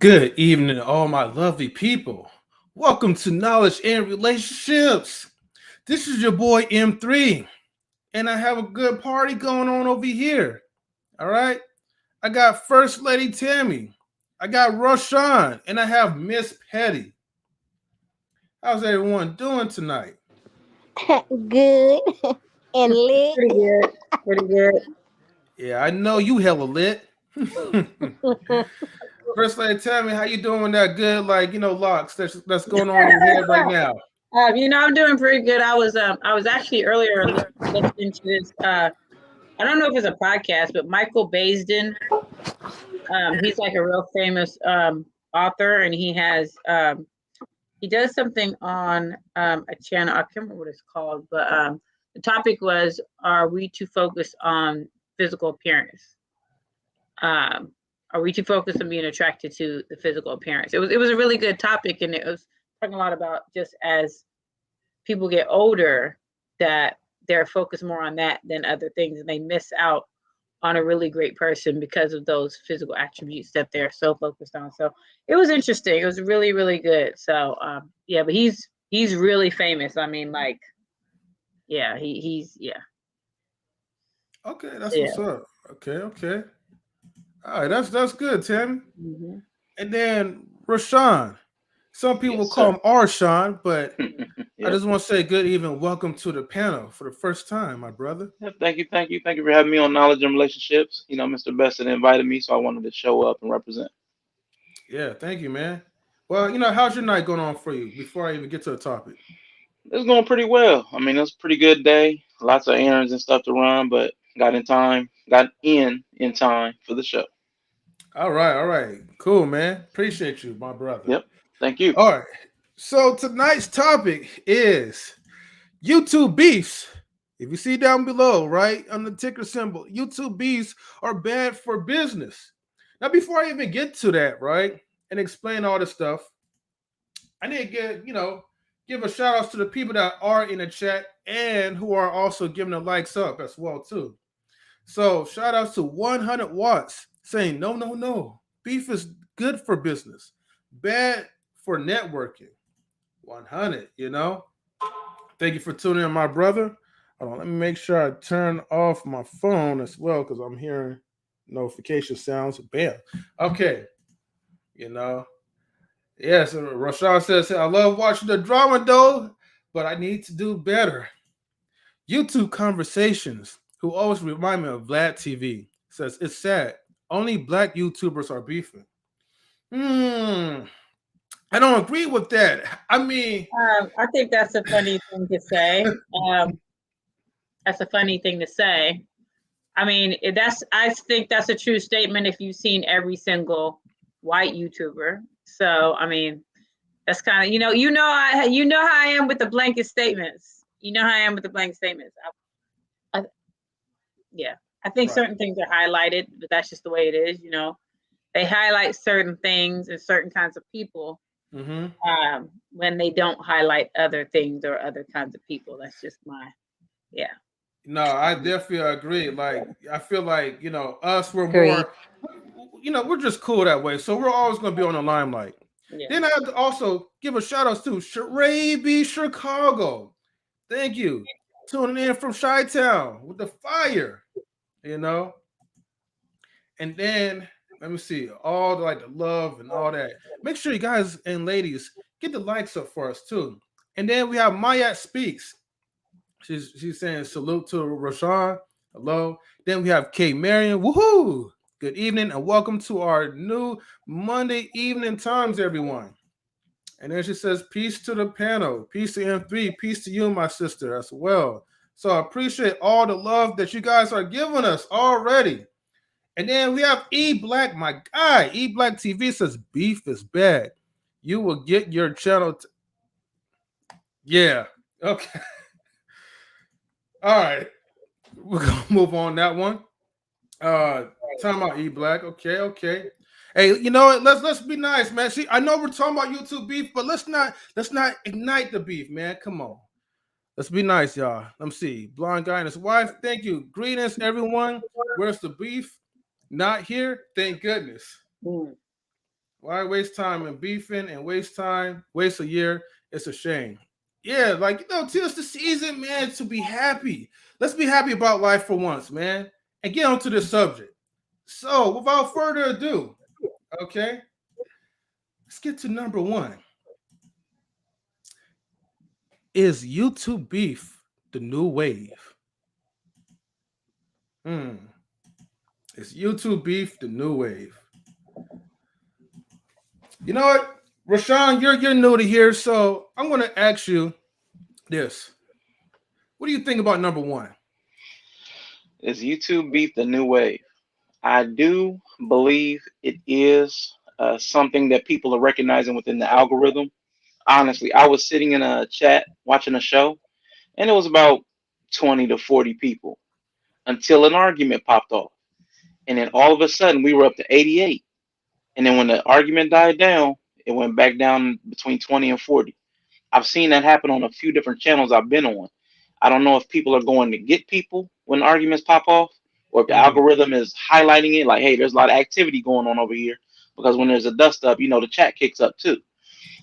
Good evening, all my lovely people. Welcome to Knowledge and Relationships. This is your boy M3, and I have a good party going on over here. All right. I got First Lady Tammy, I got Roshan, and I have Miss Petty. How's everyone doing tonight? Good and lit. Pretty good. Pretty good. Yeah, I know you hella lit. First Lady Tammy, how you doing with that good, locks that's going on in your head right now? I'm doing pretty good. I was actually earlier listening to this. I don't know if it's a podcast, but Michael Baisden. He's like a real famous author, and he does something on a channel. I can't remember what it's called, but the topic was: Are we too focused on physical appearance? Um, are we too focused on being attracted to the physical appearance? It was a really good topic, and it was talking a lot about just as people get older that they're focused more on that than other things, and they miss out on a really great person because of those physical attributes that they're so focused on. So it was interesting. It was really, really good. So yeah, but he's really famous. I mean, like, yeah, he's yeah. Okay, that's Yeah. what's up. Okay. All right, that's good, Tammy. Hmm. And then Rashawn. Some people Yes, call sir. him Arshawn, but I Yep. just want to say good evening, welcome to the panel for the first time, my brother. Yep. Thank you for having me on Knowledge and Relationships. Mr. Besson invited me, so I wanted to show up and represent. Yeah, thank you, man. Well, how's your night going on for you before I even get to the topic? It's going pretty well. I mean, it was a pretty good day. Lots of errands and stuff to run, but got in time for the show. All right. Cool, man. Appreciate you, my brother. Yep. Thank you. All right. So tonight's topic is YouTube beefs. If you see down below, right, on the ticker symbol, YouTube beefs are bad for business. Now, before I even get to that, right, and explain all this stuff, I need to give a shout out to the people that are in the chat and who are also giving the likes up as well, too. So shout outs to 100 watts saying, no, no, no. Beef is good for business, bad for networking. 100. Thank you for tuning in, my brother. Hold on, let me make sure I turn off my phone as well because I'm hearing notification sounds. Bam. Okay. You know. Yes, Rashad says, I love watching the drama though, but I need to do better. YouTube conversations, who always remind me of Vlad TV, says it's sad. Only black YouTubers are beefing. Hmm. I don't agree with that. I mean, I think that's a funny thing to say. That's a funny thing to say. I mean, I think that's a true statement if you've seen every single white YouTuber. So, I mean, that's kind of you know how I am with the blanket statements. You know how I am with the blanket statements. I, yeah, I think right. certain things are highlighted, but that's just the way it is. They highlight certain things and certain kinds of people Mm-hmm. when they don't highlight other things or other kinds of people. That's just yeah. No, I definitely agree. Like, I feel like, us, we're Agreed. more, we're just cool that way. So we're always going to be on the limelight. Yeah. Then I have to also give a shout out to Sharaby Chicago. Thank you. Tuning in from Chi Town with the fire, you know. And then let me see all the love and all that. Make sure you guys and ladies get the likes up for us too. And then we have Mayat Speaks. She's saying salute to Rashawn. Hello. Then we have Kate Marion. Woohoo! Good evening and welcome to our new Monday evening times, everyone. And then she says, peace to the panel, peace to M3, peace to you, my sister, as well. So I appreciate all the love that you guys are giving us already. And then we have E Black, my guy. E Black TV says beef is bad. You will get your channel. Yeah. Okay. All right. We're gonna move on that one. Uh Talking about E Black. Okay. Hey, you know what? Let's be nice, man. See, I know we're talking about YouTube beef, but let's not ignite the beef, man. Come on. Let's be nice, y'all. Let me see. Blonde guy and his wife. Thank you. Greetings, everyone. Where's the beef? Not here. Thank goodness. Mm. Why waste time in beefing and waste a year? It's a shame. Yeah, like tis the season, man, to be happy. Let's be happy about life for once, man, and get onto this subject. So, without further ado, okay, let's get to number one. Is YouTube beef the new wave? Is YouTube beef the new wave? You know what, Rashawn, you're new to here, so I'm going to ask you this. What do you think about number one? Is YouTube beef the new wave? I do believe it is something that people are recognizing within the algorithm. Honestly, I was sitting in a chat watching a show, and it was about 20 to 40 people until an argument popped off. And then all of a sudden, we were up to 88. And then when the argument died down, it went back down between 20 and 40. I've seen that happen on a few different channels I've been on. I don't know if people are going to get people when arguments pop off, or if the algorithm is highlighting it like, hey, there's a lot of activity going on over here. Because when there's a dust up, the chat kicks up too.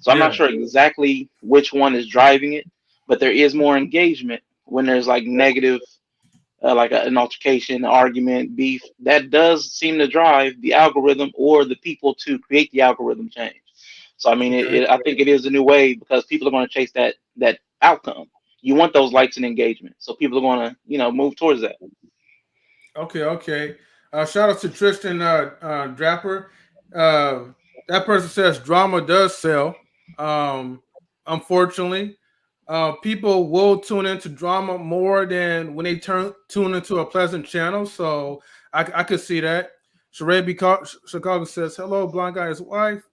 So I'm not sure exactly which one is driving it, but there is more engagement when there's like negative, like an altercation, an argument, beef. That does seem to drive the algorithm or the people to create the algorithm change. So I mean, I think it is a new wave because people are going to chase that outcome. You want those likes and engagement, so people are going to move towards that. Okay. Shout out to Tristan Draper. That person says drama does sell. Unfortunately, people will tune into drama more than when they tune into a pleasant channel. So I could see that. Sheree Chicago says, "Hello, blind guy's wife.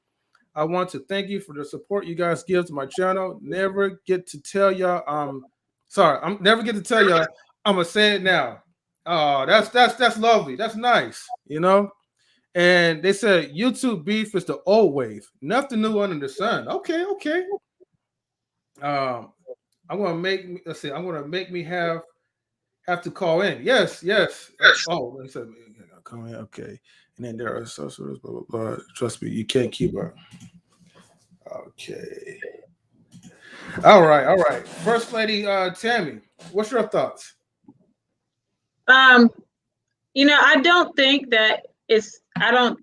I want to thank you for the support you guys give to my channel. Never get to tell y'all. I'm never get to tell y'all. I'm gonna say it now. Oh, that's lovely. That's nice. And they said YouTube beef is the old wave. Nothing new under the sun. Okay. I'm gonna make me have to call in. Yes. Oh, they said call in. Okay. And then there are sorcerers. Blah blah blah. Trust me, you can't keep up. Okay. All right. First Lady Tammy, what's your thoughts? I don't think that I don't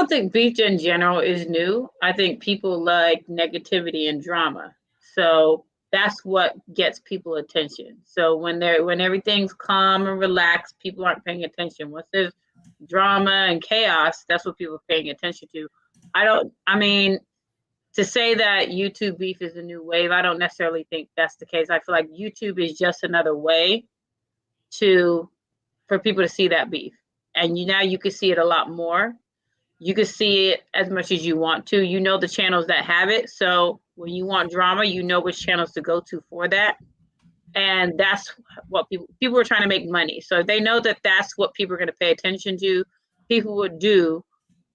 think beef in general is new. I think people like negativity and drama. So that's what gets people attention. So when everything's calm and relaxed, people aren't paying attention. Once there's drama and chaos, that's what people are paying attention to. To say that YouTube beef is a new wave, I don't necessarily think that's the case. I feel like YouTube is just another way for people to see that beef. And now you can see it a lot more. You can see it as much as you want to. You know the channels that have it. So when you want drama, you know which channels to go to for that. And that's what people are trying to make money. So they know that that's what people are going to pay attention to. People would do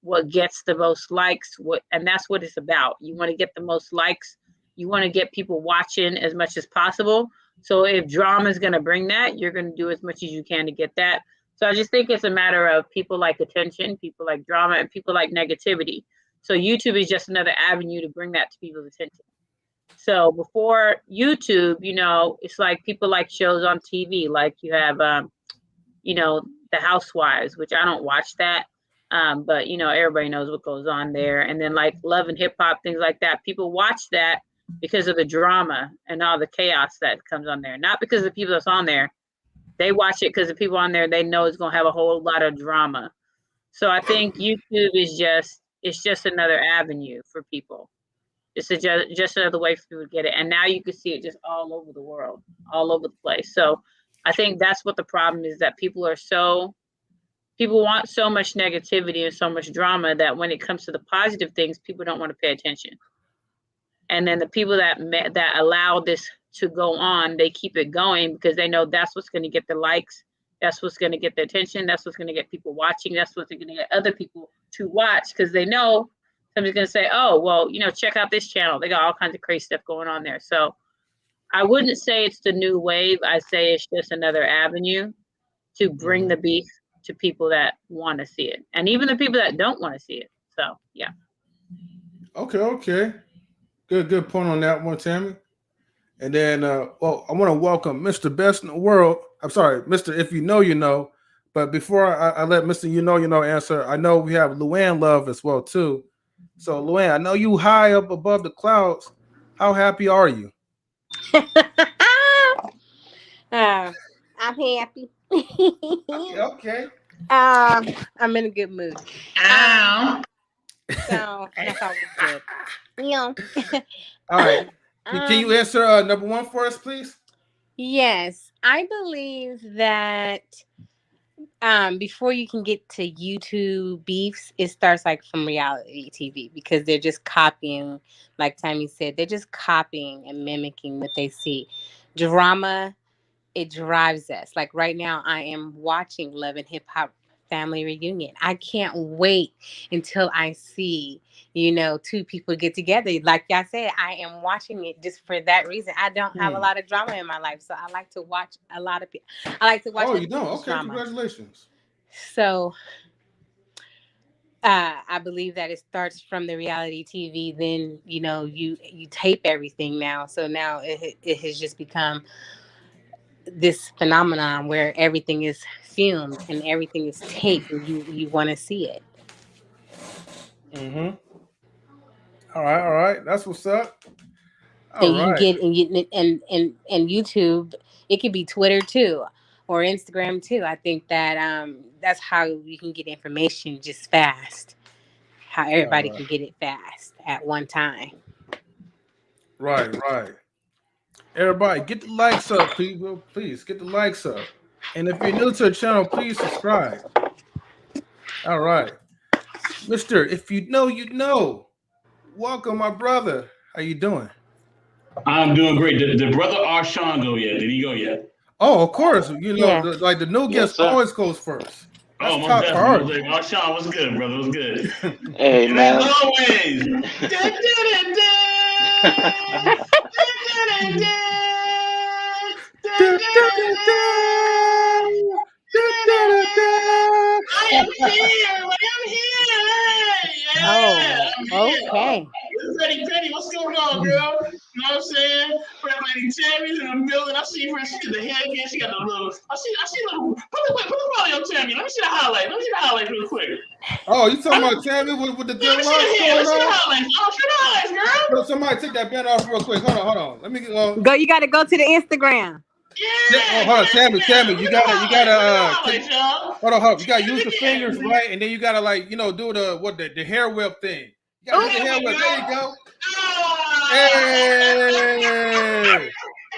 what gets the most likes, and that's what it's about. You want to get the most likes. You want to get people watching as much as possible. So if drama is going to bring that, you're going to do as much as you can to get that. So I just think it's a matter of people like attention, people like drama, and people like negativity. So YouTube is just another avenue to bring that to people's attention. So before YouTube, it's like people like shows on TV, like you have, The Housewives, which I don't watch that. But everybody knows what goes on there. And then like Love and Hip Hop, things like that. People watch that because of the drama and all the chaos that comes on there. Not because of the people that's on there. They watch it because the people on there, they know it's going to have a whole lot of drama. So I think YouTube is just another avenue for people. It's just another way for people to get it. And now you can see it just all over the world, all over the place. So I think that's what the problem is, that people want so much negativity and so much drama that when it comes to the positive things, people don't want to pay attention. And then the people that allow this to go on, they keep it going because they know that's what's going to get the likes. That's what's going to get the attention. That's what's going to get people watching. That's what's going to get other people to watch because they know somebody's going to say, oh, well, check out this channel. They got all kinds of crazy stuff going on there. So I wouldn't say it's the new wave. I say it's just another avenue to bring the beef to people that want to see it, and even the people that don't want to see it. So yeah. Okay. Good point on that one, Tammy. And then, well, I want to welcome Mr. Best in the World. I'm sorry, Mr. If you know, you know. But before I let Mr. You know answer, I know we have Luann Love as well too. So Luann, I know you high up above the clouds. How happy are you? I'm happy. Okay. I'm in a good mood. So that's always good. All right. Can you answer number one for us, please? Yes, I believe that before you can get to YouTube beefs, it starts like from reality TV because they're just copying, like Tammy said, they're just copying and mimicking what they see. Drama, it drives us. Like right now, I am watching Love and Hip Hop Family Reunion. I can't wait until I see, two people get together. Like y'all said, I am watching it just for that reason. I don't have a lot of drama in my life, so I like to watch a lot of people. I like to watch. Oh, you don't? Okay, drama. Congratulations. So I believe that it starts from the reality TV. Then you tape everything now. So now it has just become this phenomenon where everything is filmed and everything is taped, and you want to see it. Mm-hmm. All right. That's what's up. All And you right. get and YouTube, it could be Twitter too, or Instagram too. I think that that's how you can get information just fast. How everybody can get it fast at one time. Right. Everybody, get the likes up, people. Please get the likes up. And if you're new to the channel, please subscribe. All right. Mr. If you know, you know. Welcome, my brother. How you doing? I'm doing great. Did brother Arshawn go yet? Did he go yet? Oh, of course. The new guest always goes first. That's top priority. Arshawn, what's good, brother? What's good? Hey, man. As always. I am here. Oh, okay. Lady Tammy, what's going on, girl? You know what I'm saying? Lady Tammy's in the building. I see her. She got the hair again. She got the little. I see little. Put the body on Tammy. Let me see the highlights real quick. Oh, you talking about Tammy with the good locks going on? Let's see the highlights. Oh, see the highlights, girl. Somebody take that band off real quick. Hold on. Let me go. You got to go to the Instagram. Yeah. Oh, hold on, Tammy. You gotta. Hold on. You gotta use the fingers, right? And then you gotta do the hair whip thing. You gotta do the hair whip. There you go. Hey,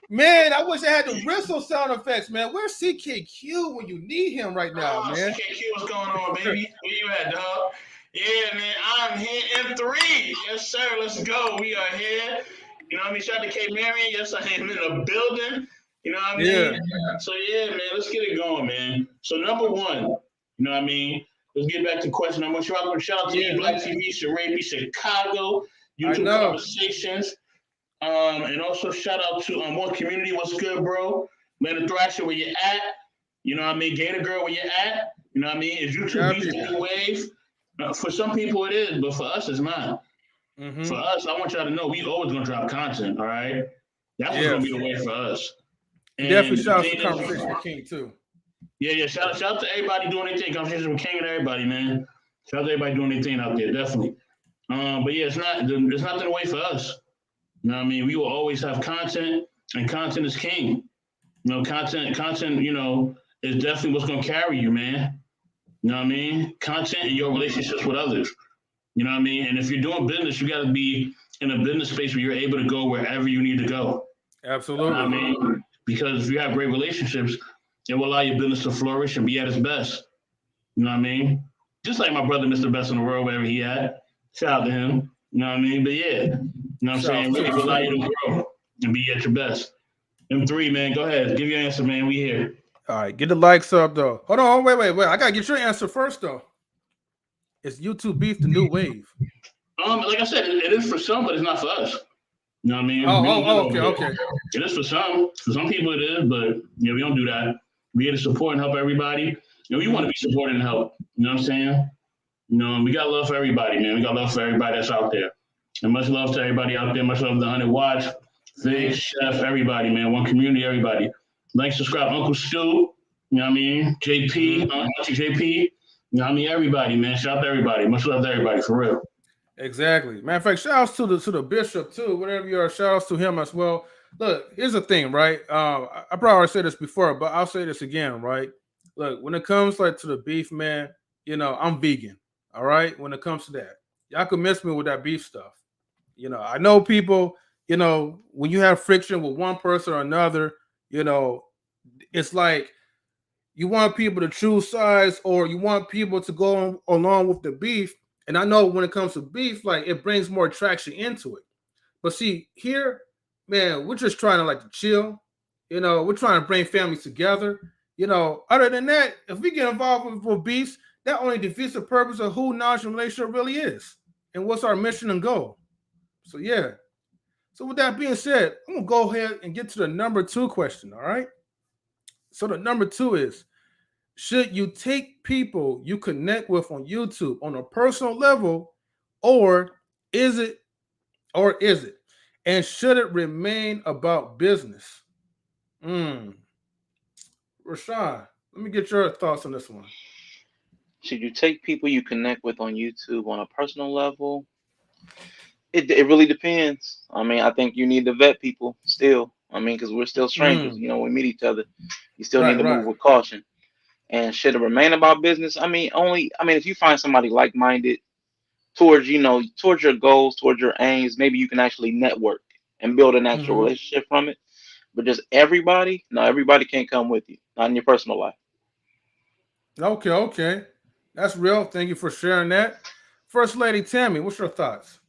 man! I wish I had the whistle sound effects, man. Where's CKQ when you need him right now, man? CKQ, what's going on, baby? Where you at, dog? Yeah, man. I'm here in 3. Yes, sir. Let's go. We are here. You know what I mean? Shout out to Marion. Yes, I am in the building. You know what I mean? Yeah. So, yeah, man, let's get it going, man. So, number one, you know what I mean? Let's get back to the question. I'm going to shout out to Black TV, Sharabi, Chicago, YouTube Conversations. And also shout out to One Community. What's good, bro? Man, Thrasher, where you at? You know what I mean? Gator Girl, where you at? You know what I mean? Is YouTube Beast the new wave? For some people it is, but for us, it's not. Mm-hmm. For us, I want y'all to know we always going to drop content, all right? That's what's going to be the way for us. And definitely shout out to Conversation with King too. Yeah. Shout out to everybody doing their thing. Conversation with King and everybody, man. Shout out to everybody doing their thing out there, definitely. But yeah, it's not the way for us. You know what I mean? We will always have content, and content is king. You know, content, is definitely what's gonna carry you, man. You know what I mean? Content and your relationships with others. You know what I mean? And if you're doing business, you gotta be in a business space where you're able to go wherever you need to go. Absolutely. You know what I mean? Because if you have great relationships, it will allow your business to flourish and be at its best. You know what I mean? Just like my brother, Mr. Best in the World, wherever he at. Shout out to him. You know what I mean? But yeah, you know what I'm saying? Really allow you to grow and be at your best. M3, man, go ahead. Give your answer, man. We here. All right, get the likes up, though. Hold on, wait. I got to get your answer first, though. Is YouTube beef the new wave? Like I said, it is for some, but it's not for us. You know what I mean? Okay. It is for some. For some people it is, but we don't do that. We here to support and help everybody. we want to be supported and help. You know what I'm saying? We got love for everybody, man. We got love for everybody that's out there. And much love to everybody out there. Much love to 100 Watts, Vic, Chef, everybody, man. One community, everybody. Like, subscribe, Uncle Stu. You know what I mean? JP, Auntie JP. You know what I mean? Everybody, man. Shout out to everybody. Much love to everybody, for real. Exactly. Matter of fact, shout outs to the bishop too. Whatever you are, shout outs to him as well. Look, here's the thing, right? I probably already said this before, but I'll say this again, right? Look, when it comes like to the beef, man, I'm vegan. All right. When it comes to that, y'all can miss me with that beef stuff. I know people, when you have friction with one person or another, it's like you want people to choose sides or you want people to go along with the beef. And I know when it comes to beef, like it brings more traction into it. But see, here, man, we're just trying to like to chill. We're trying to bring families together. Other than that, if we get involved with beefs, that only defeats the purpose of who knowledge and relationship really is and what's our mission and goal. So yeah. So with that being said, I'm gonna go ahead and get to the number 2 question. All right. So the number 2 is, should you take people you connect with on YouTube on a personal level, or is it? And should it remain about business? Rashawn, let me get your thoughts on this one. Should you take people you connect with on YouTube on a personal level? It really depends. I mean, I think you need to vet people still. I mean, because we're still strangers. We meet each other. You still need to move with caution. And should it remain about business? I mean, if you find somebody like-minded towards your goals, towards your aims, maybe you can actually network and build an actual relationship from it. But just everybody can't come with you, not in your personal life. Okay. That's real. Thank you for sharing that. First Lady Tammy, what's your thoughts?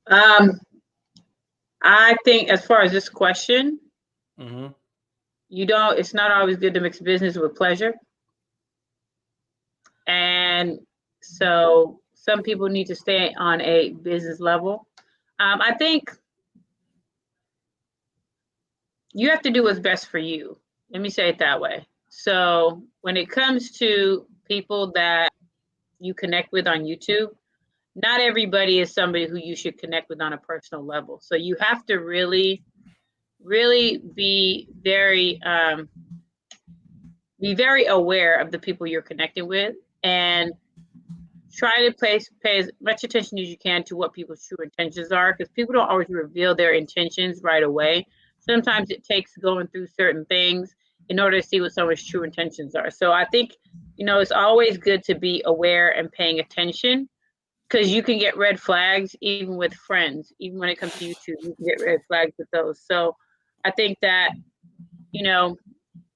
I think as far as this question, it's not always good to mix business with pleasure. And so some people need to stay on a business level. I think you have to do what's best for you. Let me say it that way. So when it comes to people that you connect with on YouTube, not everybody is somebody who you should connect with on a personal level. So you have to really, really be very aware of the people you're connecting with and try to pay as much attention as you can to what people's true intentions are, because people don't always reveal their intentions right away. Sometimes it takes going through certain things in order to see what someone's true intentions are. So I think, it's always good to be aware and paying attention, because you can get red flags even with friends. Even when it comes to YouTube, you can get red flags with those. So I think that,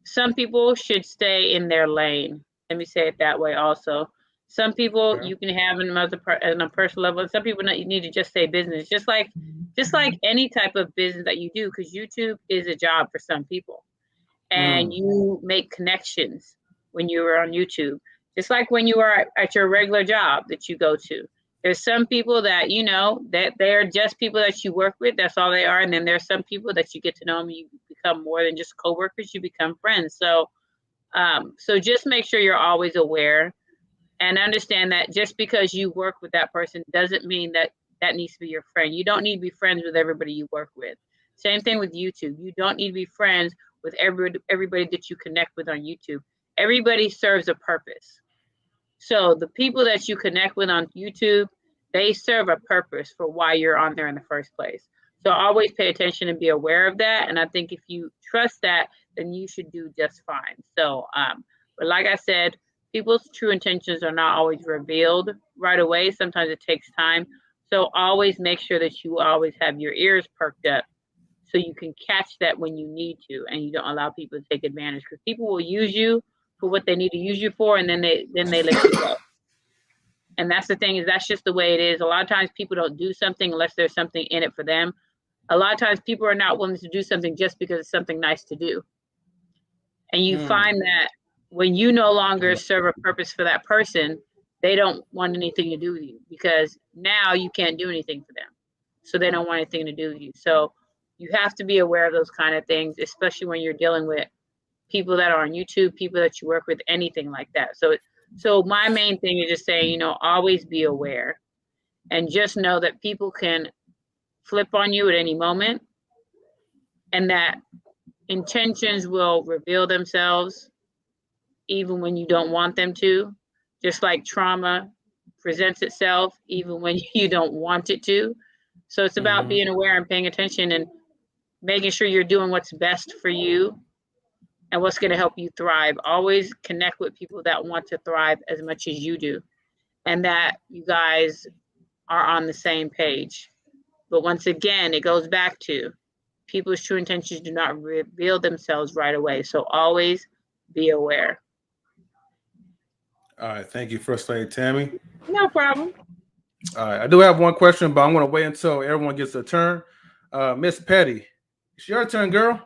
some people should stay in their lane. Let me say it that way also. Some people you can have on a personal level, and some people you need to just say business. Just like any type of business that you do, because YouTube is a job for some people. And you make connections when you are on YouTube. Just like when you are at your regular job that you go to. There's some people that, that they're just people that you work with. That's all they are. And then there's some people that you get to know them. You become more than just coworkers. You become friends. So just make sure you're always aware and understand that just because you work with that person doesn't mean that needs to be your friend. You don't need to be friends with everybody you work with. Same thing with YouTube. You don't need to be friends with everybody that you connect with on YouTube. Everybody serves a purpose. So the people that you connect with on YouTube, they serve a purpose for why you're on there in the first place. So always pay attention and be aware of that. And I think if you trust that, then you should do just fine. So, but like I said, people's true intentions are not always revealed right away. Sometimes it takes time. So always make sure that you always have your ears perked up so you can catch that when you need to, and you don't allow people to take advantage, because people will use you for what they need to use you for, and then they let you go. And that's the thing, is that's just the way it is. A lot of times people don't do something unless there's something in it for them. A lot of times people are not willing to do something just because it's something nice to do. And you find that when you no longer serve a purpose for that person, they don't want anything to do with you, because now you can't do anything for them. So they don't want anything to do with you. So you have to be aware of those kind of things, especially when you're dealing with people that are on YouTube, people that you work with, anything like that. So my main thing is just saying, you know, always be aware and just know that people can flip on you at any moment, and that intentions will reveal themselves even when you don't want them to, just like trauma presents itself even when you don't want it to. So it's about being aware and paying attention and making sure you're doing what's best for you and what's going to help you thrive. Always connect with people that want to thrive as much as you do, and that you guys are on the same page. But once again, it goes back to people's true intentions do not reveal themselves right away. So always be aware. All right. Thank you, First Lady Tammy. No problem. All right. I do have one question, but I'm going to wait until everyone gets their turn. Miss Petty, it's your turn, girl.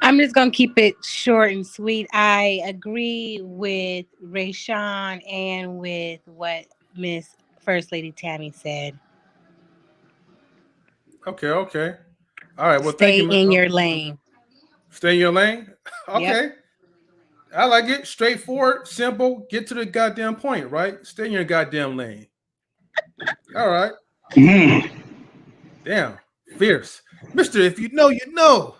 I'm just going to keep it short and sweet. I agree with Rayshawn and with what Miss First Lady Tammy said. Okay. All right. Well, Stay thank you. in your lane. Stay in your lane? Okay. Yep. I like it. Straightforward, simple, get to the goddamn point, right? Stay in your goddamn lane. All right. Damn. Fierce. Mister, if you know, you know.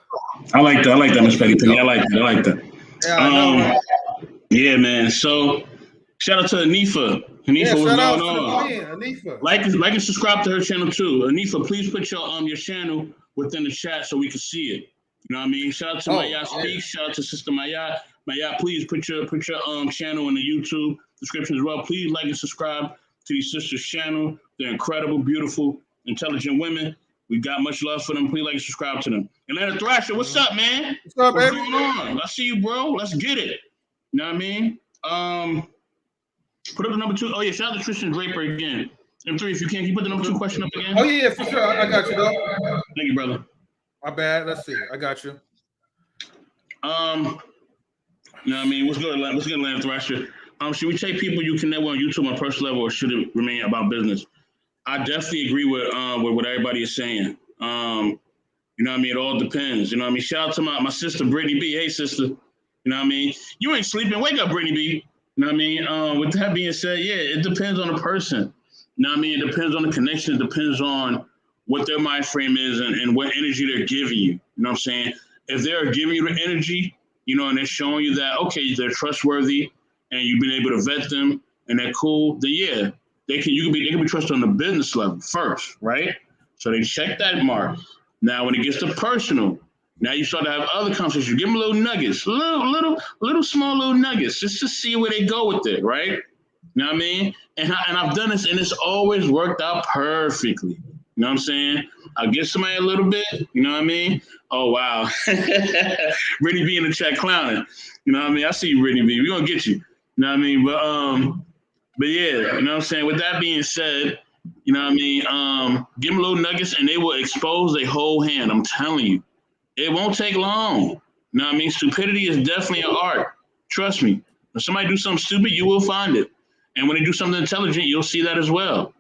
I like that, Miss Petty Penny. I like that. Yeah, I know, right? Yeah, man. So shout out to Anifa. Anifa, what's going on? Anifa. Like and subscribe to her channel too. Anifa, please put your channel within the chat so we can see it. You know what I mean? Shout out to Maya Speaks. Shout out to Sister Maya. Maya, please put your channel in the YouTube description as well. Please like and subscribe to these sisters' channel. They're incredible, beautiful, intelligent women. We got much love for them. Please like and subscribe to them. Atlanta Thrasher, what's up, man? What's up, what's baby? going on? I see you, bro. Let's get it. You know what I mean? Put up the number 2. Oh yeah, shout out to Tristan Draper again. M3, if you can you put the number 2 question up again? Oh yeah, for sure. I got you though. Thank you, brother. My bad. Let's see. I got you. You know what I mean? What's good, Atlanta Thrasher? Should we take people you connect with on YouTube on a personal level, or should it remain about business? I definitely agree with what everybody is saying. You know what I mean? It all depends. You know what I mean? Shout out to my sister, Brittany B. Hey, sister. You know what I mean? You ain't sleeping. Wake up, Brittany B. You know what I mean? With that being said, yeah, it depends on the person. You know what I mean? It depends on the connection. It depends on what their mind frame is and what energy they're giving you. You know what I'm saying? If they're giving you the energy, you know, and they're showing you that, okay, they're trustworthy and you've been able to vet them and they're cool, then yeah, they can be trusted on the business level first, right? So they check that mark. Now, when it gets to personal, now you start to have other conversations. You give them little nuggets, little small nuggets, just to see where they go with it, right? You know what I mean? And I've done this, and it's always worked out perfectly. You know what I'm saying? I'll give somebody a little bit, you know what I mean? Oh, wow. Brittany B in the chat clowning. You know what I mean? I see you, Brittany B. We're going to get you. You know what I mean? But yeah, you know what I'm saying? With that being said, you know what I mean? Give them little nuggets, and they will expose their whole hand. I'm telling you. It won't take long. You know what I mean? Stupidity is definitely an art. Trust me. When somebody do something stupid, you will find it. And when they do something intelligent, you'll see that as well.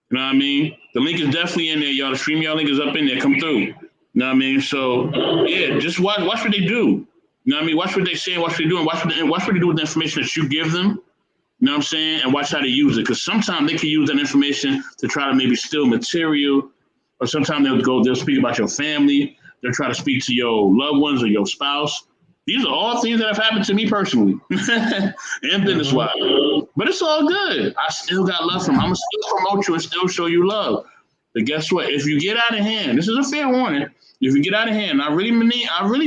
You know what I mean? The link is definitely in there, y'all. The StreamYard link is up in there. Come through. You know what I mean? So, yeah, just watch what they do. You know what I mean? Watch what they say and watch what they do. And watch what they do with the information that you give them. You know what I'm saying? And watch how they use it. Because sometimes they can use that information to try to maybe steal material. Or sometimes they'll speak about your family. They'll try to speak to your loved ones or your spouse. These are all things that have happened to me personally and business-wise. But it's all good. I still got love from them. I'm going to still promote you and still show you love. But guess what? If you get out of hand, this is a fair warning. If you get out of hand, I really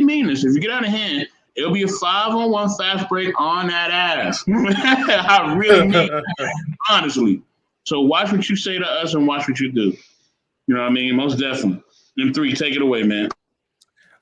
mean this. If you get out of hand, it'll be a 5-on-1 fast break on that ass. I really mean it, honestly. So watch what you say to us and watch what you do. You know what I mean? Most definitely. M3, take it away, man.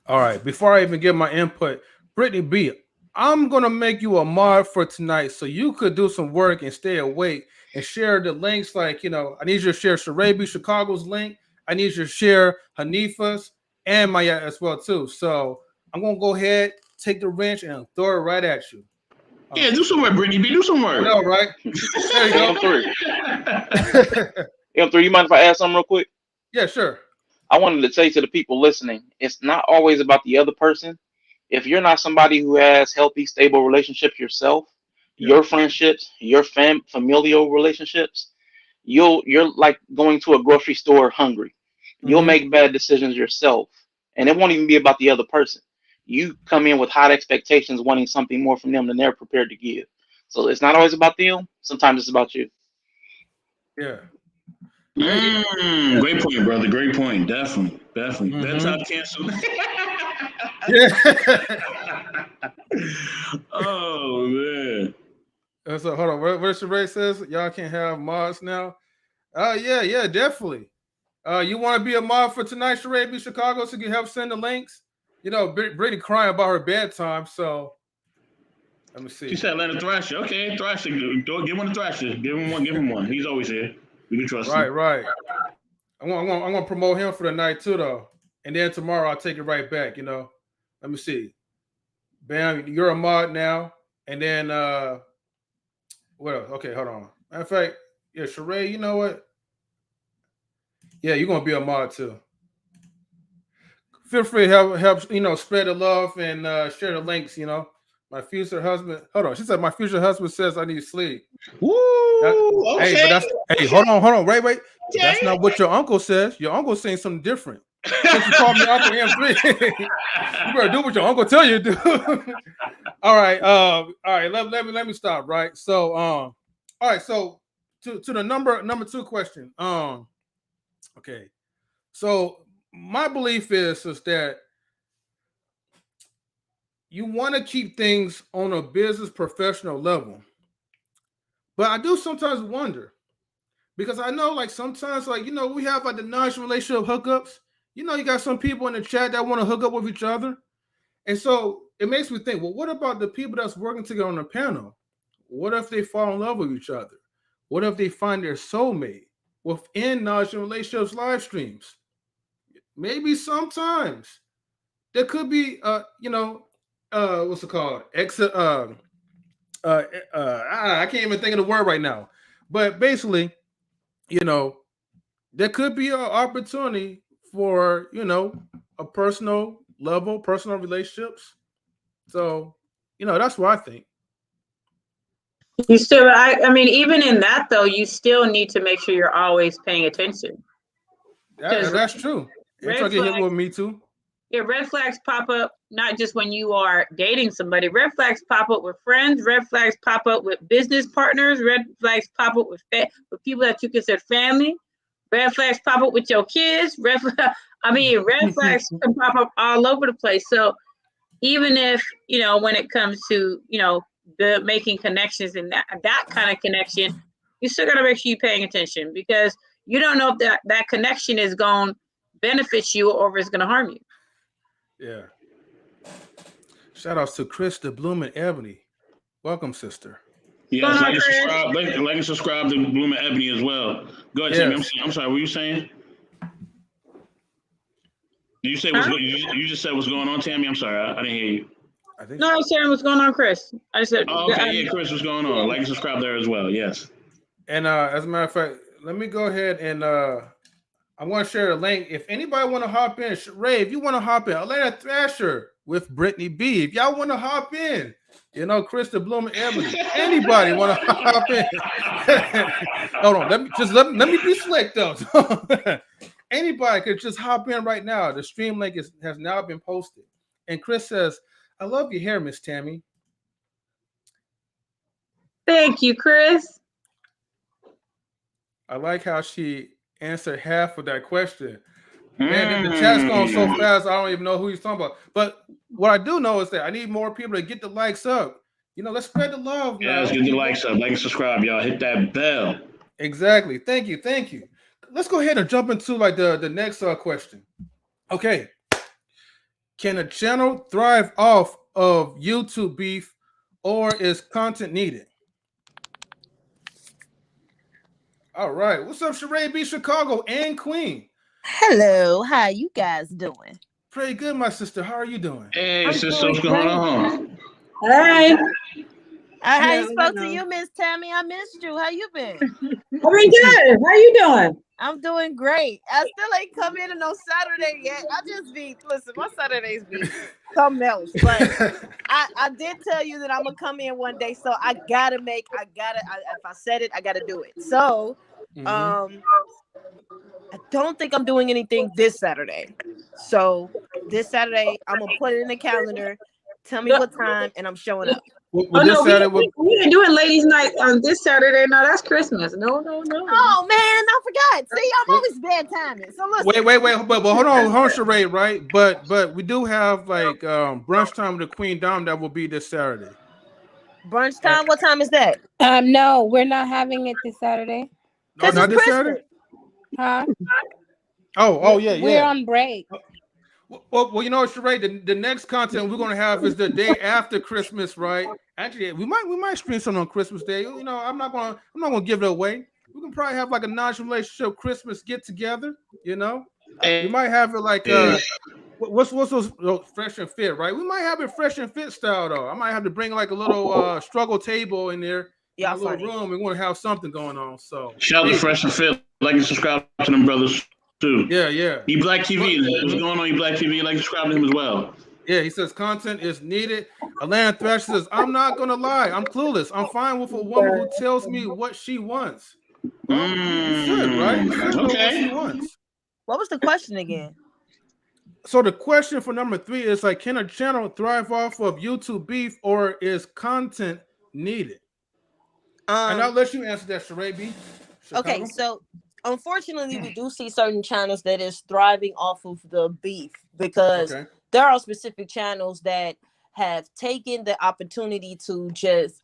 All right. Before I even give my input, Brittany B, I'm going to make you a mod for tonight so you could do some work and stay awake and share the links. Like, you know, I need you to share Sharabi, Chicago's link. I need you to share Hanifa's and Maya as well, too. So I'm going to go ahead, take the wrench, and throw it right at you. Yeah, do some work, Brittany B. Do some work. I know, right? There you go. M3, you mind if I add something real quick? Yeah, sure. I wanted to say to the people listening, it's not always about the other person. If you're not somebody who has healthy, stable relationships yourself, your friendships, your familial relationships, you're like going to a grocery store hungry. You'll make bad decisions yourself, and it won't even be about the other person. You come in with high expectations, wanting something more from them than they're prepared to give. So it's not always about them. Sometimes it's about you. Yeah. Great point, brother. Great point. Definitely. Bedtime cancel. Yeah. Oh man. So hold on. Where Sheree says y'all can't have mods now? Yeah, definitely. You want to be a mod for tonight, Sheree B Chicago, so you can help send the links? You know, Brittany crying about her bedtime, so let me see. She said let her Thrasher. Okay, Thrasher. Give him a Thrasher. Give him one. He's always here. We can trust him. Right. I'm gonna promote him for the night too, though. And then tomorrow I'll take it right back, you know. Let me see. Bam, you're a mod now. And then what else? Okay, hold on. Matter of fact, yeah, Sheree, you know what? Yeah, you're gonna be a mod too. Feel free to help you know, spread the love and share the links, you know. My future husband. Hold on. She said my future husband says I need sleep. Woo! Okay. Hey, but that's hold on. Wait. Okay. That's not what your uncle says. Your uncle's saying something different. Since you called me Uncle M3, you better do what your uncle tell you to do. All right. Let me stop. Right. So all right. So to the number 2 question. Okay. So my belief is that you want to keep things on a business professional level. But I do sometimes wonder, because I know like sometimes like, you know, we have like the non-relationship hookups. You know, you got some people in the chat that want to hook up with each other. And so it makes me think, well, what about the people that's working together on the panel? What if they fall in love with each other? What if they find their soulmate within non-relationships live streams? Maybe sometimes there could be what's it called? I can't even think of the word right now. But basically, you know, there could be an opportunity for, you know, a personal level, personal relationships. So, you know, that's what I think. You still, I mean, even in that though, you still need to make sure you're always paying attention. That's true. Ain't trying to get hit with me too. Yeah, red flags pop up not just when you are dating somebody. Red flags pop up with friends. Red flags pop up with business partners. Red flags pop up with people that you consider family. Red flags pop up with your kids. Red flags can pop up all over the place. So even if, you know, when it comes to, you know, the making connections and that kind of connection, you still got to make sure you're paying attention, because you don't know if that connection is going to benefit you or if it's going to harm you. Yeah. Shout outs to Chris the Bloom and Ebony. Welcome, sister. Yes, like and subscribe to Bloom and Ebony as well. Go ahead, Tammy. I'm sorry, what were you saying? Did you say you just said what's going on, Tammy? I'm sorry, I didn't hear you. I was saying what's going on, Chris. I said, yeah, Chris, what's going on? Like and subscribe there as well. Yes. And as a matter of fact, let me go ahead and I want to share a link. If anybody want to hop in, Ray, if you want to hop in, Atlanta Thrasher with Brittany B. If y'all want to hop in, you know, Chris the Bloom and Ebony. Anybody want to hop in? Hold on, let me be slick though. Anybody could just hop in right now. The stream link has now been posted. And Chris says, "I love your hair, Miss Tammy." Thank you, Chris. I like how she answered half of that question. Man, the chat's going so fast, I don't even know who he's talking about. But what I do know is that I need more people to get the likes up. You know, let's spread the love. Yeah, let's get the likes up. Like and subscribe, y'all. Hit that bell. Exactly. Thank you. Let's go ahead and jump into like the next question. Okay. Can a channel thrive off of YouTube beef, or is content needed? All right. What's up, Sheree B Chicago and Queen? Hello. How you guys doing? Pretty good, my sister. How are you doing? Hey, sister, what's going on? Hey. I spoke to you, Miss Tammy. I missed you. How you been? I've been good. How you doing? I'm doing great. I still ain't come in on Saturday yet. Listen, my Saturdays be something else. But I did tell you that I'm gonna come in one day, so if I said it, I gotta do it. So I don't think I'm doing anything this Saturday. So this Saturday, I'm gonna put it in the calendar. Tell me what time, and I'm showing up. We ain't doing ladies' night on this Saturday. No, that's Christmas. No. Oh man, I forgot. See, I'm always bad timing. So listen. Wait, but hold on, Sheree, right? But we do have like brunch time with the Queen Dom that will be this Saturday. Brunch time? What time is that? No, we're not having it this Saturday. No, not this Saturday. Huh? Oh, yeah. We're on break. Well, you know, Sheree, the next content we're gonna have is the day after Christmas, right? Actually, we might stream something on Christmas Day. You know, I'm not gonna give it away. We can probably have like a non-relationship Christmas get together. You know, we might have it like what's those fresh and fit, right? We might have it fresh and fit style though. I might have to bring like a little struggle table in there. Yeah, a little room. We want to have something going on. So shout out to Fresh and Fit. Like and subscribe to them brothers too. Yeah. E Black TV. What's going on, E Black TV? Like subscribe to him as well. Yeah, he says content is needed. Atlanta Thrash says, I'm not gonna lie, I'm clueless. I'm fine with a woman who tells me what she wants. Well, you should, right? You should know what she wants. What was the question again? So the question for number 3 is like, can a channel thrive off of YouTube beef, or is content needed? And I'll let you answer that, Sheree B. Okay, so unfortunately, we do see certain channels that is thriving off of the beef because there are specific channels that have taken the opportunity to just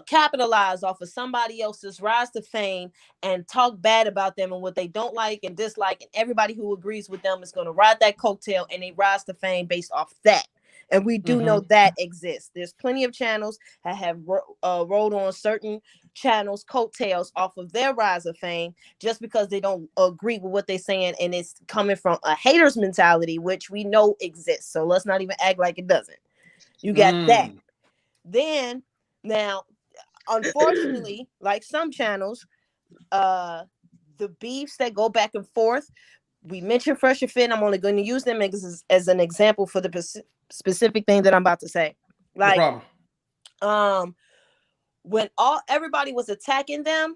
capitalize off of somebody else's rise to fame and talk bad about them and what they don't like and dislike, and everybody who agrees with them is going to ride that coattail and they rise to fame based off that. And we do know that exists. There's plenty of channels that have rolled on certain channels' coattails off of their rise of fame just because they don't agree with what they're saying, and it's coming from a hater's mentality, which we know exists. So let's not even act like it doesn't. You got that. Then now, unfortunately, like some channels, the beefs that go back and forth. We mentioned Fresh and Fit. I'm only going to use them as an example for the specific thing that I'm about to say. Like, no problem. When everybody was attacking them,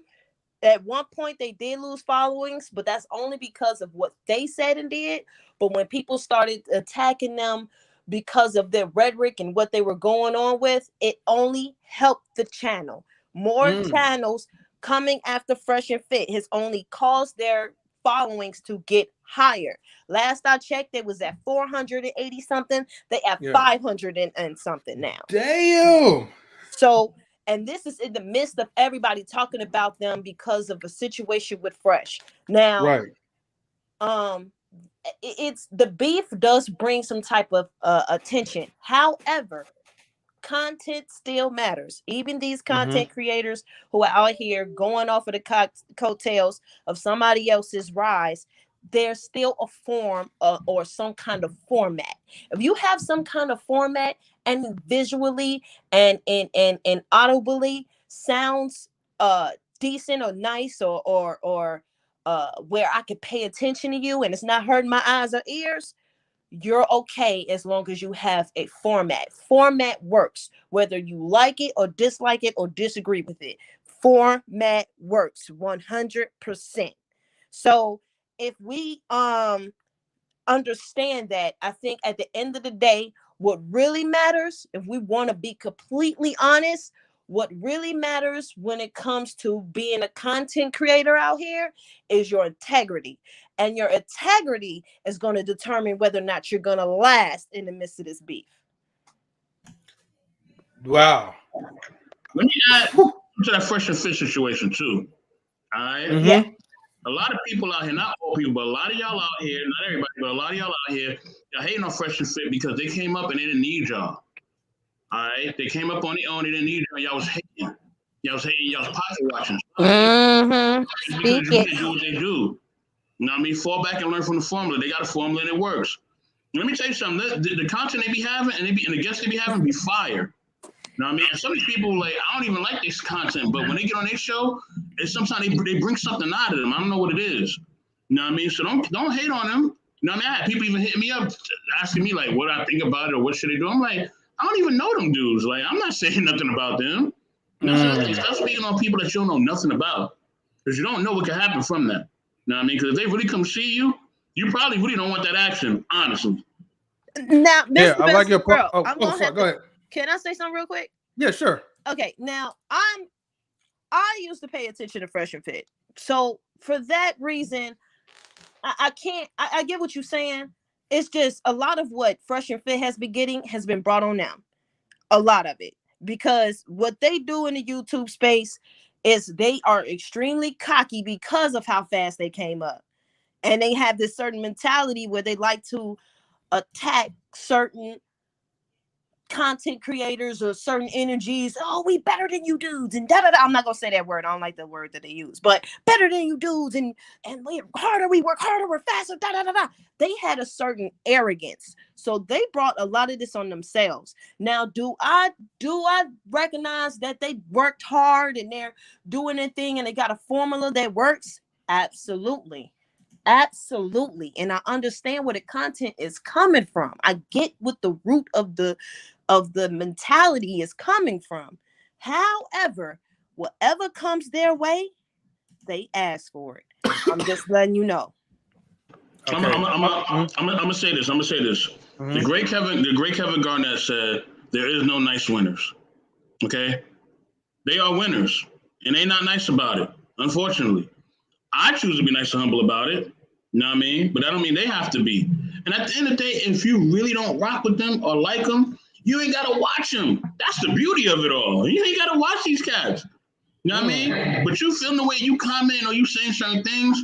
at one point they did lose followings, but that's only because of what they said and did. But when people started attacking them because of their rhetoric and what they were going on with, it only helped the channel. More channels coming after Fresh and Fit has only caused their followings to get higher. Last I checked, it was at 480 something. They have 500 and something now. Damn. So, and this is in the midst of everybody talking about them because of a situation with Fresh. Now, it's the beef does bring some type of attention. However, content still matters. Even these content creators who are out here going off of the coattails of somebody else's rise, there's still a form or some kind of format. If you have some kind of format and visually and audibly sounds decent or nice or where I could pay attention to you and it's not hurting my eyes or ears, you're okay as long as you have a format. Format works, whether you like it or dislike it or disagree with it. Format works 100%. So if we understand that, I think at the end of the day, what really matters, if we want to be completely honest, what really matters when it comes to being a content creator out here is your integrity. And your integrity is going to determine whether or not you're going to last in the midst of this beef. Wow. Let me add to that Fresh and Fit situation too. All right. Yeah. A lot of people out here, not all people, but a lot of y'all out here, not everybody, but a lot of y'all out here, y'all hating on Fresh and Fit because they came up and they didn't need y'all. All right. They came up on their own, they didn't need y'all. Y'all was hating. Y'all was pocket watching. Speak because it. they do what they do. You know what I mean? Fall back and learn from the formula. They got a formula and it works. Let me tell you something. The content they be having and the guests they be having be fire. know what I mean? And some of these people, like, I don't even like this content, but when they get on their show, it's sometimes they bring something out of them. I don't know what it is. You know what I mean? So don't hate on them. You know what I mean? I had people even hit me up asking me, like, what I think about it or what should they do. I'm like, I don't even know them dudes. Like, I'm not saying nothing about them. You know, stop speaking on people that you don't know nothing about. Because you don't know what can happen from that. You know what I mean? Because if they really come see you, you probably really don't want that action, honestly. Now, Mr. I like your girl, sorry, go ahead. Can I say something real quick? Yeah, sure. Okay, now I used to pay attention to Fresh and Fit. So for that reason, I can't I get what you're saying. It's just a lot of what Fresh and Fit has been getting has been brought on now. A lot of it. Because what they do in the YouTube space is they are extremely cocky because of how fast they came up. And they have this certain mentality where they like to attack certain content creators or certain energies. Oh, we better than you dudes and da da da. I'm not gonna say that word. I don't like the word that they use, but better than you dudes and we harder, we work harder, we're faster, da da da da. They had a certain arrogance, so they brought a lot of this on themselves. Now, do I recognize that they worked hard and they're doing their thing and they got a formula that works? Absolutely. Absolutely. And I understand where the content is coming from. I get what the root of the mentality is coming from. However, whatever comes their way, they ask for it. I'm just letting you know. Okay. I'm gonna say this. Mm-hmm. The great Kevin Garnett said there is no nice winners. Okay? They are winners. And they not nice about it, unfortunately. I choose to be nice and humble about it. You know what I mean? But that don't mean they have to be. And at the end of the day, if you really don't rock with them or like them, you ain't got to watch them. That's the beauty of it all. You ain't got to watch these cats. You know what I mean? But you feel the way you comment or you saying certain things,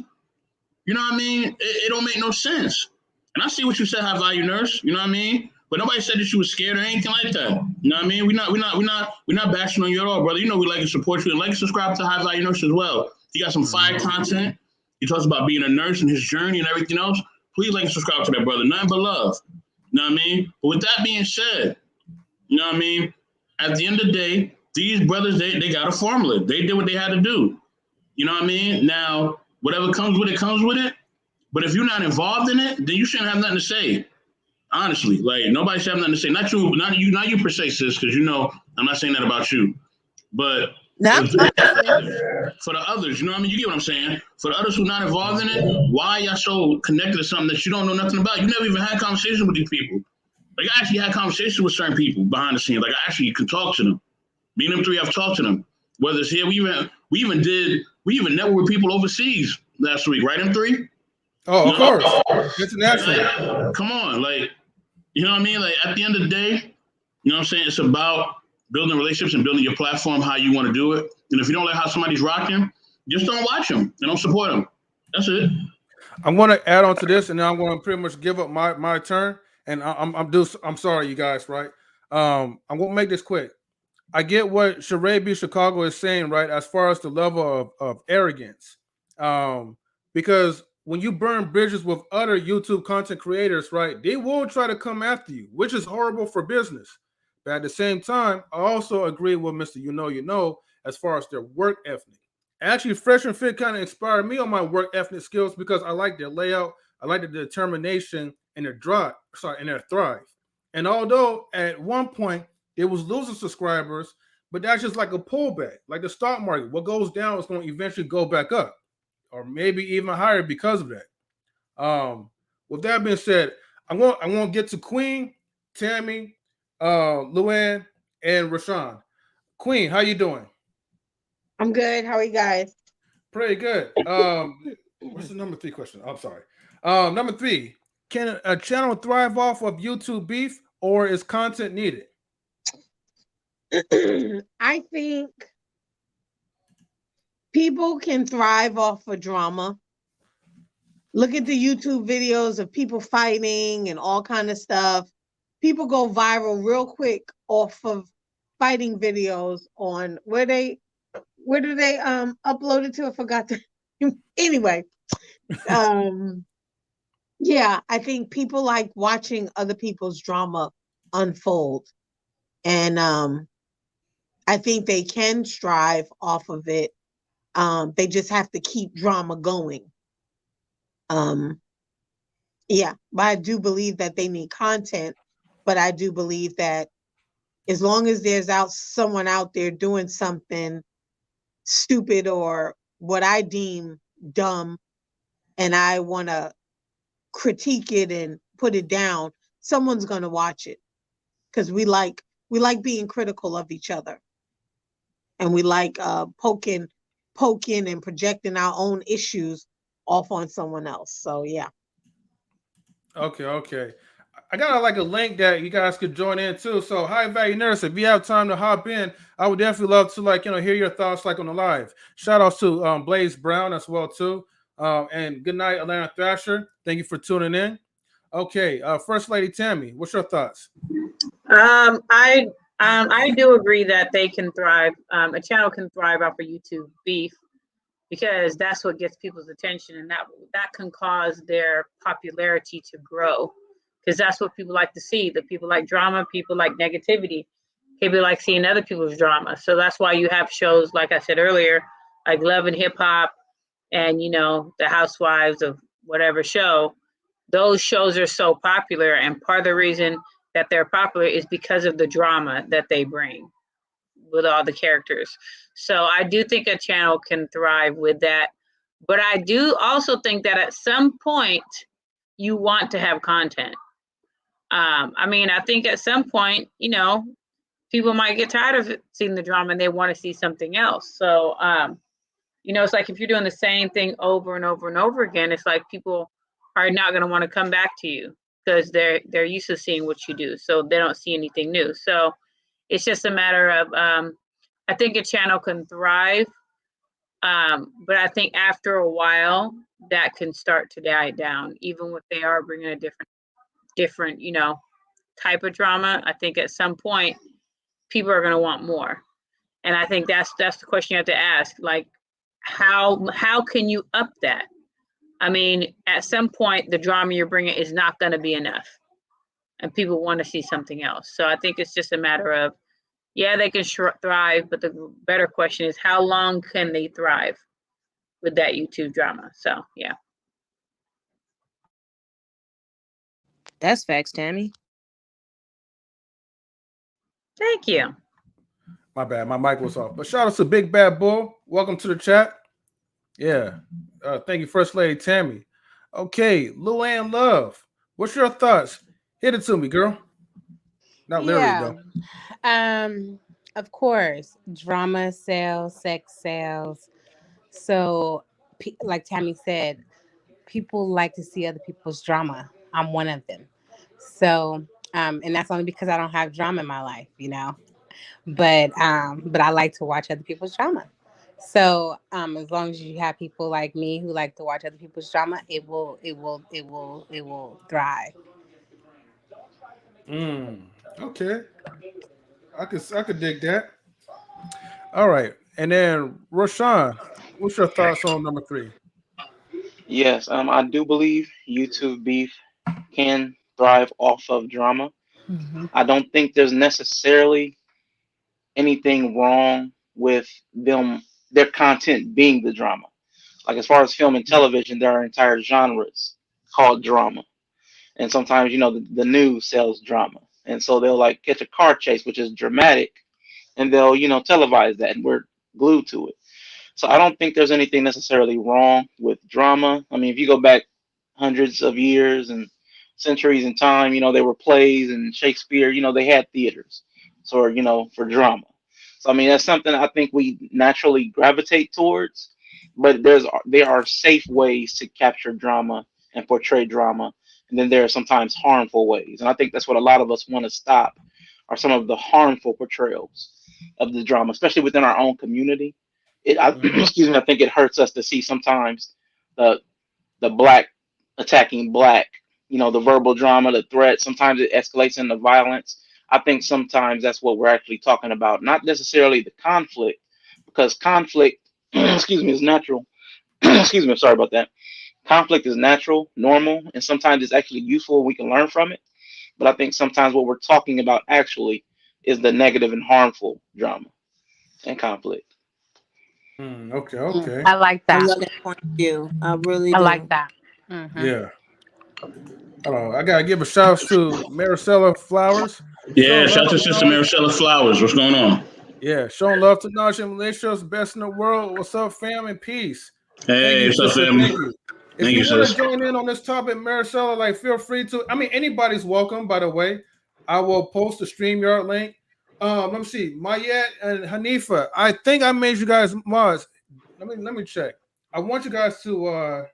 you know what I mean? It don't make no sense. And I see what you said, High Value Nurse. You know what I mean? But nobody said that you was scared or anything like that. You know what I mean? We're not bashing on you at all, brother. You know we like and support you and like and subscribe to High Value Nurse as well. He got some fire content. He talks about being a nurse and his journey and everything else. Please like and subscribe to that brother. Nothing but love. You know what I mean? But with that being said, you know what I mean? At the end of the day, these brothers, they got a formula. They did what they had to do. You know what I mean? Now, whatever comes with it, comes with it. But if you're not involved in it, then you shouldn't have nothing to say. Honestly, like nobody should have nothing to say. Not you per se, sis, because you know I'm not saying that about you. But for the others, you know what I mean? You get what I'm saying? For the others who are not involved in it, why y'all so connected to something that you don't know nothing about? You never even had conversations with these people. Like I actually had conversations with certain people behind the scenes. Like I actually could talk to them. Me and them three, I've talked to them. Whether it's here, we even networked with people overseas last week, right? Them three? Oh, of course. International. Like, come on, like, you know what I mean? Like at the end of the day, you know what I'm saying? It's about building relationships and building your platform how you want to do it. And if you don't like how somebody's rocking, just don't watch them and don't support them. That's it. I'm going to add on to this, and then I'm going to pretty much give up my turn. And I'm sorry, you guys, right? I'm going to make this quick. I get what Sharabi Chicago is saying, right, as far as the level of arrogance. Because when you burn bridges with other YouTube content creators, right, they will try to come after you, which is horrible for business. But at the same time, I also agree with Mr. You know, as far as their work ethic. Actually, Fresh and Fit kind of inspired me on my work ethic skills because I like their layout, I like the determination and their drive, and their thrive. And although at one point it was losing subscribers, but that's just like a pullback, like the stock market. What goes down is going to eventually go back up, or maybe even higher because of that. With that being said, I'm going to get to Queen, Tammy, Luann, and Rashawn. Queen, how you doing? I'm good. How are you guys? Pretty good. What's the number 3 question? I'm sorry. Number 3, can a channel thrive off of YouTube beef, or is content needed? I think people can thrive off of drama. Look at the YouTube videos of people fighting and all kind of stuff. People go viral real quick off of fighting videos on where do they upload it to? I forgot to. Anyway, yeah, I think people like watching other people's drama unfold. And I think they can strive off of it. They just have to keep drama going. Yeah, but I do believe that they need content, but I do believe that as long as there's someone out there doing something stupid or what I deem dumb, and I want to critique it and put it down, someone's going to watch it, because we like being critical of each other, and we like poking and projecting our own issues off on someone else. So yeah. Okay. I got like a link that you guys could join in too. So high value nurse, if you have time to hop in, I would definitely love to hear your thoughts like on the live. Shout outs to Blaze Brown as well too. And good night, Atlanta Thrasher. Thank you for tuning in. Okay, First Lady Tammy, what's your thoughts? I do agree that they can thrive. A channel can thrive off of YouTube beef, because that's what gets people's attention, and that can cause their popularity to grow, because that's what people like to see. The people like drama, people like negativity, people like seeing other people's drama. So that's why you have shows, like I said earlier, like Love and Hip Hop, and the Housewives of whatever show. Those shows are so popular, and part of the reason that they're popular is because of the drama that they bring with all the characters. So I do think a channel can thrive with that. But I do also think that at some point you want to have content. I think at some point, people might get tired of seeing the drama and they want to see something else. So, it's like if you're doing the same thing over and over and over again, it's like people are not going to want to come back to you, because they're used to seeing what you do. So they don't see anything new. So it's just a matter of, I think a channel can thrive, but I think after a while that can start to die down, even if they are bringing a different, type of drama. I think at some point people are going to want more, and I think that's the question you have to ask. Like, how can you up that? I mean, at some point the drama you're bringing is not going to be enough, and people want to see something else. So I think it's just a matter of, yeah, they can thrive, but the better question is, how long can they thrive with that YouTube drama? So, yeah. That's facts, Tammy. Thank you. My bad, my mic was off. But shout out to Big Bad Bull. Welcome to the chat. Yeah. Thank you, First Lady Tammy. Okay, Luann Love, what's your thoughts? Hit it to me, girl. Not literally, though. Of course, drama sells, sex sells. So, like Tammy said, people like to see other people's drama. I'm one of them. So, and that's only because I don't have drama in my life, But I like to watch other people's drama. So, as long as you have people like me who like to watch other people's drama, it will thrive. Okay. I could dig that. All right. And then Rashawn, what's your thoughts on number 3? Yes, I do believe YouTube beef can thrive off of drama. Mm-hmm. I don't think there's necessarily anything wrong with their content being the drama. Like as far as film and television, there are entire genres called drama. And sometimes, the news sells drama. And so they'll like catch a car chase, which is dramatic, and they'll, televise that, and we're glued to it. So I don't think there's anything necessarily wrong with drama. I mean, if you go back hundreds of years and centuries in time, there were plays and Shakespeare, they had theaters. So, for drama. So I mean, that's something I think we naturally gravitate towards, but there are safe ways to capture drama and portray drama, and then there are sometimes harmful ways, and I think that's what a lot of us want to stop, are some of the harmful portrayals of the drama, especially within our own community. Excuse me, I think it hurts us to see sometimes the black attacking black, the verbal drama, the threat. Sometimes it escalates into violence. I think sometimes that's what we're actually talking about, not necessarily the conflict, because conflict, excuse me, is natural. Excuse me, I'm sorry about that. Conflict is natural, normal, and sometimes it's actually useful. We can learn from it. But I think sometimes what we're talking about actually is the negative and harmful drama. and conflict. Okay. I like I that. love that point of view. I really I do. like that. Mm-hmm. Yeah. I gotta give a shout out to Maricela Flowers. Yeah, Showing shout love out to to Sister Naj. Maricela Flowers. What's going on? Yeah, showing love to Naj and Malaysia's best in the world. What's up, fam, and peace. Thank Hey, you, what's up, sister. family? Thank you. If Thank you you, want to sis. join in on this topic, Maricela, like feel free to. I mean, anybody's welcome, by the way. I will post the StreamYard link. Let me see. Mayette and Hanifa. I think I made you guys mods. Let me check. I want you guys to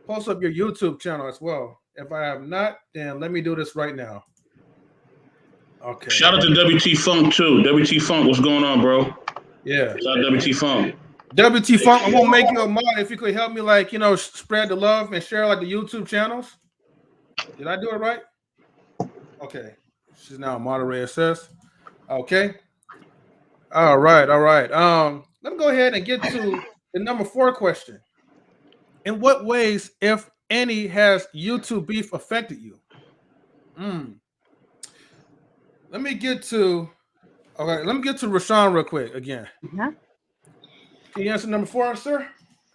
post up your YouTube channel as well. If I have not, then let me do this right now. Okay. Shout out to WT Funk too. WT Funk, what's going on, bro? Yeah. Shout out WT Funk. WT Funk, I'm gonna make you a mod if you could help me, like, spread the love and share like the YouTube channels. Did I do it right? Okay. She's now a moderator, sis. Okay. All right. Let me go ahead and get to the number 4 question. In what ways, if any, has YouTube beef affected you? Let me get to Rashawn real quick again. Yeah. Can you answer number 4, sir?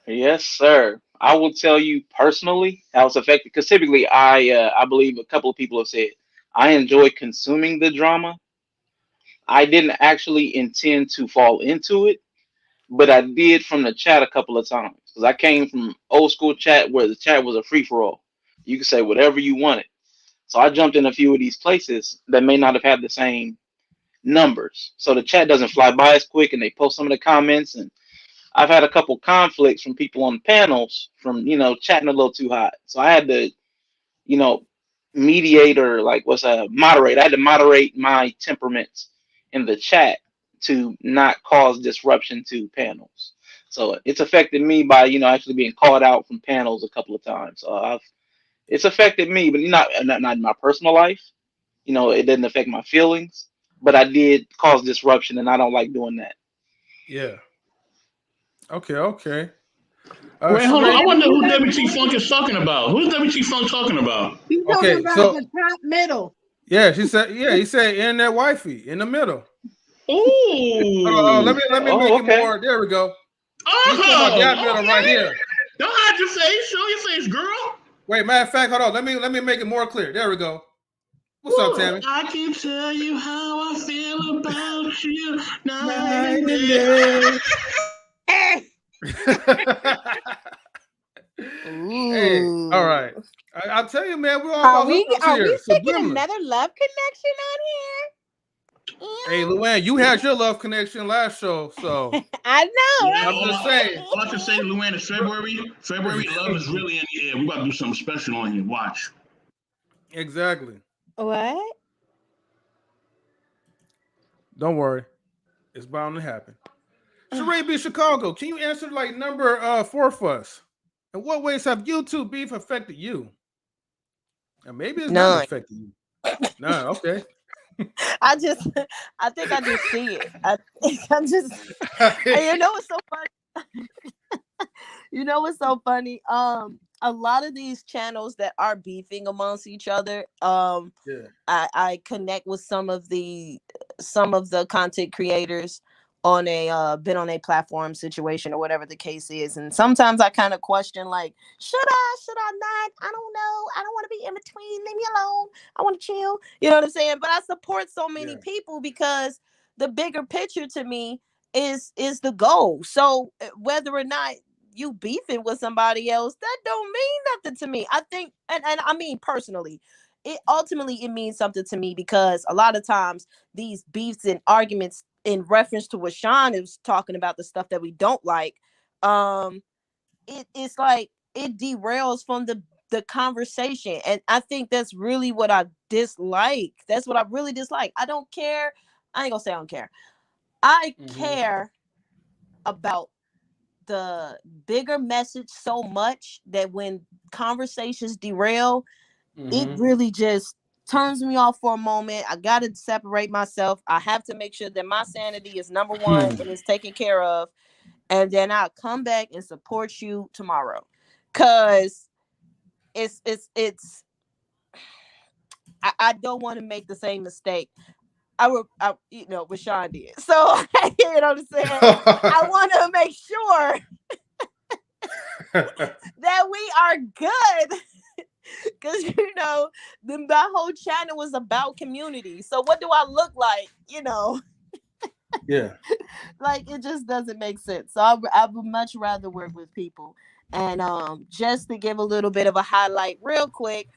Yes, sir. I will tell you personally how it's affected because typically I believe a couple of people have said I enjoy consuming the drama. I didn't actually intend to fall into it, but I did from the chat a couple of times because I came from old school chat where the chat was a free for all. You could say whatever you wanted. So I jumped in a few of these places that may not have had the same numbers. So the chat doesn't fly by as quick and they post some of the comments. And I've had a couple conflicts from people on panels from, chatting a little too hot. So I had to, you know, mediate or like what's a moderate. I had to moderate my temperaments in the chat to not cause disruption to panels. So it's affected me by, actually being called out from panels a couple of times. It's affected me, but not in my personal life. It didn't affect my feelings, but I did cause disruption, and I don't like doing that. Yeah. Okay. Wait, hold on. I Sheree? wonder who WT Funk is talking about. Who's WT Funk talking about? He's talking about the top middle. Yeah, he said in that wifey in the middle. Ooh. Let me make it more. There we go. He's talking about that middle right here. Don't hide your face. Show your face, girl. Wait, matter of fact, hold on. Let me make it more clear. There we go. What's up, Tammy? I can tell you how I feel about you night and day. Hey, all right. I'll tell you, man. We're all Are about we taking subliminal. another love connection on here? Hey, Luann, you had your love connection last show, so I know. Yeah, Right? I'm just saying. All I can say, Luann, is February love is really in the air. We're about to do something special on here. Watch. Exactly. What? Don't worry, it's bound to happen. Sheree B. Chicago, can you answer like number 4 for us? In what ways have YouTube beef affected you? And maybe it's not affecting you. None. Okay. I think I just see it. You know what's so funny? You know what's so funny? A lot of these channels that are beefing amongst each other, I connect with some of the content creators on been on a platform situation or whatever the case is, and sometimes I kind of question, like, should I not? I don't know. I don't want to be in between. Leave me alone. I want to chill. You know what I'm saying? But I support so many people because the bigger picture to me is the goal. So whether or not you beefing with somebody else, that don't mean nothing to me. I think, and I mean personally, it ultimately means something to me because a lot of times these beefs and arguments, in reference to what Sean is talking about, the stuff that we don't like, it's like it derails from the conversation, and I think that's really what I dislike. That's what I really dislike. I don't care. I ain't gonna say I don't care. I care about the bigger message so much that when conversations derail, it really just turns me off for a moment. I got to separate myself. I have to make sure that my sanity is number one and is taken care of. And then I'll come back and support you tomorrow. Cause I don't want to make the same mistake. you know, what Sean did. So you know what I'm saying? I want to make sure that we are good. Because, you know, my whole channel was about community. So what do I look like? You know? Yeah. Like, it just doesn't make sense. So I would much rather work with people. And just to give a little bit of a highlight real quick,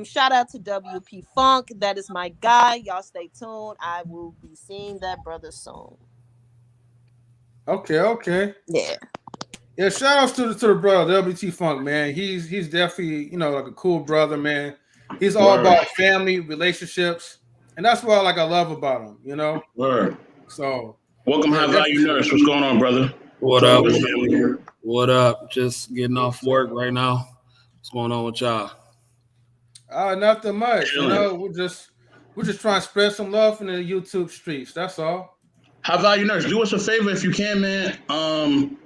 shout out to WP Funk. That is my guy. Y'all stay tuned. I will be seeing that brother soon. Okay. Yeah. Yeah, shout outs to the brother WT Funk, man. He's definitely, you know, like a cool brother, man. He's all about family, relationships, and that's what I love about him, you know. Word. So welcome, High Value Nurse. What's going on, brother? What up? What up? Just getting off work right now. What's going on with y'all? Nothing much. You know, we're just trying to spread some love in the YouTube streets. That's all. High Value Nurse, do us a favor if you can, man.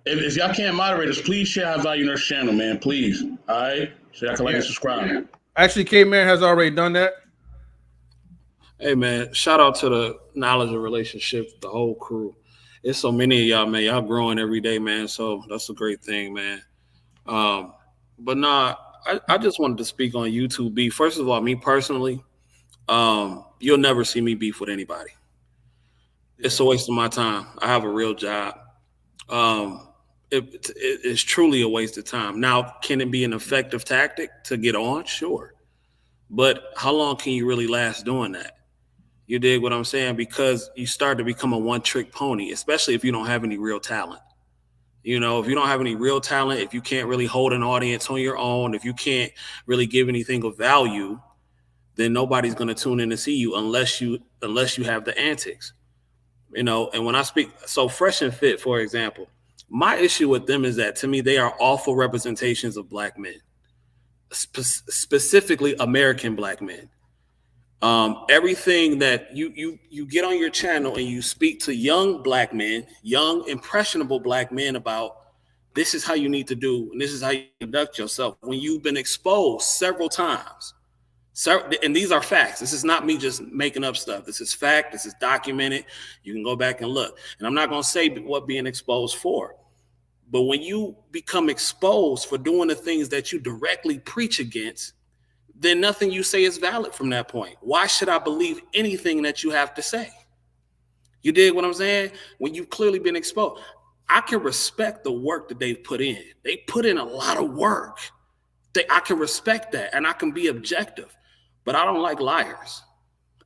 If y'all can't moderate us, please share High Value Nurse channel, man. Please. All right? So y'all can like and subscribe. Actually, K-Man has already done that. Hey, man, shout out to the Knowledge and Relationships, the whole crew. It's so many of y'all, man. Y'all growing every day, man. So that's a great thing, man. But nah, I just wanted to speak on YouTube beef. First of all, me personally, you'll never see me beef with anybody. It's a waste of my time. I have a real job. It's truly a waste of time. Now, can it be an effective tactic to get on? Sure. But how long can you really last doing that? You dig what I'm saying? Because you start to become a one-trick pony, especially if you don't have any real talent. You know, if you don't have any real talent, if you can't really hold an audience on your own, if you can't really give anything of value, then nobody's going to tune in to see you unless you have the antics. You know, and when I speak, so Fresh and Fit, for example, my issue with them is that, to me, they are awful representations of black men, specifically American black men. Everything that you get on your channel and you speak to young black men, young impressionable black men about, this is how you need to do, and this is how you conduct yourself when you've been exposed several times. So, and these are facts. This is not me just making up stuff. This is fact. This is documented. You can go back and look. And I'm not going to say what being exposed for. But when you become exposed for doing the things that you directly preach against, then nothing you say is valid from that point. Why should I believe anything that you have to say? You dig what I'm saying? When you've clearly been exposed, I can respect the work that they've put in. They put in a lot of work. I can respect that, and I can be objective. But I don't like liars.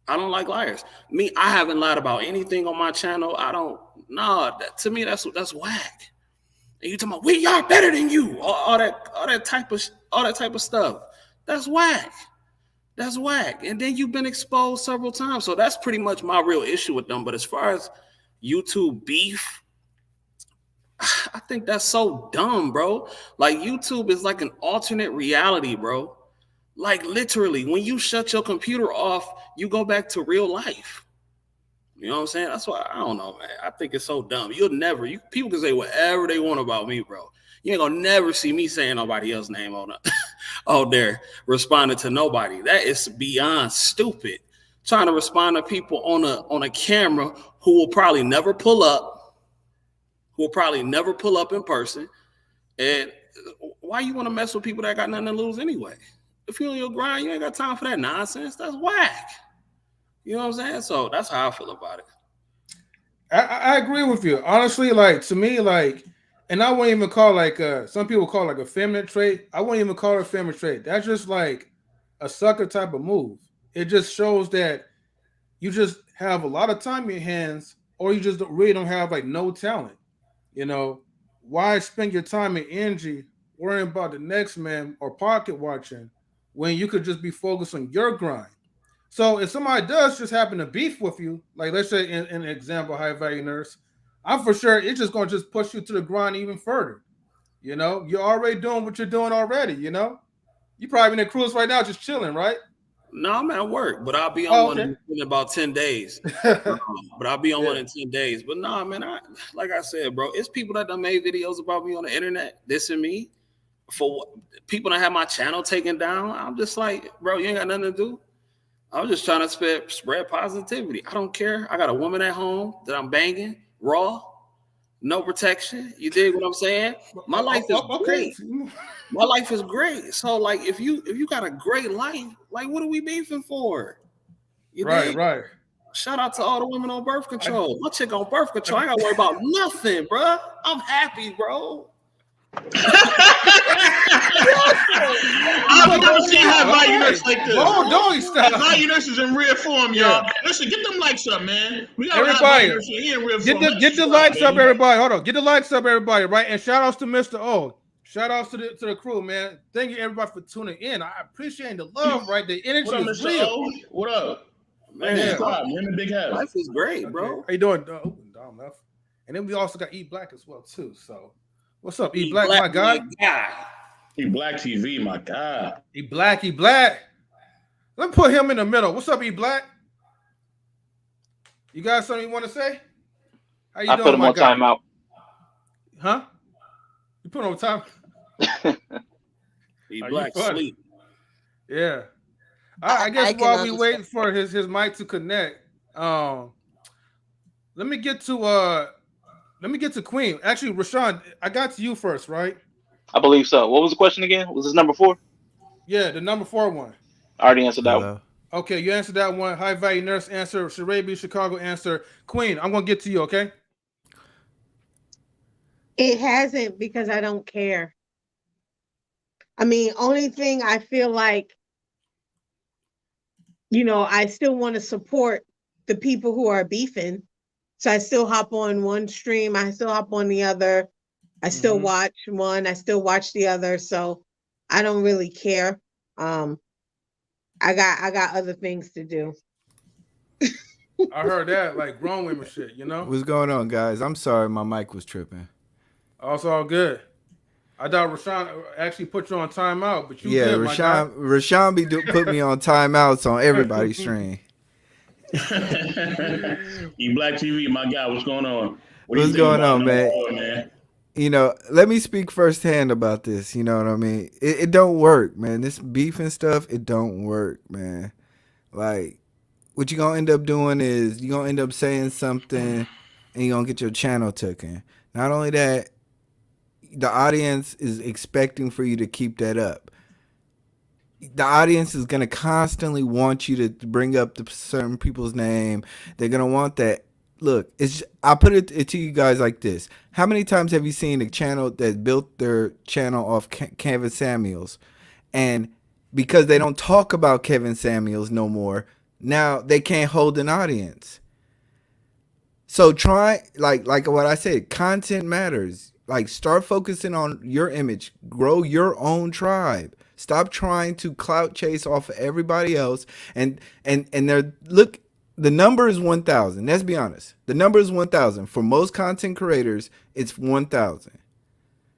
I don't like liars. Me, I haven't lied about anything on my channel. To me, that's whack. And you talking about, we are better than you, all that type of stuff. That's whack. That's whack. And then you've been exposed several times. So that's pretty much my real issue with them. But as far as YouTube beef, I think that's so dumb, bro. Like, YouTube is like an alternate reality, bro. Like, literally, when you shut your computer off, you go back to real life. You know what I'm saying? That's why, I don't know, man. I think it's so dumb. People can say whatever they want about me, bro. You ain't gonna never see me saying nobody else's name out there responding to nobody. That is beyond stupid. Trying to respond to people on a camera who will probably never pull up, in person. And why you want to mess with people that got nothing to lose anyway? If you're on your grind, you ain't got time for that nonsense. That's whack. You know what I'm saying? So that's how I feel about it. I agree with you. Honestly, like, to me, like, and I wouldn't even call, like, some people call it like a feminine trait. I wouldn't even call it a feminine trait. That's just like a sucker type of move. It just shows that you just have a lot of time in your hands, or you just really don't have, like, no talent. You know, why spend your time and energy worrying about the next man or pocket watching when you could just be focused on your grind? So if somebody does just happen to beef with you, like, let's say in an example, High Value Nurse, I'm for sure it's just going to just push you to the grind even further. You know, you're already doing what you're doing already, you know? You probably in a cruise right now just chilling, right? No, I'm at work, but I'll be on one in about 10 days. But I'll be on one in 10 days. But no, man, like I said, bro, it's people that done made videos about me on the internet, dissing me. For people that have my channel taken down, I'm just like, bro, you ain't got nothing to do. I was just trying to spread positivity. I don't care. I got a woman at home that I'm banging, raw, no protection. You dig what I'm saying? My life is great. My life is great. So like, if you got a great life, like, what are we beefing for? You dig? Right. Shout out to all the women on birth control. My chick on birth control. I gotta worry about nothing, bro. I'm happy, bro. I've never seen how value nurse like this. Doggy style. Value nurses in real form, y'all. Listen, get them likes up, man. We got everybody. In real form. Get the likes up, everybody. Hold on. Get the likes up, everybody. Right, and shout outs to Mr. O. Shout outs to the crew, man. Thank you, everybody, for tuning in. I appreciate the love, right? The energy is real. O? What up? Man, big head. Life is great, bro. How you doing? Dom left. And then we also got E Black as well, too. So, what's up, E Black, my guy? E Black TV, my God. E Black. Let me put him in the middle. What's up, E Black? You got something you want to say? How you doing, put him on timeout. Huh? You put him on time? E Black sleep. Yeah. I guess while we wait for his mic to connect, let me get to Queen. Actually, Rashawn, I got to you first, right? I believe so. What was the question again? Was this number 4? Yeah, the number 4 one. I already answered that one. Okay, you answered that one. High value nurse answer. Sharabi, Chicago answer. Queen, I'm gonna get to you, okay? It hasn't, because I don't care. I mean, only thing I feel like, I still want to support the people who are beefing. So I still hop on one stream. I still hop on the other. I still watch one. I still watch the other. So I don't really care. I got other things to do. I heard that, like grown women shit, What's going on, guys? I'm sorry, my mic was tripping. Oh, it's all good. I thought Rashawn actually put you on timeout, but you did, my guy. Rashawn put me on timeouts on everybody's stream. E Black TV, my guy, what's going on? What's going on, man? Let me speak firsthand about this. You know what I mean? It don't work, man. This beef and stuff, it don't work, man. Like, what you're going to end up doing is you're going to end up saying something and you're going to get your channel taken. Not only that, the audience is expecting for you to keep that up. The audience is going to constantly want you to bring up the certain people's name. They're going to want that. Look, I'll put it to you guys like this. How many times have you seen a channel that built their channel off Kevin Samuels? And because they don't talk about Kevin Samuels no more, now they can't hold an audience. So try, like what I said, content matters. Like, start focusing on your image. Grow your own tribe. Stop trying to clout chase off of everybody else. And look, the number is 1,000. Let's be honest. The number is 1,000. For most content creators, it's 1,000.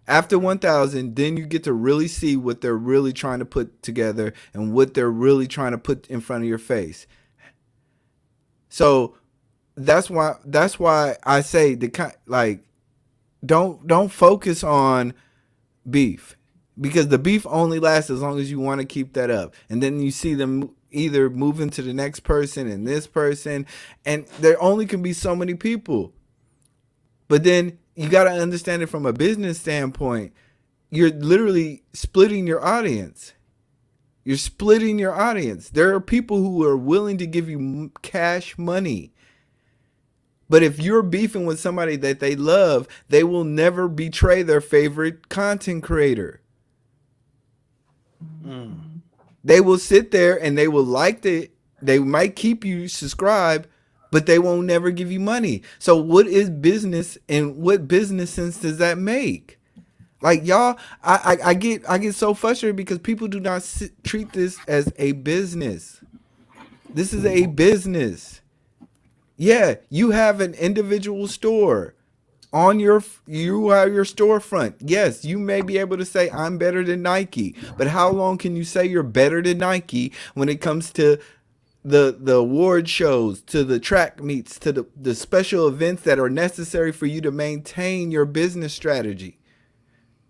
After 1,000, then you get to really see what they're really trying to put together and what they're really trying to put in front of your face. So that's why I say don't focus on beef, because the beef only lasts as long as you want to keep that up. And then you see them either moving to the next person and this person, and there only can be so many people. But then you got to understand it from a business standpoint. You're literally splitting your audience. You're splitting your audience. There are people who are willing to give you cash money. But if you're beefing with somebody that they love, they will never betray their favorite content creator. They will sit there and they will they might keep you subscribed, but they won't never give you money. So what is business, and what business sense does that make? Like, y'all, I get so frustrated because people do not treat this as a business. This is a business. Yeah, you have an individual store you have your storefront. Yes, you may be able to say I'm better than Nike, but how long can you say you're better than Nike when it comes to the award shows, to the track meets, to the special events that are necessary for you to maintain your business strategy?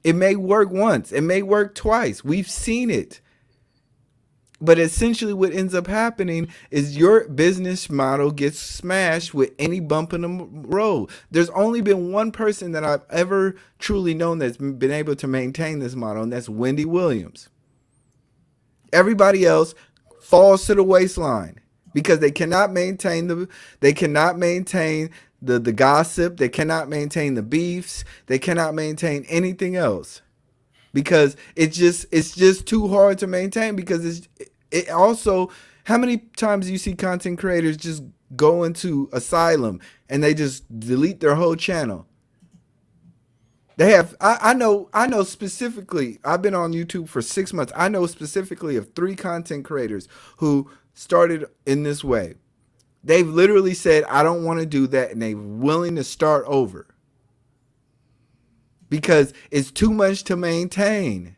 It may work once, it may work twice. We've seen it. But essentially what ends up happening is your business model gets smashed with any bump in the road. There's only been one person that I've ever truly known that's been able to maintain this model, and that's Wendy Williams. Everybody else falls to the waistline because they cannot maintain the gossip, they cannot maintain the beefs, they cannot maintain anything else. Because it's just too hard to maintain, because it also, how many times do you see content creators just go into asylum and they just delete their whole channel? They have, I know specifically, I've been on YouTube for 6 months. I know specifically of 3 content creators who started in this way. They've literally said, I don't want to do that, and they're willing to start over because it's too much to maintain.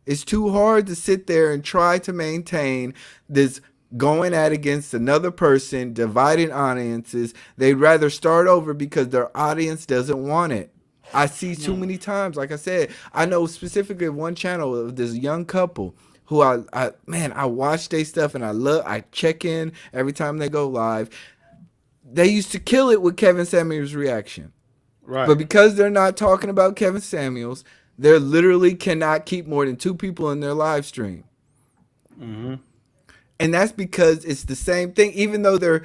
It's too hard to sit there and try to maintain this going at against another person, dividing audiences. They'd rather start over because their audience doesn't want it. I see too many times. Like I said, I know specifically one channel of this young couple who I watch their stuff and I check in every time they go live. They used to kill it with Kevin Samuels' reaction. Right. But because they're not talking about Kevin Samuels, they literally cannot keep more than 2 people in their live stream. Mm-hmm. And that's because it's the same thing. Even though they're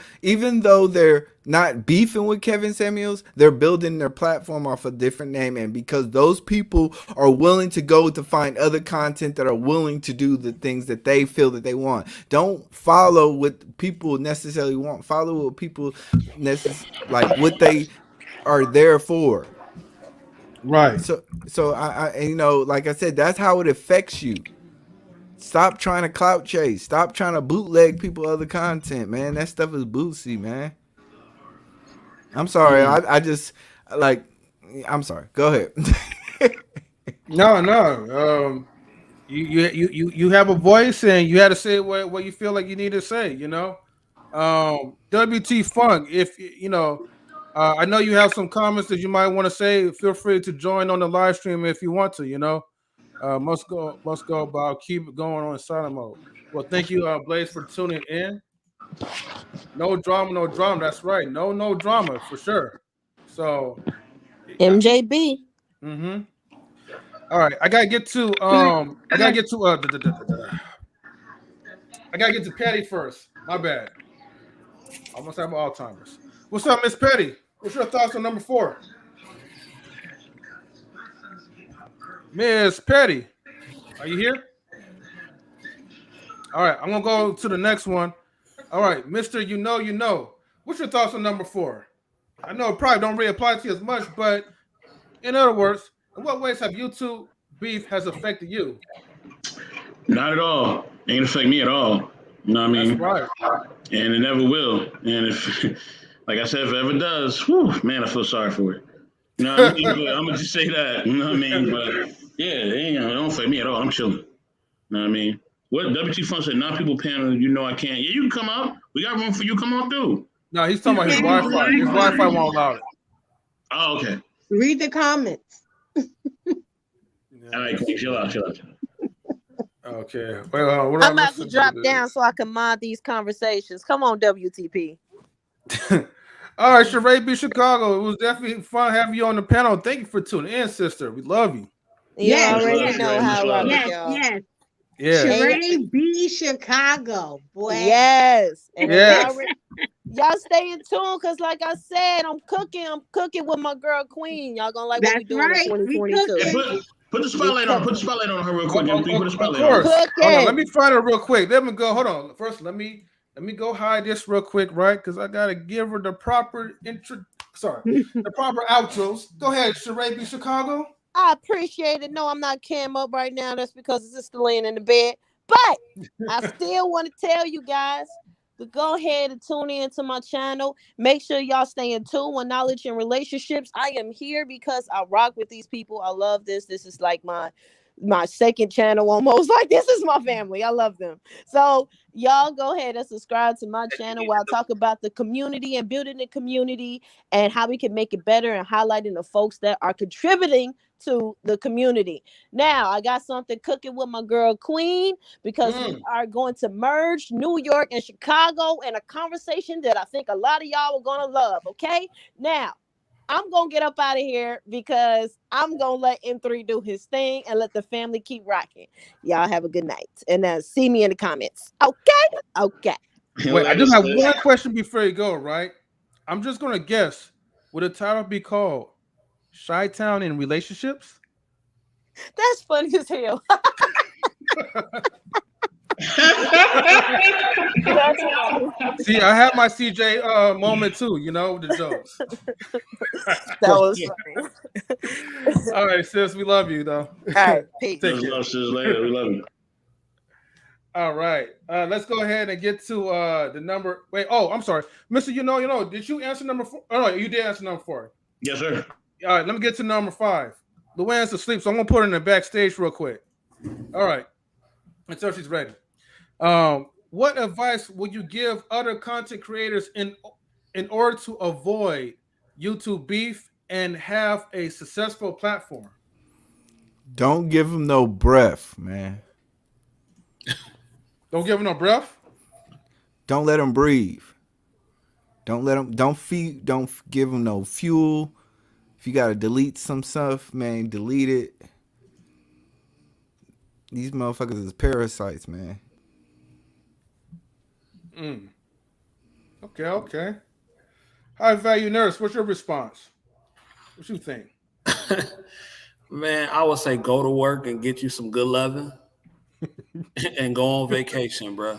not beefing with Kevin Samuels, they're building their platform off a different name. And because those people are willing to go to find other content that are willing to do the things that they feel that they want. Don't follow what people necessarily want. Follow what people like what they are there for. Right. So I like I said, that's how it affects you. Stop trying to clout chase. Stop trying to bootleg people other content, man. That stuff is bootsy, man. I'm sorry. I just like. I'm sorry. Go ahead. No. You have a voice, and you had to say what you feel like you need to say. WT Funk. If I know you have some comments that you might want to say. Feel free to join on the live stream if you want to. Must go, but I'll keep it going on in silent mode. Well, thank you, Blaze, for tuning in. No drama. That's right. No drama for sure. So, MJB. Mm-hmm. All right, I gotta get to Patty first. My bad. Almost have Alzheimer's. What's up, Miss Patty? What's your thoughts on number 4? Miss Petty, are you here? All right, I'm gonna go to the next one. All right, Mr. You know. What's your thoughts on number 4? I know it probably don't really apply to you as much, but in other words, in what ways have YouTube beef has affected you? Not at all. Ain't affect me at all. You know what I mean? That's right. And it never will. And if, like I said, if it ever does, whew, man, I feel sorry for it. You know what I mean? I'm gonna just say that. You know what I mean? But yeah, it don't affect me at all. I'm chilling. You know what I mean? What WT Fun said, not people panel, I can't. Yeah, you can come out. We got room for you. Come on through. No, he's talking about his Wi-Fi. His Wi-Fi won't allow it. Oh, okay. Read the comments. All right, chill out. Okay. Well, I'm about to drop down so I can mod these conversations. Come on, WTP. All right, Sheree B. Chicago. It was definitely fun having you on the panel. Thank you for tuning in, sister. We love you. Yeah, already know how I rock, y'all. Yes. Yeah. Sheree B. Chicago, boy. Yes. And y'all stay in tune, because like I said, I'm cooking with my girl Queen. Y'all gonna like what we doing in 2022. Put the spotlight on her real quick. Put the spotlight on. Hold on, let me find her real quick. Let me go. Hold on. First, let me go hide this real quick, right? Because I gotta give her the proper the proper outros. Go ahead, Sheree B. Chicago. I appreciate it. No, I'm not cam up right now. That's because it's still laying in the bed. But I still want to tell you guys to go ahead and tune in to my channel. Make sure y'all stay in tune with knowledge and relationships. I am here because I rock with these people. I love this. This is like my my second channel almost. Like, this is my family. I love them. So y'all go ahead and subscribe to my channel where I talk about the community and building the community and how we can make it better and highlighting the folks that are contributing to the community. Now I got something cooking with my girl Queen, because we are going to merge New York and Chicago in a conversation that I think a lot of y'all are gonna love. Okay, now I'm gonna get up out of here because I'm gonna let M3 do his thing and let the family keep rocking. Y'all have a good night, and see me in the comments. Okay. Wait, I just have one question before you go. Right, I'm just gonna guess. Would the title be called "Chi-Town in Relationships"? That's funny as hell. That's funny. See, I have my CJ moment too, you know, with the jokes. That was funny. All right, sis, we love you though. All right, peace. Take care. Love, sis, later. We love you. All right, let's go ahead and get to the number. Wait, oh, I'm sorry, Mister. You know. Did you answer number 4? Oh no, you did answer number 4. Yes, sir. All right, let me get to number 5. Luann's asleep, so I'm gonna put her in the backstage real quick. All right, until she's ready. What advice would you give other content creators in order to avoid YouTube beef and have a successful platform? Don't give them no breath, man. Don't give them no breath. Don't let them breathe. Don't give them no fuel. If you gotta delete some stuff, man, delete it. These motherfuckers is parasites, man. Okay. High value nurse, what's your response? What you think? Man, I would say go to work and get you some good loving and go on vacation, bro.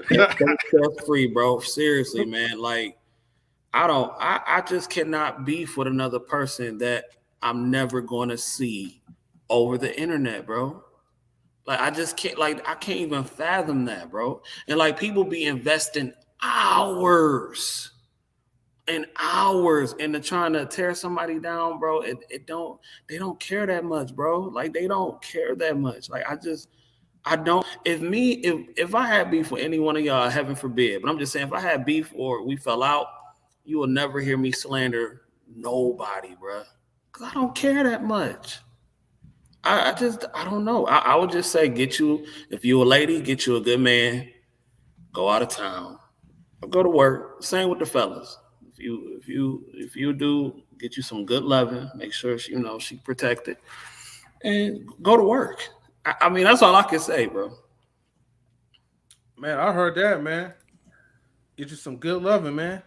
Stay free, bro. Seriously, man. Like, I just cannot beef with another person that I'm never going to see over the internet, bro. Like, I just can't, like, I can't even fathom that, bro. And like, people be investing hours into trying to tear somebody down, bro. They don't care that much, bro. Like, they don't care that much. Like, I don't. If I had beef with any one of y'all, heaven forbid, but I'm just saying, if I had beef or we fell out, you will never hear me slander nobody, bro. Because I don't care that much. I don't know. I would just say, if you're a lady, get you a good man, go out of town, or go to work. Same with the fellas. If you do, get you some good loving, make sure she protected, and go to work. I mean, that's all I can say, bro. Man, I heard that, man. Get you some good loving, man.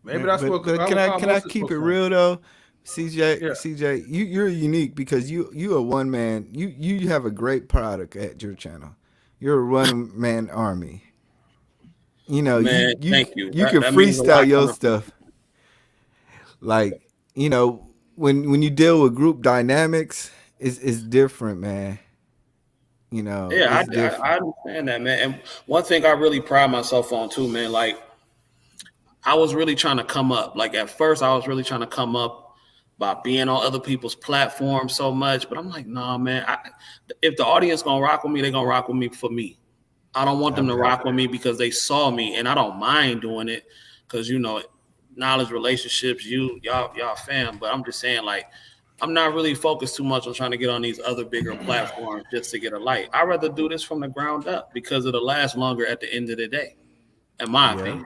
Maybe that's what. But can I keep it real though? CJ, you're unique because you are one man. You have a great product at your channel. You're a one man army. You know, man, you thank you. You can freestyle your stuff. Like, when you deal with group dynamics, it's different, man. Yeah, I understand that, man. And one thing I really pride myself on too, man. Like, I was really trying to come up. Like, at first, I was really trying to come up by being on other people's platforms so much. But I'm like, nah, man. If the audience gonna rock with me, they're gonna rock with me for me. I don't want them to rock with me because they saw me, and I don't mind doing it because knowledge, relationships, y'all fam. But I'm just saying, like, I'm not really focused too much on trying to get on these other bigger platforms just to get a light. I'd rather do this from the ground up because it'll last longer at the end of the day, in my opinion.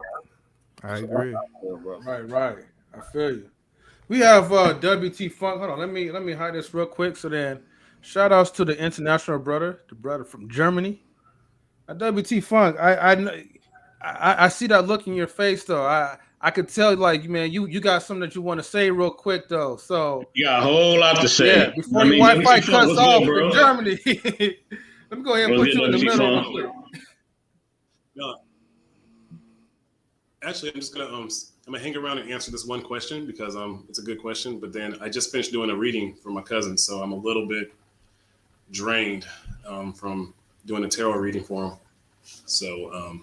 I agree. Right. I feel you. We have WT Funk. Hold on, let me hide this real quick. So then, shout outs to the international brother, the brother from Germany. WT Funk. I see that look in your face though. I could tell, like, man, you got something that you want to say real quick though. So you got a whole lot to say. Yeah, before your Wi-Fi cuts off in Germany. Let me go ahead and put you in the middle real quick. No. Actually, I'm just gonna hang around and answer this one question because it's a good question. But then I just finished doing a reading for my cousin, so I'm a little bit drained from doing a tarot reading for him. So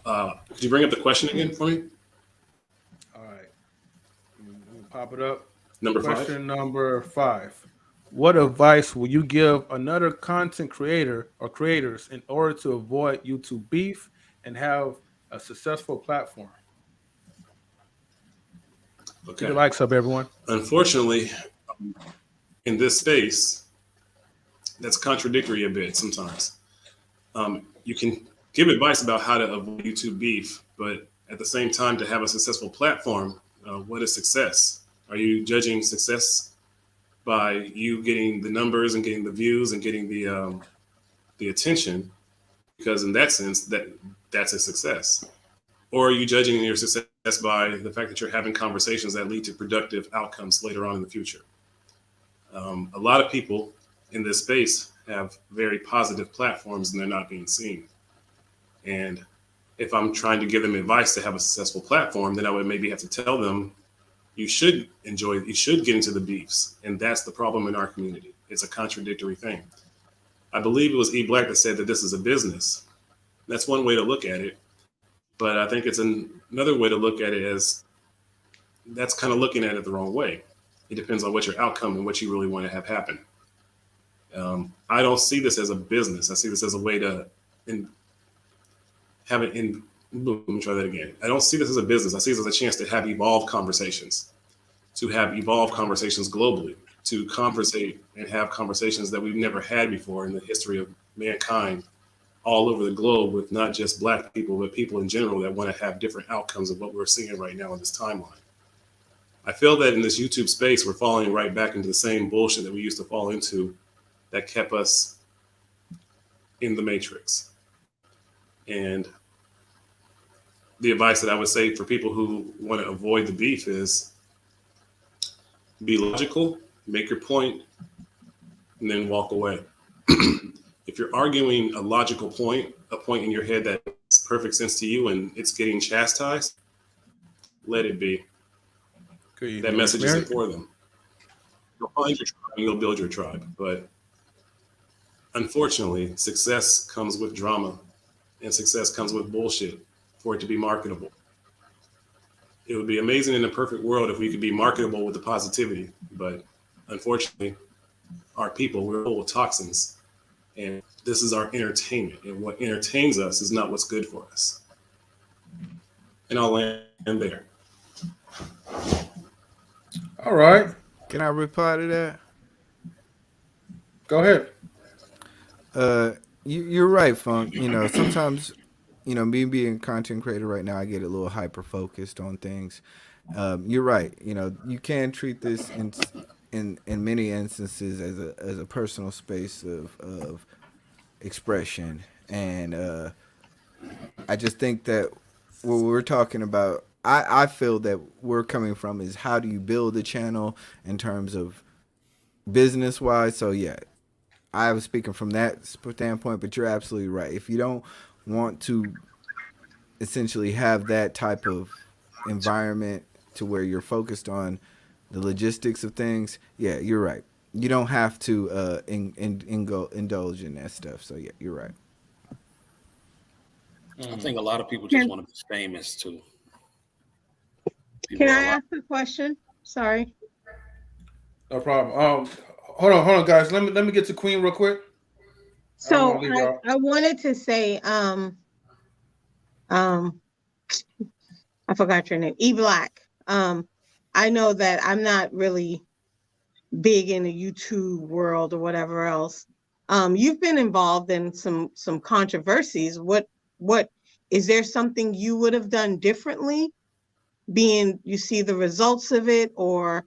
could you bring up the question again for me? All right, let me pop it up. Number 5. Question number 5. What advice will you give another content creator or creators in order to avoid YouTube beef and have a successful platform? Get the Okay. likes up, everyone. Unfortunately, in this space, that's contradictory a bit sometimes. You can give advice about how to avoid YouTube beef, but at the same time, to have a successful platform, what is success? Are you judging success by you getting the numbers and getting the views and getting the attention? Because in that sense, that's a success. Or are you judging your success by the fact that you're having conversations that lead to productive outcomes later on in the future? A lot of people in this space have very positive platforms and they're not being seen. And if I'm trying to give them advice to have a successful platform, then I would maybe have to tell them you should get into the beefs. And that's the problem in our community. It's a contradictory thing. I believe it was E Black that said that this is a business. That's one way to look at it. But I think it's another way to look at it as that's kind of looking at it the wrong way. It depends on what your outcome and what you really want to have happen. I don't see this as a business. I see this as a way to have it in. Let me try that again. I don't see this as a business. I see this as a chance to have evolved conversations, globally, to conversate and have conversations that we've never had before in the history of mankind all over the globe, with not just Black people, but people in general that want to have different outcomes of what we're seeing right now in this timeline. I feel that in this YouTube space, we're falling right back into the same bullshit that we used to fall into that kept us in the matrix. And the advice that I would say for people who want to avoid the beef is be logical, make your point, and then walk away. If you're arguing a logical point, a point in your head that makes perfect sense to you and it's getting chastised, let it be. That message isn't for them. You'll find your tribe and you'll build your tribe. But unfortunately, success comes with drama and success comes with bullshit for it to be marketable. It would be amazing in a perfect world if we could be marketable with the positivity. But unfortunately, our people, we're full of toxins. And this is our entertainment. And what entertains us is not what's good for us. And I'll land there. All right. Can I reply to that? Go ahead. You're right, Funk. Sometimes, me being a content creator right now, I get a little hyper focused on things. You're right. You can treat this in many instances as a personal space of expression, and I just think that what we're talking about, I feel that we're coming from is how do you build a channel in terms of business wise. So yeah, I was speaking from that standpoint, but you're absolutely right. If you don't want to essentially have that type of environment to where you're focused on the logistics of things, yeah, you're right. You don't have to indulge in that stuff. So yeah, you're right. I think a lot of people just want to be famous too. Can I ask a question? Sorry. No problem. Hold on, guys. Let me get to Queen real quick. So I wanted to say, I forgot your name, E Black. I know that I'm not really big in the YouTube world or whatever else. You've been involved in some controversies. What is there something you would have done differently, being you see the results of it, or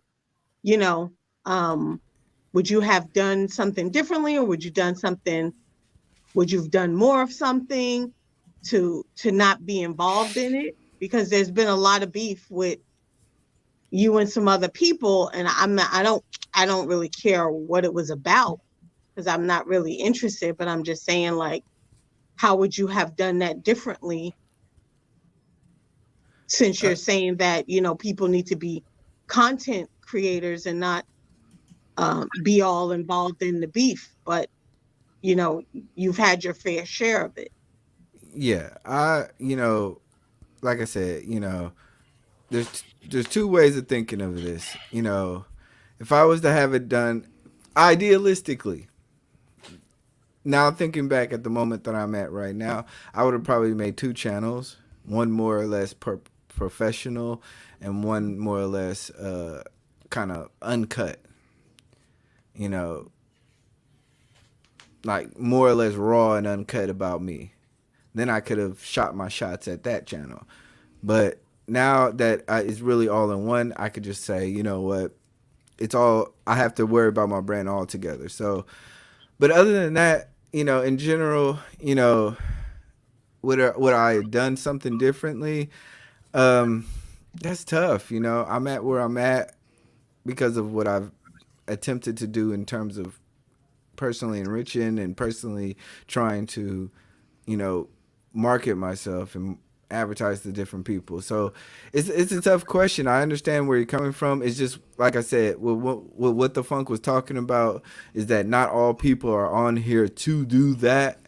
would you have done something differently, or would you have done more of something to not be involved in it? Because there's been a lot of beef with you and some other people, and I don't really care what it was about, because I'm not really interested, but I'm just saying, like, how would you have done that differently, since you're saying that people need to be content creators and not be all involved in the beef, but you've had your fair share of it. Yeah, like I said, there's two ways of thinking of this. if I was to have it done idealistically, now thinking back at the moment that I'm at right now, I would have probably made two channels, one more or less professional, and one more or less kind of uncut. You know, like more or less raw and uncut about me. Then I could have shot my shots at that channel. But now that it's really all in one, I could just say, you know what, it's all, I have to worry about my brand altogether. So, but other than that, you know, in general, you know, would I have done something differently? Um, that's tough. You know, I'm at where I'm at because of what I've attempted to do in terms of personally enriching and personally trying to, you know, market myself and advertise to different people. So it's a tough question. I understand where you're coming from. It's just like I said, what the funk was talking about is that not all people are on here to do that.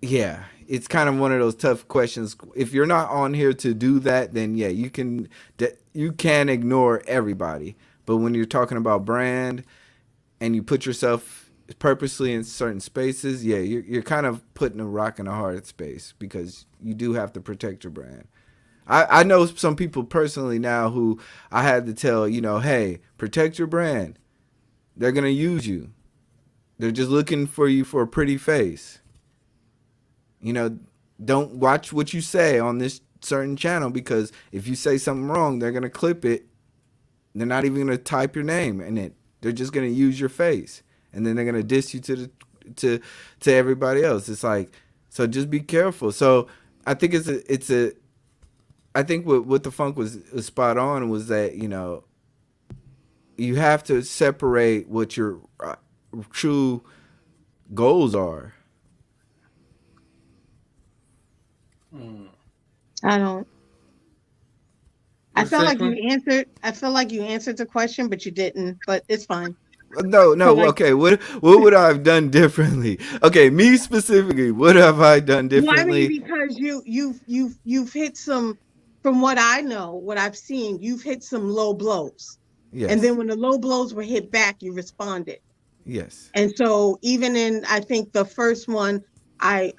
Yeah, it's kind of one of those tough questions. If you're not on here to do that, then yeah, you can ignore everybody. But when you're talking about brand and you put yourself purposely in certain spaces, yeah, you're kind of putting a rock in a hard space because you do have to protect your brand. I know some people personally now who I had to tell, you know, hey, protect your brand. They're going to use you. They're just looking for you for a pretty face. You know, don't watch what you say on this certain channel because if you say something wrong, they're going to clip it. They're not even going to type your name in it. They're just going to use your face. And then they're going to diss you to everybody else. It's like, so just be careful. So I think I think what the funk was spot on was that, you know, you have to separate what your true goals are. I don't. I felt like you answered. I felt like you answered the question, but you didn't. But it's fine. No, Like, okay. What would I have done differently? Okay, me specifically, what have I done well, I mean, differently? because you've hit some. From what I know, what I've seen, you've hit some low blows, and Yes, then when the low blows were hit back, you responded. yes, And so, even in, I think the first one I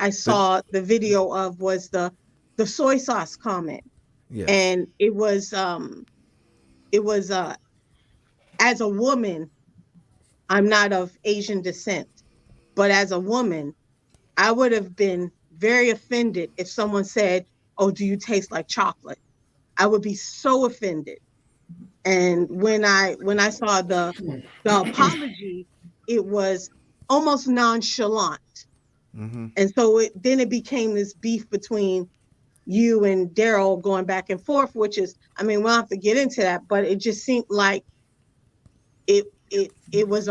but saw the video of was the soy sauce comment, yes, and it was as a woman, I'm not of Asian descent, but as a woman, I would have been very offended if someone said, "Oh, do you taste like chocolate?" I would be so offended. And when I saw the apology, it was almost nonchalant. mm-hmm. And so then it became this beef between you and Daryl going back and forth, which is, I mean, we'll have to get into that, but it just seemed like it was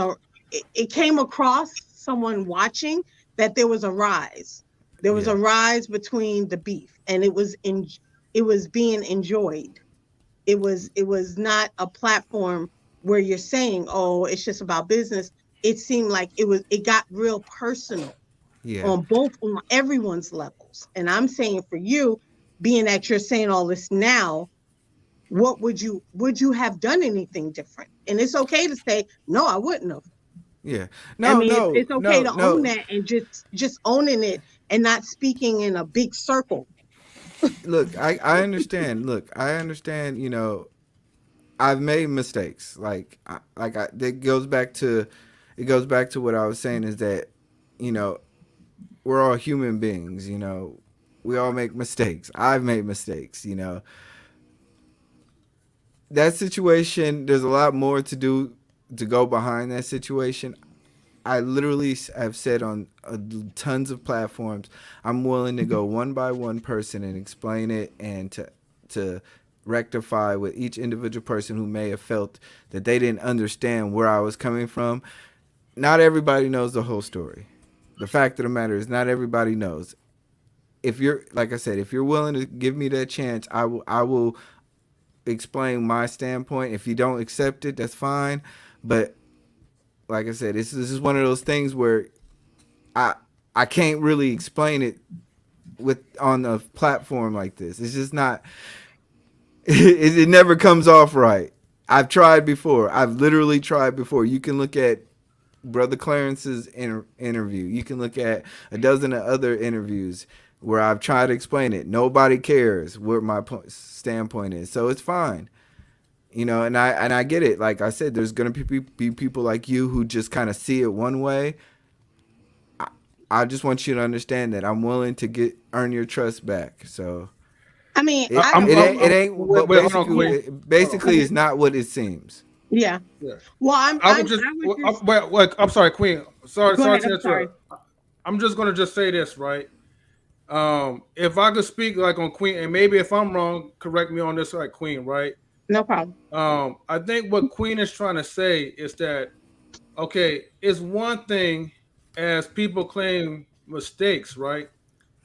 it came across someone watching that there was a rise. There was Yeah, a rise between the beef, and it was being enjoyed. It was not a platform where you're saying, "Oh, it's just about business." It seemed like it got real personal yeah. on everyone's levels. And I'm saying for you, being that you're saying all this now, what would you have done anything different? And it's okay to say, no, I wouldn't have. Yeah. I No, mean, no, it's okay no, to own no. that and just owning it and not speaking in a big circle. Look, I understand. Look, I understand, you know, I've made mistakes. It goes back to what I was saying is that, you know, we're all human beings, you know. We all make mistakes. I've made mistakes, you know. That situation, there's a lot more to do to go behind that situation. I literally have said on tons of platforms, I'm willing to go one by one person and explain it and to rectify with each individual person who may have felt that they didn't understand where I was coming from. Not everybody knows the whole story. The fact of the matter is not everybody knows. If you're, like I said, if you're willing to give me that chance, I will explain my standpoint. If you don't accept it, that's fine. But like I said, this is one of those things where I I can't really explain it with on a platform like this. It's just not. it never comes off right. I've tried before. I've literally tried before. You can look at Brother Clarence's interview. You can look at a dozen of other interviews where I've tried to explain it. Nobody cares what my standpoint is, so it's fine. And I get it. Like I said, there's gonna be people like you who just kind of see it one way. I just want you to understand that I'm willing to earn your trust back. So I mean, it ain't. Basically, it's not what it seems. Yeah. Well, I'm sorry, Queen. Sorry to interrupt. I'm just gonna just say this, right? If I could speak like on Queen, and maybe if I'm wrong, correct me on this, like Queen, right? No problem. I think what Queen is trying to say is that, okay, it's one thing as people claim mistakes, right?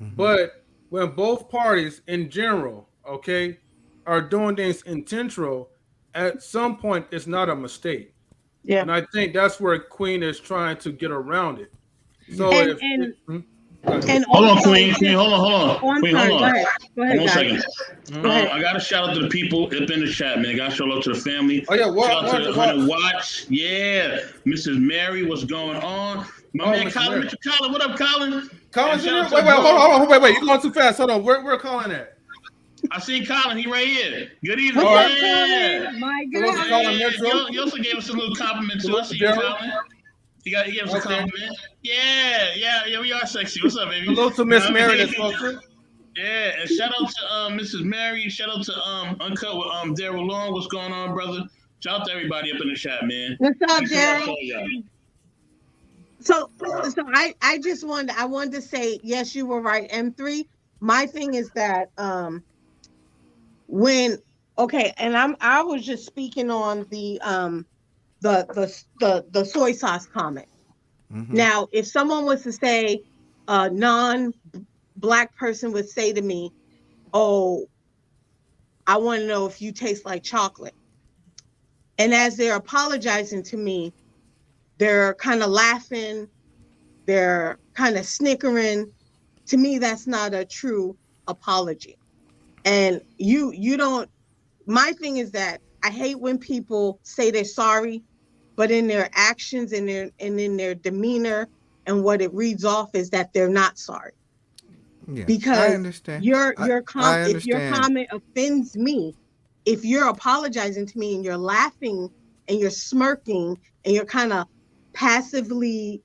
Mm-hmm. But when both parties in general, okay, are doing things intentional, at some point it's not a mistake. Yeah. And I think that's where Queen is trying to get around it. So hold on, Queen, hold on. Queen, hold on. Go ahead, 1 second. I got to shout out to the people up in the chat, man. Got to shout out to the family. Oh, yeah. Shout out to the 100 watch. Yeah. Mrs. Mary, what's going on? My man Colin, Mr. Colin. What up, Colin? Colin's in there? Hold on. Wait. You're going too fast. Hold on. Where Colin at? I seen Colin. He right here. Good evening. My God. You also gave us a little compliment to us. Colin. He gave us a compliment. Yeah, we are sexy. What's up, baby? Hello to Miss Marion. Yeah, and shout out to Mrs. Mary. Shout out to Uncut with Daryl Long. What's going on, brother? Shout out to everybody up in the chat, man. What's up, Daryl? So I just wanted to say, yes, you were right, M3. My thing is that and I was just speaking on the soy sauce comment. Mm-hmm. Now, if someone was to say, a non-Black person would say to me, "Oh, I want to know if you taste like chocolate," and as they're apologizing to me, they're kind of laughing, they're kind of snickering. To me, that's not a true apology. And you don't. My thing is that I hate when people say they're sorry, but in their actions and in their demeanor and what it reads off is that they're not sorry. Yeah, because I understand. If your comment offends me, if you're apologizing to me and you're laughing and you're smirking and you're kind of passively,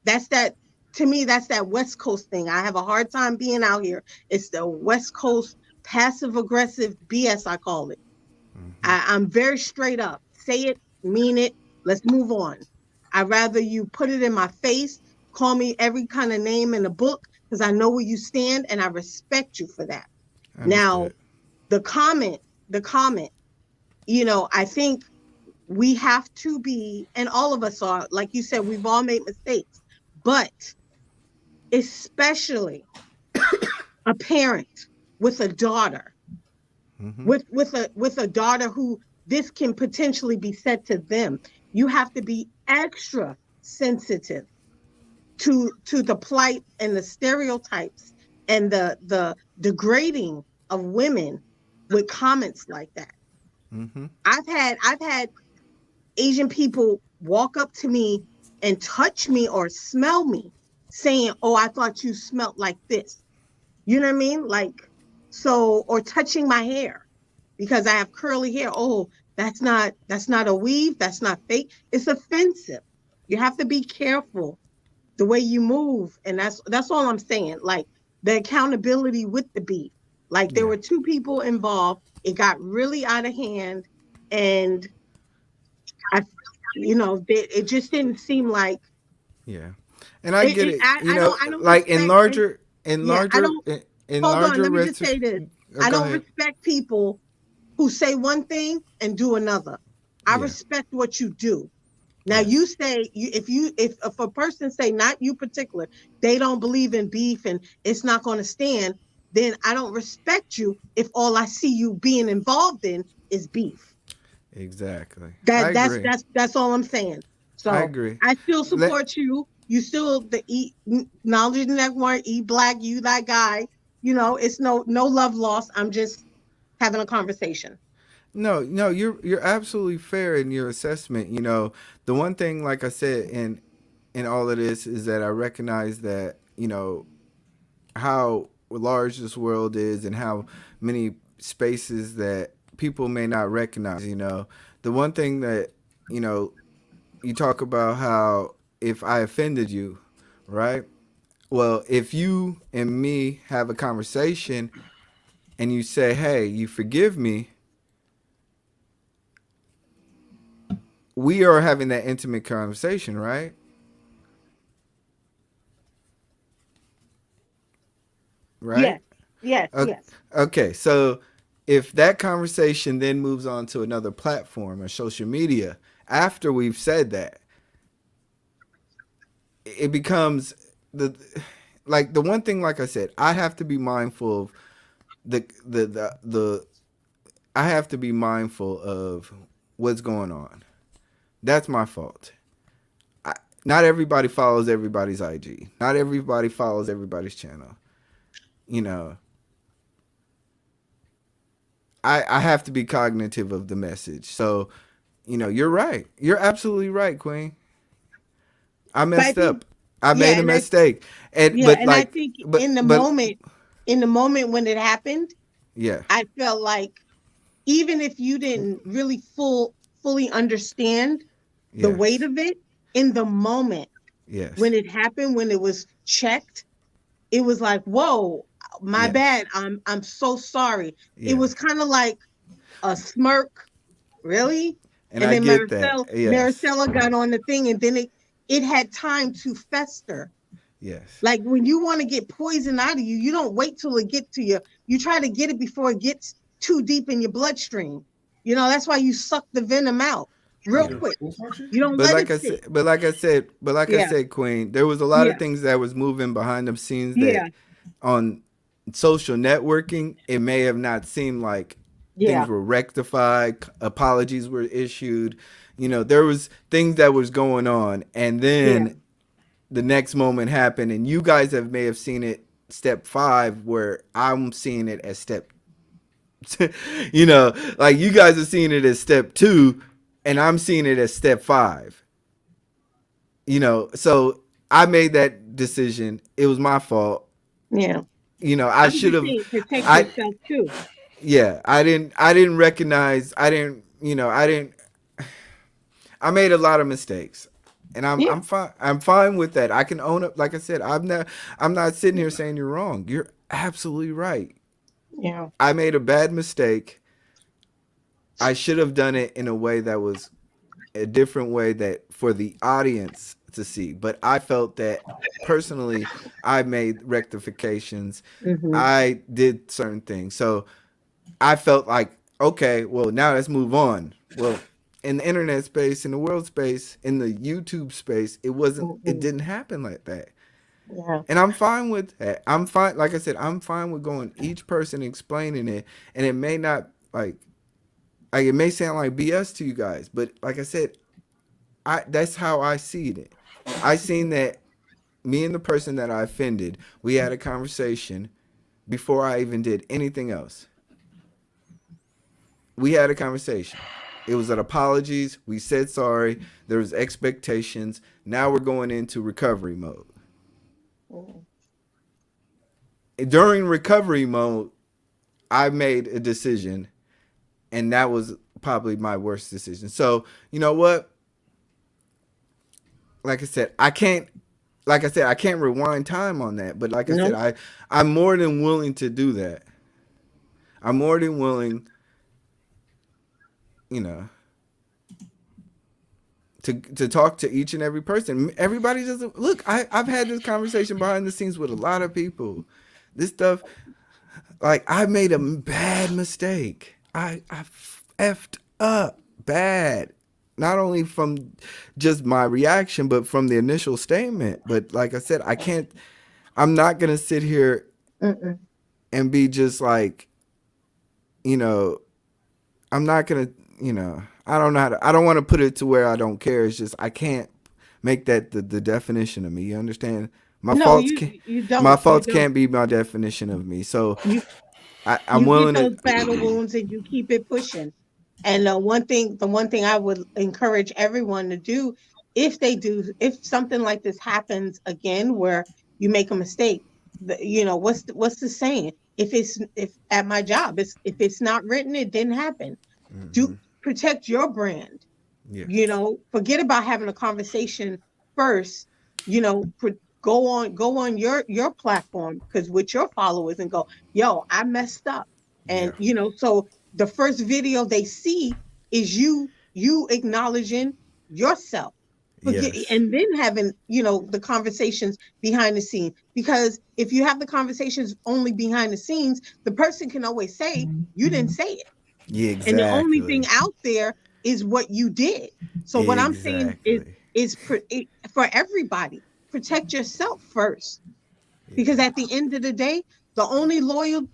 to me, that's that West Coast thing. I have a hard time being out here. It's the West Coast passive aggressive BS, I call it. Mm-hmm. I'm very straight up. Say it, mean it. Let's move on. I'd rather you put it in my face, call me every kind of name in the book, because I know where you stand and I respect you for that. Now, the comment, I think we have to be, and all of us are, like you said, we've all made mistakes, but especially a parent with a daughter, mm-hmm. with a daughter who this can potentially be said to them. You have to be extra sensitive to the plight and the stereotypes and the degrading of women with comments like that. Mm-hmm. I've had Asian people walk up to me and touch me or smell me saying, "Oh, I thought you smelled like this." You know what I mean? Like, so, or touching my hair because I have curly hair. "Oh, that's not a weave. That's not fake." It's offensive. You have to be careful the way you move. And that's all I'm saying. Like the accountability with the beef. Like there were two people involved. It got really out of hand. And it just didn't seem like. Yeah. And I get it. I don't like in larger. Hold on, let me just say this. I don't respect people who say one thing and do another. I respect what you do. Now you say if a person say, not you particular, they don't believe in beef and it's not going to stand, then I don't respect you if all I see you being involved in is beef. Exactly. That's all I'm saying. So I agree. I still support you. You still eat knowledge in that word, eat black, you that guy. It's no love lost. I'm just having a conversation. No, you're absolutely fair in your assessment. The one thing, like I said, in all of this is that I recognize that, how large this world is and how many spaces that people may not recognize. The one thing that, you talk about how if I offended you, right? Well, if you and me have a conversation and you say, hey, you forgive me, we are having that intimate conversation, right? Right? Yes, yes, Okay, yes. okay, so if that conversation then moves on to another platform or social media after we've said that, it becomes the one thing, like I said, I have to be mindful of the I have to be mindful of what's going on. That's my fault. Not everybody follows everybody's IG. Not everybody follows everybody's channel. You know, I have to be cognitive of the message. So, you're right. You're absolutely right, Queen. I But I messed think, up. I yeah, made a mistake. and I think in the moment when it happened, yeah. I felt like even if you didn't really fully understand the weight Yes. of it, in the moment Yes. when it happened, when it was checked, it was like, whoa, my Yes. bad. I'm so sorry. It Yeah. was kind of like a smirk, really? And And I then get that. Yes. Maricela got on the thing, and then it had time to fester. Yes. Like when you want to get poison out of you, you don't wait till it get to you. You try to get it before it gets too deep in your bloodstream. That's why you suck the venom out real Yeah. quick. You don't But let like it I sit. said, I Yeah, said, Queen, there was a lot yeah, of things that was moving behind the scenes yeah, that on social networking, it may have not seemed like things yeah, were rectified, apologies were issued. There was things that was going on, and yeah, then the next moment happened, and you guys may have seen it step 5, where I'm seeing it as step like you guys are seeing it as step 2 and I'm seeing it as step 5. So I made that decision. It was my fault. yeah. I I'm should just have saying, protect I yourself too. yeah, I didn't recognize, I made a lot of mistakes. And Yeah, I'm fine. I'm fine with that. I can own up. Like I said, I'm not sitting here saying you're wrong. You're absolutely right. yeah. I made a bad mistake. I should have done it in a way that was a different way that for the audience to see. But I felt that personally, I made rectifications. Hmm. I did certain things. So I felt like, okay, well, now let's move on. Well, in the internet space, in the world space, in the YouTube space, it Hmm. didn't happen like that. Yeah, And I'm fine with that. I'm fine. Like I said, I'm fine with going each person explaining it. And it may not like it may sound like BS to you guys, but like I said, that's how I see it. I seen that me and the person that I offended, we had a conversation before I even did anything else. We had a conversation. It was an apologies. We said sorry. There was expectations. Now we're going into recovery mode. During recovery mode, I made a decision, and that was probably my worst decision. So you know what? Like I said, I can't rewind time on that. But like I said, no, I'm more than willing to do that. I'm more than willing, you know, to talk to each and every person. Everybody doesn't look. I've had this conversation behind the scenes with a lot of people. This stuff, like I made a bad mistake. I effed up bad. Not only from just my reaction, but from the initial statement. But like I said, I'm not gonna sit here mm-mm. and be just like, you know, I'm not gonna, I don't know I don't want to put it to where I don't care. It's just I can't make that the definition of me. You understand? My No, faults you can't you my don't. You faults don't. can't be my definition of me. So You I'm willing get those to. battle wounds and you keep it pushing. And the one thing I would encourage everyone to do, if something like this happens again, where you make a mistake, what's the saying? If at my job, if it's not written, it didn't happen. Do protect your brand. Yes. Forget about having a conversation first. Go on your platform, because with your followers, and go, yo, I messed up. And Yeah. so the first video they see is you acknowledging yourself. Yes. And then having the conversations behind the scenes, because if you have the conversations only behind the scenes, the person can always say you didn't say it, Yeah. and the only thing Exactly. out there is what you did. So what I'm saying Exactly. is for everybody, protect yourself first, because at the end of the day, the only loyal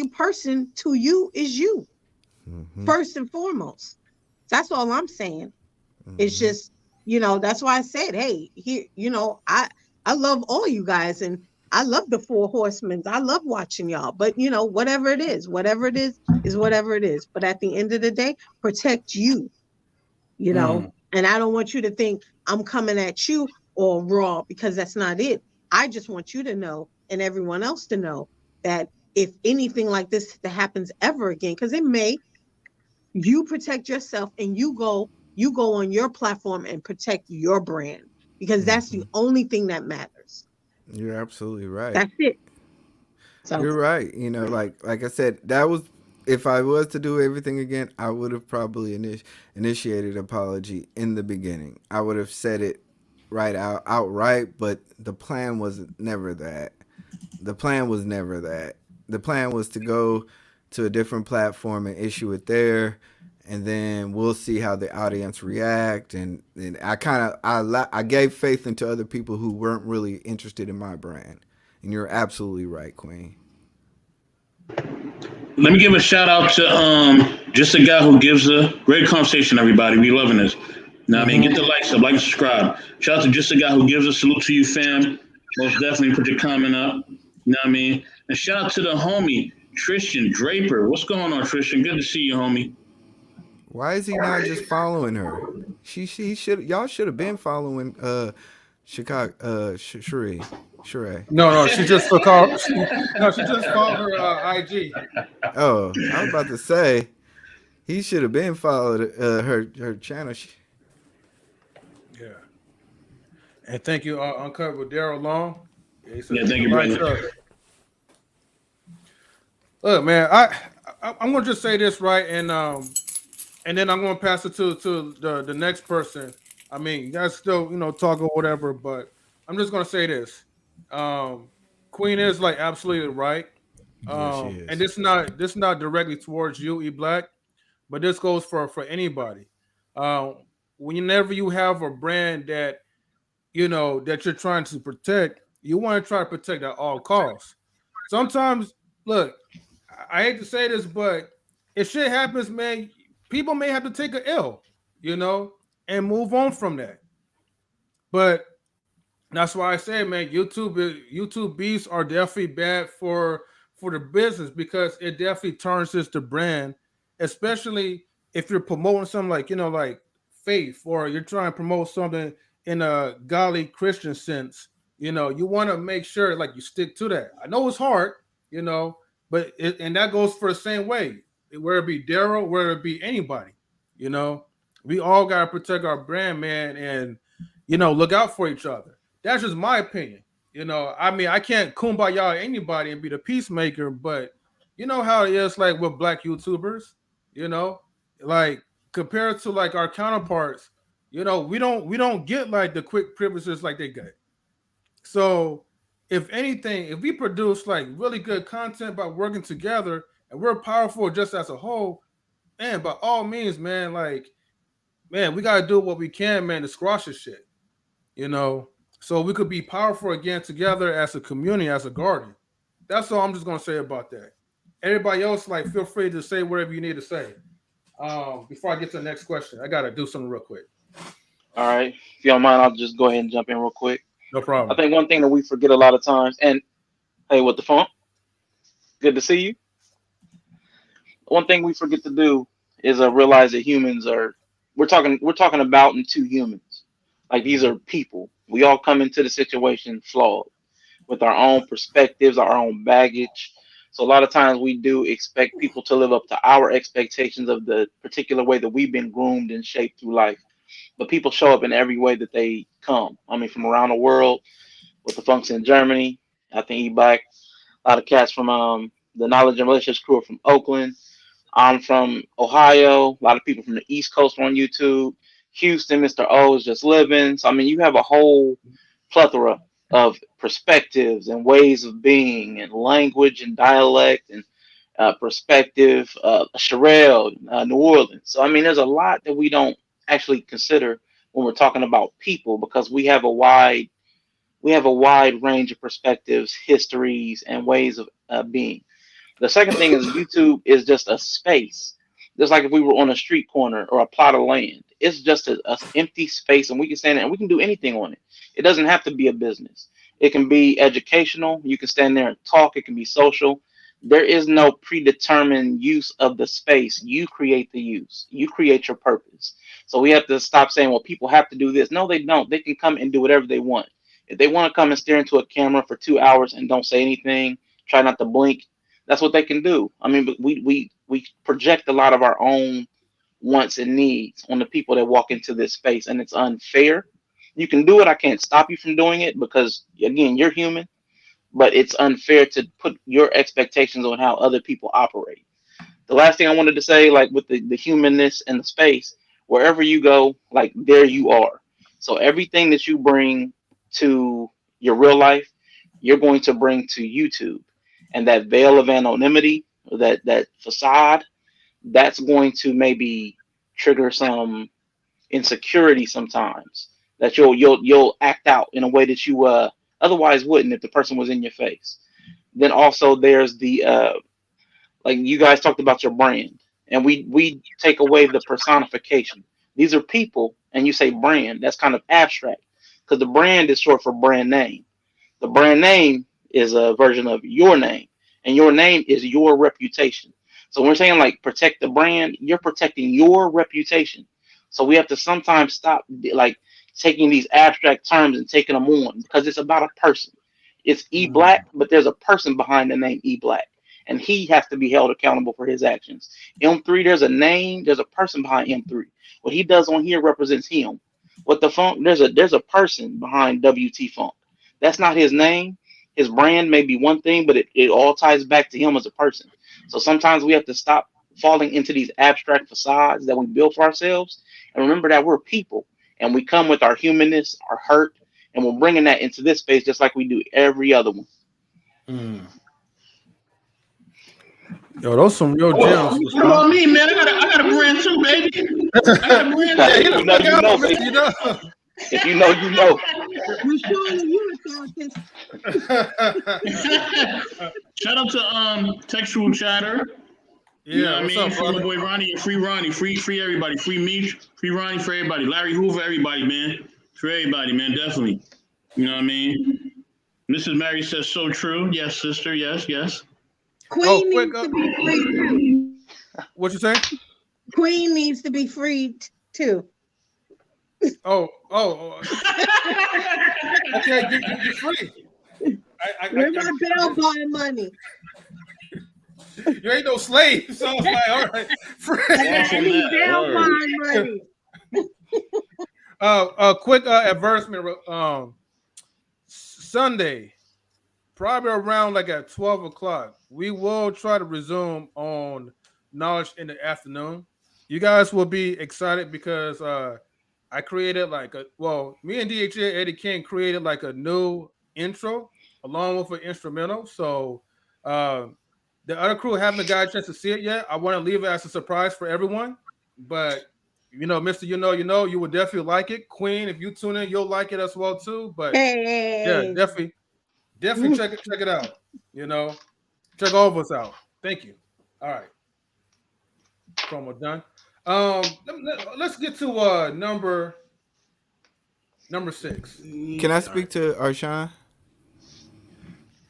person to you is you, first and foremost. That's all I'm saying. It's just, that's why I said, hey, here, I love all you guys, and I love the Four Horsemen. I love watching y'all. But whatever it is whatever it is whatever it is. But at the end of the day, protect you. And I don't want you to think I'm coming at you all raw, because that's not it. I just want you to know, and everyone else to know, that if anything like this that happens ever again, because it may, you protect yourself, and you go on your platform and protect your brand, because that's the only thing that matters. You're absolutely right. That's it. So You're right. Like I said, that was, if I was to do everything again, I would have probably initiated apology in the beginning. I would have said it outright, but the plan was never that. The plan was never that. The plan was to go to a different platform and issue it there, and then we'll see how the audience react. And I gave faith into other people who weren't really interested in my brand. And you're absolutely right, Queen. Let me give a shout out to just a guy who gives a great conversation. Everybody, we loving this. Now, I mean, get the likes up, like and subscribe. Shout out to just a guy who gives a salute to you, fam. Most definitely put your comment up. You know what I mean? And shout out to the homie Tristan Draper. What's going on, Tristan? Good to see you, homie. Why is he not just following her? She should, y'all should have been following Chicago Sheree. No, she just called. She just called her IG. Oh, I was about to say he should have been followed her channel. Yeah. And thank you, Uncut with Daryl Long. Yeah, thank you, brother. Look, man, I'm gonna just say this, right, and then I'm gonna pass it to the next person. I mean, you guys still talk or whatever, but I'm just gonna say this. Queen is like absolutely right. Yeah, she is. And this not directly towards you, E Black, but this goes for anybody. Whenever you have a brand that that you're trying to protect, you want to try to protect at all costs. Sometimes, look, I hate to say this, but if shit happens, man, people may have to take an L, and move on from that. But that's why I say, man, YouTube beefs are definitely bad for the business, because it definitely tarnishes the brand, especially if you're promoting something like like faith, or you're trying to promote something in a godly Christian sense. You want to make sure like you stick to that. I know it's hard, but and that goes for the same way, whether it be Daryl, whether it be anybody. We all gotta protect our brand, man, and look out for each other. That's just my opinion. I mean, I can't kumbaya anybody and be the peacemaker, but you know how it is, like with black YouTubers, like compared to like our counterparts, we don't get like the quick privileges like they get. So if anything, if we produce like really good content by working together, and we're powerful just as a whole, man, by all means, man, like, man, we gotta do what we can, man, to squash this shit. So we could be powerful again together as a community, as a garden. That's all I'm just gonna say about that. Everybody else, like, feel free to say whatever you need to say. Before I get to the next question, I gotta do something real quick. All right, if you don't mind, I'll just go ahead and jump in real quick. No problem. I think one thing that we forget a lot of times, and hey, what the funk? Good to see you. One thing we forget to do is realize that humans are we're talking about and to humans. Like these are people. We all come into the situation flawed with our own perspectives, our own baggage. So a lot of times we do expect people to live up to our expectations of the particular way that we've been groomed and shaped through life. But people show up in every way that they come. I mean, from around the world, with the folks in Germany, I think he black. A lot of cats from the Knowledge and Relationships crew are from Oakland. I'm from Ohio. A lot of people from the East Coast on YouTube. Houston, Mr. O is just living. So I mean, you have a whole plethora of perspectives and ways of being, and language and dialect and perspective. Sherelle, New Orleans. So I mean, there's a lot that we don't actually consider when we're talking about people because we have a wide range of perspectives, histories, and ways of being. The second thing is YouTube is just a space. Just like if we were on a street corner or a plot of land, it's just a empty space, and we can stand there and we can do anything on it. It doesn't have to be a business. It can be educational. You can stand there and talk. It can be social. There is no predetermined use of the space. You create the use. You create your purpose. So we have to stop saying, well, people have to do this. No, they don't. They can come and do whatever they want. If they want to come and stare into a camera for 2 hours and don't say anything, try not to blink, that's what they can do. I mean, but we project a lot of our own wants and needs on the people that walk into this space, and it's unfair. You can do it. I can't stop you from doing it because again, you're human, but it's unfair to put your expectations on how other people operate. The last thing I wanted to say, like with the humanness and the space, wherever you go, like there you are. So everything that you bring to your real life, you're going to bring to YouTube. And that veil of anonymity, that facade, that's going to maybe trigger some insecurity sometimes. That you'll act out in a way that you otherwise wouldn't if the person was in your face. Then also there's the like you guys talked about your brand, and we take away the personification. These are people, and you say brand. That's kind of abstract because the brand is short for brand name. The brand name is a version of your name, and your name is your reputation. So when we're saying like protect the brand, you're protecting your reputation. So we have to sometimes stop like taking these abstract terms and taking them on because it's about a person. It's E Black, but there's a person behind the name E Black, and he has to be held accountable for his actions. M3, there's a name, there's a person behind M3. What he does on here represents him. What the funk, there's a person behind WT Funk. That's not his name. His brand may be one thing, but it all ties back to him as a person. So sometimes we have to stop falling into these abstract facades that we build for ourselves and remember that we're people and we come with our humanness, our hurt, and we're bringing that into this space just like we do every other one. Yo, those some real gems. What about me, man? I got a brand too, baby. I got a brand too. You know, baby. If you know, you know. We're showing you a Shout out to textual chatter. Yeah, you know what I mean? Up, free my boy Ronnie and free Ronnie, free everybody, free Meech, free Ronnie for everybody, Larry Hoover, everybody, man, for everybody, man, definitely. You know what I mean? Mrs. Mary says so true. Yes, sister. Yes. Queen needs to be free too. What you say? Queen needs to be freed too. Oh. Okay, you're free. Where my bail buying money? You ain't no slave, so I was like, all right. I need bail buying money. Quick advertisement. Sunday, probably around like at 12 o'clock, we will try to resume on Knowledge in the afternoon. You guys will be excited because I created me and DHA Eddie King created like a new intro along with an instrumental. So the other crew haven't got a chance to see it yet. I want to leave it as a surprise for everyone. But Mr. You would definitely like it. Queen, if you tune in, you'll like it as well too. But yeah, definitely check it out. Check all of us out. Thank you. All right. Promo done. Let's get to number 6. Can I speak to Arshawn?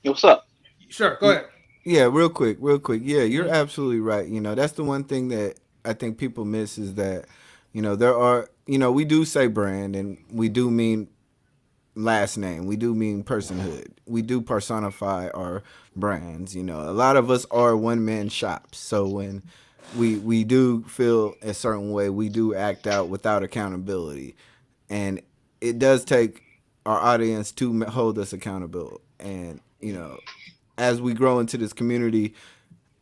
What's up? Sure, go ahead. Yeah, real quick. Yeah, you're absolutely right. That's the one thing that I think people miss is that, there are, we do say brand and we do mean last name. We do mean personhood. We do personify our brands. A lot of us are one man shops. So when we do feel a certain way, we do act out without accountability, and it does take our audience to hold us accountable. And as we grow into this community,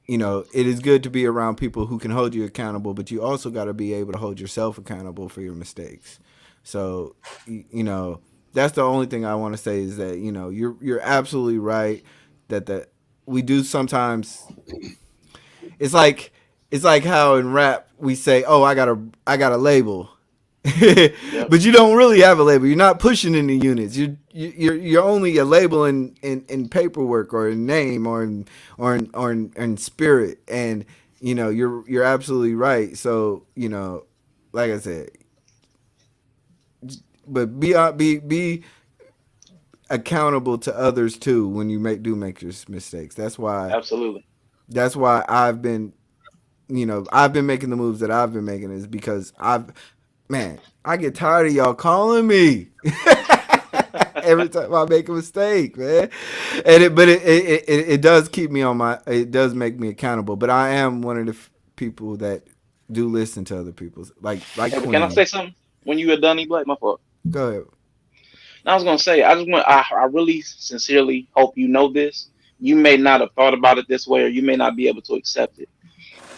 it is good to be around people who can hold you accountable, but you also got to be able to hold yourself accountable for your mistakes. So, that's the only thing I want to say is that, you're absolutely right that we do sometimes. It's like how in rap we say, "Oh, I got a label." Yep. But you don't really have a label. You're not pushing any units. You're only a label in paperwork or in name or in spirit. And you're absolutely right. So like I said, but be accountable to others too when you make your mistakes. Absolutely. That's why I've been making the moves that I've been making is because man, I get tired of y'all calling me every time I make a mistake, man. But it does keep me it does make me accountable. But I am one of the people that do listen to other people's like Hey, but can I Queen. say something? When you were done, Black, my fault. Go ahead. I was gonna say, I really sincerely hope you know this. You may not have thought about it this way, or you may not be able to accept it.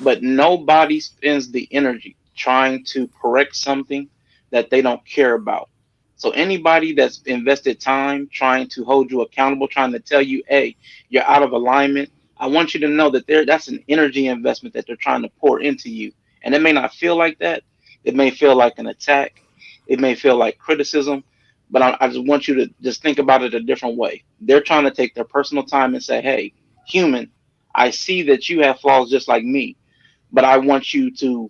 But nobody spends the energy trying to correct something that they don't care about. So anybody that's invested time trying to hold you accountable, trying to tell you, hey, you're out of alignment, I want you to know that that's an energy investment that they're trying to pour into you. And it may not feel like that. It may feel like an attack. It may feel like criticism. But I just want you to just think about it a different way. They're trying to take their personal time and say, hey, human, I see that you have flaws just like me, but I want you to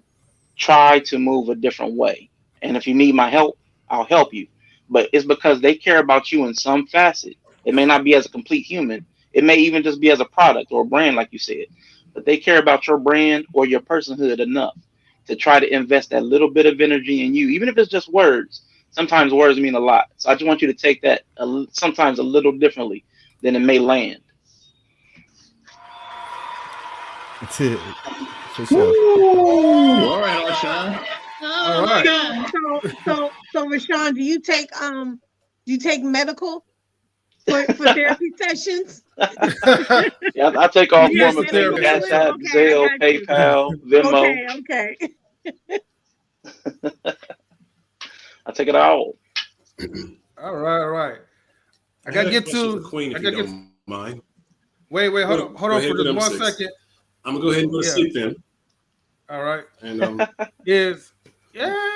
try to move a different way. And if you need my help, I'll help you. But it's because they care about you in some facet. It may not be as a complete human, it may even just be as a product or a brand, like you said. But they care about your brand or your personhood enough to try to invest that little bit of energy in you, even if it's just words. Sometimes words mean a lot. So I just want you to take that sometimes a little differently than it may land. That's it. For sure. Ooh, all right, Arshawn. All right. So Rashawn, do you take medical for therapy sessions? Yeah, I take all Yes, form of the payment: therapist. Cash App, Okay, I Zelle, got you. PayPal, Venmo. Okay. I take it all. All right. I I gotta had a get question for to. Queen, I if you gotta get. don't mind. Wait. Hold Go, on. go For ahead with just number 1 second. six. I'm gonna go ahead and go to Yeah. sleep then. All right. And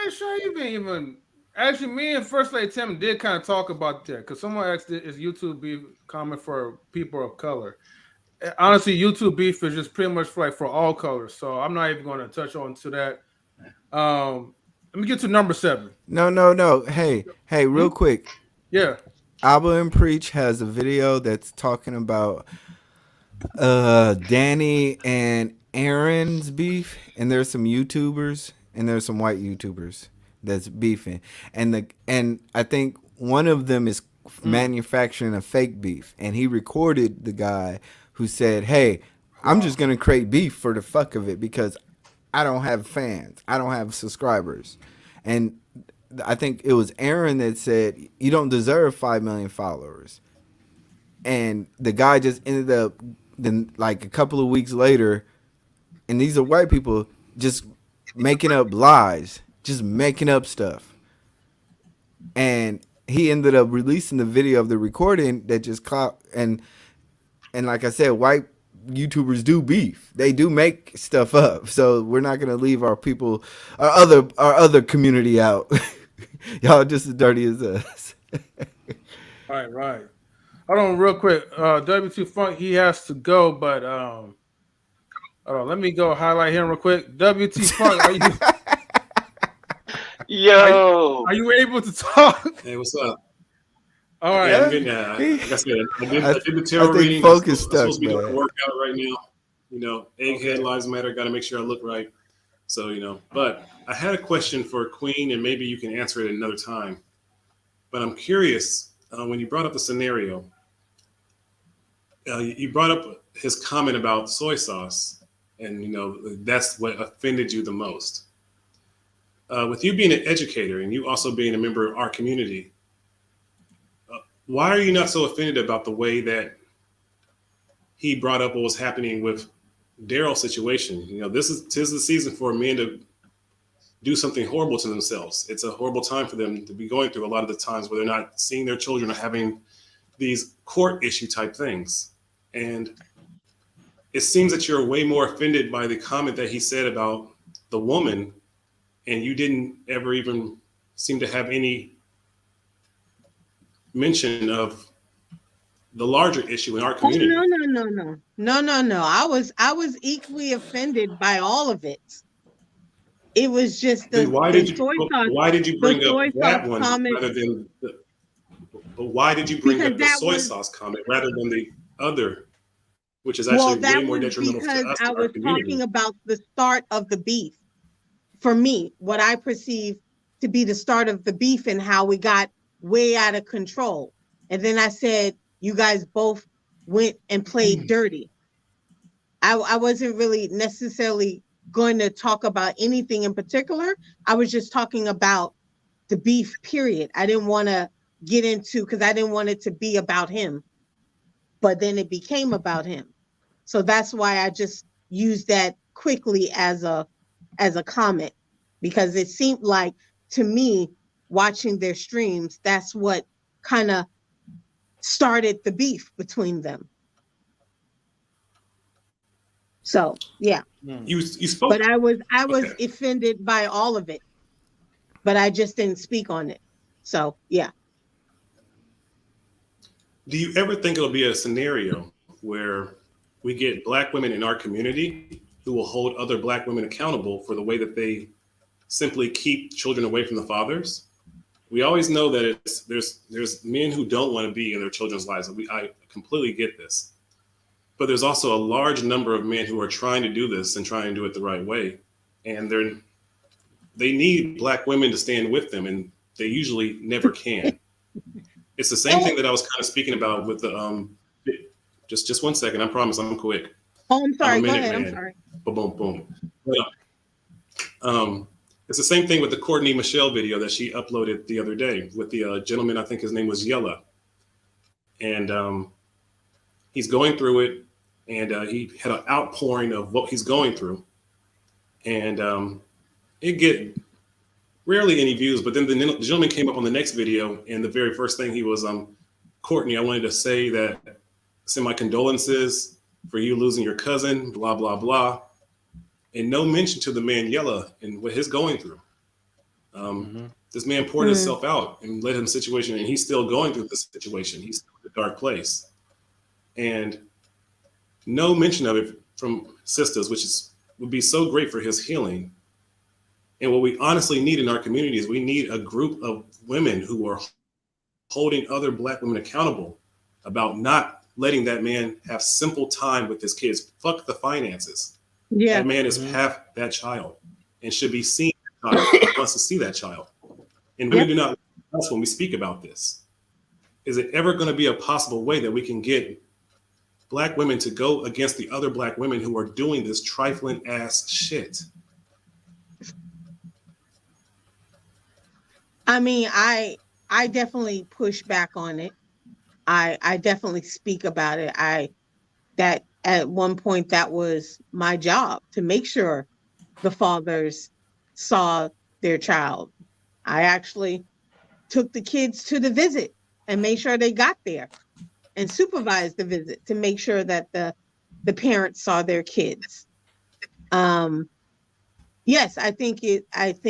Sure. Even. Actually, me and First Lady Tammy did kind of talk about that because someone asked, "Is YouTube beef common for people of color?" Honestly, YouTube beef is just pretty much for all colors. So I'm not even going to touch on to that. Let me get to number 7. No. Hey, real quick. Yeah. Abba and Preach has a video that's talking about Danny and Aaron's beef, and there's some YouTubers and there's some white YouTubers that's beefing, and I think one of them is manufacturing a fake beef, and he recorded the guy who said, "Hey, I'm just gonna create beef for the fuck of it because I don't have fans, I don't have subscribers," and I think it was Aaron that said, "You don't deserve 5 million followers." And the guy just ended up then like a couple of weeks later, and these are white people just making up lies, just making up stuff. And he ended up releasing the video of the recording that just caught and like I said, white YouTubers do beef. They do make stuff up. So we're not gonna leave our people our other community out. Y'all just as dirty as us. Right. Hold on, real quick. W2 Funk, he has to go, but hold on, let me go highlight him real quick. WT Funk, Yo, are you able to talk? hey, what's up? All right. Yeah, I'm getting. Like I said, I did the tarot think reading. focus I'm supposed stuck, to be doing man. a workout right now. You know, egghead lives matter. Got to make sure I look right. So, you know, but I had a question for Queen, and maybe you can answer it another time. But I'm curious, when you brought up the scenario, you brought up his comment about soy sauce, and, you know, that's what offended you the most. With you being an educator and you also being a member of our community, why are you not so offended about the way that he brought up what was happening with Daryl's situation? You know, tis the season for men to do something horrible to themselves. It's a horrible time for them to be going through a lot of the times where they're not seeing their children or having these court issue type things. And it seems that you're way more offended by the comment that he said about the woman, and you didn't ever even seem to have any mention of the larger issue in our community. Oh, no. I was equally offended by all of it. It was just Then why did you bring up that one comment, rather than but why did you bring up the soy sauce comment rather than the other, which is actually way more detrimental to us I and our was community? talking about the start of the beef. For me, what I perceive to be the start of the beef and how we got way out of control. And then I said, you guys both went and played dirty. I wasn't really necessarily going to talk about anything in particular. I was just talking about the beef, period. I didn't want to get into, because I didn't want it to be about him. But then it became about him. So that's why I just used that quickly as a comment, because it seemed like, to me, watching their streams, that's what kind of started the beef between them. So yeah, you spoke, but I was offended by all of it, but I just didn't speak on it. So yeah. Do you ever think it'll be a scenario where we get Black women in our community who will hold other Black women accountable for the way that they simply keep children away from the fathers? We always know that there's men who don't want to be in their children's lives. I completely get this. But there's also a large number of men who are trying to do this and trying to do it the right way. And they need Black women to stand with them, and they usually never can. It's the same thing that I was kind of speaking about with the just 1 second. I promise I'm quick. Oh, I'm sorry. Go ahead. Man. I'm sorry. Boom. It's the same thing with the Courtney Michelle video that she uploaded the other day with the gentleman. I think his name was Yella, and he's going through it, and he had an outpouring of what he's going through, and it get rarely any views. But then the gentleman came up on the next video, and the very first thing he was, Courtney, I wanted to say that, send my condolences for you losing your cousin, blah, blah, blah. And no mention to the man Yella and what he's going through. This man poured himself out and led him a situation, and he's still going through this situation. He's still in a dark place. And no mention of it from sisters, which would be so great for his healing. And what we honestly need in our community is we need a group of women who are holding other Black women accountable about not letting that man have simple time with his kids. Fuck the finances. Yeah. That man is half that child and should be seen. Wants to see that child. And women do not let us when we speak about this. Is it ever going to be a possible way that we can get Black women to go against the other Black women who are doing this trifling ass shit? I mean, I definitely push back on it. I definitely speak about it. That at one point that was my job, to make sure the fathers saw their child. I actually took the kids to the visit and made sure they got there, and supervised the visit to make sure that the parents saw their kids. Yes, I think it. Then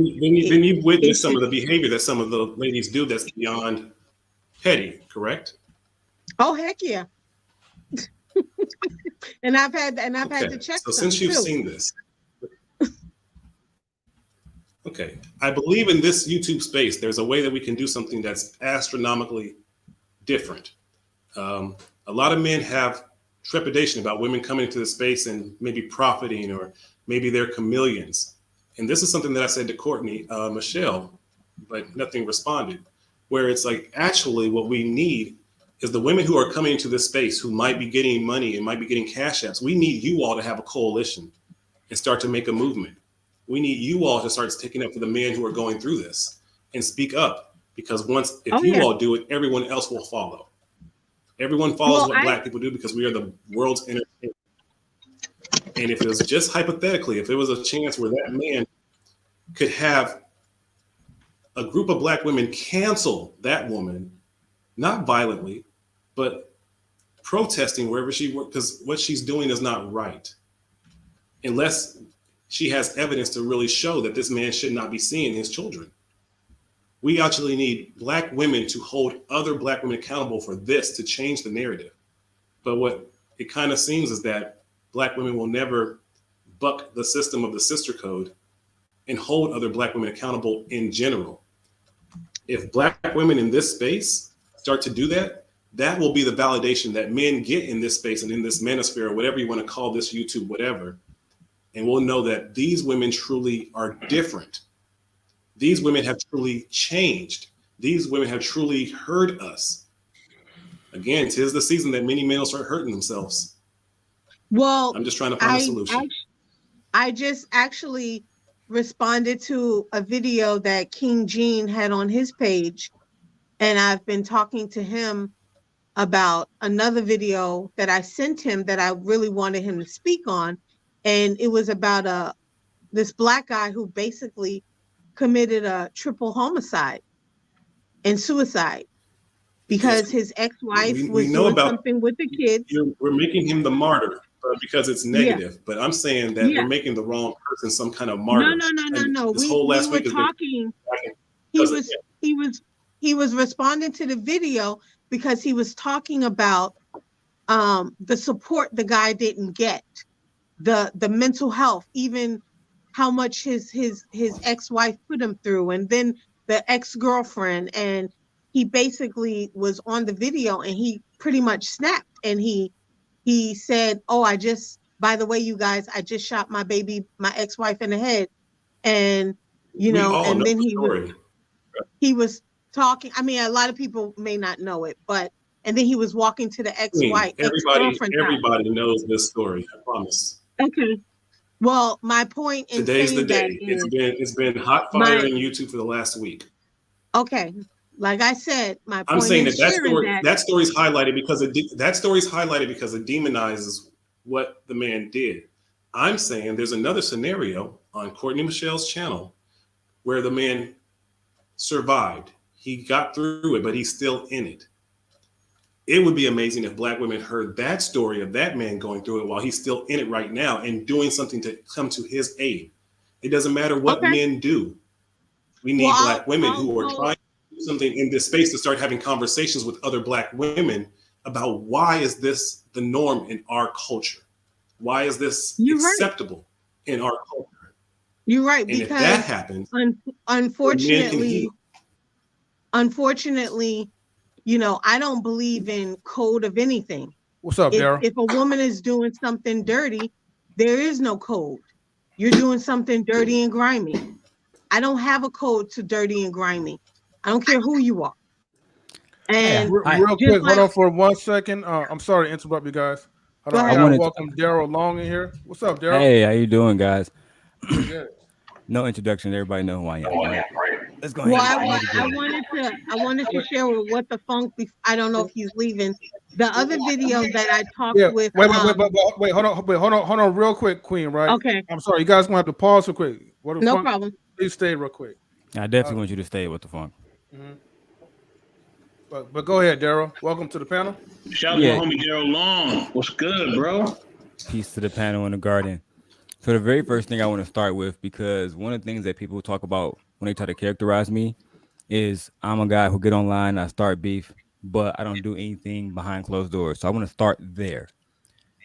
you've witnessed some of the behavior that some of the ladies do that's beyond petty, correct? Oh, heck yeah. and I've had to check. So since you've seen this, Okay. I believe in this YouTube space, there's a way that we can do something that's astronomically different. A lot of men have trepidation about women coming into the space and maybe profiting, or maybe they're chameleons. And this is something that I said to Courtney, Michelle, but nothing responded, where it's like, actually what we need is the women who are coming into this space who might be getting money and might be getting cash apps. We need you all to have a coalition and start to make a movement. We need you all to start sticking up for the men who are going through this and speak up, because if you all do it, everyone else will follow. Everyone follows what Black people do because we are the world's entertainment. And if it was just hypothetically, if there was a chance where that man could have a group of Black women cancel that woman, not violently, but protesting wherever she works, because what she's doing is not right. Unless she has evidence to really show that this man should not be seeing his children. We actually need Black women to hold other Black women accountable for this, to change the narrative. But what it kind of seems is that Black women will never buck the system of the sister code and hold other Black women accountable in general. If Black women in this space start to do that, that will be the validation that men get in this space and in this manosphere, or whatever you want to call this, YouTube, whatever. And we'll know that these women truly are different. These women have truly changed. These women have truly heard us. Again, 'tis the season that many men will start hurting themselves. Well, I'm just trying to find a solution. I just actually responded to a video that King Gene had on his page, and I've been talking to him about another video that I sent him that I really wanted him to speak on. And it was about this Black guy who basically committed a triple homicide and suicide because his ex-wife was doing something with the kids. We're making him the martyr because it's negative, but I'm saying that we're making the wrong person some kind of martyr. No. We were talking. He was responding to the video because he was talking about the support the guy didn't get. The mental health, even how much his ex-wife put him through, and then the ex-girlfriend, and he basically was on the video and he pretty much snapped, and he said, by the way, you guys, I just shot my ex-wife in the head. And and then he was talking. I mean, a lot of people may not know it, and then he was walking to the ex-wife. Everybody knows this story, I promise. Okay. Well, my point in today's the day. It's been hot fire in YouTube for the last week. Okay. Like I said, my point I'm saying that story's highlighted because it demonizes what the man did. I'm saying there's another scenario on Courtney Michelle's channel where the man survived. He got through it, but he's still in it. It would be amazing if Black women heard that story of that man going through it while he's still in it right now and doing something to come to his aid. It doesn't matter what men do. We need Black women who are trying to do something in this space to start having conversations with other Black women about why is this the norm in our culture? Why is this acceptable in our culture? You're right, and because if that happens, unfortunately, I don't believe in code of anything. What's up, Daryl? If a woman is doing something dirty, there is no code. You're doing something dirty and grimy. I don't have a code to dirty and grimy. I don't care who you are. And real quick, hold on for 1 second. I'm sorry to interrupt you guys. I want to welcome Daryl Long in here. What's up, Daryl? Hey, how you doing, guys? Good. No introduction. Everybody know who I am. Right? Let's go ahead. Well, I wanted to share with What the Funk. I don't know if he's leaving. The other video that I talked with. Wait, hold on, real quick, Queen. Right? Okay. I'm sorry, you guys gonna have to pause real quick. No problem. Please stay real quick. I definitely want you to stay with the funk. Mm-hmm. But go ahead, Daryl. Welcome to the panel. Shout out to homie Daryl Long. What's good, bro? Peace to the panel in the garden. So the very first thing I want to start with, because one of the things that people talk about when they try to characterize me is I'm a guy who get online, I start beef, but I don't do anything behind closed doors. So I want to start there.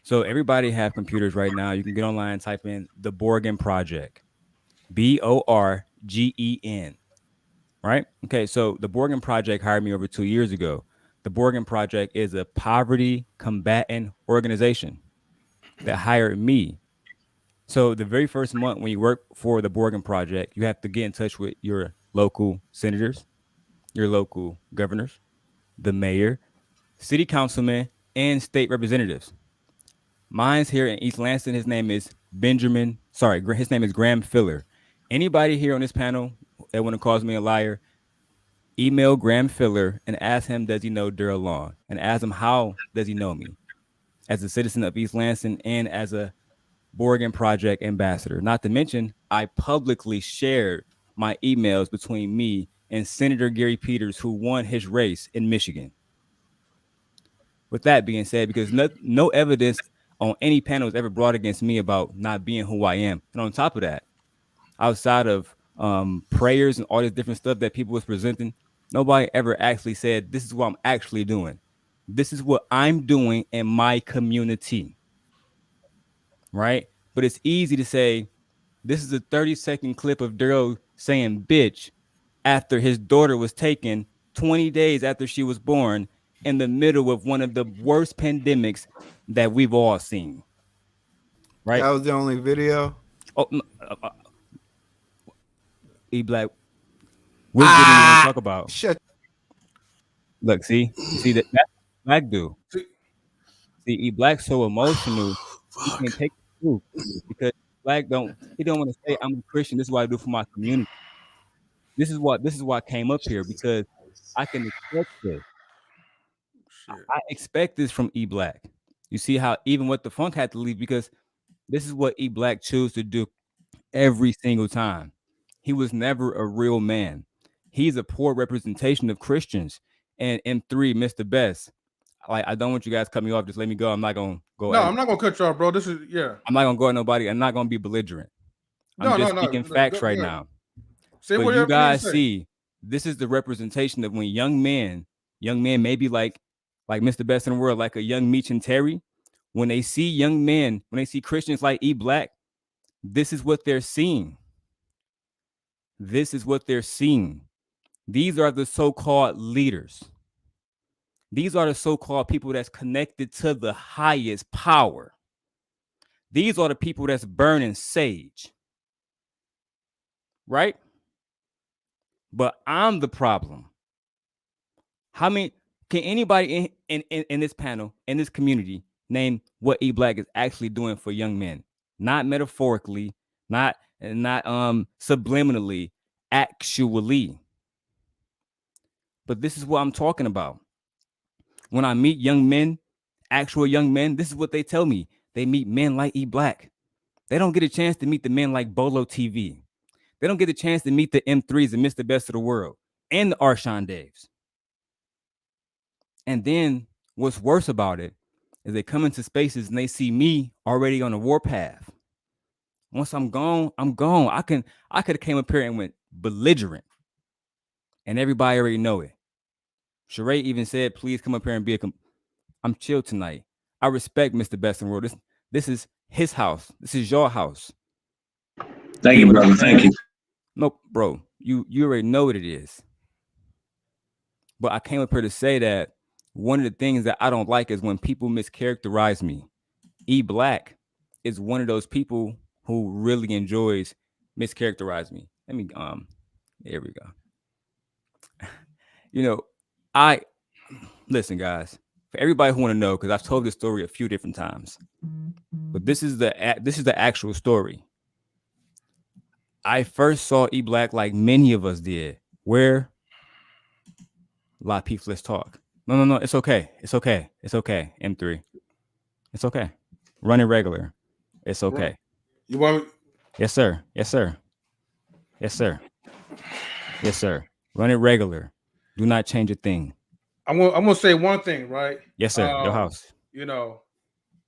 So everybody have computers right now. You can get online, type in the Borgen Project, BORGEN Right? Okay, so the Borgen Project hired me over 2 years ago. The Borgen Project is a poverty combatant organization that hired me. So the very first month when you work for the Borgen Project, you have to get in touch with your local senators, your local governors, the mayor, city councilmen, and state representatives. Mine's here in East Lansing. His name is his name is Graham Filler. Anybody here on this panel that want to call me a liar, email Graham Filler and ask him, does he know Daryl Long? And ask him, how does he know me? As a citizen of East Lansing and as a Borgen Project ambassador. Not to mention, I publicly shared my emails between me and Senator Gary Peters, who won his race in Michigan. With that being said, because no evidence on any panel was ever brought against me about not being who I am. And on top of that, outside of prayers and all this different stuff that people was presenting, nobody ever actually said, this is what I'm actually doing. This is what I'm doing in my community. Right? But it's easy to say, this is a 30-second clip of Daryl saying bitch after his daughter was taken 20 days after she was born in the middle of one of the worst pandemics that we've all seen. Right? That was the only video? Oh, E Black, what video you want to talk about? Shut. Look, see, you see that's what Black do. See, E Black so emotional, he can't take the truth because Black don't want to say I'm a Christian. This is what I do for my community. This is why I came up here, because I can expect this. I expect this from E Black. You see how even What the Funk had to leave, because this is what E Black chose to do every single time. He was never a real man. He's a poor representation of Christians. And M3, Mr. Best, like, I don't want you guys to cut me off. Just let me go. I'm not gonna go. No, I'm not gonna cut you off, bro. This is I'm not gonna go at nobody. I'm not gonna be belligerent. I'm just speaking facts right now. Say but you guys see, this is the representation of when young men maybe like Mr. Best in the World, like a young Meech and Terry, when they see young men, when they see Christians like E Black, this is what they're seeing. This is what they're seeing. These are the so-called leaders. These are the so-called people that's connected to the highest power. These are the people that's burning sage. Right? But I'm the problem. How many can anybody in this panel, in this community, name what E Black is actually doing for young men? Not metaphorically, not subliminally, actually. But this is what I'm talking about. When I meet young men, actual young men, this is what they tell me. They meet men like E Black. They don't get a chance to meet the men like Bolo TV. They don't get a chance to meet the M3s and Mr. Best of the World and the Arshawn Daves. And then what's worse about it is they come into spaces and they see me already on a warpath. Once I'm gone, I'm gone. I could have came up here and went belligerent. And everybody already know it. Sheree even said, please come up here and be I'm chill tonight. I respect Mr. Best in the World. This is his house. This is your house. Thank you, brother. Thank you. Nope, bro. You already know what it is. But I came up here to say that one of the things that I don't like is when people mischaracterize me. E Black is one of those people who really enjoys mischaracterizing me. Let me there we go. You know, listen, guys. For everybody who want to know, because I've told this story a few different times, but this is the actual story. I first saw E Black like many of us did. Where? A lot of people, let's talk. No, it's okay. It's okay. It's okay. M3. It's okay. Running regular. It's okay. You want me? Yes, sir. Yes, sir. Yes, sir. Yes, sir. Run it regular. Do not change a thing. I'm gonna say one thing, right? Yes, sir. Your house. You know,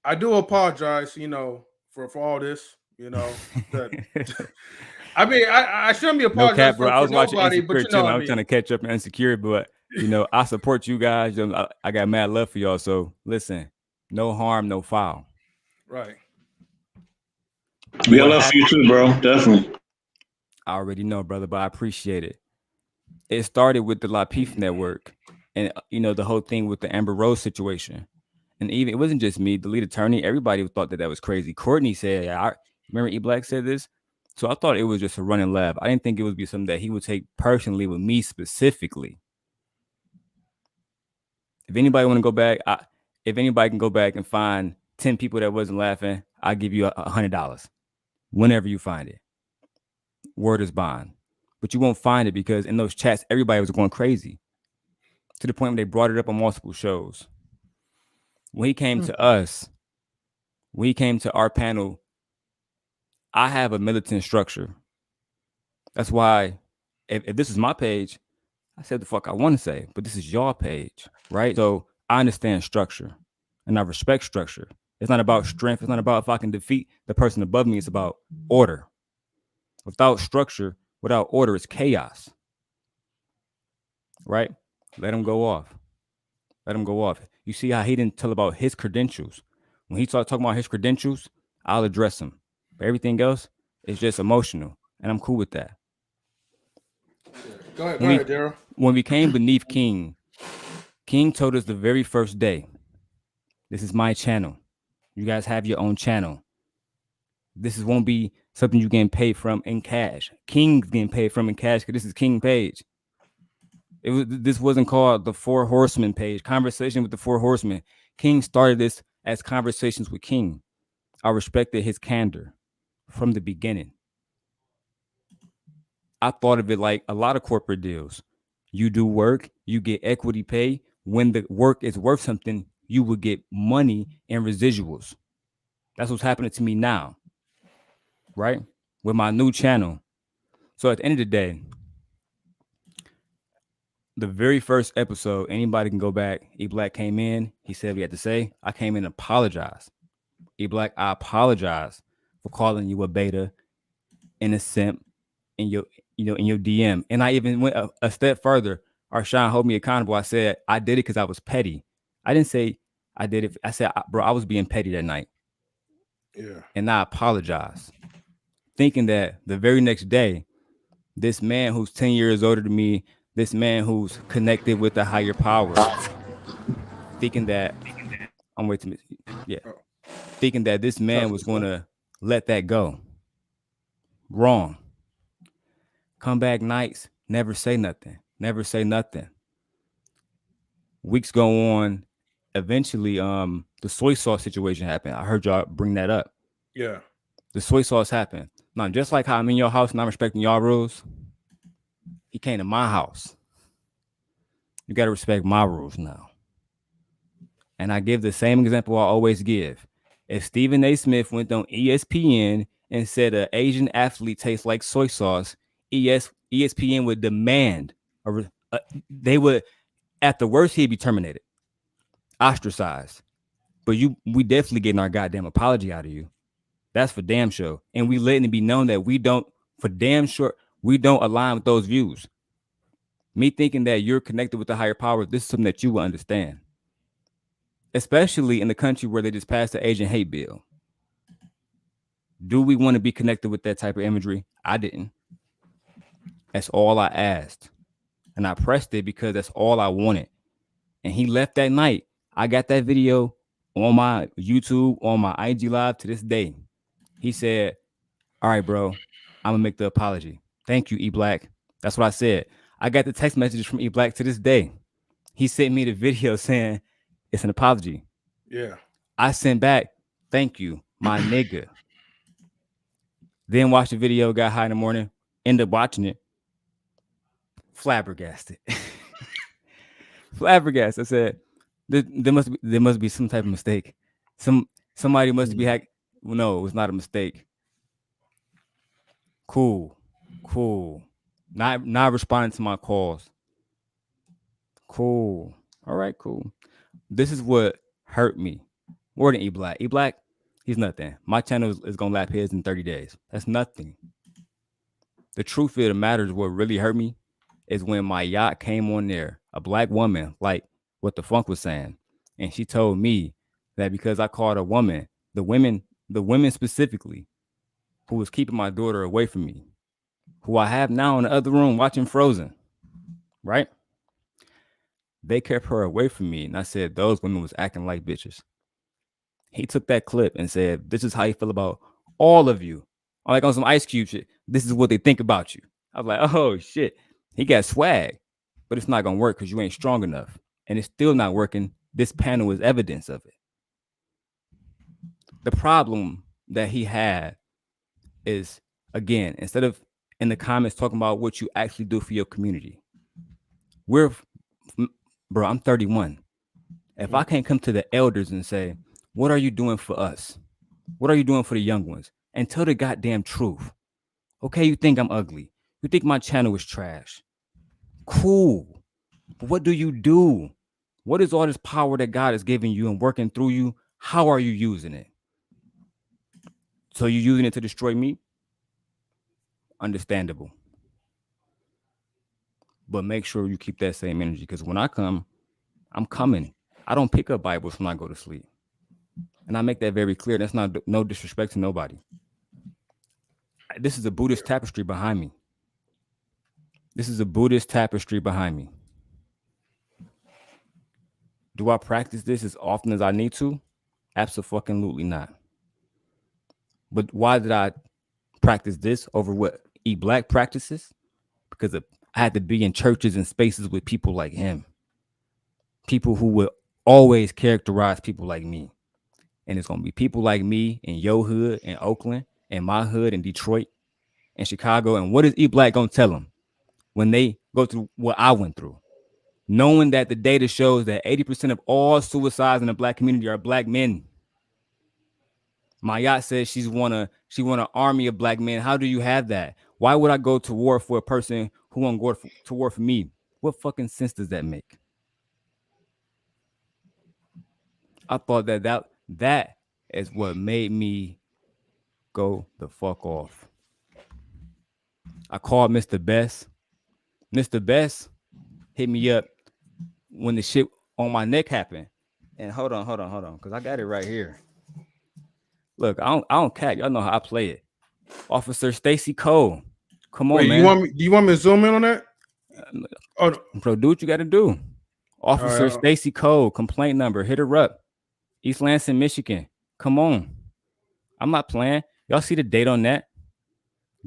I do apologize, for all this, that I mean, I shouldn't be apologizing no cap, bro. for I was watching nobody, Insecure but too. I was trying to catch up in Insecure, but I support you guys. I got mad love for y'all. So listen, no harm, no foul. Right. We got love for you too, bro. Definitely. I already know, brother, but I appreciate it. It started with the Lapeef Network and, the whole thing with the Amber Rose situation. And even, it wasn't just me, the lead attorney, everybody thought that was crazy. Courtney said, I remember E-Black said this. So I thought it was just a running laugh. I didn't think it would be something that he would take personally with me specifically. If anybody want to go back, if anybody can go back and find 10 people that wasn't laughing, I'll give you $100 whenever you find it. Word is bond. But you won't find it because in those chats, everybody was going crazy to the point where they brought it up on multiple shows. When he came to us, when he came to our panel, I have a militant structure. That's why if this is my page, I said the fuck I want to say, but this is your page, right? So I understand structure and I respect structure. It's not about strength. It's not about if I can defeat the person above me. It's about order. Without structure, without order, it's chaos, right? Let him go off. Let him go off. You see how he didn't tell about his credentials. When he started talking about his credentials, I'll address him. But everything else is just emotional, and I'm cool with that. Go ahead, Daryl. When we came beneath King, King told us the very first day, this is my channel. You guys have your own channel. This won't be something you're getting paid from in cash. King's getting paid from in cash because this is King page. This wasn't called the Four Horsemen page. Conversation with the Four Horsemen. King started this as Conversations with King. I respected his candor from the beginning. I thought of it like a lot of corporate deals. You do work, you get equity pay. When the work is worth something, you will get money and residuals. That's what's happening to me now, right? With my new channel. So at the end of the day, the very first episode, anybody can go back. E-Black came in. He said what he had to say. I came in and apologized. E-Black, I apologize for calling you a beta and a simp in your DM. And I even went a step further. Arshawn held me accountable. I said I did it because I was petty. I didn't say I did it. I said, bro, I was being petty that night. Yeah. And I apologize. Thinking that the very next day, this man who's 10 years older than me, this man who's connected with the higher power, thinking that thinking that this man was going to let that go. Wrong. Comeback nights, never say nothing. Never say nothing. Weeks go on. Eventually, the soy sauce situation happened. I heard y'all bring that up. Yeah. The soy sauce happened. Now, just like how I'm in your house and I'm respecting y'all rules, he came to my house. You got to respect my rules now. And I give the same example I always give. If Stephen A. Smith went on ESPN and said an Asian athlete tastes like soy sauce, ESPN would demand, they would, at the worst, he'd be terminated, ostracized. But we definitely getting our goddamn apology out of you. That's for damn sure. And we letting it be known that we don't align with those views. Me thinking that you're connected with the higher power, this is something that you will understand. Especially in the country where they just passed the Asian hate bill. Do we want to be connected with that type of imagery? I didn't. That's all I asked. And I pressed it because that's all I wanted. And he left that night. I got that video on my YouTube, on my IG Live to this day. He said, all right, bro, I'm going to make the apology. Thank you, E-Black. That's what I said. I got the text messages from E-Black to this day. He sent me the video saying it's an apology. Yeah. I sent back, thank you, my nigga. Then watched the video, got high in the morning, ended up watching it. Flabbergasted. Flabbergasted. I said, there must be some type of mistake. Somebody must be hacked. Well, no, it was not a mistake. Cool. Not responding to my calls. Cool. All right, cool. This is what hurt me more than E-Black. E-Black, he's nothing. My channel is going to lap his in 30 days. That's nothing. The truth of the matter is what really hurt me is when my yacht came on there, a black woman, like what the Funk was saying. And she told me that because I called a woman, the women specifically, who was keeping my daughter away from me, who I have now in the other room watching Frozen, right? They kept her away from me, and I said those women was acting like bitches. He took that clip and said, "This is how you feel about all of you." Like on some Ice Cube shit. This is what they think about you. I was like, oh shit. He got swag, but it's not gonna work because you ain't strong enough, and it's still not working. This panel is evidence of it. The problem that he had is, again, instead of in the comments talking about what you actually do for your community, bro, I'm 31. If I can't come to the elders and say, what are you doing for us? What are you doing for the young ones? And tell the goddamn truth. Okay, you think I'm ugly. You think my channel is trash. Cool. But what do you do? What is all this power that God is giving you and working through you? How are you using it? So you're using it to destroy me? Understandable. But make sure you keep that same energy, because when I come, I'm coming. I don't pick up Bibles when I go to sleep. And I make that very clear. That's not no disrespect to nobody. This is a Buddhist tapestry behind me. This is a Buddhist tapestry behind me. Do I practice this as often as I need to? Absolutely not. But why did I practice this over what E Black practices? Because I had to be in churches and spaces with people like him. People who would always characterize people like me. And it's going to be people like me in your hood, in Oakland, in my hood, in Detroit, in Chicago. And what is E Black going to tell them when they go through what I went through? Knowing that the data shows that 80% of all suicides in the Black community are Black men. Mayat says she want an army of Black men. How do you have that? Why would I go to war for a person who won't go to war for me? What fucking sense does that make? I thought that is what made me go the fuck off. I called Mr. Best. Mr. Best hit me up when the shit on my neck happened. And hold on, because I got it right here. Look, I don't cap. Y'all know how I play it. Officer Stacy Cole. Come on, man. Do you want me to zoom in on that? Bro, do what you got to do. Officer Stacy Cole, complaint number. Hit her up. East Lansing, Michigan. Come on. I'm not playing. Y'all see the date on that?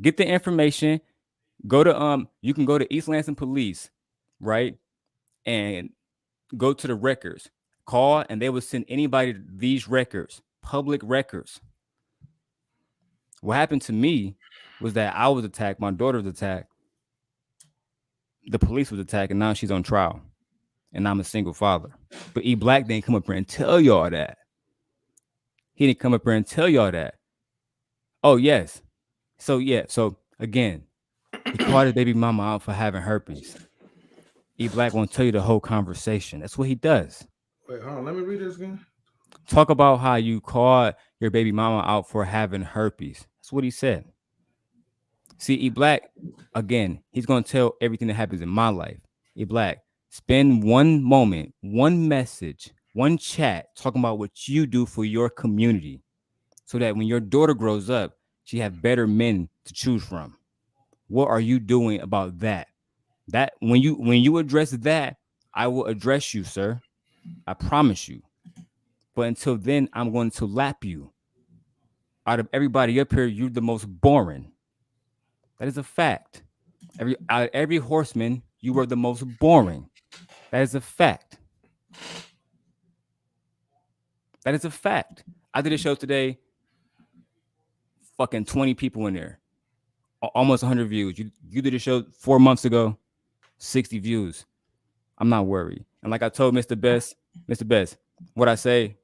Get the information. Go to you can go to East Lansing Police, right? And go to the records. Call, and they will send anybody these records, public records. What happened to me was that I was attacked, my daughter was attacked, the police was attacked, and now she's on trial. And I'm a single father. But E Black didn't come up here and tell y'all that. He didn't come up here and tell y'all that. Oh, yes. So, yeah. So, again, he called his baby mama out for having herpes. E Black won't tell you the whole conversation. That's what he does. Wait, hold on. Let me read this again. Talk about how you called your baby mama out for having herpes. That's what he said. See, E Black, again, he's going to tell everything that happens in my life. E Black, spend one moment, one message, one chat talking about what you do for your community, so that when your daughter grows up, she have better men to choose from. What are you doing about that? That when you address that, I will address you, sir. I promise you. But until then, I'm going to lap you. Out of everybody up here, you're the most boring. That is a fact. Out of every horseman, you were the most boring. That is a fact. That is a fact. I did a show today. Fucking 20 people in there. Almost 100 views. You did a show 4 months ago. 60 views. I'm not worried. And like I told Mr. Best, what I say,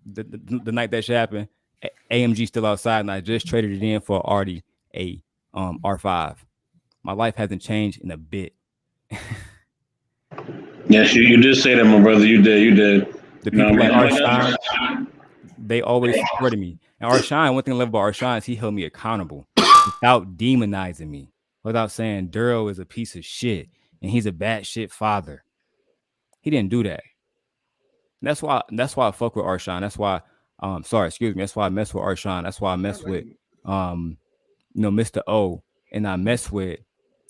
the night that shit happened, AMG still outside, and I just traded it in for already a R5. My life hasn't changed in a bit. Yes, you did say that, my brother. You did. The people like Arshawn, they always supported me. And Arshawn, one thing I love about Arshawn is he held me accountable without demonizing me, without saying Duro is a piece of shit and he's a bad shit father. He didn't do that. That's why I fuck with Arshawn. That's why that's why I mess with Arshawn. That's why I mess with Mr. O and I mess with,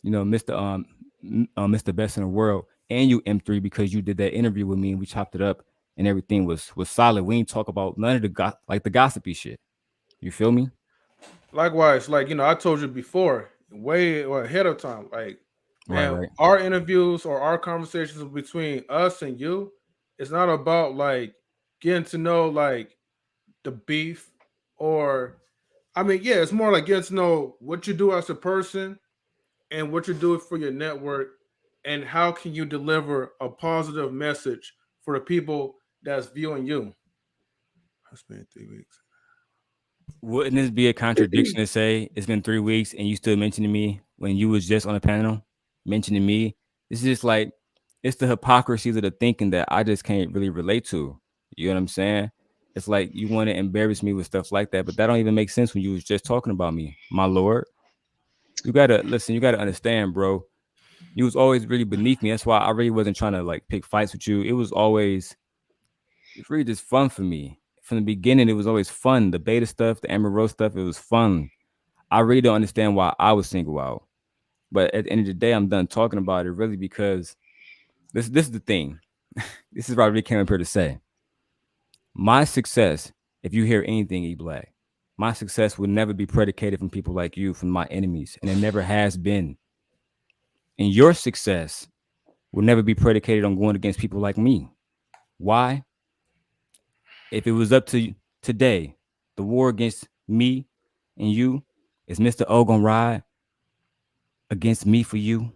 Mr. Best in the World and you M3 because you did that interview with me and we chopped it up and everything was solid. We ain't talk about none of the gossipy shit. You feel me? Likewise, like I told you before, way ahead of time. Like, man, Right. our interviews or our conversations between us and you, it's not about like getting to know like the beef or I mean, yeah, it's more like getting to know what you do as a person and what you're doing for your network and how can you deliver a positive message for the people that's viewing you. I spent 3 weeks. Wouldn't this be a contradiction to say it's been 3 weeks and you still mentioning me when you was just on a panel mentioning me? It's just like it's the hypocrisy of the thinking that I just can't really relate to. You know what I'm saying? It's like you want to embarrass me with stuff like that, but that don't even make sense when you was just talking about me, my lord. You gotta listen. You gotta understand, bro. You was always really beneath me. That's why I really wasn't trying to like pick fights with you. It was always it's really just fun for me. From the beginning, it was always fun. The beta stuff, the Amber Rose stuff, it was fun. I really don't understand why I was singled out. But at the end of the day, I'm done talking about it really because this is the thing. This is what I really came up here to say. My success, if you hear anything, E Black, my success would never be predicated from people like you, from my enemies, and it never has been. And your success will never be predicated on going against people like me. Why? If it was up to today, the war against me and you, is Mr. O gonna ride against me for you?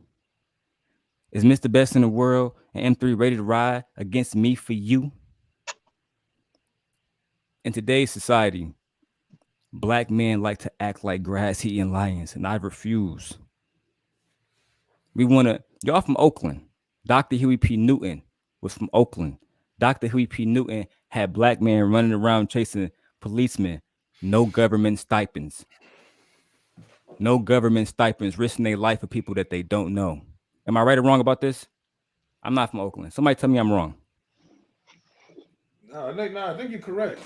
Is Mr. Best in the World and M3 ready to ride against me for you? In today's society, black men like to act like grass-eating lions, and I refuse. Y'all from Oakland. Dr. Huey P. Newton was from Oakland. Dr. Huey P. Newton had black men running around chasing policemen. No government stipends. No government stipends, risking their life for people that they don't know. Am I right or wrong about this? I'm not from Oakland. Somebody tell me I'm wrong. No, I think you're correct.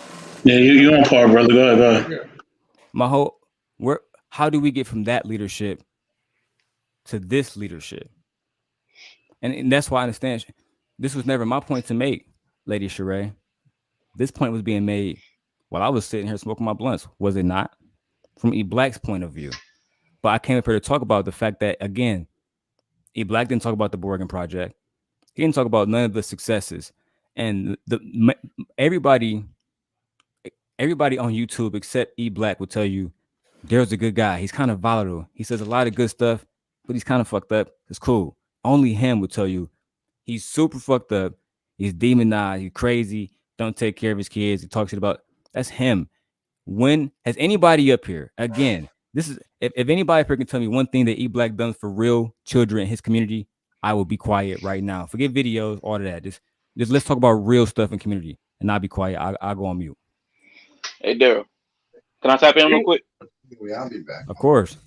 Yeah, you're on par, brother. Go ahead. Yeah. How do we get from that leadership to this leadership? And that's why I understand this was never my point to make, Lady Sheree. This point was being made while I was sitting here smoking my blunts, was it not? From E Black's point of view. But I came up here to talk about the fact that, again, E Black didn't talk about the Borgen Project. He didn't talk about none of the successes. And everybody on YouTube except E Black will tell you Daryl's a good guy. He's kind of volatile. He says a lot of good stuff, but he's kind of fucked up. It's cool. Only him will tell you he's super fucked up. He's demonized. He's crazy. Don't take care of his kids. He talks shit about. That's him. When has anybody up here, again, this is if anybody up here can tell me one thing that E Black done for real children in his community, I will be quiet right now. Forget videos, all of that. Just let's talk about real stuff in community, and I'll be quiet. I'll go on mute. Hey, Daryl, can I tap in real quick? I'll be back. Of course.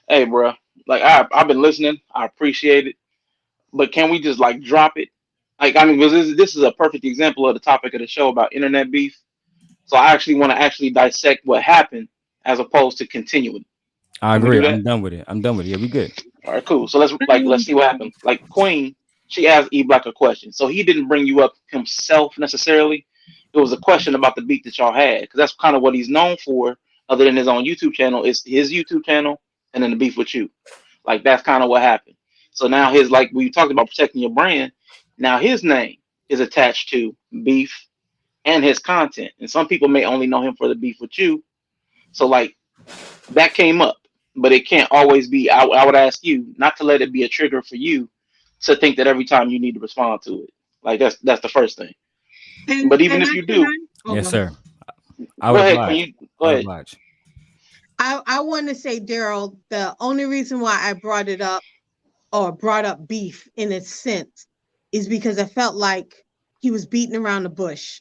Hey, bro, like I've been listening. I appreciate it, but can we just like drop it? Like, I mean, because this is a perfect example of the topic of the show about internet beef. So I actually want to actually dissect what happened as opposed to continuing. I agree. I'm done with it. Yeah, we good. All right, cool. So let's see what happened. Like Queen, she asked E Black a question. So he didn't bring you up himself necessarily. It was a question about the beat that y'all had, because that's kind of what he's known for, other than his own YouTube channel. Is his YouTube channel and then the beef with you. Like that's kind of what happened. So now his, like we talked about protecting your brand. Now his name is attached to beef and his content. And some people may only know him for the beef with you. So like that came up, but it can't always be. I would ask you not to let it be a trigger for you to think that every time you need to respond to it. Like that's the first thing. But even if you do, yes, sir. Go ahead. Go ahead. I want to say, Daryl, the only reason why I brought it up or brought up beef in a sense is because I felt like he was beating around the bush.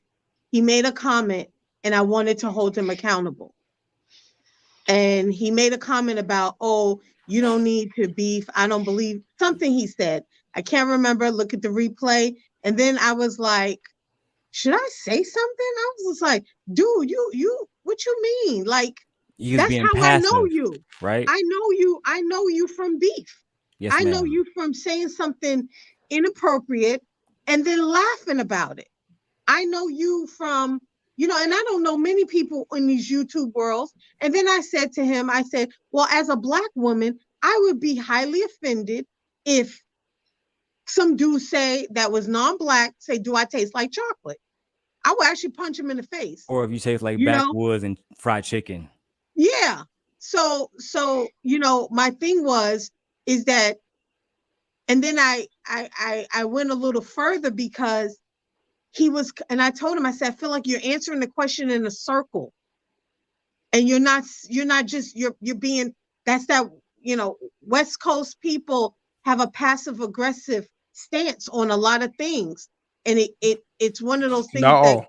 He made a comment and I wanted to hold him accountable. And he made a comment about, oh, you don't need to beef. I don't believe something he said. I can't remember. Look at the replay. And then I was like, should I say something? I was just like, dude, you, what you mean? Like, He was That's being how I know passive, you. right? I know you from beef. Yes, I know ma'am. you from saying something inappropriate and then laughing about it. I know you from, and I don't know many people in these YouTube worlds. And then I said to him, I said, well, as a black woman, I would be highly offended if some dude say that was non-black say, do I taste like chocolate? I would actually punch him in the face. Or if you taste like You know? backwoods and fried chicken. Yeah. So, my thing is that, and then I went a little further because and I told him, I said, I feel like you're answering the question in a circle, and you're not just, you're being, that's that, West Coast people have a passive aggressive stance on a lot of things. And it's one of those things that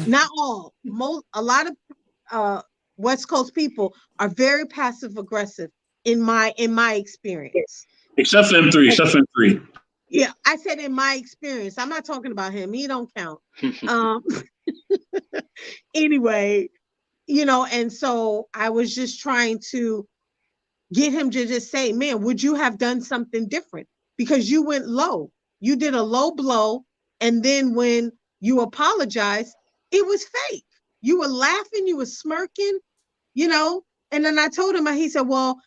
not all, a lot of West Coast people are very passive aggressive in my experience. Except for them three. Except for them three. Yeah, I said in my experience. I'm not talking about him. He don't count. Anyway, and so I was just trying to get him to just say, man, would you have done something different? Because you went low. You did a low blow. And then when you apologized, it was fake. You were laughing, you were smirking, and then I told him, he said, well,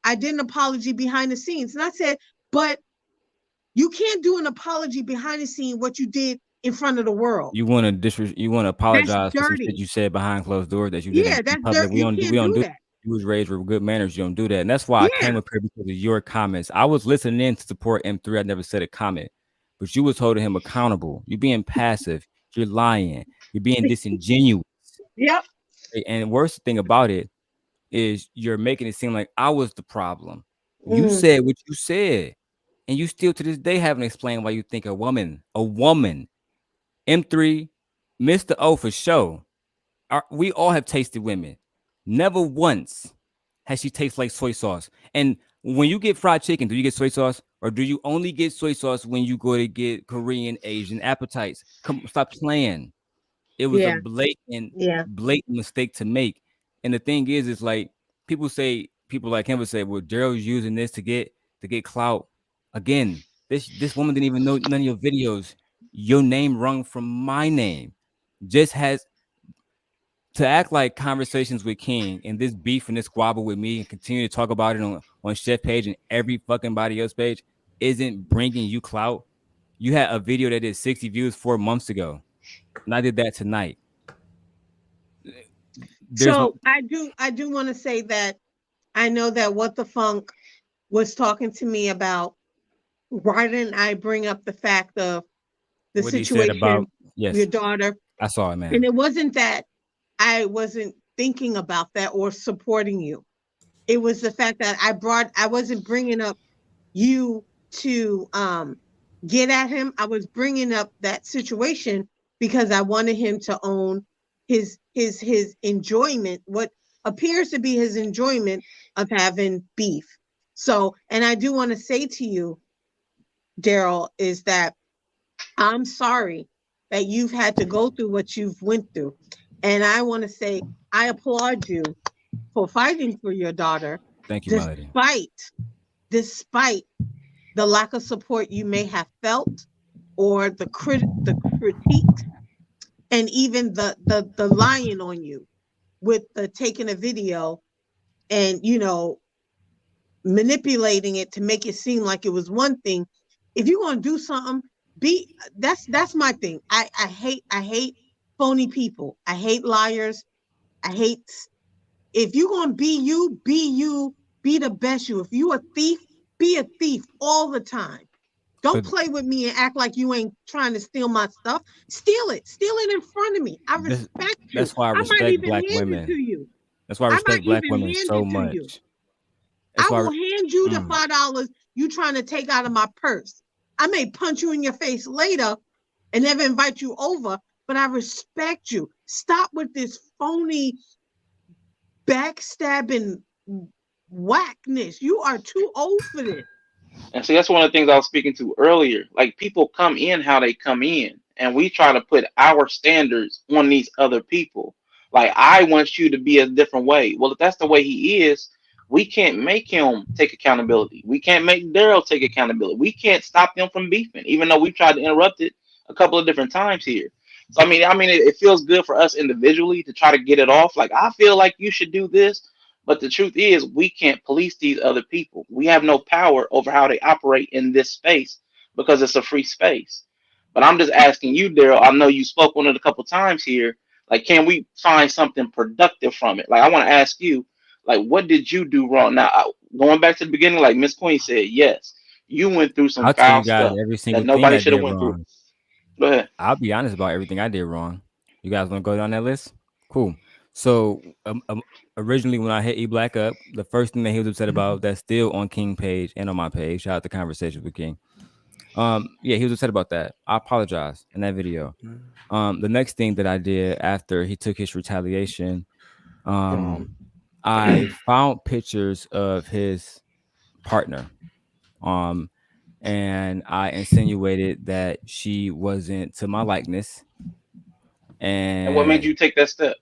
I did an apology behind the scenes. And I said, but you can't do an apology behind the scene what you did in front of the world. You want to apologize for some shit you said behind closed doors that you did in public. We don't do that. You was raised with good manners. You don't do that. And that's why I came up here, because of your comments. I was listening in to support M3. I never said a comment. But you was holding him accountable. You're being passive. You're lying. You're being disingenuous. Yep. And the worst thing about it is you're making it seem like I was the problem. You said what you said. And you still to this day haven't explained why you think a woman, M3, Mr. O for sure. We all have tasted women. Never once has she tasted like soy sauce. And when you get fried chicken, do you get soy sauce? Or do you only get soy sauce when you go to get Korean, Asian appetites? Stop playing. It was a blatant mistake to make. And the thing is like people like him would say, well, Daryl's using this to get clout. Again, this woman didn't even know none of your videos. Your name rung from my name. Just has to act like Conversations with King and this beef and this squabble with me and continue to talk about it on Chef page and every fucking body else page isn't bringing you clout. You had a video that did 60 views 4 months ago, and I did that tonight. I do want to say that I know that What the Funk was talking to me about why didn't I bring up the fact of the what situation about your daughter. I saw it, man. And it wasn't that I wasn't thinking about that or supporting you. It was the fact that I wasn't bringing up you to get at him. I was bringing up that situation because I wanted him to own his enjoyment, what appears to be his enjoyment of having beef. So, and I do want to say to you, Daryl, is that I'm sorry that you've had to go through what you've went through. And I want to say, I applaud you for fighting for your daughter. Thank you, despite the lack of support you may have felt, or the critique, and even the lying on you with the taking a video and manipulating it to make it seem like it was one thing. If you're gonna do something, that's my thing. I hate phony people. I hate liars. If you're gonna be you, be the best you. If you a thief, be a thief all the time. Don't play with me and act like you ain't trying to steal my stuff. Steal it in front of me. I respect you. That's why I respect black women. That's why I respect black women so much. I will hand you the $5 you trying to take out of my purse. I may punch you in your face later and never invite you over, but I respect you. Stop with this phony backstabbing whackness. You are too old for this. And see, that's one of the things I was speaking to earlier. Like, people come in how they come in, and we try to put our standards on these other people. Like, I want you to be a different way. Well, if that's the way he is, we can't make him take accountability. We can't make Daryl take accountability. We can't stop them from beefing, even though we've tried to interrupt it a couple of different times here. So I mean, it feels good for us individually to try to get it off. Like, I feel like you should do this, but the truth is, we can't police these other people. We have no power over how they operate in this space because it's a free space. But I'm just asking you, Daryl. I know you spoke on it a couple times here. Like, can we find something productive from it? Like, I want to ask you, like, what did you do wrong? Now, going back to the beginning, like Miss Queen said, yes, you went through some I'll tell foul you guys stuff every that single thing nobody I should have did went through. wrong. Go ahead. I'll be honest about everything I did wrong. You guys want to go down that list? Cool. So originally, when I hit E Black up, the first thing that he was upset about, that's still on King page and on my page. Shout out to Conversations with King. Yeah, he was upset about that. I apologize in that video. The next thing that I did after he took his retaliation, I found pictures of his partner. And I insinuated that she wasn't to my likeness. And what made And you take that step?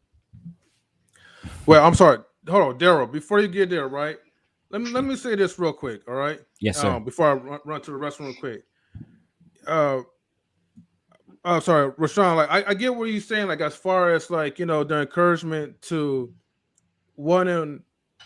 Well, I'm sorry. Hold on, Daryl. Before you get there, right? Let me say this real quick. All right. yes, sir. Before I run to the restroom real quick. Sorry, Rashawn. Like, I get what you're saying. Like, as far as like, you know, the encouragement to wanting,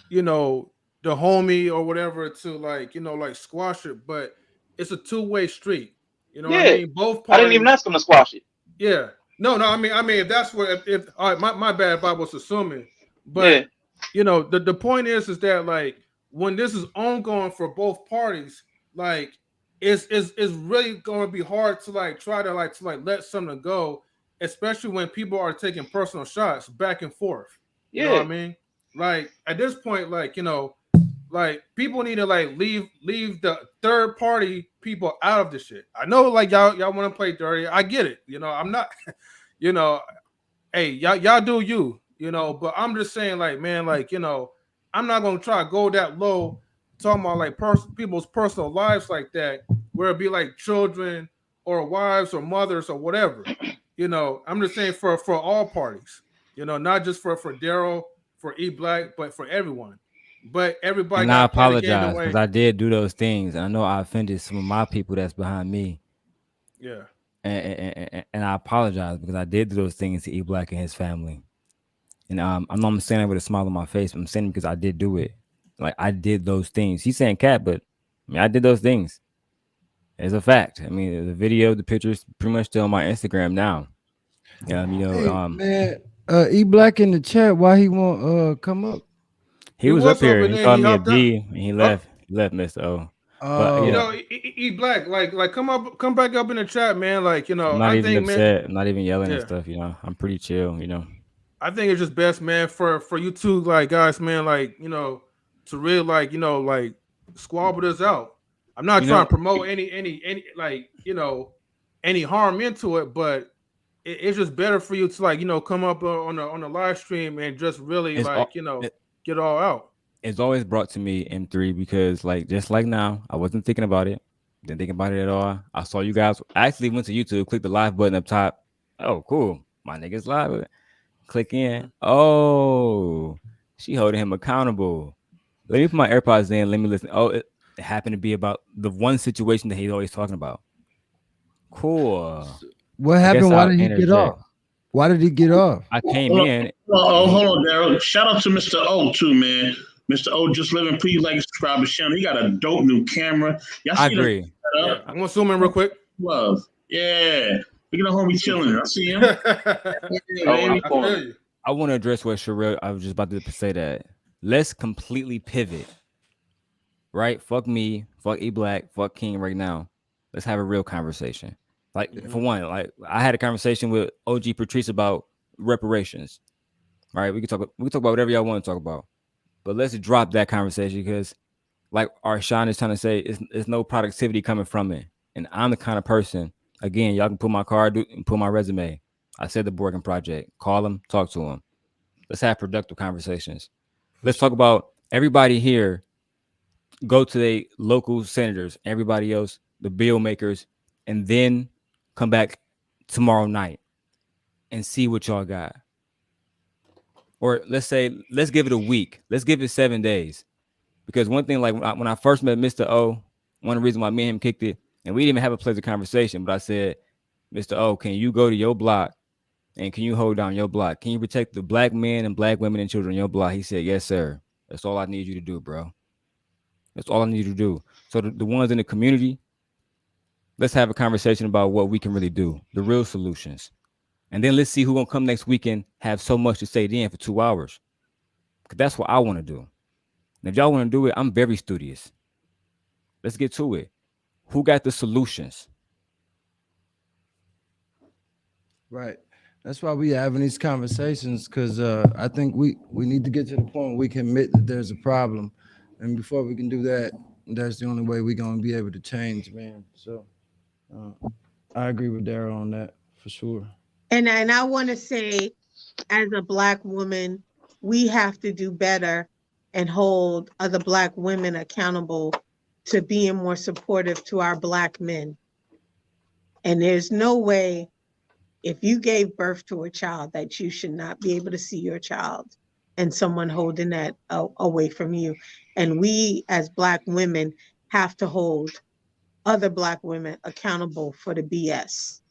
you know, the homie or whatever to like, you know, like squash it, but it's a two-way street. You know what I Yeah, mean? Both I didn't even parties. ask him to squash it. Yeah. No. I mean, if that's what if all right, my bad if I was assuming, Yeah, but you know, the point is that like when this is ongoing for both parties, like it's really going to be hard to like try to let something go, especially when people are taking personal shots back and forth. You know what yeah, I mean? Like at this point, like you know, like people need to like leave the third party people out of the shit. I know like y'all want to play dirty. I get it. You know, I'm not. You know, hey y'all do you. You know, but I'm just saying like man, like you know, I'm not gonna try to go that low talking about like people's personal lives like that, where it be like children or wives or mothers or whatever. You know, I'm just saying for all parties. You know, not just for Daryl, for E Black, but for everyone. But everybody And got I to play the game the apologize because way. I did do those things. And I know I offended some of my people that's behind me. Yeah. And I apologize because I did do those things to E Black and his family. And I'm saying that with a smile on my face. But I'm saying it because I did do it. Like I did those things. He's saying cat, but I mean I did those things. It's a fact. I mean the video, the pictures, pretty much still on my Instagram now. You know, Man, E Black in the chat. Why he won't come up? he was up was here. and He then called he me a hopped out. B, and he left. He left, Mr. O. But You yeah, know, E Black, like come back up in the chat, man. Like, you I'm know, not I even think, man, upset. I'm not even yelling and yeah, stuff. You know, I'm pretty chill. You know, I think it's just best, man, for you two, like guys, man, like you know, to really like you know like squabble this out. I'm not you trying know, to promote any like you know any harm into it, but it's just better for you to like you know come up on the live stream and just really it's like all. you know get it all out. It's always brought to me M3 because like just like now, I wasn't thinking about it. Didn't think about it at all. I saw you guys. I actually went to YouTube, clicked the live button up top. Oh, cool. My niggas live. Click in. Oh, she holding him accountable. Let me put my AirPods in. Let me listen. Oh, it happened to be about the one situation that he's always talking about. Cool. What I guess happened? Why I'll did he get interject. off? Why did he get off? I came in. Hold on, Daryl. Shout out to Mr. O too, man. Mr. O just living. Please like and subscribe to his channel. He got a dope new camera. Y'all I see him agree. set Yeah, up? I'm gonna zoom in real quick. Love. Yeah. Look at the homie chilling. I see him. Yeah, oh, in baby. the corner. you. I want to address what Sherelle. I was just about to say that. Let's completely pivot. Right? Fuck me. Fuck E Black. Fuck King right now. Let's have a real conversation. Like for one, like I had a conversation with OG Patrice about reparations. Right? We can talk about whatever y'all want to talk about. But let's drop that conversation because like Arshawn is trying to say, it's no productivity coming from it. And I'm the kind of person, again, y'all can put my card and put my resume. I said the Borgen Project. Call them, talk to them. Let's have productive conversations. Let's talk about everybody here. Go to the local senators, everybody else, the bill makers, and then come back tomorrow night and see what y'all got. Or let's give it a week. Let's give it 7 days. Because one thing, like when I first met Mr. O, one of the reasons why me and him kicked it, and we didn't even have a pleasant conversation, but I said, Mr. O, can you go to your block and can you hold down your block? Can you protect the black men and black women and children in your block? He said, yes, sir. That's all I need you to do, bro. That's all I need you to do. So the ones in the community, let's have a conversation about what we can really do, the real solutions. And then let's see who's going to come next weekend, have so much to say then for 2 hours. Because that's what I want to do. And if y'all want to do it, I'm very studious. Let's get to it. Who got the solutions? Right. That's why we having these conversations, because I think we need to get to the point where we can admit that there's a problem. And before we can do that, that's the only way we're going to be able to change, man. So I agree with Daryl on that for sure. And I want to say, as a Black woman, we have to do better and hold other Black women accountable to being more supportive to our Black men. And there's no way, if you gave birth to a child, that you should not be able to see your child and someone holding that away from you. And we as Black women have to hold other Black women accountable for the BS.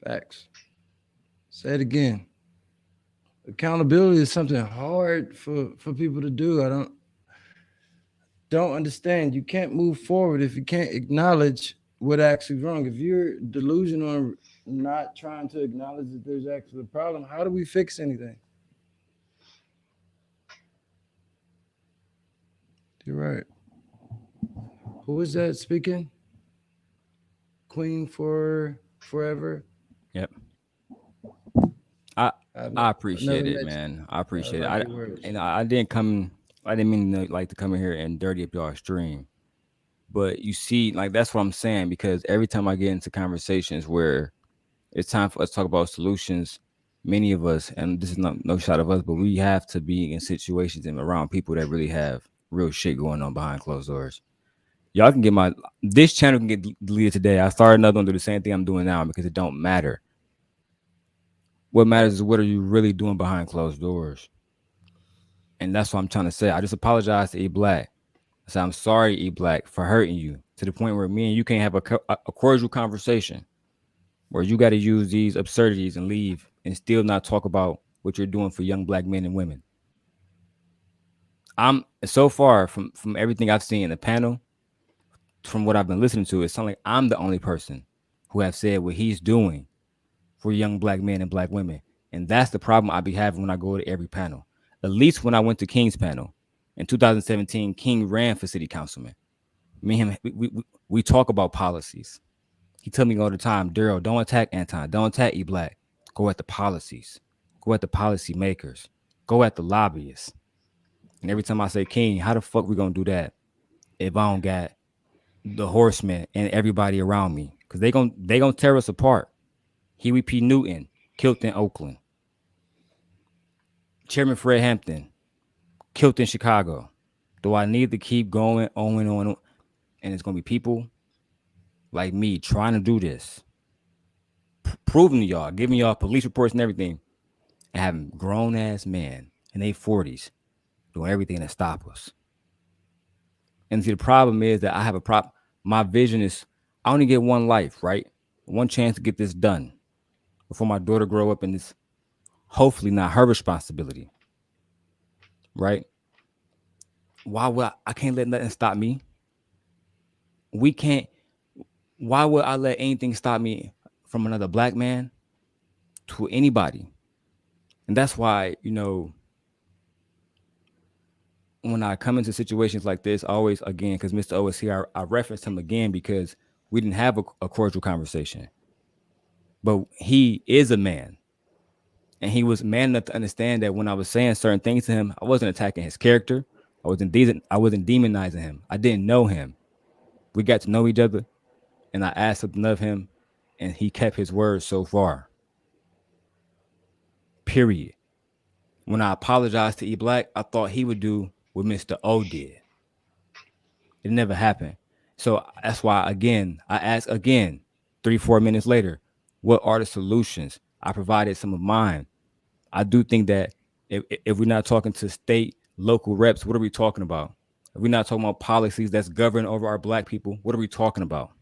Facts. Say it again. Accountability is something hard for people to do. I don't understand. You can't move forward if you can't acknowledge what actually wrong. If you're delusional and not trying to acknowledge that there's actually a problem, how do we fix anything? You're right. Who is that speaking? Queen for forever? Yep. I appreciate it, man. I appreciate it. I didn't mean to come in here and dirty up y'all stream. But you see, like, that's what I'm saying, because every time I get into conversations where it's time for us to talk about solutions, many of us, and this is no shot of us, but we have to be in situations and around people that really have real shit going on behind closed doors. Y'all can get this channel can get deleted today. I started another one, do the same thing I'm doing now, because it don't matter. What matters is what are you really doing behind closed doors. And that's what I'm trying to say. I just apologize to E Black. I said, I'm sorry, E Black, for hurting you to the point where me and you can't have a cordial conversation, where you got to use these absurdities and leave and still not talk about what you're doing for young Black men and women. I'm so far from everything I've seen in the panel, from what I've been listening to, it sounds like I'm the only person who have said what he's doing for young Black men and Black women. And that's the problem I be having when I go to every panel. At least when I went to King's panel in 2017, King ran for city councilman. Me and him, we talk about policies. He tell me all the time, Daryl, don't attack Anton, don't attack E Black. Go at the policies. Go at the policy makers. Go at the lobbyists. And every time I say, King, how the fuck we gonna do that if I don't got the horsemen and everybody around me? Because they gonna tear us apart. Huey P. Newton, killed in Oakland. Chairman Fred Hampton, killed in Chicago. Do I need to keep going on and on? And it's going to be people like me trying to do this, proving to y'all, giving y'all police reports and everything, and having grown-ass men in their 40s doing everything to stop us. And see, the problem is that I have a problem. My vision is I only get one life, right? One chance to get this done before my daughter grow up, and it's hopefully not her responsibility, right? Why would I can't let nothing stop me? We can't. Why would I let anything stop me from another Black man to anybody? And that's why, when I come into situations like this, always, again, because Mr. O is here, I referenced him again because we didn't have a cordial conversation. But he is a man. And he was man enough to understand that when I was saying certain things to him, I wasn't attacking his character. I wasn't demonizing him. I didn't know him. We got to know each other, and I asked something of him, and he kept his word so far. Period. When I apologized to E Black, I thought he would do what Mr. O did. It never happened. So that's why, again, I asked again, 3-4 minutes later, what are the solutions? I provided some of mine. I do think that if we're not talking to state, local reps, what are we talking about? If we're not talking about policies that's govern over our black people, what are we talking about?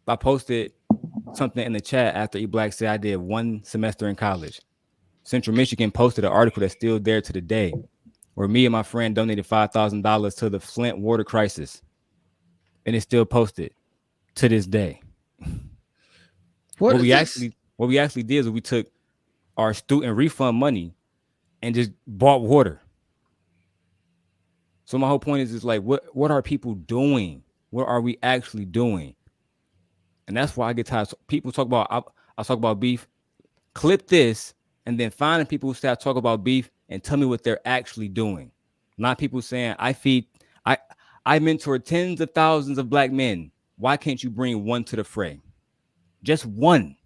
I posted something in the chat after eBlack said I did 1 semester in college. Central Michigan posted an article that's still there to the day, where me and my friend donated $5,000 to the Flint water crisis, and it's still posted to this day. What we actually did is we took our student refund money and just bought water. So my whole point is like, what are people doing? What are we actually doing? And that's why I get tired. People talk about, I talk about beef, clip this, and then finding people who start talking about beef and tell me what they're actually doing. Not people saying, I mentor tens of thousands of black men. Why can't you bring one to the fray? Just one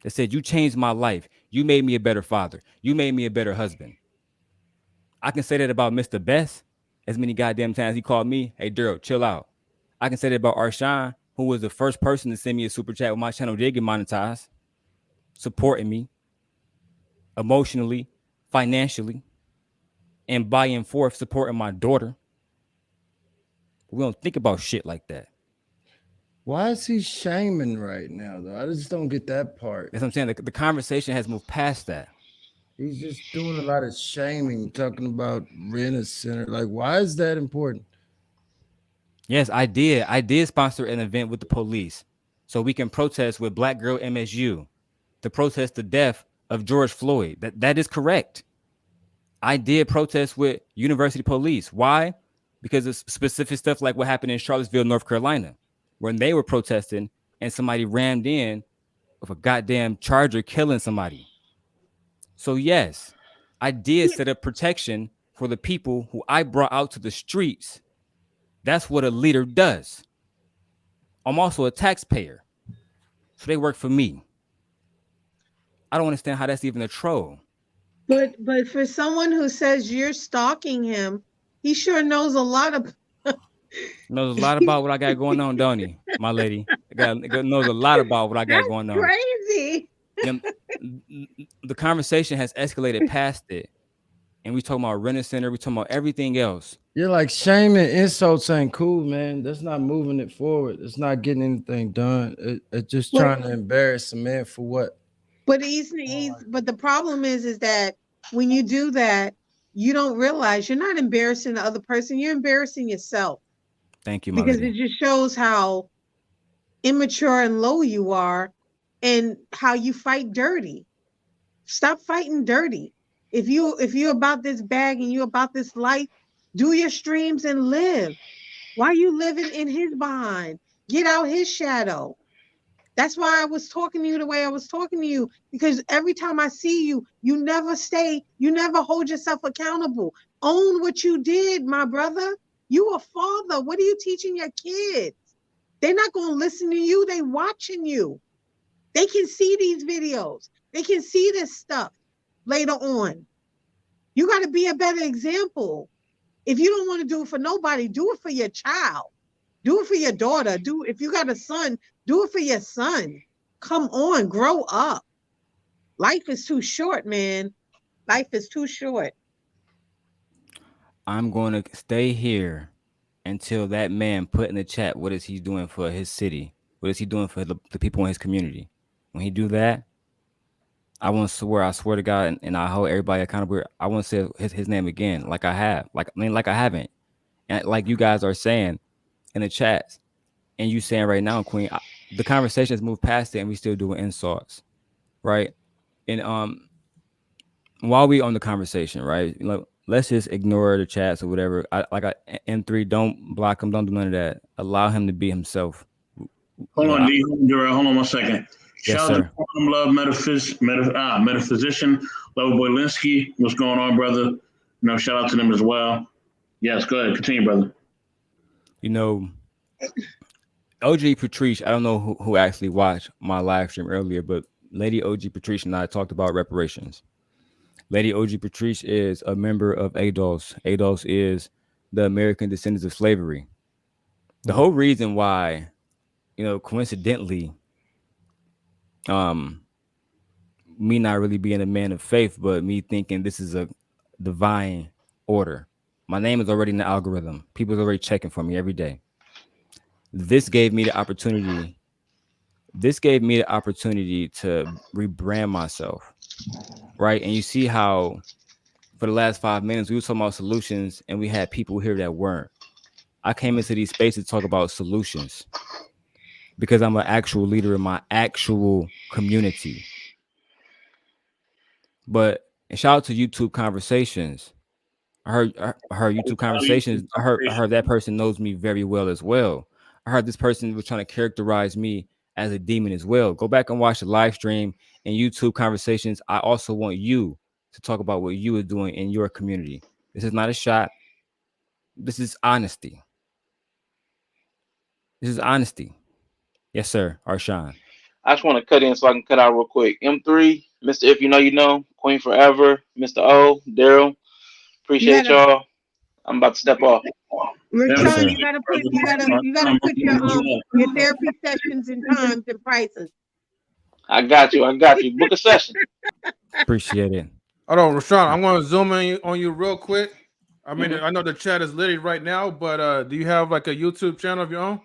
that said, you changed my life. You made me a better father. You made me a better husband. I can say that about Mr. Best as many goddamn times he called me, hey, Daryl, chill out. I can say that about Arshawn, who was the first person to send me a super chat when my channel did get monetized, supporting me emotionally, financially, and by and forth supporting my daughter. We don't think about shit like that. Why is he shaming right now, though? I just don't get that part. That's what I'm saying. The conversation has moved past that. He's just doing a lot of shaming, talking about rent center. Like, why is that important? Yes, I did. I did sponsor an event with the police so we can protest with Black Girl MSU to protest the death of George Floyd. That is correct. I did protest with University Police. Why? Because of specific stuff like what happened in Charlottesville, North Carolina, when they were protesting and somebody rammed in with a goddamn Charger killing somebody. So yes, I did set up protection for the people who I brought out to the streets. That's what a leader does. I'm also a taxpayer, so they work for me. I don't understand how that's even a troll. But for someone who says you're stalking him, he sure knows a lot of Knows a lot about what I got going on, don't he, my lady? Knows a lot about what I got going on. Crazy. The conversation has escalated past it, and we talking about rent center. We talking about everything else. You're like shaming, insults ain't cool, man. That's not moving it forward. It's not getting anything done. It's just trying to embarrass a man for what? But but the problem is that when you do that, you don't realize you're not embarrassing the other person. You're embarrassing yourself. Thank you, my because lady. It just shows how immature and low you are and how you fight dirty. Stop fighting dirty. If you're about this bag and you're about this life, do your streams and live. Why are you living in his behind? Get out his shadow. That's why I was talking to you the way I was talking to you, because every time I see you, you never hold yourself accountable. Own what you did, my brother. You a father. What are you teaching your kids? They're not going to listen to you. They watching you. They can see these videos. They can see this stuff later on. You got to be a better example. If you don't want to do it for nobody, do it for your child. Do it for your daughter. If you got a son, do it for your son. Come on, grow up. Life is too short, man. Life is too short. I'm going to stay here until that man put in the chat what is he doing for his city? What is he doing for the people in his community? When he do that, I swear to God, and I hold everybody accountable. I won't say his name again, like I have. Like I haven't. And like you guys are saying in the chats, and you saying right now, Queen, the conversation has moved past it, and we still doing insults, right? And while we on the conversation, right? Let's just ignore the chats or whatever. M3, don't block him, don't do none of that. Allow him to be himself. Hold on, D. Hold on 1 second. Yes, Shout sir. out to Quantum Love Metaphysician, Lover Boylinsky. What's going on, brother? Shout out to them as well. Yes, go ahead. Continue, brother. OG Patrice, I don't know who actually watched my live stream earlier, but Lady OG Patrice and I talked about reparations. Lady OG Patrice is a member of ADOS. ADOS is the American Descendants of Slavery. The whole reason why, coincidentally, me not really being a man of faith, but me thinking this is a divine order. My name is already in the algorithm. People's already checking for me every day. This gave me the opportunity. This gave me the opportunity to rebrand myself, right? And you see how for the last 5 minutes we were talking about solutions, and we had people here that weren't. I came into these spaces to talk about solutions because I'm an actual leader in my actual community. But and shout out to YouTube Conversations. I heard YouTube Conversations. I heard that person knows me very well as well. I heard this person was trying to characterize me as a demon as well. Go back and watch the live stream and YouTube Conversations. I also want you to talk about what you are doing in your community. This is not a shot. This is honesty. This is honesty. Yes, sir. Arshawn. I just want to cut in so I can cut out real quick. M3, Mr. If You Know You Know, Queen Forever, Mr. O, Daryl, You appreciate gotta, y'all. I'm about to step off. Rashawn, you gotta put your therapy sessions and times and prices. I got you. I got you. Book a session. Appreciate it. Hold on, Rashawn. I'm going to zoom in on you real quick. I mean, I know the chat is litty right now, but do you have like a YouTube channel of your own?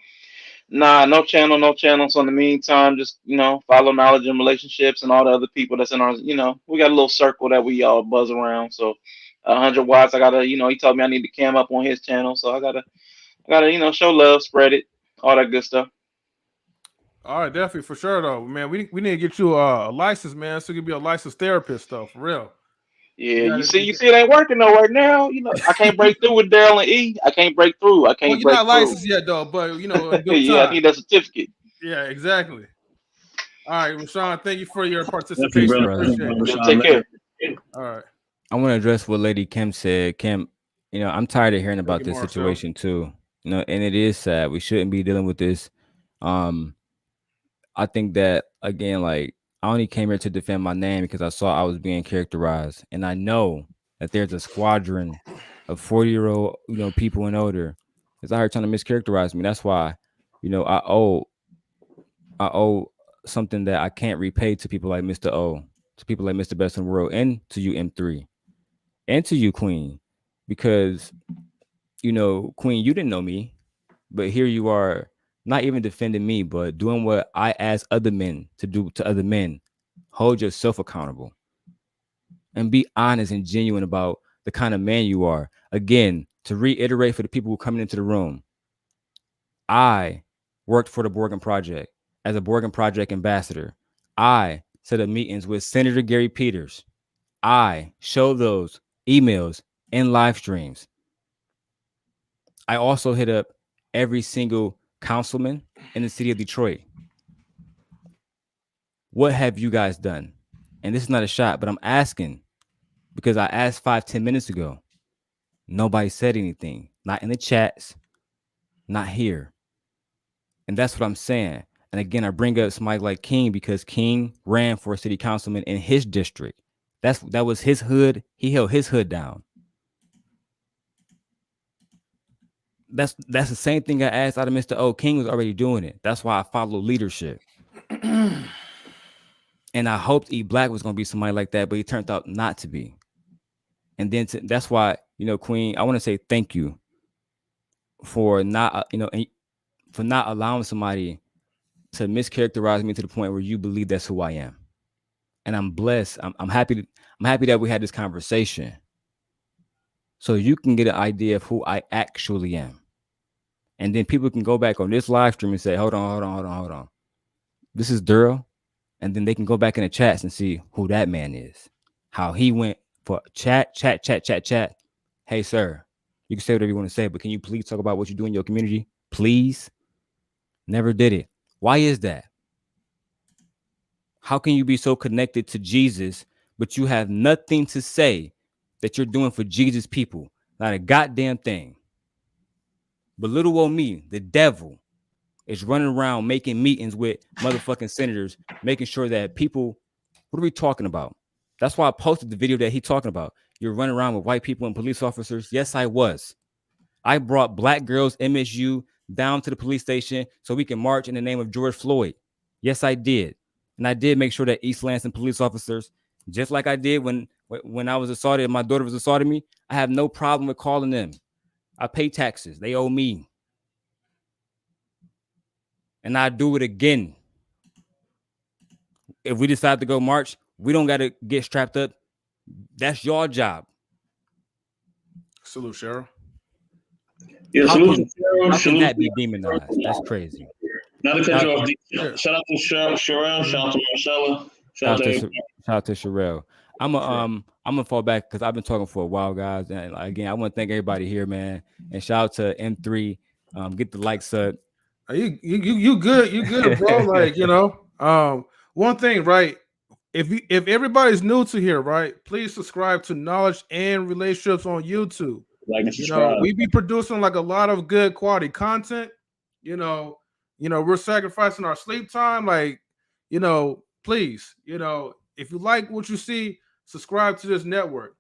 Nah, no channel, no channel. So in the meantime, just follow knowledge and relationships and all the other people that's in our. We got a little circle that we all buzz around. So 100 watts. I gotta, he told me I need to cam up on his channel, so I gotta, show love, spread it, all that good stuff. All right, definitely for sure though, man. We need to get you a license, man, so you can be a licensed therapist though, for real. Yeah, you see, it ain't working though right now. I can't break through with Daryl and E. I can't break through. I can't Well, you're break not through. licensed yet though, but in due Yeah, time. I need that certificate. Yeah, exactly. All right, Rashawn, thank you for your participation. Appreciate it. Take care. All right. I want to address what Lady Kim said. Kim, I'm tired of hearing about this situation too. And it is sad. We shouldn't be dealing with this. I think that again, like I only came here to defend my name because I saw I was being characterized, and I know that there's a squadron of 40-year-old, people and older, because I heard trying to mischaracterize me. That's why, I owe something that I can't repay to people like Mr. O, to people like Mr. Best in the World, and to you M3, and to you Queen, because Queen, you didn't know me, but here you are, not even defending me, but doing what I ask other men to do to other men. Hold yourself accountable and be honest and genuine about the kind of man you are. Again, to reiterate for the people who are coming into the room, I worked for the Borgen Project as a Borgen Project ambassador. I set up meetings with Senator Gary Peters. I show those emails and live streams. I also hit up every single councilman in the city of Detroit. What have you guys done? And this is not a shot, but I'm asking because I asked 5-10 minutes ago. Nobody said anything, not in the chats, not here. And that's what I'm saying. And again, I bring up somebody like King because King ran for a city councilman in his district. That was his hood. He held his hood down. That's the same thing I asked out of Mr. O. King was already doing it. That's why I follow leadership. And I hoped E Black was going to be somebody like that, but he turned out not to be. And then that's why, Queen, I want to say thank you for not, for not allowing somebody to mischaracterize me to the point where you believe that's who I am. And I'm blessed. I'm happy that we had this conversation, so you can get an idea of who I actually am. And then people can go back on this live stream and say, hold on. This is Daryl. And then they can go back in the chats and see who that man is. How he went for chat. Hey, sir, you can say whatever you want to say, but can you please talk about what you do in your community? Please. Never did it. Why is that? How can you be so connected to Jesus, but you have nothing to say that you're doing for Jesus people? Not a goddamn thing. But little old me, the devil, is running around making meetings with motherfucking senators, making sure that people, what are we talking about? That's why I posted the video that he talking about. You're running around with white people and police officers. Yes, I was. I brought Black Girls MSU down to the police station so we can march in the name of George Floyd. Yes, I did. And I did make sure that East Lansing police officers, just like I did when I was assaulted and my daughter was assaulting me, I have no problem with calling them. I pay taxes. They owe me. And I do it again. If we decide to go march, we don't got to get strapped up. That's your job. Salute, Cheryl. Yeah, How salute, can that be demonized? That's crazy. Not to cut you off. Shout out to Cheryl. Shout out to Marcella. Shout out to Sherelle. I'm gonna fall back because I've been talking for a while, guys. And again, I want to thank everybody here, man. And shout out to M3. Get the likes up. You good, bro. Like, you know, one thing, right? If everybody's new to here, right, please subscribe to Knowledge and Relationships on YouTube. Like and subscribe. You know, we be producing like a lot of good quality content. You know, we're sacrificing our sleep time. Like, you know, please, you know, if you like what you see, subscribe to this network.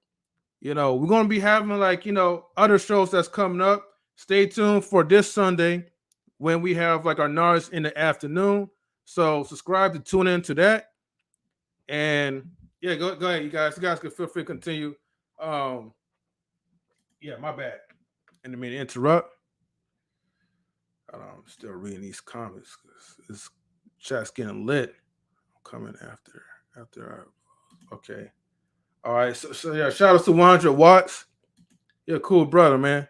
You know, we're gonna be having like, you know, other shows that's coming up. Stay tuned for this Sunday when we have like our knowledge in the afternoon. So subscribe to tune in to that. And yeah, go ahead, you guys. You guys can feel free to continue. Yeah, my bad. I didn't mean to interrupt. I'm still reading these comments because this chat's getting lit. I'm coming after okay. All right. So yeah, shout out to 100 watts. You're a cool brother, man.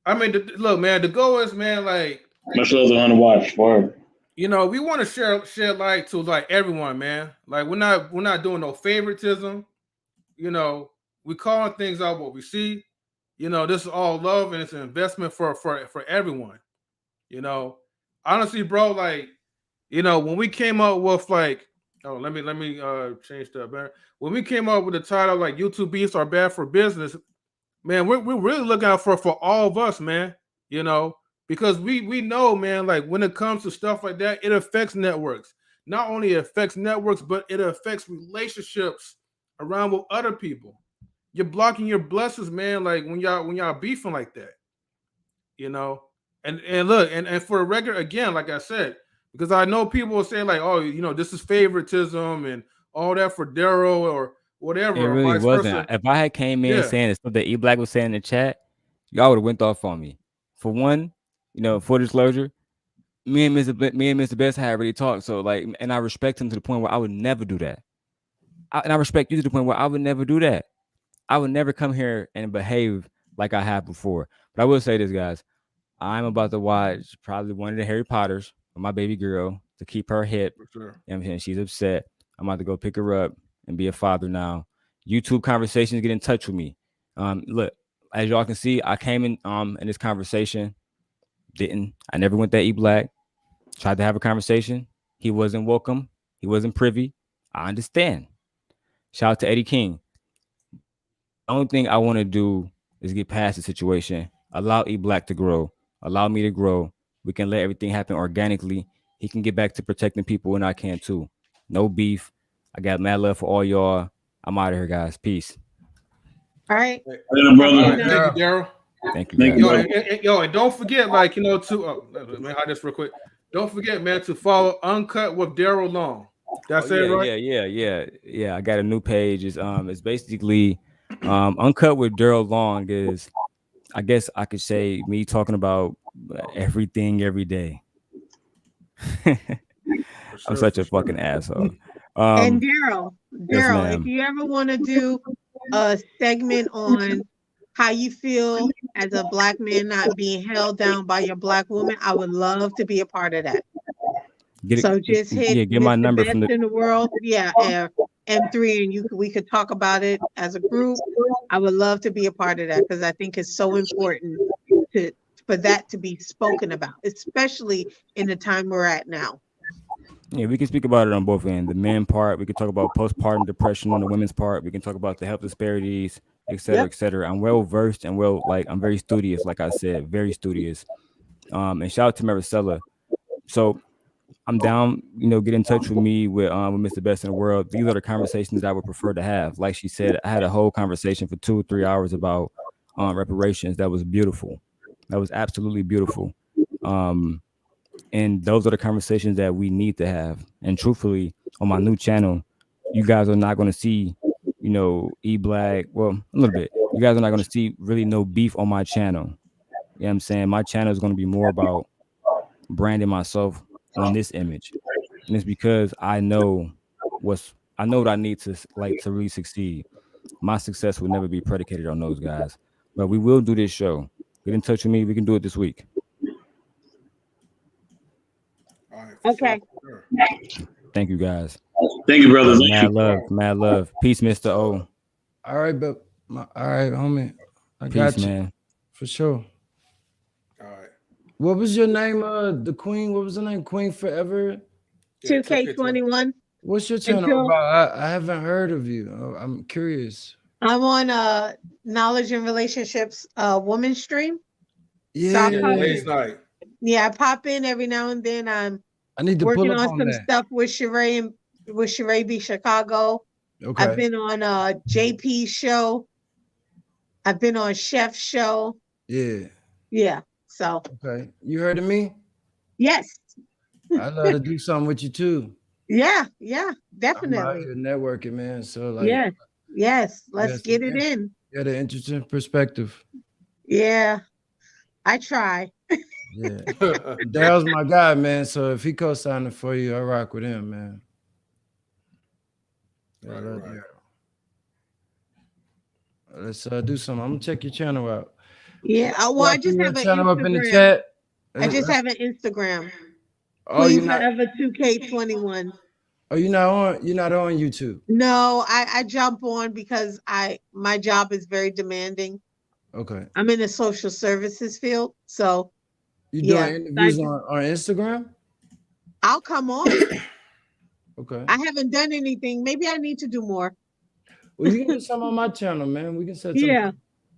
I mean, look, man, the goal is, man, like much love to 100 watts. Word. You know, we want to share light to like everyone, man. Like we're not doing no favoritism. You know, we calling things out what we see. You know, this is all love and it's an investment for everyone. You know, honestly, bro, like, you know, when we came up with like, let me change that, man. When we came up with the title like YouTube beefs are bad for business, man, we're really looking out for all of us, man. You know, because we know, man, like when it comes to stuff like that, it affects networks. Not only affects networks, but it affects relationships around with other people. You're blocking your blessings, man, like when y'all beefing like that. You know, and look, and for a record, again, like I said, because I know people will say like, oh, you know, this is favoritism and all that for Daryl or whatever. It really wasn't. If I had came in saying it's what the E-Black was saying in the chat, y'all would have went off on me. For one, you know, full disclosure, me and Mr. Best had already talked. So like, and I respect him to the point where I would never do that. And I respect you to the point where I would never do that. I would never come here and behave like I have before. But I will say this, guys. I'm about to watch probably one of the Harry Potters with my baby girl to keep her hip. Sure. And she's upset. I'm about to go pick her up and be a father now. YouTube conversations, get in touch with me. Look, as y'all can see, I came in this conversation. I never went that E-Black. Tried to have a conversation. He wasn't welcome. He wasn't privy. I understand. Shout out to Eddie King. The only thing I want to do is get past the situation. Allow E-Black to grow. Allow me to grow. We can let everything happen organically. He can get back to protecting people, and I can too. No beef. I got mad love for all y'all. I'm out of here, guys. Peace. All right. Thank you, Daryl. Thank you. And don't forget, like, you know, let me hide this real quick. Don't forget, man, to follow Uncut with Daryl Long. That's it, right? Yeah. I got a new page. It's basically Uncut with Daryl Long is, I guess I could say, me talking about everything every day. I'm such a fucking asshole. And Daryl, yes, if you ever want to do a segment on how you feel as a Black man not being held down by your Black woman, I would love to be a part of that. Just hit get my number best from the in the world. M3, and we could talk about it as a group. I would love to be a part of that because I think it's so important for that to be spoken about, especially in the time we're at now. Yeah, we can speak about it on both ends. The men part, we can talk about postpartum depression on the women's part. We can talk about the health disparities, et cetera, et cetera. I'm well versed and I'm very studious, like I said, very studious. And shout out to Maricela. So I'm down, you know, get in touch with me with Mr. Best in the World. These are the conversations that I would prefer to have. Like she said, I had a whole conversation for 2 or 3 hours about reparations. That was beautiful. That was absolutely beautiful. And those are the conversations that we need to have. And truthfully, on my new channel, you guys are not going to see, you know, E-Black. Well, a little bit. You guys are not going to see really no beef on my channel. You know what I'm saying? My channel is going to be more about branding myself on this image. And it's because I know what I need to like to really succeed. My success will never be predicated on those guys. But we will do this show. Get in touch with me. We can do it this week. All right, Okay. Sure. Thank you, guys. Thank you, brother. Mad love, mad love. Peace, Mr. O. All right, but all right, homie. I Peace, got you, man. for sure. All right. What was your name? The Queen. What was her name? Queen Forever. 2K21. What's your channel about? I haven't heard of you. I'm curious. I'm on Knowledge and Relationships woman stream. Yeah. Night. Yeah, I pop in every now and then. I need to working pull up on some that. stuff with Sheree and with Sheree B Chicago. Okay. I've been on JP's show. I've been on Chef's show. Yeah. Yeah. So. Okay. You heard of me? Yes. I'd love to do something with you too. Yeah, definitely. I'm out here networking, man. So like, yes. Let's get it in. You got an interesting perspective. Yeah, I try. Yeah, Daryl's my guy, man. So if he co-signing for you, I rock with him, man. Right. Let's do something. I'm gonna check your channel out. Yeah, well, I just have an channel Instagram. up in the chat. I just have an Instagram. Oh, Queen Forever 2K21. Oh, you're not on YouTube. No, I jump on because my job is very demanding. Okay. I'm in the social services field, so you doing interviews on Instagram? I'll come on. Okay. I haven't done anything. Maybe I need to do more. Well, you can do something on my channel, man. We can set something. Yeah.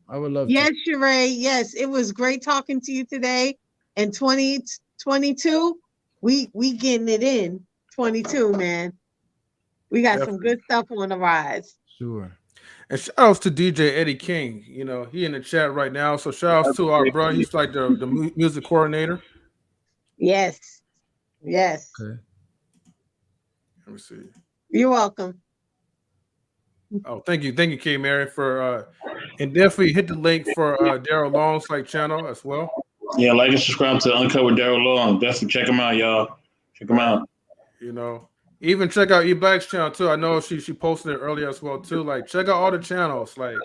I would love yes, to. Yes, Sheree. Yes, it was great talking to you today. And 2022, we getting it in. 22, man. We got some good stuff on the rise. Sure. And shout outs to DJ Eddie King. You know, he in the chat right now. So shout outs to our bro. He's like the music coordinator. Yes. Yes. Okay. Let me see. You're welcome. Oh, thank you, K. Marion, for and definitely hit the link for Daryl Long's like channel as well. Yeah, like and subscribe to Uncover Daryl Long. Definitely check him out, y'all. Check him out. You know, even check out E-Black's channel too. I know she posted it earlier as well too. Like check out all the channels. Like,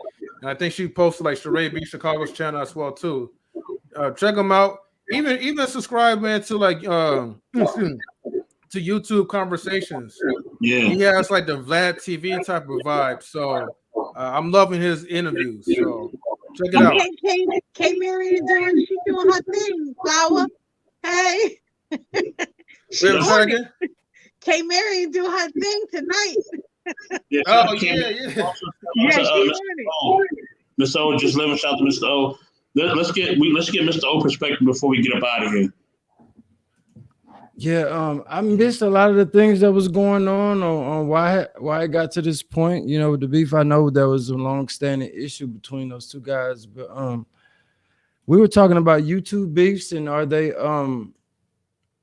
and I think she posted like Sheree B Chicago's channel as well too. Check them out. Even subscribe, man, to like to YouTube Conversations. Yeah, he has like the Vlad TV type of vibe. So I'm loving his interviews. So check it out. K Marion she's doing her thing. Flower, hey. K Marion do her thing tonight. Yeah, yeah. Mr. O, just let me shout to Mr. O. Let's get Mr. O perspective before we get up out of here. Yeah, I missed a lot of the things that was going on why it got to this point. You know, with the beef, I know there was a long-standing issue between those two guys, but we were talking about YouTube beefs, and are they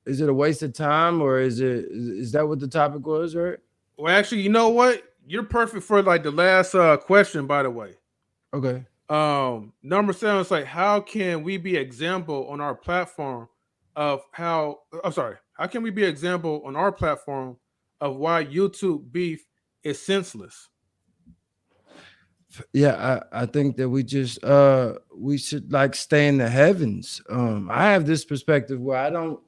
is it a waste of time, or is that what the topic was, right? Well, actually, you know what? You're perfect for like the last question, by the way. Okay. Number 7 is like, how can we be example on our platform of how can we be example on our platform of why YouTube beef is senseless? Yeah, I think that we should like stay in the heavens. I have this perspective where I don't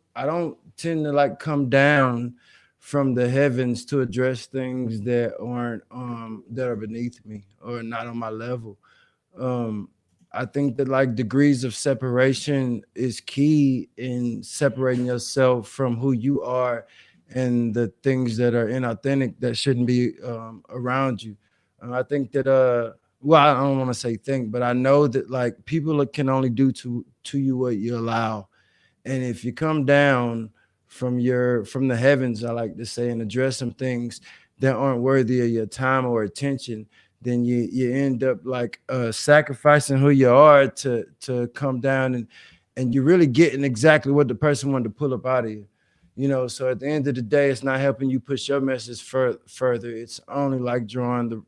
tend to like come down from the heavens to address things that aren't that are beneath me or not on my level. I think that like degrees of separation is key in separating yourself from who you are and the things that are inauthentic that shouldn't be around you. I think that well, I don't want to say think, but I know that like people can only do to you what you allow. And if you come down from the heavens, I like to say, and address some things that aren't worthy of your time or attention, then you end up like sacrificing who you are to come down and you're really getting exactly what the person wanted to pull up out of you. You know, so at the end of the day, it's not helping you push your message further. It's only like drawing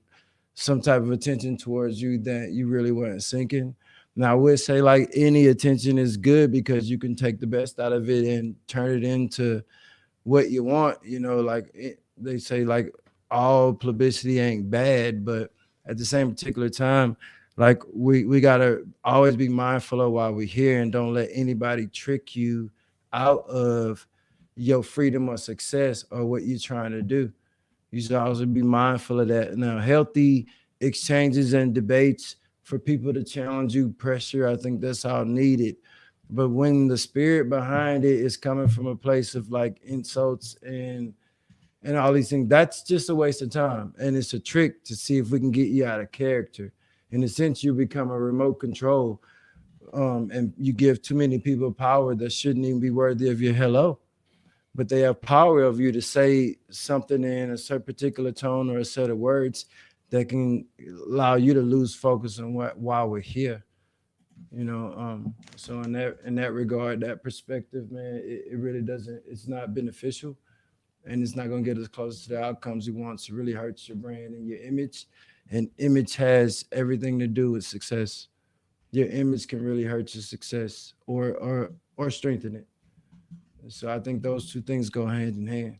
some type of attention towards you that you really weren't sinking. Now, I would say like any attention is good because you can take the best out of it and turn it into what you want. You know, like they say, like all publicity ain't bad, but at the same particular time, like we gotta always be mindful of why we're here and don't let anybody trick you out of your freedom or success or what you're trying to do. You should also be mindful of that. Now, healthy exchanges and debates for people to challenge you, pressure, I think that's all needed. But when the spirit behind it is coming from a place of like insults and all these things, that's just a waste of time. And it's a trick to see if we can get you out of character. In a sense, you become a remote control, and you give too many people power that shouldn't even be worthy of your hello. But they have power of you to say something in a certain particular tone or a set of words that can allow you to lose focus on why we're here. You know, so in that regard, that perspective, man, it really doesn't, it's not beneficial, and it's not going to get us closer to the outcomes you want. It really hurts your brand and your image, and image has everything to do with success. Your image can really hurt your success or strengthen it. So I think those two things go hand in hand.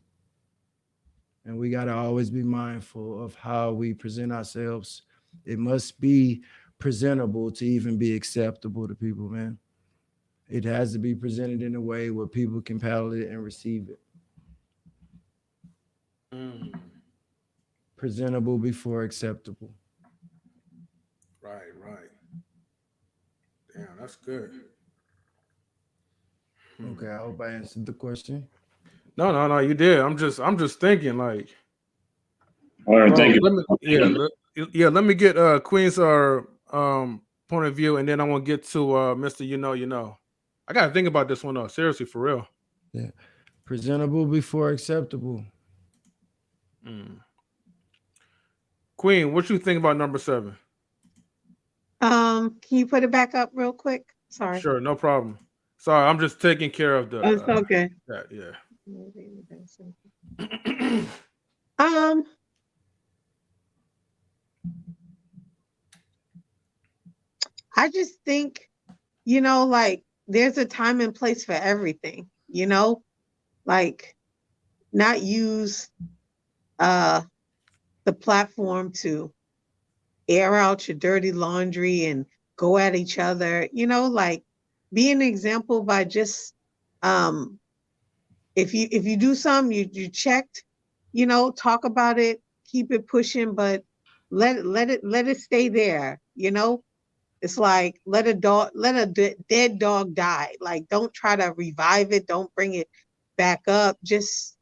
And we got to always be mindful of how we present ourselves. It must be presentable to even be acceptable to people, man. It has to be presented in a way where people can paddle it and receive it. Presentable before acceptable. Right. Damn, that's good. Okay, I hope I answered the question. No, you did. I'm just thinking like. All right, thank you. Let me get Queen's point of view, and then I want to get to Mr. You know. I gotta think about this one though. Seriously, for real. Yeah. Presentable before acceptable. Queen, what you think about number 7? Can you put it back up real quick? Sorry. Sure, no problem. Sorry, I'm just taking care of the. It's okay. Yeah. I just think, you know, like there's a time and place for everything, you know, like not use the platform to air out your dirty laundry and go at each other, you know, like be an example by just if you do something, you checked, you know, talk about it, keep it pushing, but let it stay there, you know. It's like let a dead dog die. Like don't try to revive it, don't bring it back up, just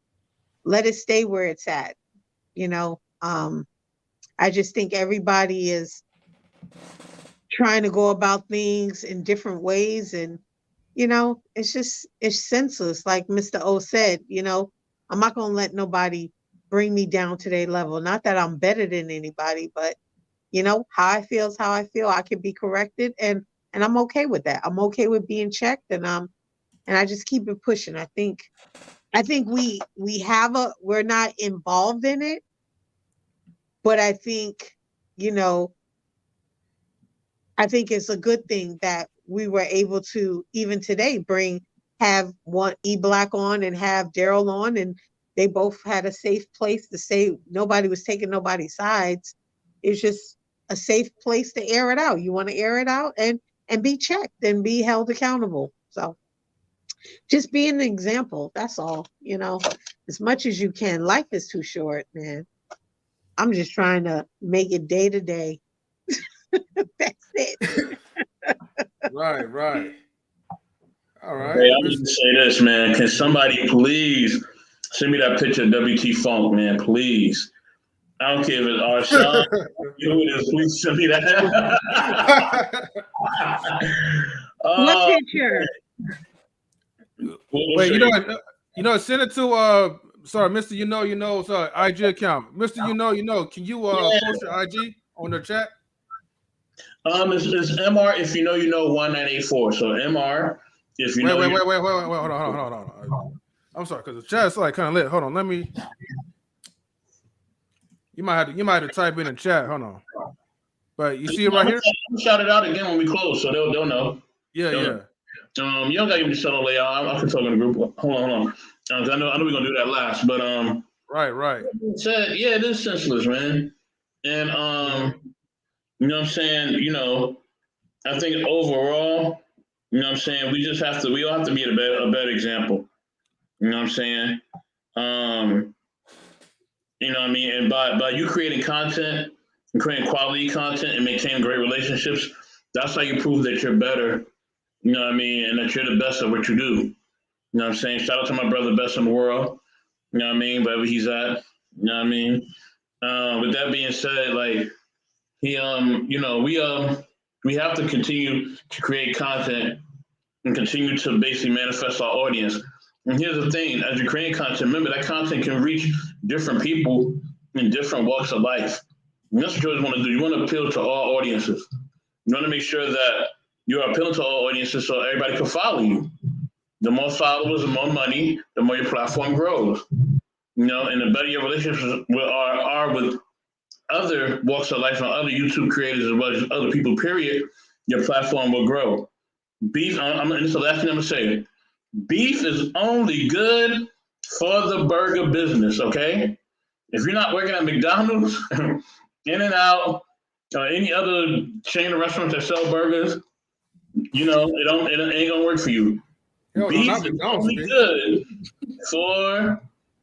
let it stay where it's at, you know. I just think everybody is trying to go about things in different ways, and you know, it's senseless. Like Mr. O said, you know, I'm not gonna let nobody bring me down to their level. Not that I'm better than anybody, but you know, how I feel is how I feel. I can be corrected, and I'm okay with that. I'm okay with being checked, and I just keep it pushing. I think we're not involved in it, but I think, you know, I think it's a good thing that we were able to even today have one E-Black on and have Daryl on, and they both had a safe place to say nobody was taking nobody's sides. It's just a safe place to air it out. You want to air it out and be checked and be held accountable. So just be an example. That's all, you know, as much as you can. Life is too short, man. I'm just trying to make it day to day. That's it. Right. All right. Hey, I'm going to say this, man. Can somebody please send me that picture of WT Funk, man, please? I don't care if it's Arshawn. You know what it is. Please send me that. What picture? Wait, you know, send it to sorry, Mr. You know, sorry, IG account. Mr. You know, can you post your IG on the chat? It's MR if you know 1984. So MR If you wait, know, wait, hold on. I'm sorry, because the chat's like kind of lit. Hold on, let me. You might have to type in the chat. Hold on. But you see it right here? I'm shout it out again when we close, so they'll know. Yeah, they'll yeah. Know. You don't got to even show no layout. I can talk in the group. Hold on. I know we're gonna do that last, but Right. Said, yeah, it is senseless, man. And you know what I'm saying. You know, I think overall, you know what I'm saying. We all have to be a better example. You know what I'm saying. You know what I mean. And by you creating content and creating quality content and maintaining great relationships, that's how you prove that you're better. You know what I mean, and that you're the best at what you do. You know what I'm saying? Shout out to my brother, best in the world. You know what I mean? Wherever he's at. You know what I mean? With that being said, like he, you know, we have to continue to create content and continue to basically manifest our audience. And here's the thing: as you create content, remember that content can reach different people in different walks of life. And that's what you always want to do. You want to appeal to all audiences. You want to make sure that you are appealing to all audiences so everybody can follow you. The more followers, the more money, the more your platform grows. You know, and the better your relationships are with other walks of life and other YouTube creators as well as other people, period, your platform will grow. Beef, this is the last thing I'm going to say. Beef is only good for the burger business, okay? If you're not working at McDonald's, In-N-Out, or any other chain of restaurants that sell burgers, you know, it ain't gonna work for you. Hell Beef no, is only good for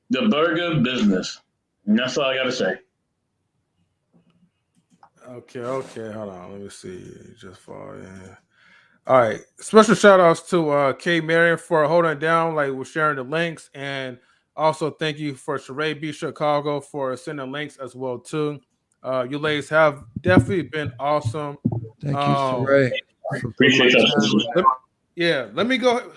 the burger business. And that's all I gotta say. Okay. Hold on. Let me see. Just fall in. All right. Special shout outs to Marion for holding it down, like we're sharing the links, and also thank you for Sheree B Chicago for sending links as well too. You ladies have definitely been awesome. Thank you, Sheree. Appreciate that. Let me go.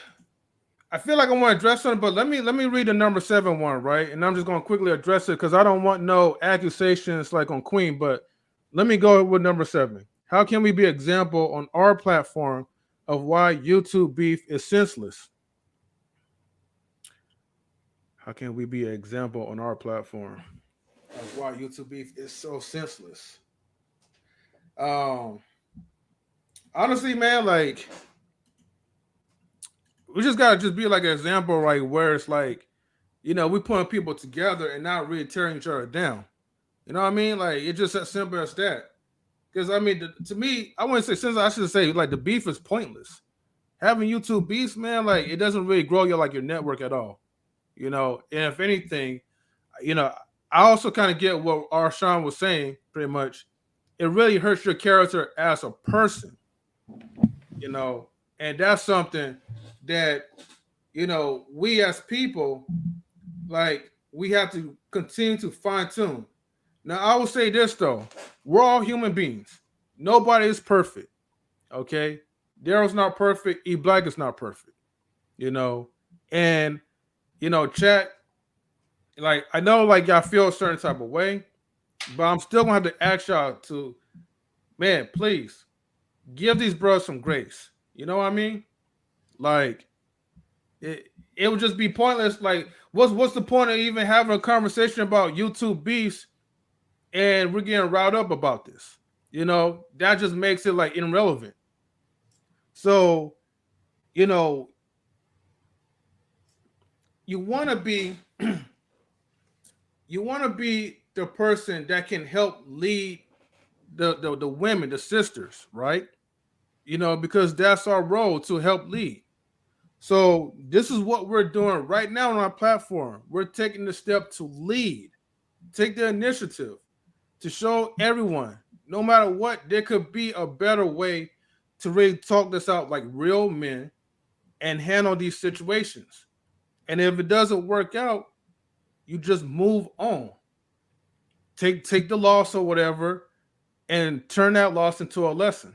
I feel like I want to address something, but let me read the number 7 one, right? And I'm just going to quickly address it because I don't want no accusations like on Queen, but let me go with number 7. How can we be an example on our platform of why YouTube beef is senseless? How can we be an example on our platform of why YouTube beef is so senseless? Honestly, man, like we just gotta just be like an example, right? Where it's like, you know, we putting people together and not really tearing each other down. You know what I mean? Like it's just as simple as that. Because I mean, to me, I wouldn't say since I should say like the beef is pointless. Having YouTube beefs, man, like it doesn't really grow your network at all. You know, and if anything, you know, I also kind of get what Arshawn was saying. Pretty much, it really hurts your character as a person. You know, and that's something that you know we as people like we have to continue to fine tune. Now, I will say this though: we're all human beings. Nobody is perfect. Okay, Daryl's not perfect. E Black is not perfect. You know, and you know, chat. Like I know, like y'all feel a certain type of way, but I'm still gonna have to ask y'all to, man, please give these bros some grace. You know what I mean? Like it would just be pointless. Like, what's the point of even having a conversation about YouTube beefs and we're getting riled up about this? You know, that just makes it like irrelevant. So, you know, you want to be the person that can help lead the women, the sisters, right? You know, because that's our role to help lead. So this is what we're doing right now on our platform. We're taking the step to lead, take the initiative to show everyone, no matter what, there could be a better way to really talk this out like real men and handle these situations. And if it doesn't work out, you just move on. Take the loss or whatever and turn that loss into a lesson.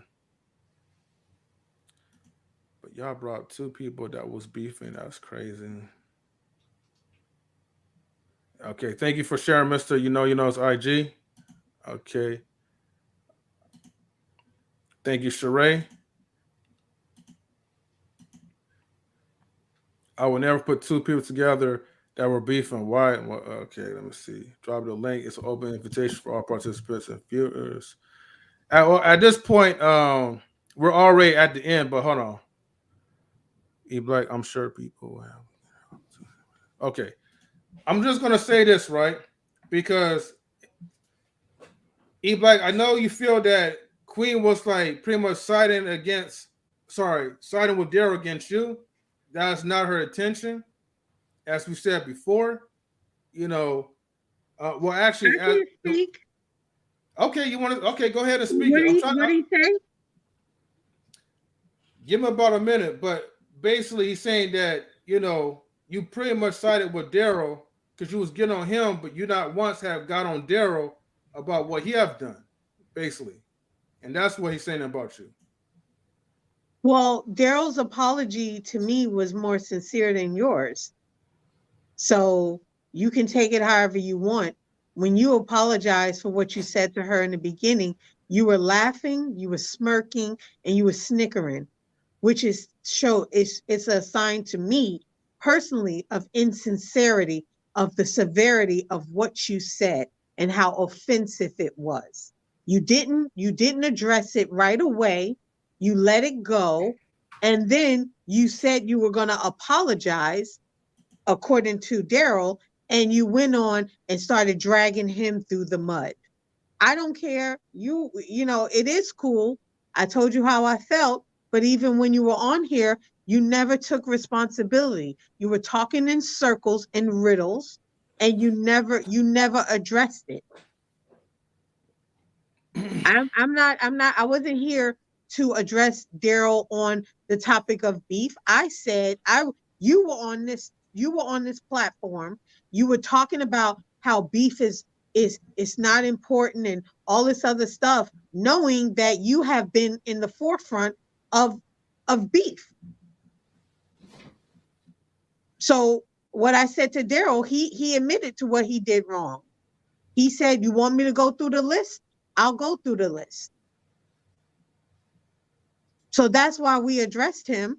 But y'all brought 2 people that was beefing. That's crazy. Okay, thank you for sharing, Mr. You know it's IG. Okay. Thank you, Sheree. I will never put two people together that were beefing. Why? Okay, let me see. Drop the link. It's an open invitation for all participants and viewers. At this point, we're already at the end, but hold on. E-Black, I'm sure people have. Okay. I'm just going to say this, right? Because E-Black, I know you feel that Queen was like pretty much siding with Daryl against you. That's not her intention. As we said before, well, actually, speak. Okay, you want to? Okay, go ahead and speak. What do you say? Give him about a minute, but basically, he's saying that you pretty much sided with Daryl because you was getting on him, but you not once have got on Daryl about what he have done, basically, and that's what he's saying about you. Well, Daryl's apology to me was more sincere than yours. So you can take it however you want. When you apologize for what you said to her in the beginning, you were laughing, you were smirking, and you were snickering, which it's a sign to me personally of insincerity, of the severity of what you said and how offensive it was. You didn't address it right away. You let it go, and then you said you were going to apologize according to Daryl, and you went on and started dragging him through the mud. I don't care. It is cool. I told you how I felt, but even when you were on here, you never took responsibility. You were talking in circles and riddles, and you never addressed it. I wasn't here to address Daryl on the topic of beef. I said you were on this platform. You were talking about how beef is not important and all this other stuff, knowing that you have been in the forefront of beef. So what I said to Daryl, he admitted to what he did wrong. He said, "You want me to go through the list? I'll go through the list." So that's why we addressed him.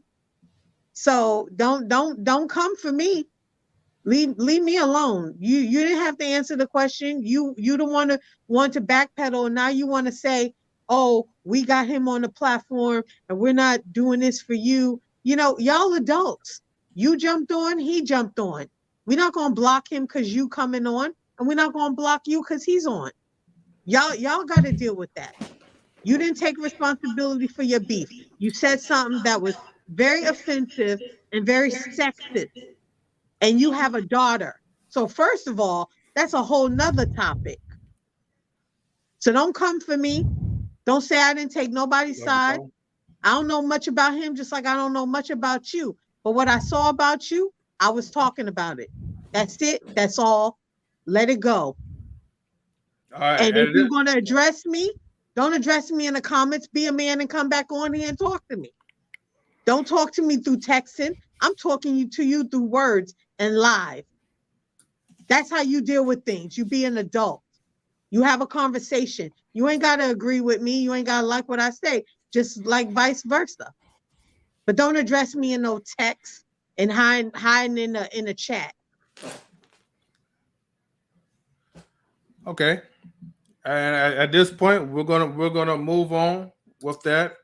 So don't come for me. Leave me alone. You didn't have to answer the question. You don't want to backpedal, and now you want to say, "Oh, we got him on the platform and we're not doing this for you." Y'all adults. You jumped on, he jumped on. We're not gonna block him because you coming on, and we're not gonna block you because he's on. Y'all got to deal with that. You didn't take responsibility for your beef. You said something that was very offensive and very sexist. And you have a daughter. So first of all, that's a whole nother topic. So don't come for me. Don't say I didn't take nobody's side. I don't know much about him, just like I don't know much about you. But what I saw about you, I was talking about it. That's it. That's all. Let it go. All right. And if you're going to address me, don't address me in the comments. Be a man and come back on here and talk to me. Don't talk to me through texting. I'm talking to you through words and live. That's how you deal with things. You be an adult. You have a conversation. You ain't got to agree with me. You ain't got to like what I say, just like vice versa. But don't address me in no text and hiding in a chat. Okay. And at this point, we're gonna move on with that.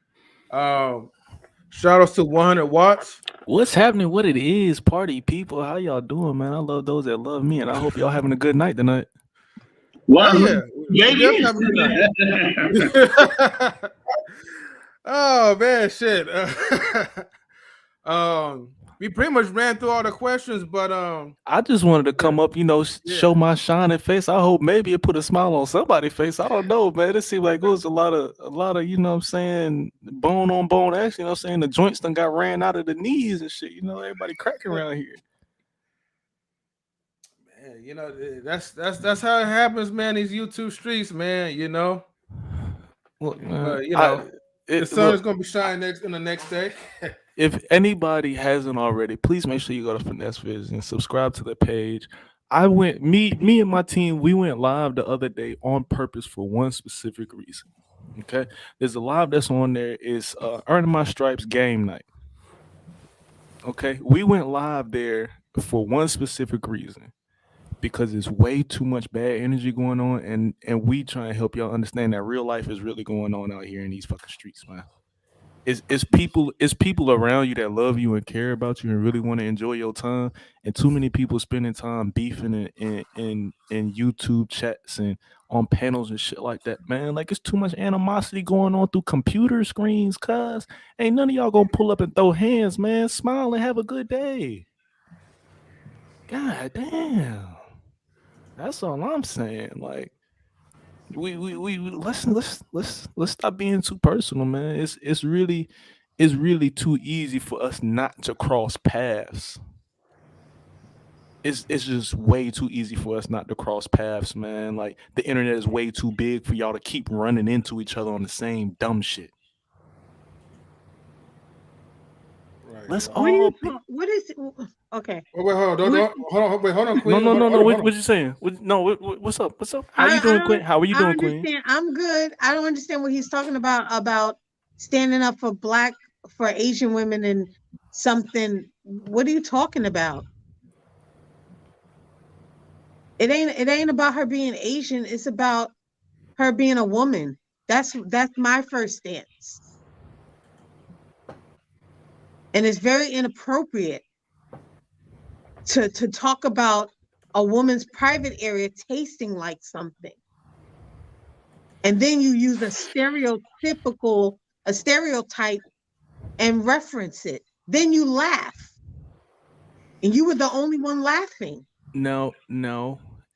Shout outs to 100 watts. What's happening? What it is, party people? How y'all doing, man? I love those that love me, and I hope y'all having a good night tonight. Well, yeah, oh man, shit. We pretty much ran through all the questions, but I just wanted to come up, show my shining face. I hope maybe it put a smile on somebody's face. I don't know, man. It seemed like it was a lot of, you know what I'm saying, bone on bone action. You know what I'm saying? The joints done got ran out of the knees and shit. Everybody cracking around here. Man, that's how it happens, man. These YouTube streets, man. Look, man, the sun is gonna be shining in the next day. If anybody hasn't already, please make sure you go to Finesse Viz and subscribe to the page. Me and my team, we went live the other day on purpose for one specific reason. Okay, there's a live that's on there. It's Earning My Stripes game night. Okay, we went live there for one specific reason, because it's way too much bad energy going on, and we try and help y'all understand that real life is really going on out here in these fucking streets, man. It's people around you that love you and care about you and really want to enjoy your time, and too many people spending time beefing in YouTube chats and on panels and shit like that, man. Like, it's too much animosity going on through computer screens, cuz ain't none of y'all gonna pull up and throw hands, man. Smile and have a good day. God damn. That's all I'm saying. Like, we let's stop being too personal, man. It's really too easy for us not to cross paths. It's just way too easy for us not to cross paths, man. Like, the internet is way too big for y'all to keep running into each other on the same dumb shit. Right. Let's What do you all be. talk? What is? Okay. Wait, hold on, What, hold on, No, Queen. no, no, no. Hold on. What you saying? No, what's up? What's up? How you I doing, Queen? don't. How are you I doing, Queen? understand. I'm good. I don't understand what he's talking about standing up for Asian women and something. What are you talking about? It ain't about her being Asian. It's about her being a woman. That's my first stance. And it's very inappropriate to talk about a woman's private area tasting like something. And then you use a stereotype and reference it. Then you laugh. And you were the only one laughing. No.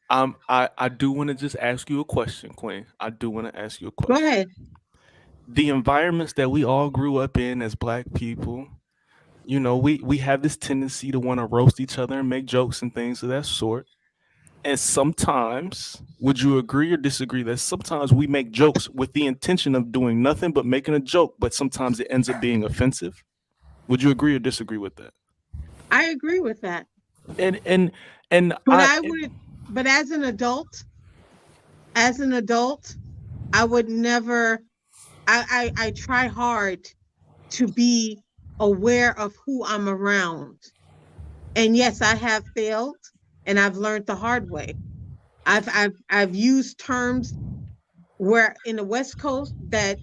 I do want to just ask you a question, Queen. I do want to ask you a Go question. ahead. The environments that we all grew up in as black people, we have this tendency to want to roast each other and make jokes and things of that sort. And sometimes, would you agree or disagree that sometimes we make jokes with the intention of doing nothing but making a joke, but sometimes it ends up being offensive? Would you agree or disagree with that? I agree with that. And But I I would, but as an adult, I would never, I try hard to be aware of who I'm around. And yes, I have failed and I've learned the hard way. I've used terms where in the West Coast that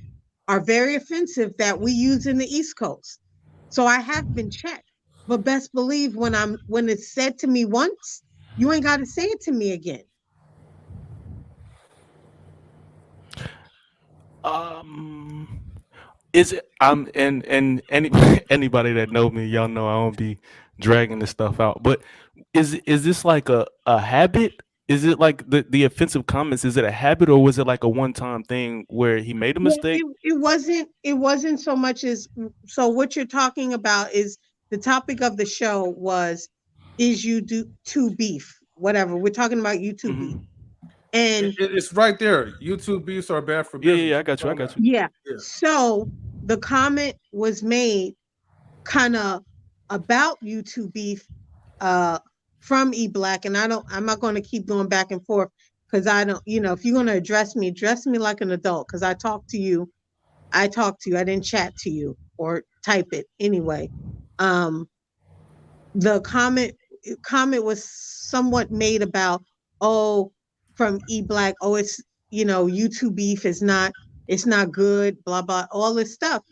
are very offensive that we use in the East Coast. So I have been checked. But best believe when it's said to me once, you ain't got to say it to me again. Is it and any anybody that know me, y'all know I don't be dragging this stuff out. But is this like a habit? Is it like the offensive comments? Is it a habit, or was it like a one time thing where he made a Yeah, mistake? it wasn't so much as so what you're talking about is the topic of the show was is you do to beef, whatever. We're talking about YouTube beef. And It's right there. YouTube beefs are bad for Yeah, business. I got you. I got you. yeah. Yeah. So the comment was made kind of about YouTube beef from E Black. And I'm not going to keep going back and forth because I don't, if you're going to address me like an adult because I talked to you. I didn't chat to you or type it anyway. The comment was somewhat made about, oh, from E Black, oh, it's YouTube beef is not, it's not good, blah blah, all this stuff.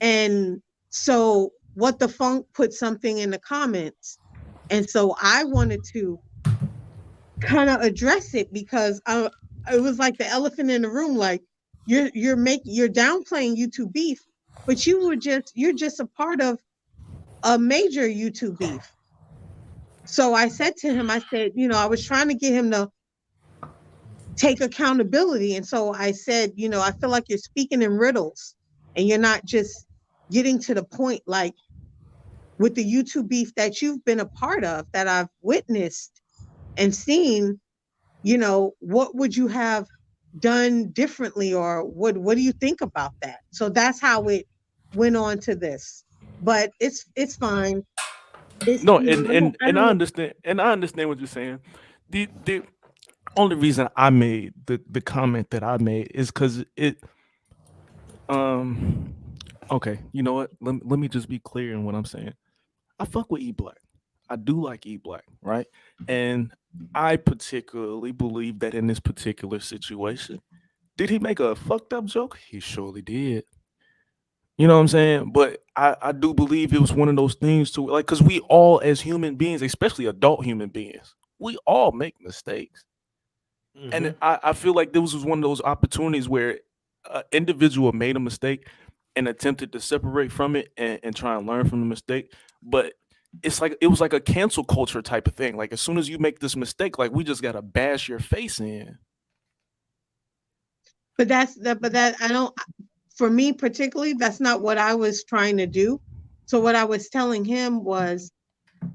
And so what the funk put something in the comments, and so I wanted to kind of address it because it was like the elephant in the room, like you're downplaying YouTube beef, but you're just a part of a major YouTube beef. So I said to him, I said, I was trying to get him to take accountability. And so I said, I feel like you're speaking in riddles and you're not just getting to the point, like with the YouTube beef that you've been a part of, that I've witnessed and seen, what would you have done differently, or what do you think about that? So that's how it went on to this. But it's fine. No, and I understand what you're saying. The only reason I made the comment that I made is because it okay, you know what? Let me just be clear in what I'm saying. I fuck with E Black. I do like E Black, right? And I particularly believe that in this particular situation, did he make a fucked up joke? He surely did. You know what I'm saying? But I do believe it was one of those things to like, because we all as human beings, especially adult human beings, we all make mistakes. And I feel like this was one of those opportunities where an individual made a mistake and attempted to separate from it and try and learn from the mistake. But it's like it was like a cancel culture type of thing. Like as soon as you make this mistake, like we just gotta bash your face in. But that I don't. For me particularly, that's not what I was trying to do. So what I was telling him was,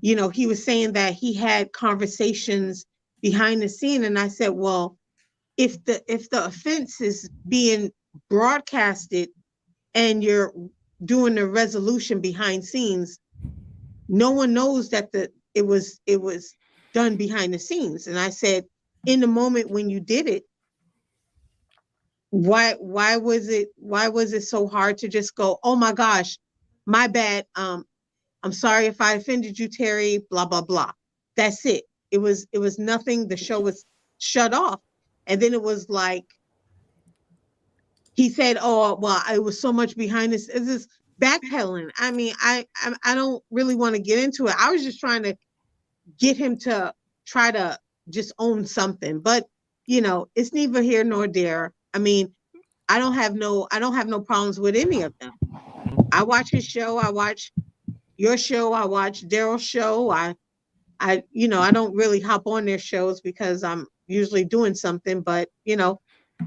you know, he was saying that he had conversations behind the scene, and I said, well, if the offense is being broadcasted and you're doing the resolution behind scenes, no one knows that it was done behind the scenes. And I said, in the moment when you did it, why was it so hard to just go, oh my gosh, my bad, I'm sorry if I offended you, Terry, blah blah blah. That's it. It was nothing. The show was shut off. And then it was like he said, oh well, it was so much behind this. Is this backpedaling? I mean, I don't really want to get into it. I was just trying to get him to try to just own something. But you know, it's neither here nor there. I mean, I don't have no problems with any of them. I watch his show, I watch your show, I watch Daryl's show. I you know, I don't really hop on their shows because I'm usually doing something, but you know,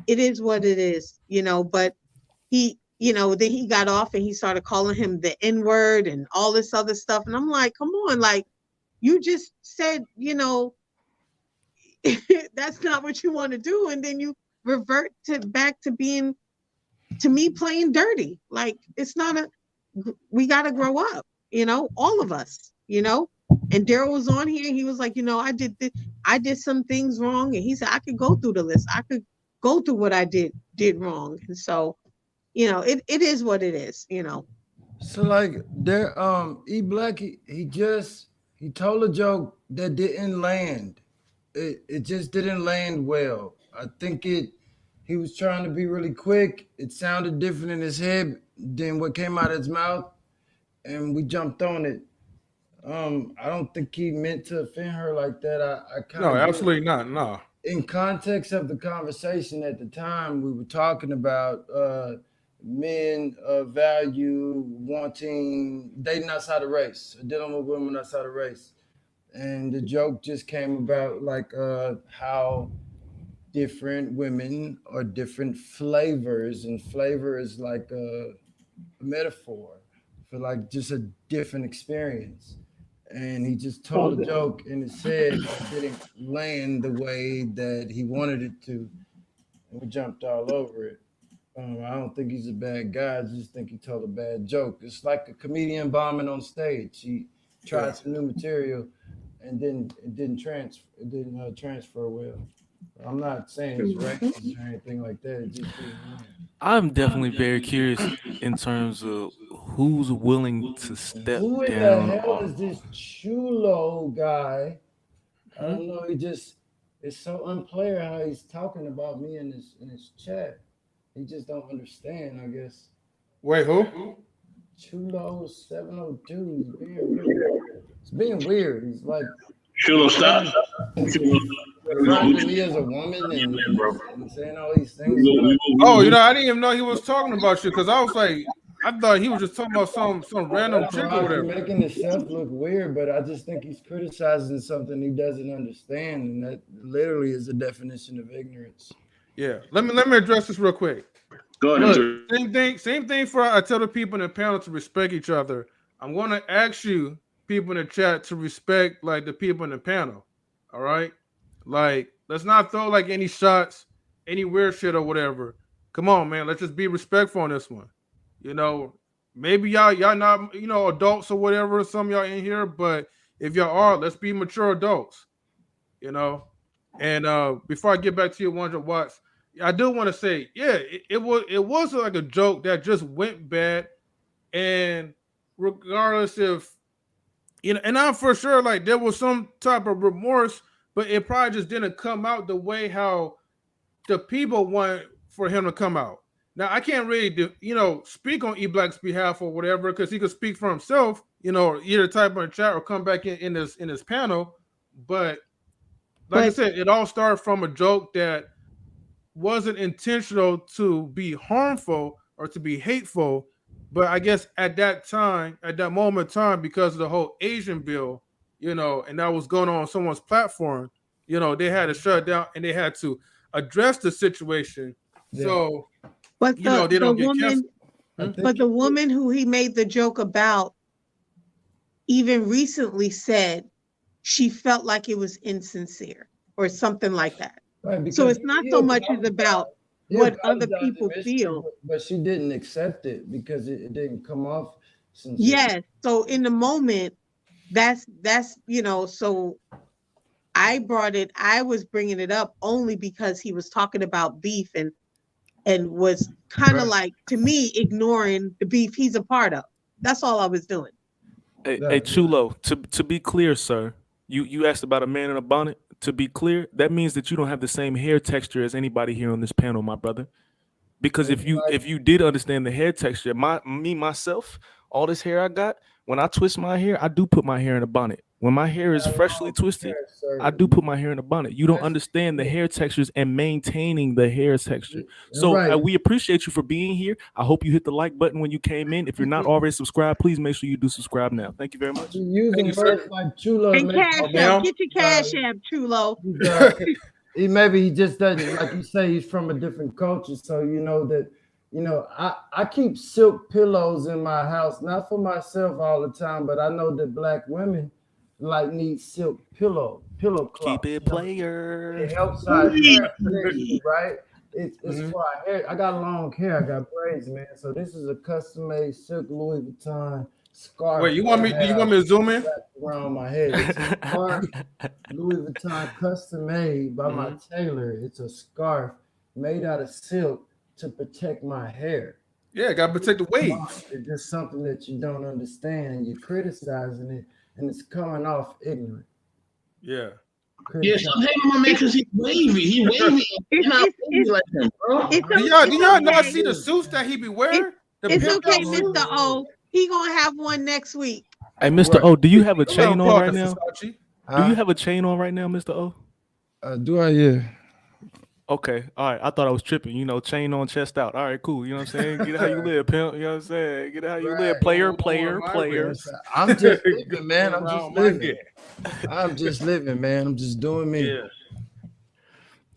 it is what it is, you know. But he, you know, then he got off and he started calling him the N-word and all this other stuff. And I'm like, come on, like you just said, you know, that's not what you want to do. And then you revert back to being, to me, playing dirty. Like it's not we got to grow up, you know, all of us, you know. And Daryl was on here and he was like, you know, I did some things wrong. And he said, I could go through the list. I could go through what I did wrong. And so, you know, it is what it is, you know. So like there, E Black, he told a joke that didn't land. It just didn't land well. I think he was trying to be really quick. It sounded different in his head than what came out of his mouth, and we jumped on it. I don't think he meant to offend her like that. I kind of no, absolutely not. No. In context of the conversation at the time, we were talking about men value wanting dating outside of race, dealing with women outside of race, and the joke just came about like how different women are different flavors, and flavor is like a metaphor for like just a different experience. And he just told a joke and it said it didn't land the way that he wanted it to, and we jumped all over it. I don't think he's a bad guy. I just think he told a bad joke. It's like a comedian bombing on stage. He tried some new material and then it didn't transfer well. I'm not saying it's racist or anything like that. It just I'm definitely very curious in terms of who's willing to step who in down. the hell is this Chulo guy? I don't know. It's so unplayer how he's talking about me in his chat. He just don't understand, I guess. Wait, who? Chulo 702. It's being weird. He's like Chulo, stop. referring to me as a woman and saying all these things. Oh, you know, I didn't even know he was talking about you because I was like, I thought he was just talking about some random chick or whatever. Making himself look weird, but I just think he's criticizing something he doesn't understand, and that literally is the definition of ignorance. Yeah, let me address this real quick. Go ahead. Look, same thing for I tell the people in the panel to respect each other. I'm going to ask you people in the chat to respect like the people in the panel. All right, like let's not throw like any shots, any weird shit or whatever. Come on, man, let's just be respectful on this one. You know, maybe y'all not, you know, adults or whatever, some of y'all in here, but if y'all are, let's be mature adults, you know. And before I get back to you, 100 watts, I do want to say, yeah, it was like a joke that just went bad, and regardless if and I'm for sure like there was some type of remorse, but it probably just didn't come out the way how the people want for him to come out. Now I can't really speak on E Black's behalf or whatever because he could speak for himself. Either type in the chat or come back in this panel. But like I said, it all started from a joke that wasn't intentional to be harmful or to be hateful, but I guess at that moment in time, because of the whole Asian bill, and that was going on someone's platform, they had to shut down and they had to address the situation. Yeah. So, but they don't get woman, but the woman who he made the joke about even recently said she felt like it was insincere or something like that. Right, so it's not so much as about what other people feel. But she didn't accept it because it didn't come off sincere. Yes. So in the moment, that's so I was bringing it up only because he was talking about beef and was kind of like, to me, ignoring the beef he's a part of. That's all I was doing. Hey Chulo, to be clear, sir, you asked about a man in a bonnet. To be clear, that means that you don't have the same hair texture as anybody here on this panel, my brother. Because if you did understand the hair texture, myself, all this hair I got, when I twist my hair, I do put my hair in a bonnet. When my hair is freshly twisted, I do put my hair in a bonnet. You don't understand the hair textures and maintaining the hair texture. So we appreciate you for being here. I hope you hit the like button when you came in. If you're not already subscribed, please make sure you do subscribe now. Thank you very much. Using words like Chulo. And Cash App, get your Cash App, Chulo. Maybe he just doesn't, like you say, he's from a different culture. So I keep silk pillows in my house, not for myself all the time, but I know that Black women need silk pillow cloth. Keep it player. It helps our hair, right? It's for our hair. I got long hair. I got braids, man. So this is a custom-made silk Louis Vuitton scarf. Wait, do you want me to zoom in? Around my head. It's a scarf, Louis Vuitton, custom-made by my tailor. It's a scarf made out of silk to protect my hair. Yeah, got to protect the waves. It's just something that you don't understand, and you're criticizing it, and it's coming off ignorant. Yeah. Yeah, stop hating on my man because he's wavy. He wavy. He's not wavy like him, bro. Do y'all not see the suits that he be wearing? It's okay, Mr. O. He gonna have one next week. Hey, Mr. O, do you have a chain on right now? Do you have a chain on right now, Mr. O? Do I? Yeah. Okay, all right. I thought I was tripping. Chain on, chest out. All right, cool. You know what I'm saying? Get it how you live, pimp. You know what I'm saying? Get it how you live, player. I'm just living, man. I'm just living, man. I'm just doing me. Yeah.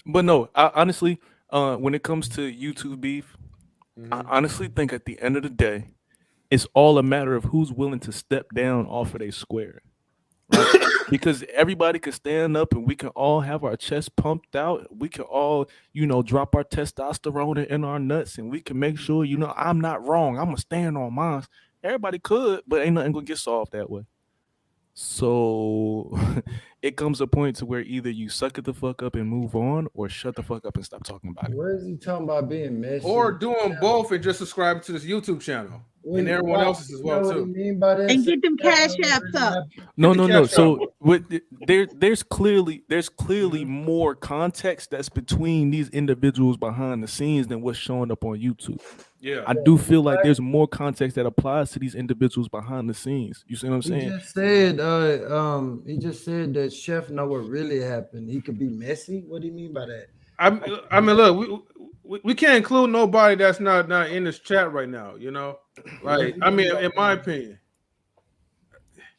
But no, honestly, when it comes to YouTube beef, I honestly think at the end of the day, it's all a matter of who's willing to step down off of their square. Right? Because everybody can stand up and we can all have our chest pumped out. We can all, drop our testosterone in our nuts and we can make sure, I'm not wrong. I'm going to stand on mine. Everybody could, but ain't nothing going to get solved that way. So it comes a point to where either you suck it the fuck up and move on or shut the fuck up and stop talking about it. Where is he talking about being messy? Or doing both and just subscribe to this YouTube channel. And everyone else's as well, too. And get them Cash Apps up. No. So there's clearly more context that's between these individuals behind the scenes than what's showing up on YouTube. Yeah, I do feel like there's more context that applies to these individuals behind the scenes. You see what I'm saying? He just said that Chef know what really happened. He could be messy. What do you mean by that? I mean, look, we can't include nobody that's not in this chat right now. Like, I mean, in my opinion,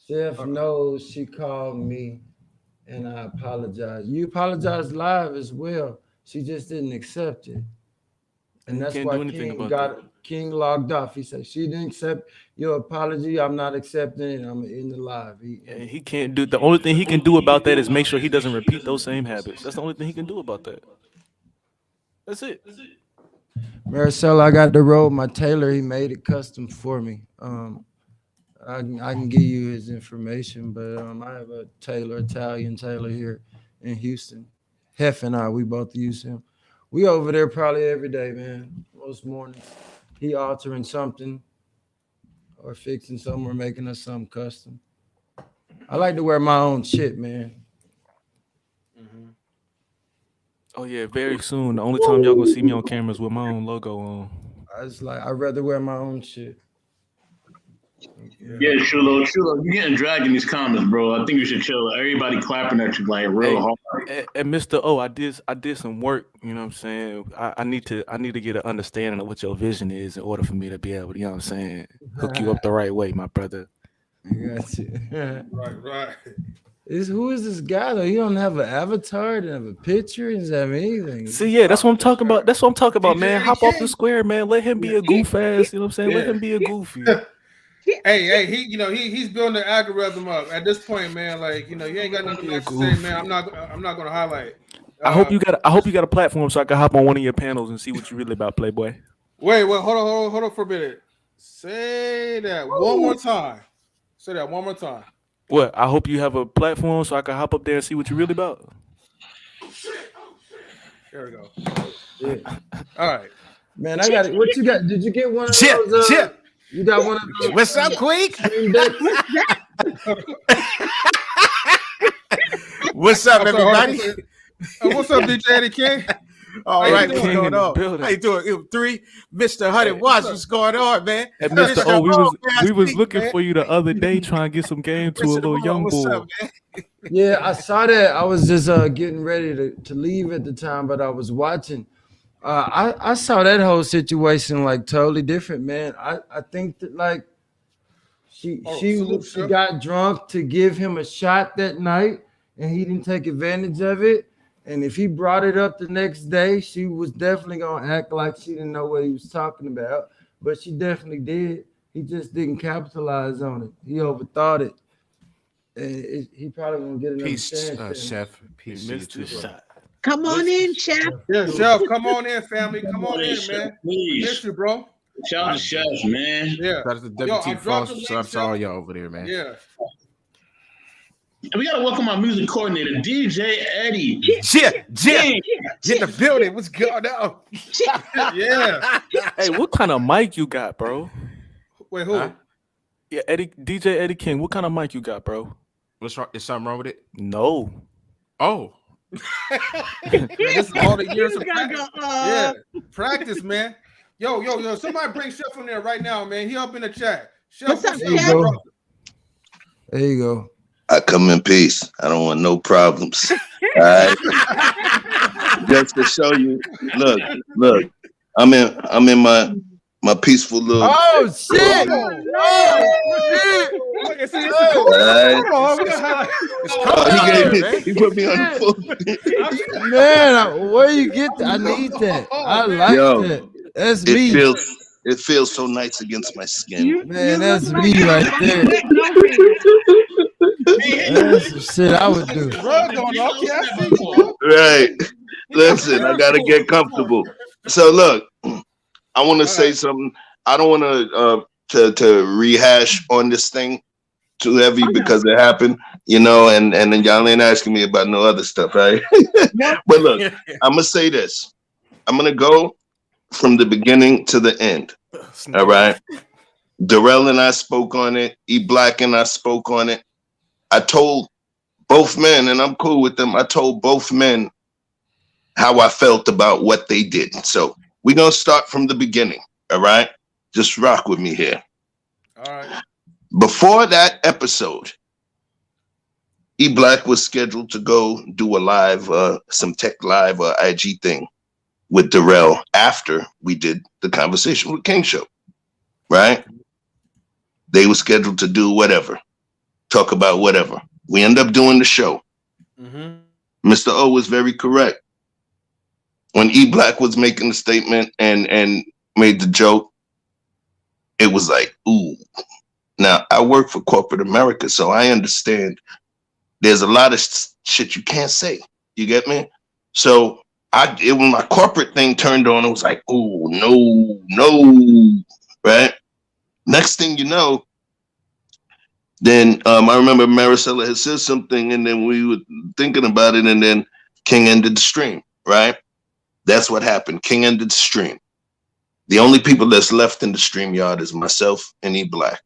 Chef knows she called me, and I apologize. You apologized live as well. She just didn't accept it. And that's why King logged off. He said, she didn't accept your apology. I'm not accepting it. I'm in the live. He can't do. The only thing he can do about that is make sure he doesn't repeat those same habits. That's the only thing he can do about that. That's it. Maricel, I got the robe. My tailor, he made it custom for me. I can give you his information, but I have a Italian tailor here in Houston. Hef and I, we both use him. We over there probably every day, man. Most mornings. He altering something or fixing something or making us something custom. I like to wear my own shit, man. Oh yeah, very soon. The only time y'all gonna see me on cameras with my own logo on. I'd rather wear my own shit. Yeah, Shulo, you're getting dragged in these comments, bro. I think you should chill. Everybody clapping at you like real hard. And Mr. O, I did some work. You know what I'm saying? I need to get an understanding of what your vision is in order for me to be able to, you know what I'm saying, hook you up the right way, my brother. I got you. Right. Who is this guy though? He don't have an avatar, doesn't have a picture, he doesn't have anything. See, yeah, that's what I'm talking about. That's what I'm talking about, man. Hop off the square, man. Let him be a goof ass. You know what I'm saying? Let him be a goofy. Hey, he's building the algorithm up at this point, man. Like, you ain't got nothing else to say, man. I'm not gonna highlight. I hope you got a platform so I can hop on one of your panels and see what you really about, Playboy. Wait, hold on for a minute. Say that one more time. Say that one more time. What? I hope you have a platform so I can hop up there and see what you really about. There we go. Yeah. All right, man. I got it. What you got? Did you get one of those? Chip. You got one of those? What's up, Queek? What's up, everybody? What's up, DJ Eddie King? All right, what's going on? How you doing? 3, Mr. 100 Watts, what's going on, man? And Mr. O, we was looking for you the other day trying to get some game to a little young boy. Yeah, I saw that. I was just getting ready to leave at the time, but I was watching. I saw that whole situation like totally different, man. I think that like she got drunk to give him a shot that night, and he didn't take advantage of it. And if he brought it up the next day, she was definitely gonna act like she didn't know what he was talking about. But she definitely did. He just didn't capitalize on it. He overthought it. And he probably won't get another chance. Chef. Peace. Come on in, Chef. Yeah, Chef. Come on in, family. Come on in, man. We miss you, bro. Shout out to Chef, man. Yeah. Shout out to WT Frost. Shout out to all y'all over there, man. Yeah. And we gotta welcome our music coordinator, DJ Eddie. Jim, get the building. What's going on? Yeah. Hey, what kind of mic you got, bro? Wait, who? Yeah, DJ Eddie King. What kind of mic you got, bro? What's wrong? Is something wrong with it? No. Oh. Man, this is all the years of practice. Yeah, practice, man. Yo. Somebody bring Chef in there right now, man. He up in the chat. Chef, what's up, Chef? There you go. I come in peace. I don't want no problems. All right. Just to show you. Look. I'm in my peaceful little. Oh shit! He put me on the phone. Man, where you get that? I need that. I like that. That's me. It feels so nice against my skin. Man, that's me right there. That's some shit I would do. Right. Listen, I gotta get comfortable. So look, I want to say something. I don't want to rehash on this thing too heavy because it happened, and then y'all ain't asking me about no other stuff, right? But look, I'm gonna say this. I'm gonna go from the beginning to the end. All right. Darrell and I spoke on it. E Black and I spoke on it. I told both men, and I'm cool with them. I told both men how I felt about what they did. So we're going to start from the beginning. All right. Just rock with me here. All right. Before that episode, E Black was scheduled to go do a live, some tech live IG thing with Darrell after we did the Conversation with King show. Right. They were scheduled to do whatever. Talk about whatever. We end up doing the show. Mm-hmm. Mr. O was very correct. When E Black was making the statement and made the joke, it was like, ooh. Now, I work for corporate America, so I understand there's a lot of shit you can't say. You get me? So when my corporate thing turned on, it was like, ooh, no, right? Next thing you know, then I remember Maricela had said something, and then we were thinking about it, and then King ended the stream, right? That's what happened. King ended the stream. The only people that's left in the StreamYard is myself and E Black.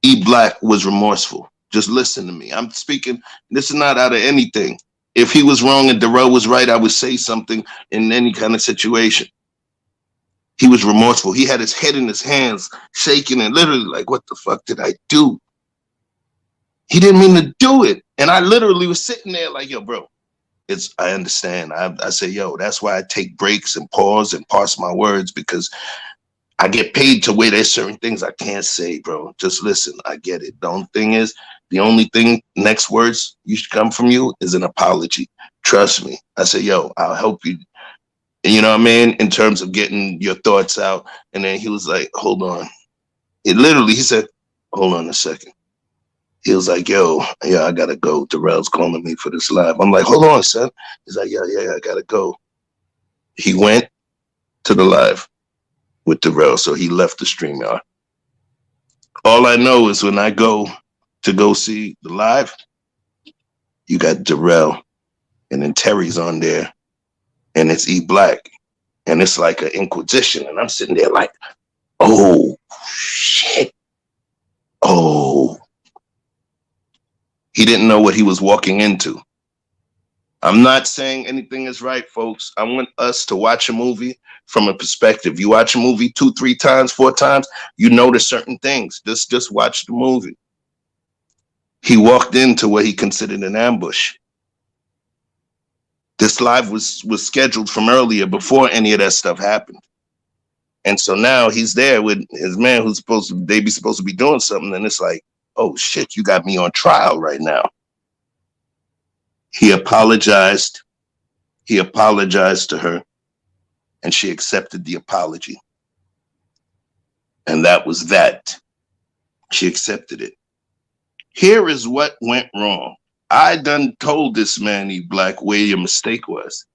E Black was remorseful, Just listen to me. I'm speaking. This is not out of anything. If he was wrong and Darrell was right, I would say something in any kind of situation. He was remorseful. He had his head in his hands, shaking and literally like, what the fuck did I do? He didn't mean to do it. And I literally was sitting there like, yo, bro, I understand. I say, yo, that's why I take breaks and pause and parse my words, because I get paid to where there's certain things I can't say, bro. Just listen. I get it. The only thing is, the only thing, next words you should come from you is an apology. Trust me. I say, yo, I'll help you. You know what I mean? In terms of getting your thoughts out. And then he was like, hold on. He said, hold on a second. He was like, yo, I gotta go. Darrell's calling me for this live. I'm like, hold on, son. He's like, yeah, I gotta go. He went to the live with Darrell, so he left the StreamYard. All I know is when I go see the live, you got Darrell, and then Terry's on there, and it's E Black, and it's like an inquisition, and I'm sitting there like, oh shit, oh. He didn't know what he was walking into. I'm not saying anything is right, folks. I want us to watch a movie from a perspective. You watch a movie 2, 3 times, 4 times, you notice certain things. Just watch the movie. He walked into what he considered an ambush. This live was scheduled from earlier, before any of that stuff happened. And so now he's there with his man who's supposed to be doing something, and it's like, oh shit, you got me on trial right now. He apologized. He apologized to her, and she accepted the apology. And that was that. She accepted it. Here is what went wrong. I done told this man, E Black, where your mistake was.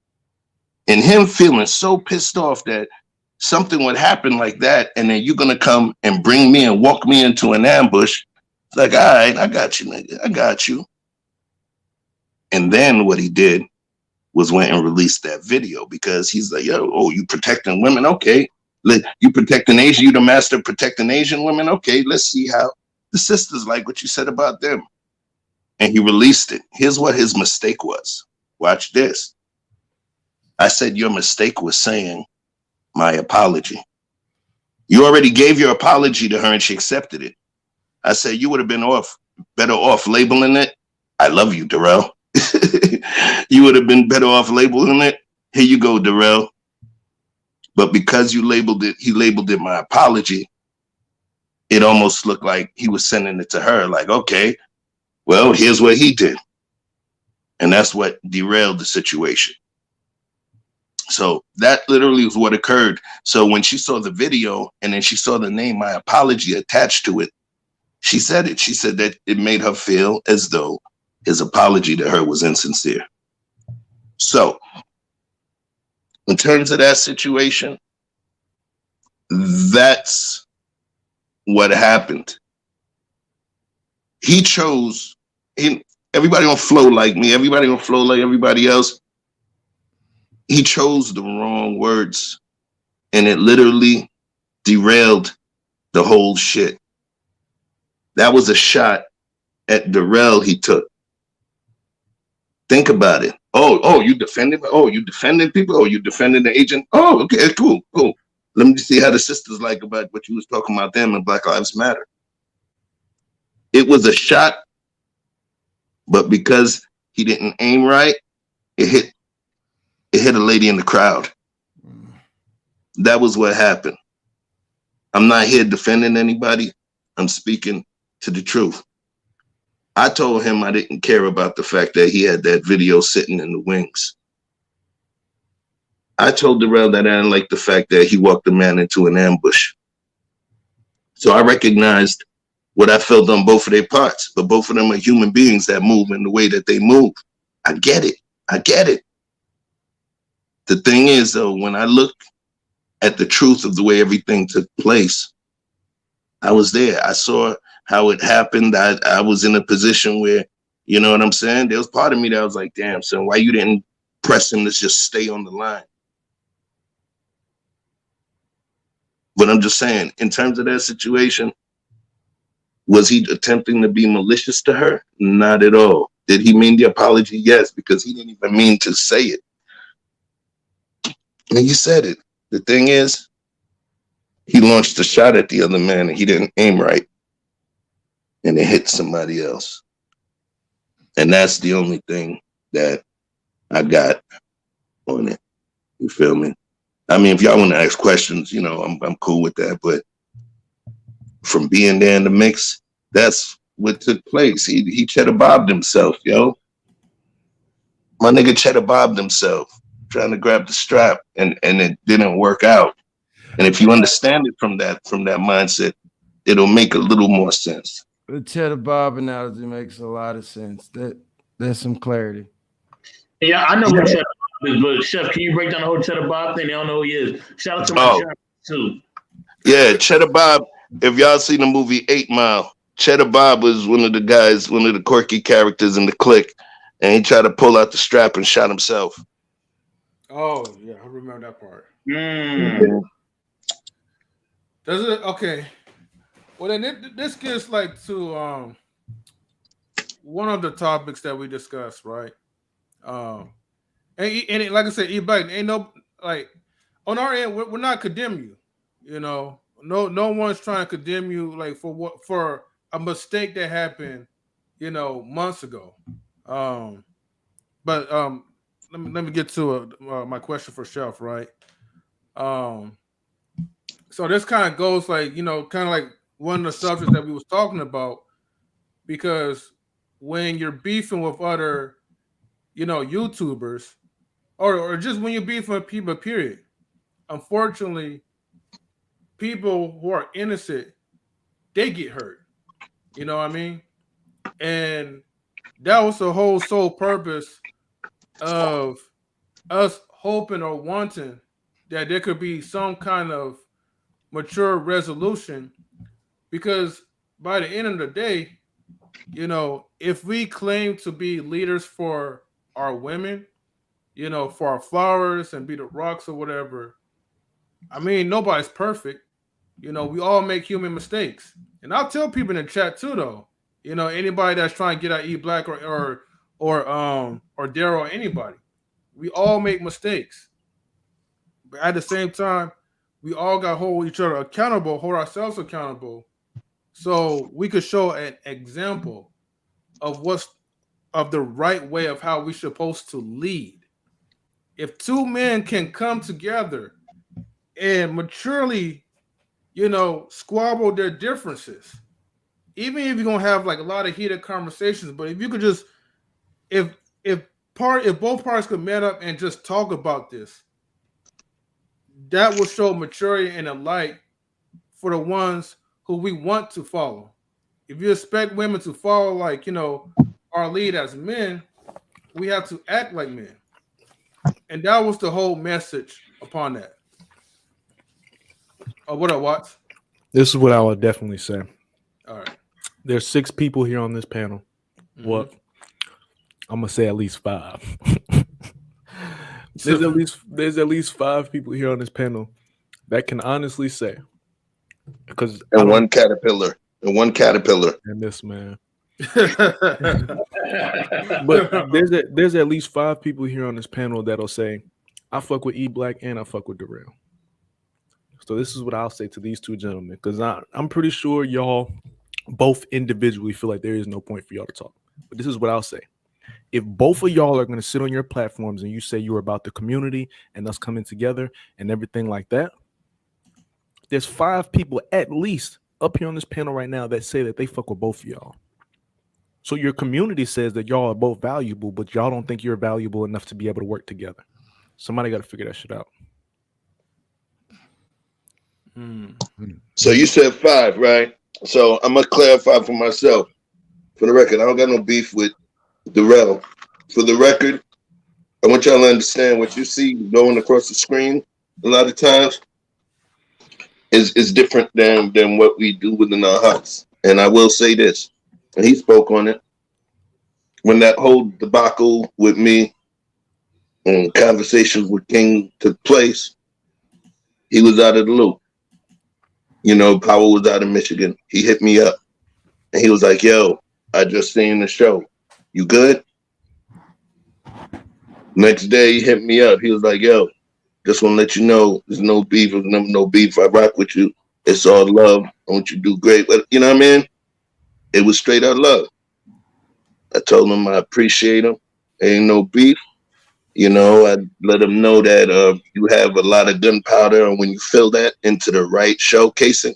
And him feeling so pissed off that something would happen like that, and then you're gonna come and bring me and walk me into an ambush. It's like, all right, I got you, nigga. I got you. And then what he did was went and released that video, because he's like, yo, oh, you protecting women? Okay. You protecting Asian, you the master of protecting Asian women? Okay, let's see how the sisters like what you said about them. And he released it. Here's what his mistake was. Watch this. I said, your mistake was saying my apology. You already gave your apology to her and she accepted it. I said, you would have been better off labeling it, I love you, Darrell. You would have been better off labeling it, here you go, Darrell. But because he labeled it my apology, it almost looked like he was sending it to her, like, okay, well, here's what he did. And that's what derailed the situation. So that literally was what occurred. So when she saw the video and then she saw the name, my apology, attached to it, she said it. She said that it made her feel as though his apology to her was insincere. So in terms of that situation, that's what happened. He chose, everybody don't flow like me. Everybody don't flow like everybody else. He chose the wrong words, and it literally derailed the whole shit. That was a shot at Darrell he took. Think about it. Oh, you defended? Oh, you defending people? Oh, you defending the agent? Oh, okay, cool. Let me see how the sisters like about what you was talking about them and Black Lives Matter. It was a shot, but because he didn't aim right, it hit a lady in the crowd. That was what happened. I'm not here defending anybody. I'm speaking to the truth. I told him I didn't care about the fact that he had that video sitting in the wings. I told Darrell that I didn't like the fact that he walked the man into an ambush. So I recognized what I felt on both of their parts, but both of them are human beings that move in the way that they move. I get it. The thing is, though, when I look at the truth of the way everything took place, I was there. I saw how it happened. I was in a position where, you know what I'm saying? There was part of me that was like, damn, son, why you didn't press him to just stay on the line? But I'm just saying, in terms of that situation, Was he attempting to be malicious to her? Not at all. Did he mean the apology? Yes, because he didn't even mean to say it. And he said it. The thing is, he launched a shot at the other man and he didn't aim right. And it hit somebody else. And that's the only thing that I got on it. You feel me? I mean, if y'all want to ask questions, you know, I'm cool with that. But from being there in the mix, that's what took place. He cheddar bobbed himself, yo. My nigga cheddar bobbed himself, trying to grab the strap, and it didn't work out. And if you understand it from that mindset, it'll make a little more sense. The cheddar bob analogy makes a lot of sense. There's some clarity. Yeah, I know what cheddar bob is, but Chef, can you break down the whole cheddar bob thing? They don't know who he is. Shout out to my chef too. Yeah, Cheddar Bob. If y'all seen the movie 8 Mile, Cheddar Bob was one of the guys, one of the quirky characters in the clique, and he tried to pull out the strap and shot himself. Oh yeah, I remember that part. Does it? Okay. Well, then this gets like to one of the topics that we discussed, right? And like I said, ain't no like on our end, we're not condemning you. You know, no one's trying to condemn you like for a mistake that happened, you know, months ago. But let me get to my question for Chef, right? So this kind of goes like, you know, kind of like one of the subjects that we was talking about, because when you're beefing with other, you know, YouTubers, or just when you're beefing with people, period, unfortunately, people who are innocent, they get hurt. You know what I mean? And that was the whole sole purpose of us hoping or wanting that there could be some kind of mature resolution, because by the end of the day, you know, if we claim to be leaders for our women, you know, for our flowers and be the rocks or whatever, I mean, nobody's perfect. You know, we all make human mistakes. And I'll tell people in the chat too, though, you know, anybody that's trying to get at E Black or Daryl or anybody, we all make mistakes. But at the same time, we all got to hold each other accountable, hold ourselves accountable, so we could show an example of the right way of how we're supposed to lead. If two men can come together and maturely, you know, squabble their differences, even if you're gonna have like a lot of heated conversations, but if you could just, if both parties could man up and just talk about this, that will show maturity and a light for the ones who we want to follow. If you expect women to follow, like, you know, our lead as men, we have to act like men. And that was the whole message upon that. Oh, what up, Watts? This is what I would definitely say. All right. There's 6 people here on this panel. Mm-hmm. Well, I'm gonna say at least 5. There's at least 5 people here on this panel that can honestly say, because one caterpillar and this man. But there's at least 5 people here on this panel that'll say, I fuck with E Black and I fuck with Darrell. So this is what I'll say to these 2 gentlemen, because I'm pretty sure y'all both individually feel like there is no point for y'all to talk. But this is what I'll say. If both of y'all are going to sit on your platforms and you say you're about the community and us coming together and everything like that, there's 5 people at least up here on this panel right now that say that they fuck with both of y'all. So your community says that y'all are both valuable, but y'all don't think you're valuable enough to be able to work together. Somebody got to figure that shit out. So you said 5, right? So I'm gonna clarify for myself. For the record, I don't got no beef with Darrell. For the record, I want y'all to understand what you see going across the screen a lot of times is different than what we do within our hearts. And I will say this, and he spoke on it. When that whole debacle with me and conversations with King took place, he was out of the loop. You know, Power was out of Michigan. He hit me up. And he was like, yo, I just seen the show. You good? Next day, he hit me up. He was like, yo, just want to let you know there's no beef. There's never no beef. I rock with you. It's all love. I want you to do great. But you know what I mean? It was straight out love. I told him I appreciate him. Ain't no beef. You know, I let him know that you have a lot of gunpowder, and when you fill that into the right shell casing,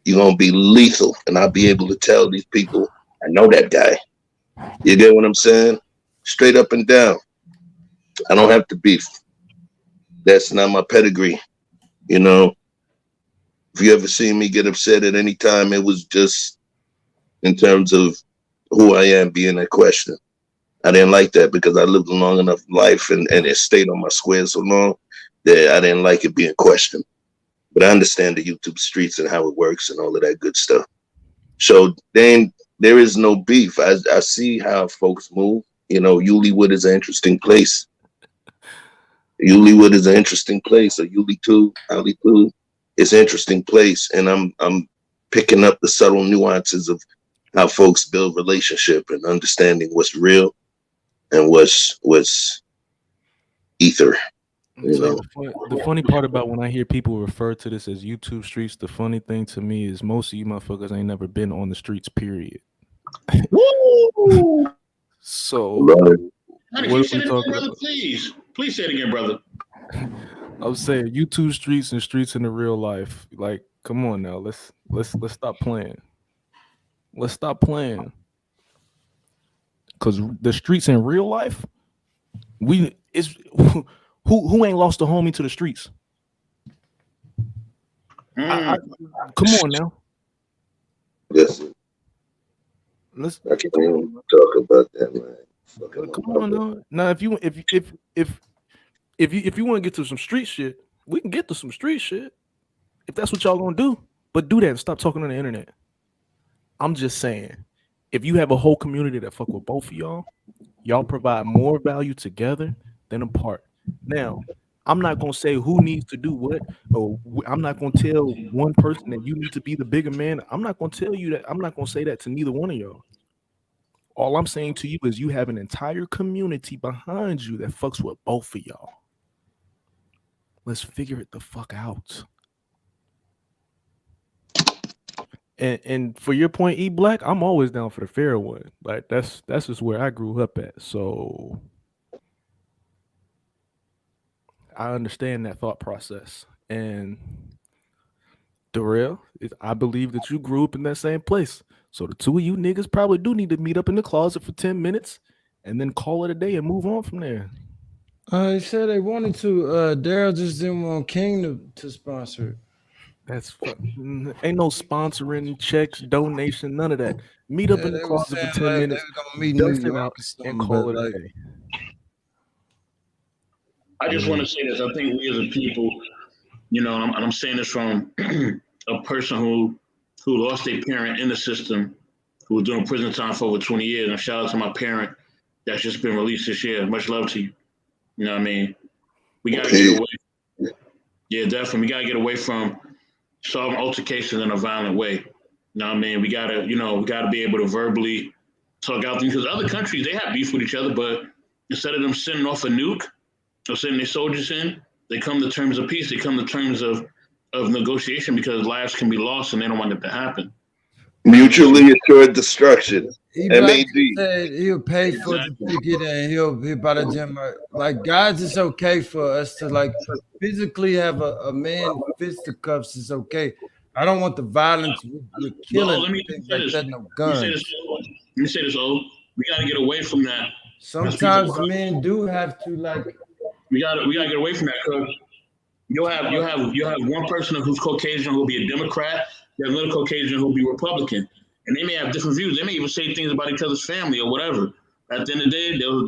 you're going to be lethal. And I'll be able to tell these people, I know that guy. You get what I'm saying? Straight up and down. I don't have to beef. That's not my pedigree. You know, if you ever seen me get upset at any time, it was just in terms of who I am being a question. I didn't like that because I lived a long enough life and it stayed on my square so long that I didn't like it being questioned. But I understand the YouTube streets and how it works and all of that good stuff. So then there is no beef. I see how folks move. You know, Yulewood is an interesting place. Yulewood is an interesting place. Or Yuli 2, Ali 2 is an interesting place. And I'm picking up the subtle nuances of how folks build relationship and understanding what's real and what's ether. You know? The funny part about when I hear people refer to this as YouTube streets, the funny thing to me is most of you motherfuckers ain't never been on the streets, period. So what are we talking about? Please say it again, brother. I was saying YouTube streets and streets in the real life. Like, come on now, let's stop playing. Let's stop playing. Cause the streets in real life, who ain't lost a homie to the streets? Come on now. Listen, I can't even talk about that, man. Come on now. Now, if you want to get to some street shit, we can get to some street shit. If that's what y'all gonna do, but do that and stop talking on the internet. I'm just saying, if you have a whole community that fuck with both of y'all provide more value together than apart. Now, I'm not gonna say who needs to do what, or I'm not gonna tell one person that you need to be the bigger man. I'm not gonna tell you that. I'm not gonna say that to neither one of y'all. All I'm saying to you is you have an entire community behind you that fucks with both of y'all. Let's figure it the fuck out. And for your point, E Black, I'm always down for the fair one. Like that's just where I grew up at. So I understand that thought process. And Darrell, I believe that you grew up in that same place. So the two of you niggas probably do need to meet up in the closet for 10 minutes and then call it a day and move on from there. He said they wanted to. Daryl just didn't want King to sponsor it. That's ain't no sponsoring, checks, donation, none of that. Meet up in the closet for 10 minutes, dust it out, and call it a day. I just want to say this. I think we as a people, you know, and I'm saying this from a person who lost a parent in the system, who was doing prison time for over 20 years. And shout out to my parent that's just been released this year. Much love to you. You know what I mean? We got to get away. Yeah, definitely. We got to get away from solving altercations in a violent way. You know what I mean? We got to be able to verbally talk out things. Because other countries, they have beef with each other, but instead of them sending off a nuke or sending their soldiers in, they come to terms of peace. They come to terms of negotiation because lives can be lost and they don't want it to happen. Mutually assured destruction. MAD. He'll pay for the ticket and he'll be by the gym. Like, guys, it's okay for us to like physically have a man fisticuffs is okay. I don't want the violence with killing things like that. No guns. Let me say this, O. We got to get away from that. Sometimes men do have to like. We gotta get away from that. Cause you have one person who's Caucasian who'll be a Democrat. You have another Caucasian who'll be Republican, and they may have different views. They may even say things about each other's family or whatever. At the end of the day, they'll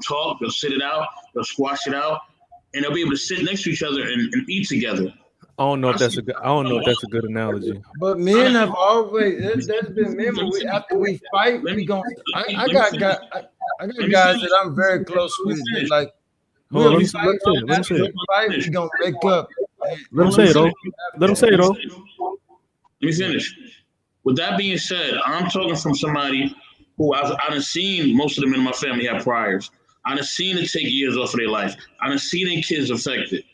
talk, they'll sit it out, they'll squash it out, and they'll be able to sit next to each other and eat together. I don't know if that's a good analogy. But men have always there's been men after we fight, we going I got guys that I'm very close with that like let him say it. We gonna make up. Let him say it, though. Let him say it, though. Let me finish. With that being said, I'm talking from somebody who I've seen most of the men in my family have priors. I've seen it take years off of their life. I've seen their kids affected.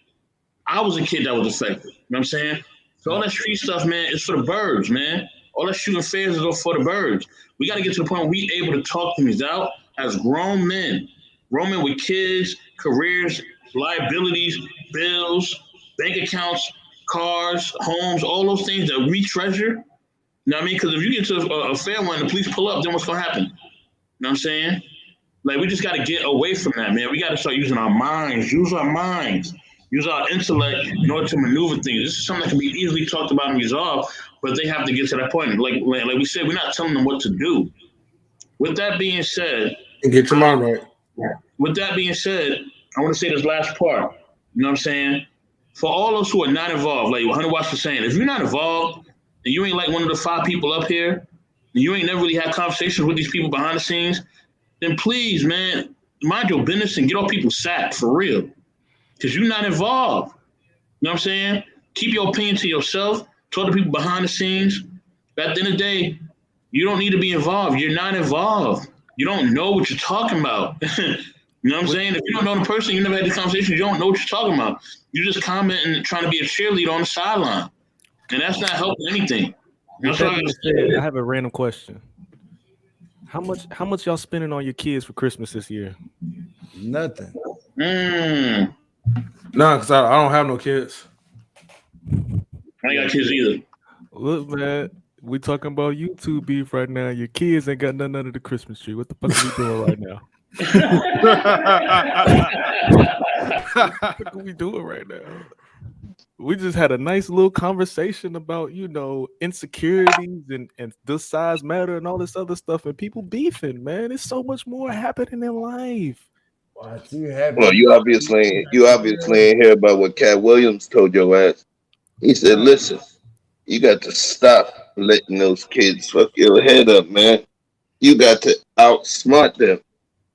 I was a kid that was affected. You know what I'm saying? So all that street stuff, man, is for the birds, man. All that shooting fairs is all for the birds. We got to get to the point where we able to talk things out as grown men with kids, careers, liabilities, bills, bank accounts, cars, homes, all those things that we treasure. You know what I mean? Because if you get to a fair one, the police pull up, then what's going to happen? You know what I'm saying? Like, we just got to get away from that, man. We got to start using our minds, use our intellect in order to maneuver things. This is something that can be easily talked about and resolved, but they have to get to that point. Like we said, we're not telling them what to do. With that being said, and get your mind right. With that being said, I want to say this last part. You know what I'm saying? For all those who are not involved, like Hunter Watts was saying, if you're not involved and you ain't like one of the 5 people up here, and you ain't never really had conversations with these people behind the scenes, then please, man, mind your business and get all people sacked for real. Because you're not involved. You know what I'm saying? Keep your opinion to yourself. Talk to people behind the scenes. But at the end of the day, you don't need to be involved. You're not involved. You don't know what you're talking about. You know what I'm saying? If you don't know the person, you never had the conversation, you don't know what you're talking about. You just commenting and trying to be a cheerleader on the sideline. And that's not helping anything. With that being said, I have a random question. How much y'all spending on your kids for Christmas this year? Nothing. No, because I don't have no kids. I ain't got kids either. Look, man, we talking about YouTube beef right now. Your kids ain't got nothing under the Christmas tree. What the fuck are we doing right now? What are we doing right now? We just had a nice little conversation about, insecurities and does size matter and all this other stuff, and people beefing, man. It's so much more happening in life. Well, you obviously ain't hear about what Cat Williams told your ass. He said, listen, you got to stop letting those kids fuck your head up, man. You got to outsmart them.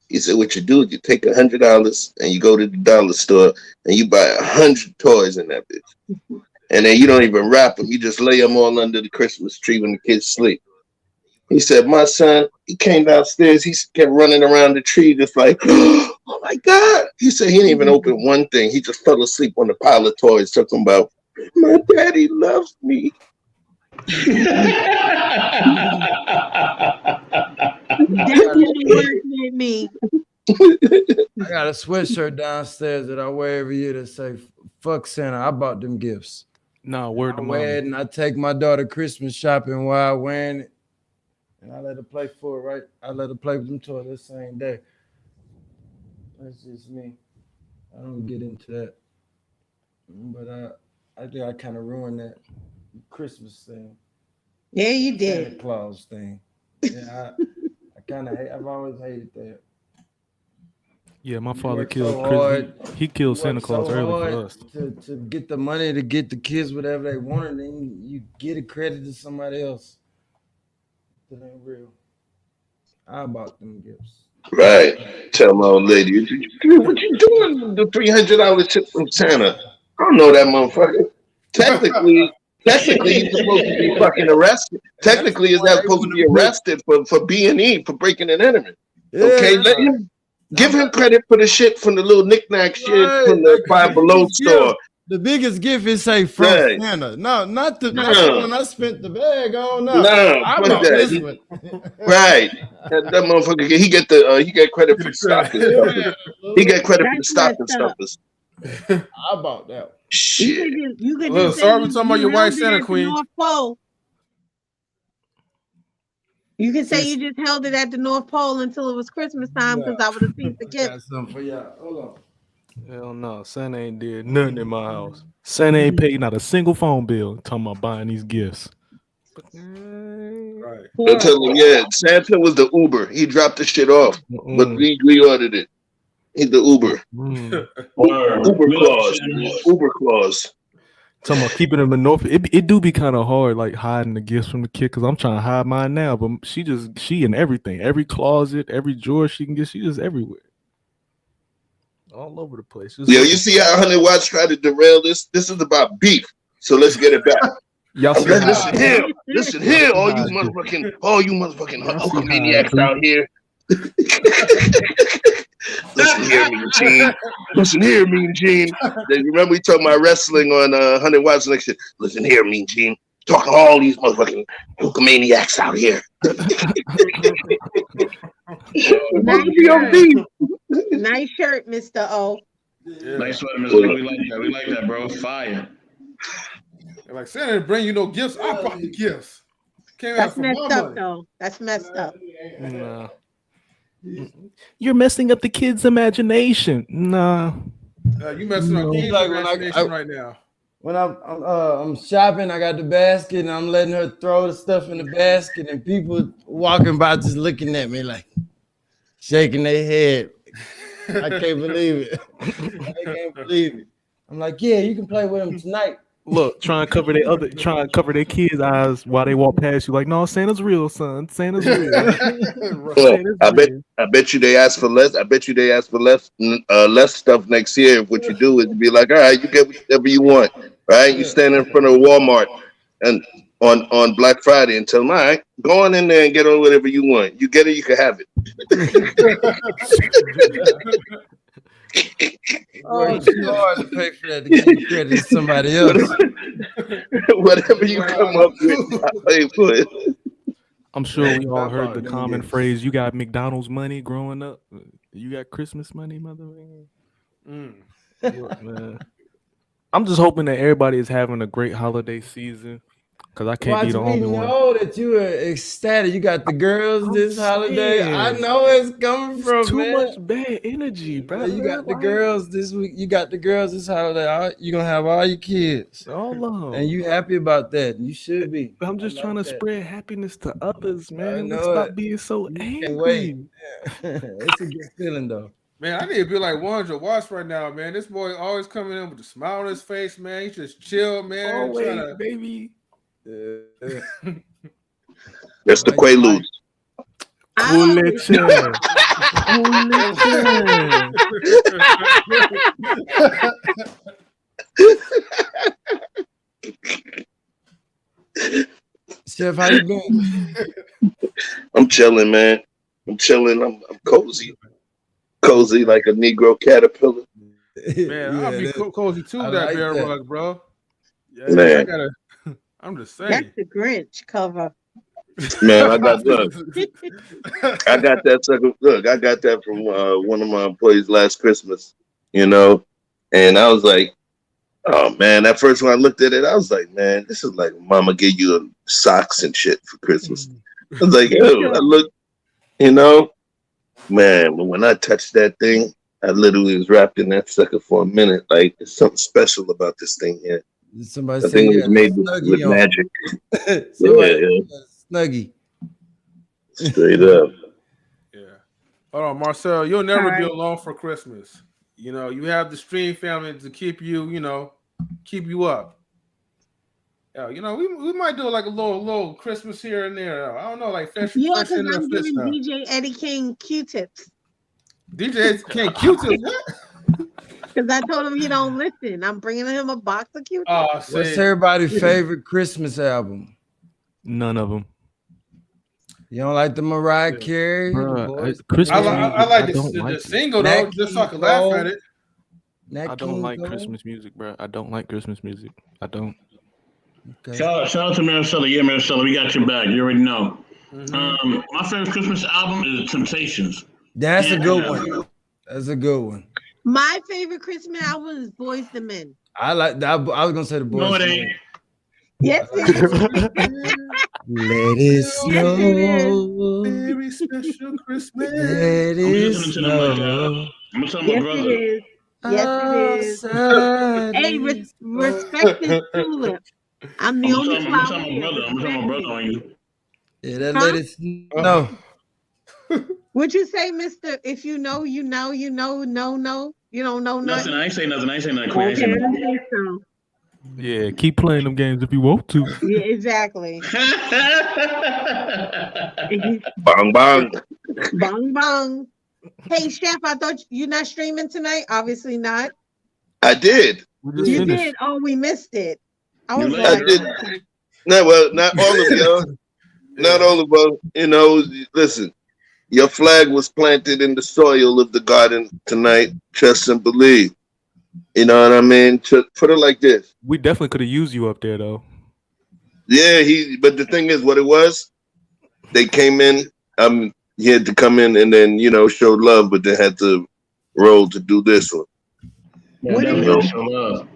He said, what you do is you take $100 and you go to the dollar store and you buy 100 toys in that bitch. And then you don't even wrap them. You just lay them all under the Christmas tree when the kids sleep. He said, my son, he came downstairs. He kept running around the tree just like, oh my God. He said he didn't even open one thing. He just fell asleep on the pile of toys talking about, my daddy loves me. Me. I got a sweatshirt downstairs that I wear every year that say "Fuck Santa." I bought them gifts. No, word to mom. And I take my daughter Christmas shopping while wearing it, and I let her play for it. Right, I let her play with them toys that same day. That's just me. I don't get into that, but I think I kind of ruined that Christmas thing. Yeah, you did. Santa Claus thing. Yeah, I kind of hate. I've always hated that. Yeah, my father killed. He killed Santa Claus early for us. To get the money to get the kids whatever they wanted, then you get it credit to somebody else. That ain't real. I bought them gifts. Right. Tell my old lady, what you doing with the $300 tip from Santa? I don't know that motherfucker. Technically, he's supposed to be fucking arrested. Technically, he's not supposed to be arrested for B&E, for breaking and entering. Okay, let him. Give him credit for the shit from the little knick-knack shit from the Five Below store. The biggest gift is say from Santa. No, not the one I spent the bag on. No, I bought this one. Right. That motherfucker, he get credit for the stocking stuffers. He get credit for the stocking stuffers. I bought that one. Shit. You could Look, sorry, we're talking about your white Santa Queen. North Pole. You can say you just held it at the North Pole until it was Christmas time because I would have seen the gift. Got something for y'all. Hold on. Hell no, Santa ain't did nothing in my house. Santa ain't paid not a single phone bill. Talking about buying these gifts. Right. I'll tell him, yeah, Santa was the Uber. He dropped the shit off, but we ordered it. He's the Uber. Uber clause. Talking about keeping them in North. It do be kind of hard, like hiding the gifts from the kid, because I'm trying to hide mine now. But she in everything, every closet, every drawer she can get. She just everywhere, all over the place. Yeah, you see how 100 Watts tried to derail this? This is about beef. So let's get it back. Y'all see how listen here, all you motherfucking hulkamaniacs out here. Listen here, Mean Gene. Listen here, Mean Gene. Remember we talking about wrestling on 100 Watts next year. Listen here, Mean Gene. Talking to all these motherfucking hulkamaniacs out here. Nice shirt, Mr. O. Yeah. Nice sweater, Mr. O. We like that. We like that, bro. Fire. Like Santa didn't bring you no gifts. I brought the gifts. That's messed up, though. That's messed up. Nah. You're messing up the kids' imagination. Nah. You messing up kids' imagination right now. When I'm shopping, I got the basket and I'm letting her throw the stuff in the basket, and people walking by just looking at me like shaking their head. I can't believe it. I can't believe it. I'm like, yeah, you can play with them tonight. Look, trying to cover their kids' eyes while they walk past you. Like, no, Santa's real, son. Santa's real. Well, I bet you they ask for less. I bet you they ask for less stuff next year. If what you do is be like, all right, you get whatever you want, right? You stand in front of Walmart and on Black Friday and tell them, all right, go on in there and get on whatever you want. You get it, you can have it. It's too hard to pay for that to give the credit to somebody else. Whatever you come up with, I pay for it. I'm sure we all heard the common phrase, you got McDonald's money growing up. You got Christmas money, motherfucker. Look, man. I'm just hoping that everybody is having a great holiday season. Because I can't be the only one. I know that you are ecstatic. You got the girls this holiday. I know where it's coming from, too man. much bad energy, bro. You got the girls this week. You got the girls this holiday. You're going to have all your kids. All of them. And you happy about that. You should be. I'm just trying to spread happiness to others, man. Let's stop being so angry. Wait. It's a good feeling, though. Man, I need to be like Wandra Watts right now, man. This boy always coming in with a smile on his face, man. He's just chill, man. Always, baby. That's the Quaaludes. Chef, how you been? I'm chilling, man. I'm chilling. I'm cozy. Cozy like a Negro caterpillar. Man, I'll be cozy too, that like bear that. rug, bro. Yeah, Man. I'm just saying. That's the Grinch cover. Man, I got that sucker. Look, I got that from one of my employees last Christmas, and I was like, oh man, at first when I looked at it, I was like, man, this is like mama give you socks and shit for Christmas. I was like, oh, I look, man, but when I touched that thing, I literally was wrapped in that sucker for a minute. Like, there's something special about this thing here. Somebody I think it was made with magic. Snuggie. Straight up. Hold on, Marcel. You'll never be alone for Christmas. You have the stream family to keep you, keep you up. Yeah, we might do like a little Christmas here and there. I don't know, like fresh because in I'm the giving stuff. DJ Eddie King Q-tips. DJ King Q-tips, what? Because I told him he don't listen. I'm bringing him a box of Q-tips. What's everybody's favorite Christmas album? None of them. You don't like the Mariah Carey? Christmas I like the single, though, just so I can laugh at it. I don't like Christmas music, bro. I don't like Christmas music. I don't. Okay. Shout out to Maricela. Yeah, Maricela, we got your back. You already know. My favorite Christmas album is Temptations. That's a good one. That's a good one. My favorite Christmas album is Boys to Men. I like that. I was gonna say the Boys. No, it ain't. Yes, it is. Let it snow. Very special Christmas. Let it snow. I'm gonna tell my brother. It is. Yes, it is. Hey, respect this tulip. I'm the only flower here. I'm gonna tell my brother on you. Yeah, that let it snow. Would you say, Mister? If you know, you know, you know, no, you don't know nothing. Nothing. I ain't say nothing. Okay, I don't think so. Yeah, keep playing them games if you want to. Yeah, exactly. Bang bang. Bang bang. Hey, Chef, I thought you're not streaming tonight. Obviously not. I did. You did. Oh, we missed it. I was I did. No, well, not all of y'all. Not all of us. You know, listen. Your flag was planted in the soil of the garden tonight. Trust and believe. You know what I mean? Put it like this. We definitely could have used you up there, though. Yeah, but the thing is, what it was, they came in. He had to come in and then show love, but they had to roll to do this one. Yeah, definitely show love.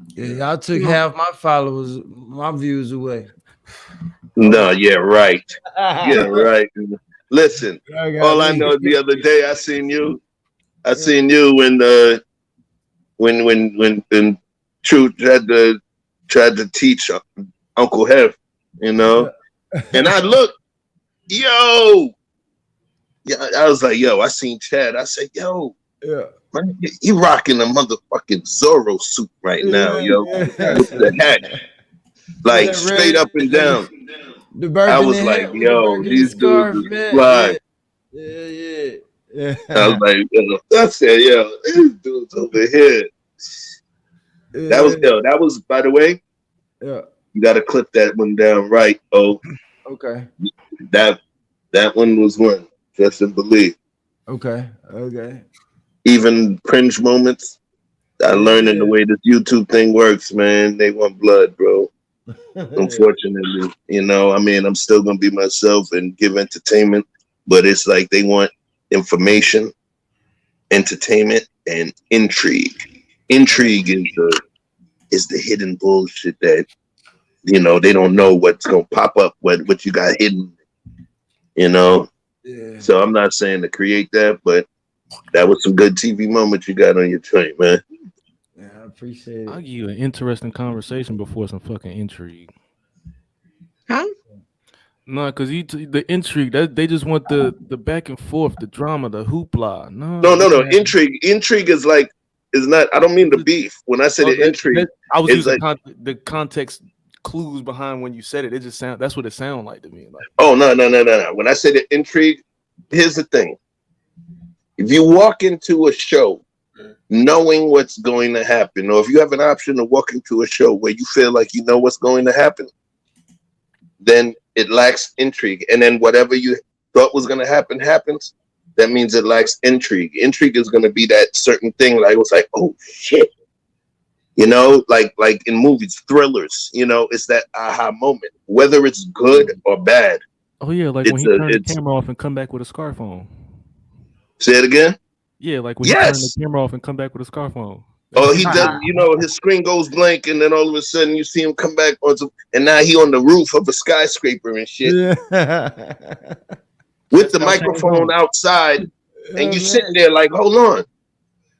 Yeah, y'all took half my followers, my views away. No, yeah, right. Yeah, right. Listen, all I know is the other day I seen you. I seen you when Truth tried to teach Uncle Hef, and I looked, yeah, I was like, yo, I seen Chad. I said, yo, man, he rocking a motherfucking Zorro suit right now, yo, with the hat, like straight up and down. I was like, yo, these dudes is fly. Yeah. I was like, I said, yo, these dudes over here. That was, by the way, you got to clip that one down right. Oh, okay. That one was one. Trust and believe. Okay. Even cringe moments, I learned in the way this YouTube thing works, man. They want blood, bro. Unfortunately, I mean, I'm still gonna be myself and give entertainment, but it's like they want information, entertainment, and intrigue. Intrigue is the hidden bullshit that they don't know what's gonna pop up, what you got hidden. So I'm not saying to create that, but that was some good TV moments you got on your joint, man. Yeah, I appreciate it. I'll give you an interesting conversation before some fucking intrigue. Huh? No, because the intrigue, they just want the back and forth, the drama, the hoopla. No. Intrigue is not. I don't mean the beef. When I said intrigue, I was using the context clues behind when you said it. It just that's what it sounded like to me. Like, oh no. When I said intrigue, here's the thing. If you walk into a show knowing what's going to happen, or if you have an option of walking to a show where you feel like you know what's going to happen, then it lacks intrigue. And then whatever you thought was going to happen happens, that means it lacks intrigue. Intrigue is going to be that certain thing, like it's like, oh shit. Like in movies, thrillers, it's that aha moment, whether it's good or bad. Oh yeah, like when he turned the camera off and come back with a scarf on. Say it again? Yeah, like when he turned the camera off and come back with a scarf on. Oh, he does. His screen goes blank, and then all of a sudden you see him come back and now he on the roof of a skyscraper and shit, with the microphone outside, and you sitting there like, hold on,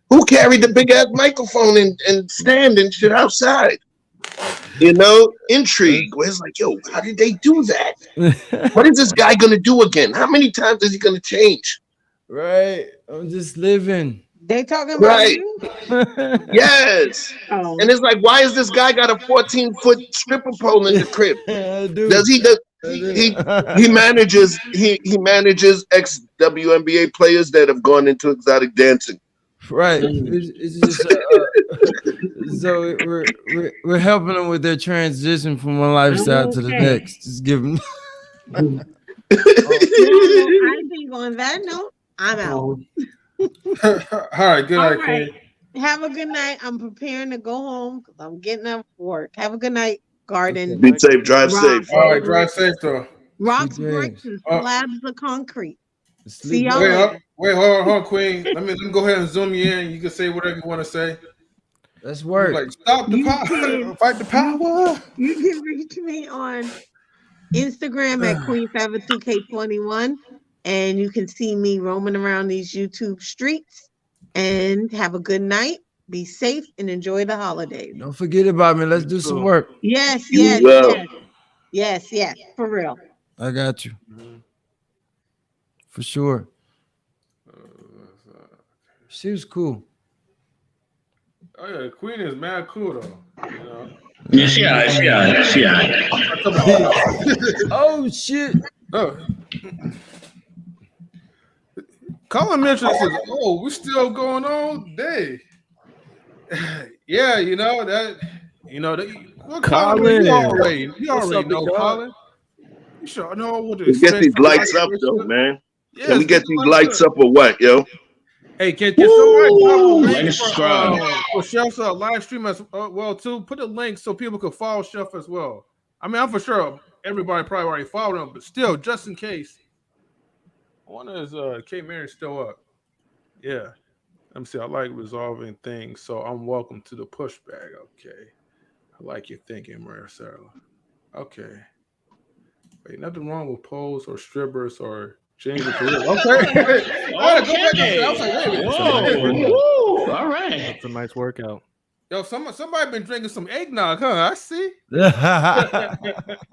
who carried the big ass microphone and stand and shit outside? Intrigue. Where it's like, yo, how did they do that? What is this guy gonna do again? How many times is he gonna change? Right. I'm just living. They talking about you? Yes. Oh. And it's like, why is this guy got a 14-foot stripper pole in the crib? Does he manages ex WNBA players that have gone into exotic dancing. Right. It's just so we're helping them with their transition from one lifestyle to the next. Just give them. I think on that note, I'm out. All right, good night, Queen. Have a good night. I'm preparing to go home because I'm getting up for work. Have a good night, Garden. Be safe, drive safe. All right, drive safe though. Rocks, bricks, and slabs of concrete. See y'all. Wait, hold on, Queen. Let me go ahead and zoom you in. You can say whatever you want to say. Let's work. Like, stop the power, fight the power. You can reach me on Instagram at Queen72K21, and you can see me roaming around these YouTube streets. And have a good night. Be safe and enjoy the holidays. Don't forget about me. Let's do some work. Yes. For real. I got you. For sure. She was cool. Oh yeah, Queen is mad cool though. Yeah, she alright. Oh shit. Oh. Colin mentioned says, "Oh, we're still going on day." Yeah, Well, Colin, you already know, dog? Colin. You sure know what to We get expect these from lights up, Life though, Show. man. Yes, Can we get the these lights up or what, yo? Hey, can somebody drop a Like link and subscribe. for Chef's live stream as well too? Put a link so people can follow Chef as well. I mean, I'm for sure everybody probably already followed him, but still, just in case. I wonder is K Marion still up? Yeah. Let me see. I like resolving things, so I'm welcome to the pushback. Okay. I like your thinking, Marcella. Okay. Wait, nothing wrong with poles or strippers or James and career. Okay. I gotta go back up there. I was like, wait a minute. Whoa. All right. That's a nice workout. Yo, somebody been drinking some eggnog, huh? I see. The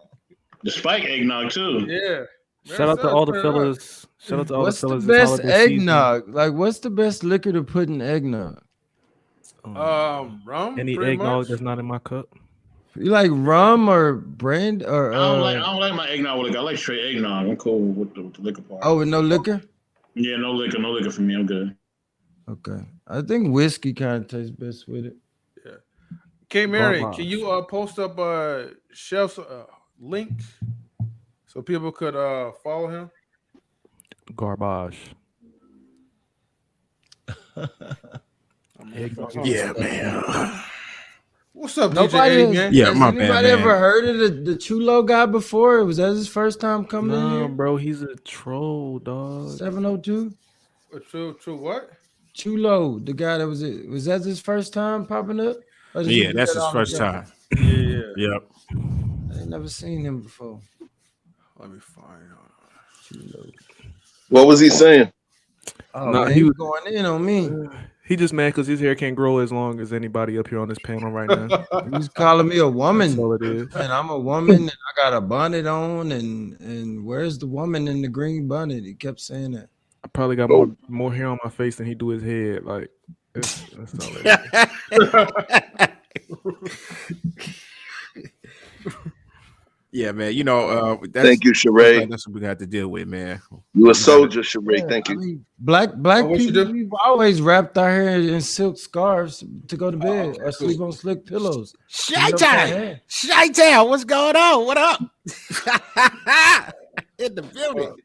spike eggnog too. Yeah. Shout out to all the fellas. Shout out to all What's the the fellas. best eggnog? Like, what's the best liquor to put in eggnog? Rum. Any pretty eggnog much. that's not in my cup. You like rum or brand or? I don't like my eggnog with liquor. I like straight eggnog. I'm cool with the liquor part. Oh, with no liquor? Yeah, no liquor for me. I'm good. Okay, I think whiskey kind of tastes best with it. Yeah. K Marion, Garbage. can you post up Chef's link so people could follow him? Garbage. Yeah, man. What's up, Nobody DJ has, man? Yeah, has my bad, anybody man. ever heard of the Chulo guy before? Was that his first time coming in Nah, here? bro, he's a troll, dog. 702? True what? Chulo, the guy that was it. Was that his first time popping up? Or did he Yeah, do that's that his all first the time. Yeah. Yep. I ain't never seen him before. Let me find out. Chulo. What was he saying? Oh, Nah, man, he he was- going in on me. He just mad because his hair can't grow as long as anybody up here on this panel right now. He was calling me a woman. That's all it is. And I'm a woman and I got a bonnet on and where's the woman in the green bonnet? He kept saying that. I probably got more hair on my face than he do his head. Like that's all it is. Yeah, man. You know, Thank you, Sheree. That's what we got to deal with, man. You a soldier, Sheree. Yeah, Thank you. I mean, black people, we've always wrapped our hair in silk scarves to go to bed or sleep on slick pillows. Shy-Town, Shy-Town, what's going on? What up? In the building.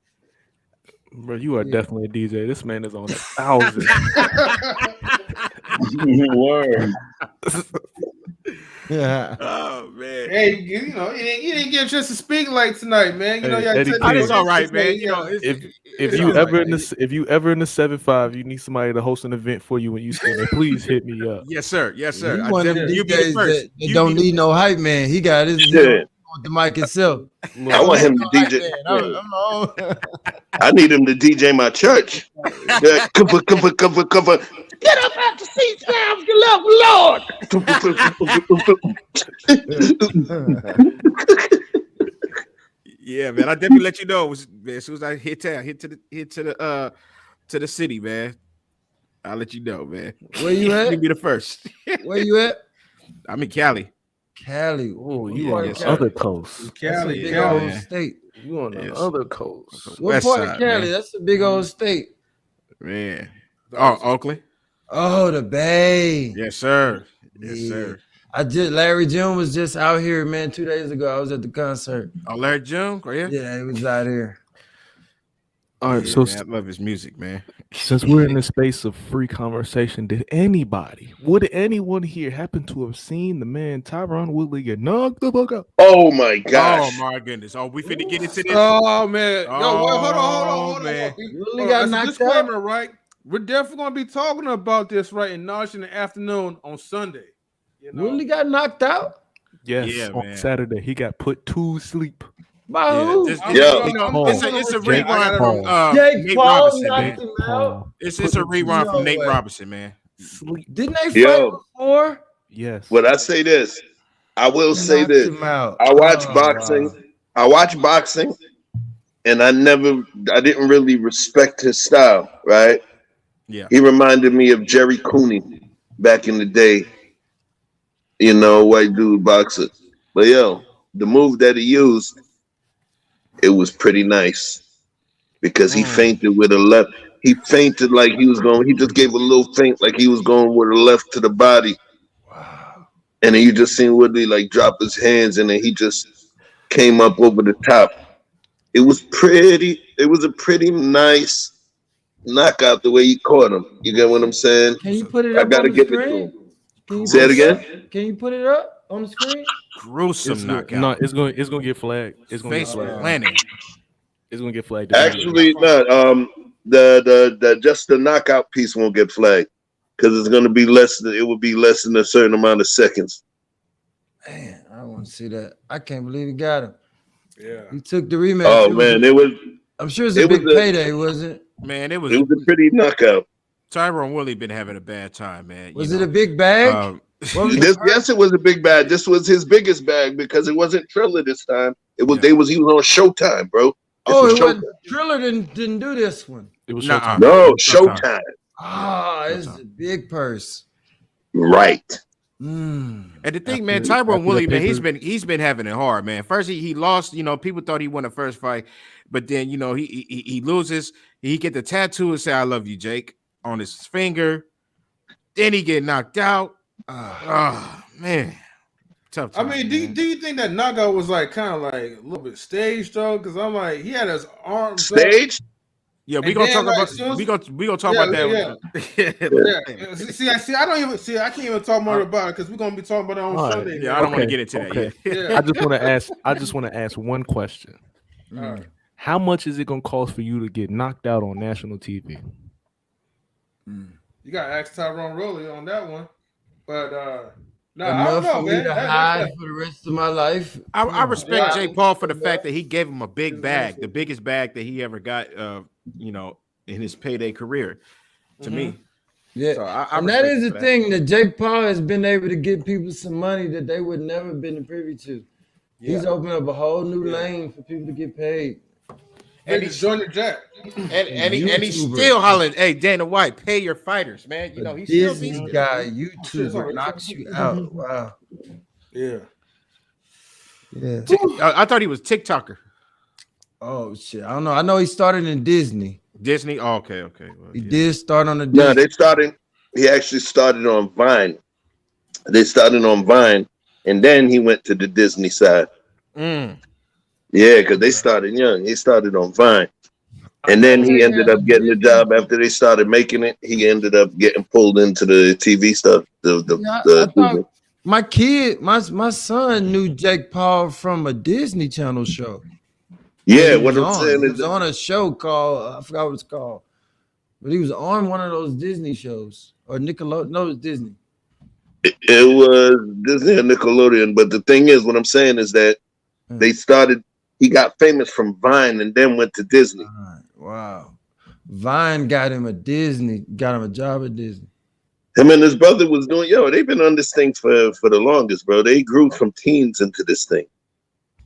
Bro, you are definitely a DJ. This man is on 1,000. Word. Yeah. Oh man. Hey, you know, you didn't get a chance to speak like tonight, man. You know, Hey, Eddie It's all right, man. You know, if you ever in the if you ever in the 7-5, you need somebody to host an event for you when you stand there, please hit me up. yes, sir. Yes, sir. He one of them You be the DJs first. that You don't be the need no hype man. He got his Shit. on the mic himself. I want him to DJ. I'm on. I need him to DJ my church. Yeah, cover. Get up out the seats now, if you love the Lord. Yeah, man. I definitely let you know as soon as I hit town, hit to the city, man. I'll let you know, man. Where you at? You be the first. Where you at? I'm in Cali. Cali. Oh, you Yeah, on yes, the sir. Other coast. That's a Cali, big Cali. old state. You on the Yes. other coast. What West part of side, Cali? man. That's a big old state. Man. Oh, Oakland. Oh, the Bay. Yes, sir. Yes, Yeah. sir. Larry June was just out here, man. 2 days ago, I was at the concert. Oh, Larry June, right here? Yeah, he was out here. All right, Yeah, so man, I love his music, man. since we're in the space of free conversation, would anyone here happen to have seen the man Tyron Woodley get knocked the fuck out? Oh my gosh. Oh my goodness. Oh, we finna get into this. Oh man. Yo, Oh, hold on. man. Woodley got As a knocked disclaimer, right? We're definitely gonna be talking about this right in Nosh in the afternoon on Sunday. You know? Woodley got knocked out? Yes, Yeah, on man. Saturday he got put to sleep. By Yeah, who? this- Yeah. you know, Paul. it's a Jake rerun Paul. from Jake Nate Paul Robinson, knocked man. him out? Paul. It's a rerun No from Nate way. Robinson, man. Sleep. Didn't they fight Yo. before? Yes. When I say this, I will say Knocked this. him out. I watch Oh, boxing. wow. I watch boxing, and I didn't really respect his style, right? Yeah. He reminded me of Jerry Cooney back in the day. You know, white dude boxer. But yo, the move that he used, it was pretty nice because he feinted with a left. He feinted like he was going. He just gave a little feint like he was going with a left to the body. Wow. and then you just seen Woodley like drop his hands, and then he just came up over the top. It was pretty. It was a pretty nice knockout the way he caught him. You get what I'm saying? Can you put it I up gotta on the give it to screen? him. Can you Say put it it up? again. Can you put it up on the screen? Gruesome knockout. No, it's gonna get flagged. It's gonna Face get flagged. planted. It's gonna get flagged. Actually, not. The just the knockout piece won't get flagged because it's gonna be less. It will be less than a certain amount of seconds. Man, I want to see that. I can't believe he got him. Yeah. He took the rematch. Oh man, it was. I'm sure it's a big payday, wasn't it? Man, it was a pretty knockout. Tyrone Woodley been having a bad time, man. Was it a big bag? Yes, it was a big bag. This was his biggest bag because it wasn't Triller this time. It was he was on Showtime, bro. It wasn't Triller didn't do this one. It was Showtime. No, Showtime. Ah, it's a big purse. Right. And the thing, man, Tyrone Woodley, man, he's been having it hard, man. First he lost, people thought he won the first fight, but then he loses. He get the tattoo and say "I love you, Jake" on his finger. Then he get knocked out. Man, tough time, I mean, do you think that knockout was like kind of like a little bit staged though? Because I'm like, he had his arms staged. Yeah, we gonna talk about we gonna talk about that. Yeah. See, I don't even see. I can't even talk more about it because we're gonna be talking about it on Sunday. Yeah, I don't want to get into that yet. I just want to ask one question. How much is it gonna cost for you to get knocked out on national TV? You got to ask Tyrone Rowley on that one, but no, I Enough don't know, for me man. to hide for the rest of my life. I respect Jake Paul for the fact that he gave him a big bag, the biggest bag that he ever got, in his payday career. To me, yeah, so I and that respect is him the for thing that Jake Paul has been able to get people some money that they would never been privy to. He's opened up a whole new lane for people to get paid. And he's Junior Jack, and he's still hollering, "Hey, Dana White, pay your fighters, man." He's still Disney guy, YouTuber knocks you out. Wow. Yeah. I thought he was TikToker. Oh shit! I don't know. I know he started in Disney. Disney. Oh, okay. Well, he did start on the Disney. No, they started. He actually started on Vine. They started on Vine, and then he went to the Disney side. Yeah, because they started young. He started on Vine. And then he ended up getting the job after they started making it. He ended up getting pulled into the TV stuff. I thought my kid, my son knew Jake Paul from a Disney Channel show. Yeah, what I'm saying he is was on a show called, I forgot what it's called. But he was on one of those Disney shows. Or Nickelodeon. No, it was Disney. It was Disney and Nickelodeon. But the thing is, what I'm saying is that they started. He got famous from Vine and then went to Disney. Wow. Vine got him a job at Disney. Him and his brother was doing, they've been on this thing for the longest, bro. They grew from teens into this thing.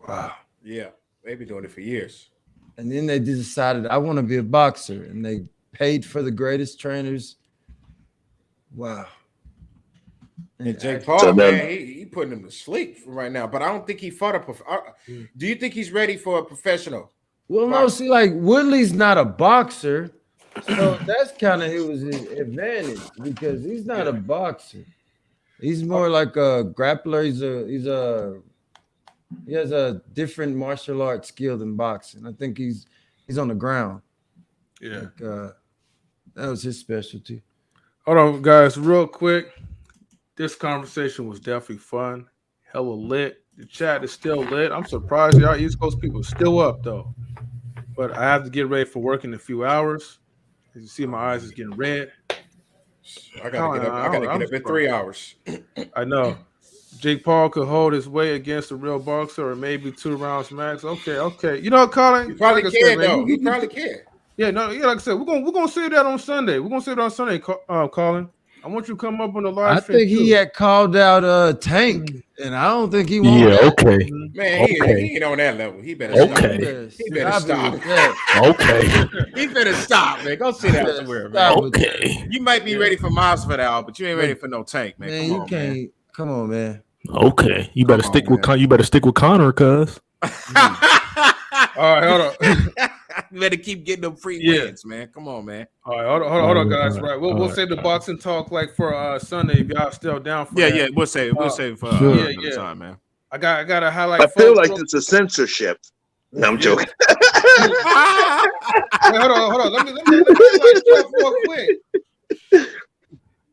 Wow. Yeah, they've been doing it for years. And then they decided, I want to be a boxer. And they paid for the greatest trainers. Wow. And Jake Paul, man, he putting him to sleep right now. But I don't think he fought do you think he's ready for a professional? Well, no, see, like Woodley's not a boxer, so that's kind of his advantage because he's not a boxer. He's more like a grappler. He has a different martial arts skill than boxing. I think he's on the ground. Yeah, that was his specialty. Hold on, guys, real quick. This conversation was definitely fun. Hella lit. The chat is still lit. I'm surprised y'all East Coast people are still up though. But I have to get ready for work in a few hours. As you see, my eyes is getting red. I gotta get up in 3 hours. I know. Jake Paul could hold his weight against a real boxer, or maybe 2 rounds max. Okay. You know what, Colin? He probably can, though. He probably can. Yeah, like I said, we're gonna say that on Sunday. We're gonna say that on Sunday, Colin. I want you to come up on the live. I think he had called out Tank, and I don't think he won. Yeah, okay. Man, he ain't on that level. He better stop. He better stop. Okay. He better stop, man. Go sit down somewhere, man. Okay. You might be ready for Masvidal, but you ain't ready for no Tank, man. Man, you can't. Come on, man. Okay. You better stick with Connor, cuz. All right, hold on. better keep getting them free wins, man. Come on, man. All right, hold on, guys. Right, we'll save the boxing talk like for Sunday if y'all still down for that. Yeah, we'll save it for another time, man. I got to highlight. I feel like it's a censorship. No, I'm joking. Wait, hold on. Let me highlight Chef real quick.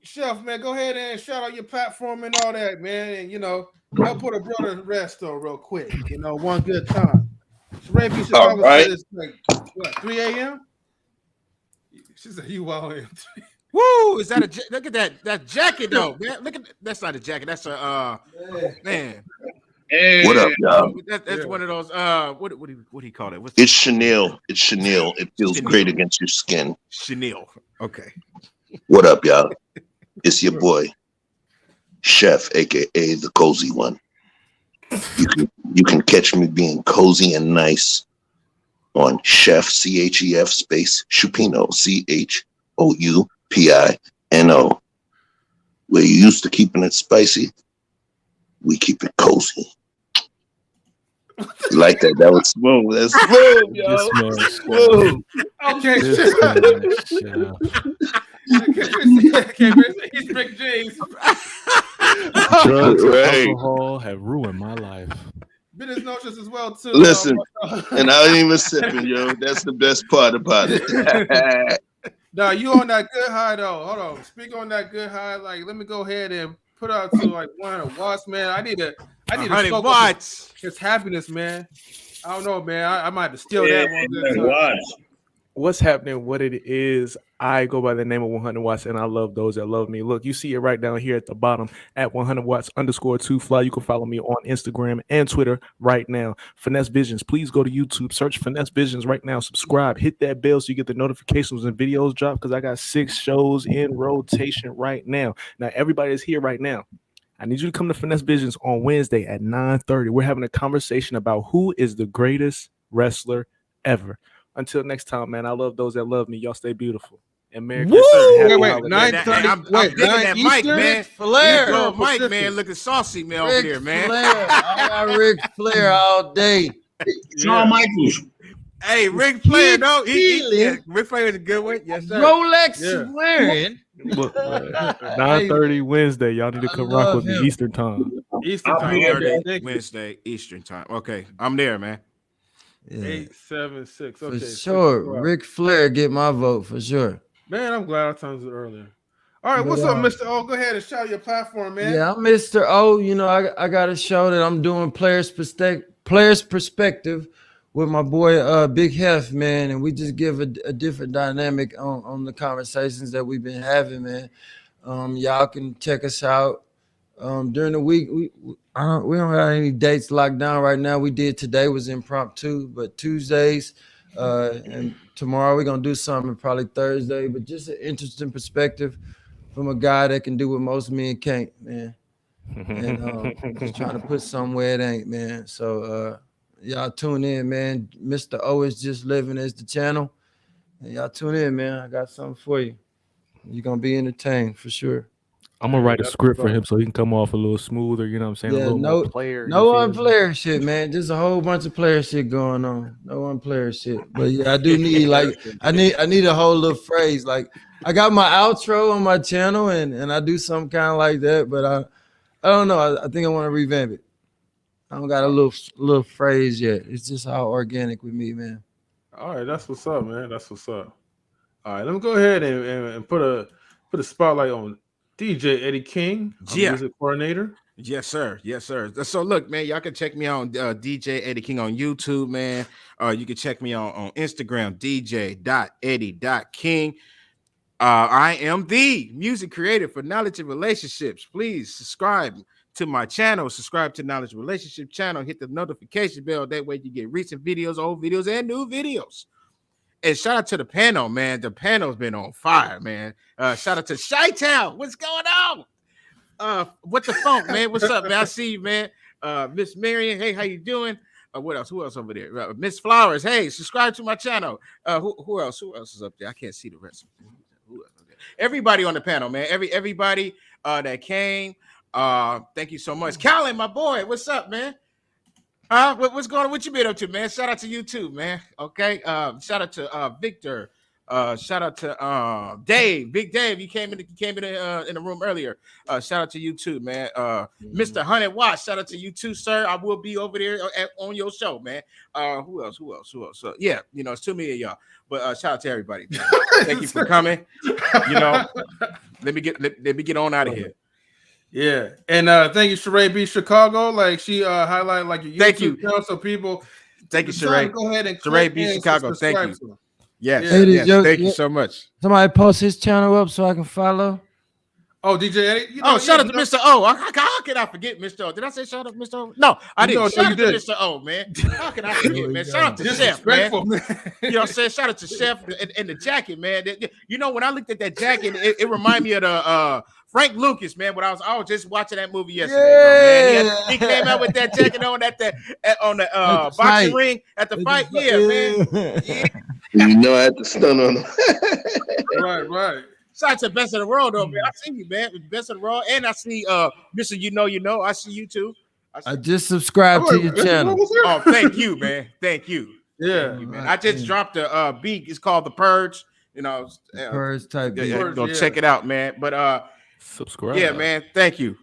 Chef, man, go ahead and shout out your platform and all that, man. And help put a brother to rest though, real quick. One good time. Rapey Chicago said it's like what 3 a.m. She said you out here. Woo! Is that look at that jacket though, man? Look at that's not a jacket. That's a man. Hey. What up, y'all? That's one of those. What do you call it? It's Chanel. It's Chanel. It feels great against your skin. Chanel. Okay. What up, y'all? It's your boy, Chef, aka the Cozy One. You can catch me being cozy and nice on Chef CHEF space Chupino CHOUPINO. We're used to keeping it spicy. We keep it cozy. You like that? That was smooth. That's smooth, yo. Smooth. Okay, he's Rick James. Drugs and alcohol have ruined my life. Business notions as well too. Listen, and I ain't even sipping, yo. That's the best part about it. Now you on that good high though. Hold on. Speak on that good high. Like, let me go ahead and put out to like 100 watts, man. I need to 100 watts. His happiness, man. I don't know, man. I might have to steal that one. What's happening? What it is? I go by the name of 100 watts, and I love those that love me. Look, you see it right down here at the bottom at 100 watts _2fly. You can follow me on Instagram and Twitter right now. Finesse Visions. Please go to YouTube, search Finesse Visions right now. Subscribe, hit that bell so you get the notifications when videos drop. Because I got 6 shows in rotation right now. Now everybody is here right now. I need you to come to Finesse Visions on Wednesday at 9:30. We're having a conversation about who is the greatest wrestler ever. Until next time, man, I love those that love me. Y'all stay beautiful. And Merry Christmas. Wait, 9:30. I'm digging that mic, man. Flair. Mike, man, looking saucy, man, over there, man. Flair. I got Ric Flair all day. Shawn Michaels. Hey, Ric Flair, no, Ric Flair is a good one. Yes, sir. Rolex wearing. 9:30 Wednesday. Y'all need to come rock with me Eastern time. Eastern time. Wednesday, Eastern time. Okay, I'm there, man. Yeah. 876. For Okay, sure. Ric Flair get my vote for sure. Man, I'm glad I told you earlier. All right, what's up, Mr. O? Go ahead and shout your platform, man. Yeah, I'm Mr. O. I got a show that I'm doing players perspective with my boy Big Hef, man, and we just give a different dynamic on the conversations that we've been having, man. Y'all can check us out during the week. We don't have any dates locked down right now. We did today was impromptu, but Tuesdays and tomorrow we're gonna do something probably Thursday. But just an interesting perspective from a guy that can do what most men can't, man. And just trying to put somewhere it ain't, man. So y'all tune in, man. Mr. O is just living as the channel. And y'all tune in, man. I got something for you. You're gonna be entertained for sure. I'm gonna write a script for him so he can come off a little smoother, you know what I'm saying? Yeah, a little more player. No unplayer shit, man. Just a whole bunch of player shit going on. No unplayer shit. But yeah, I do need I need a whole little phrase. Like I got my outro on my channel and I do some kind of like that, but I don't know. I think I want to revamp it. I don't got a little phrase yet. It's just all organic with me, man. All right, that's what's up, man. That's what's up. All right, let me go ahead and put a spotlight on DJ Eddie King, music coordinator. Yes, sir. Yes, sir. So look, man, y'all can check me out on DJ Eddie King on YouTube, man. You can check me on Instagram, dj.eddie.king. I am the music creator for Knowledge and Relationships. Please subscribe to my channel. Subscribe to Knowledge and Relationship channel. Hit the notification bell. That way you get recent videos, old videos, and new videos. And shout out to the panel, man. The panel's been on fire, man. Shout out to Chi-Town. What's going on? What the funk, man? What's up, man? I see you, man. Miss Marion, hey, how you doing? What else? Who else over there? Miss Flowers, hey, subscribe to my channel. Who else? Who else is up there? I can't see the rest of them. Who else is there? Everybody on the panel, man. Everybody that came. Thank you so much. Colin, my boy, what's up, man? What's going on? What you been up to, man? Shout out to you too, man. Okay. Shout out to Victor. Shout out to Dave, Big Dave. You came in the room earlier. Shout out to you too, man. Mr. 100 Watts. Shout out to you too, sir. I will be over there on your show, man. Who else? Yeah, it's too many of y'all. But shout out to everybody. Thank you for coming. Let me get on out of here. Yeah, and thank you, Sheree B. Chicago. Like she highlighted like your YouTube thank you. channel, so people. Thank you, Sheree. Go ahead and Sheree B. Chicago. Thank you. Yes, thank you so much. Somebody post his channel up so I can follow. Oh, DJ Eddie. Shout out to Mr. O. How can I forget Mr. O? Did I say shout out to Mr. O? No, I didn't. Shout out to Mr. O, man. How can I forget, man? Shout out to Chef, man. You know what I'm saying? Shout out to Chef and the jacket, man. When I looked at that jacket, it reminded me of the Frank Lucas, man. But I was just watching that movie yesterday, bro, man. He came out with that jacket on the boxing ring at the fight. Yeah, man. Yeah. I had to stun on him. Right. Shout out to Best of the World, though, man. I see you, man. Best of the World. And I see Mr. You Know. I see you too. I just subscribed to your channel. Oh, thank you, man. Thank you. Yeah. Thank you, man. I just dropped a beat. It's called The Purge. Purge type beat. Check it out, man. But subscribe. Yeah, man. Thank you.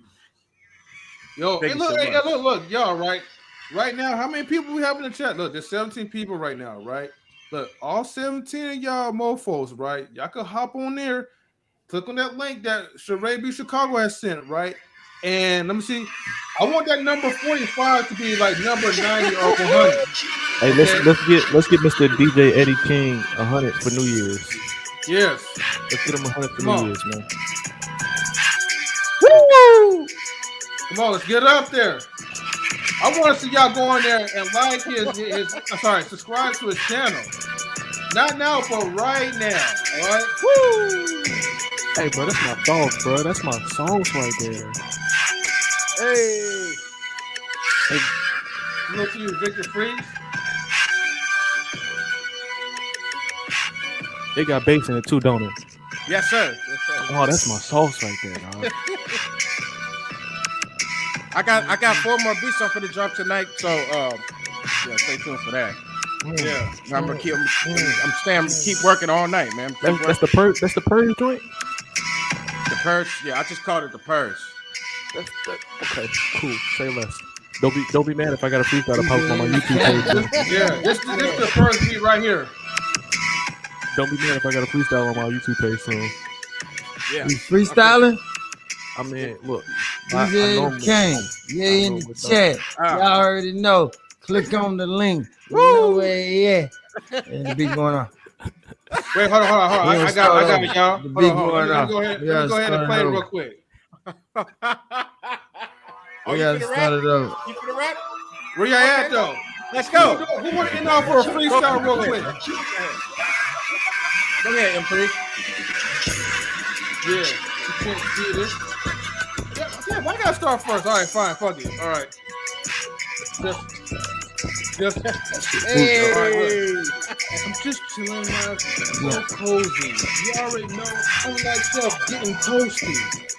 Yo, look, y'all, right now, how many people we have in the chat? Look, there's 17 people right now, right? Look, all 17 of y'all mofos, right? Y'all could hop on there, click on that link that Sheree B. Chicago has sent, right? And let me see. I want that number 45 to be like number 90 or 100. Hey, let's get Mr. DJ Eddie King 100 for New Year's. Yes. Let's get him 100 for New Year's, man. Woo! Come on, let's get it up there. I want to see y'all go in there and like subscribe to his channel. Not now, but right now. All right. Woo! Hey, bro, that's my thoughts, bro. That's my songs right there. Hey. Look to you, Victor Freeze. They got bass in it too, don't it? Yes, sir. Oh, that's my sauce right there, dog. I got 4 more beats I'm gonna drop tonight, so stay tuned for that. Yeah, I'm gonna keep working all night, man. That's the purge. That's the purge joint. The purge. Yeah, I just called it the purge. Okay, cool. Say less. Don't be mad if I got a freestyle to post on my YouTube page. Yeah, this is the first beat right here. Don't be mad if I got a freestyle on my YouTube page soon. Yeah, you freestyling? I mean, look. DJ King, in the chat. Y'all already know. Click on the link. You know where he at. And the beat going on. Wait, hold on. I got it, y'all. The beat going on. Go ahead and play it real quick. We gotta start it over. You for the rap? Where y'all at though? Let's go. Who want to end off for a freestyle real quick? Go ahead, M3. Yeah, you can't see this. Yeah, I gotta start first. All right, fine, fuck it. All right. Just hey. I'm just chilling out, so cozy. You already know I like stuff getting toasty.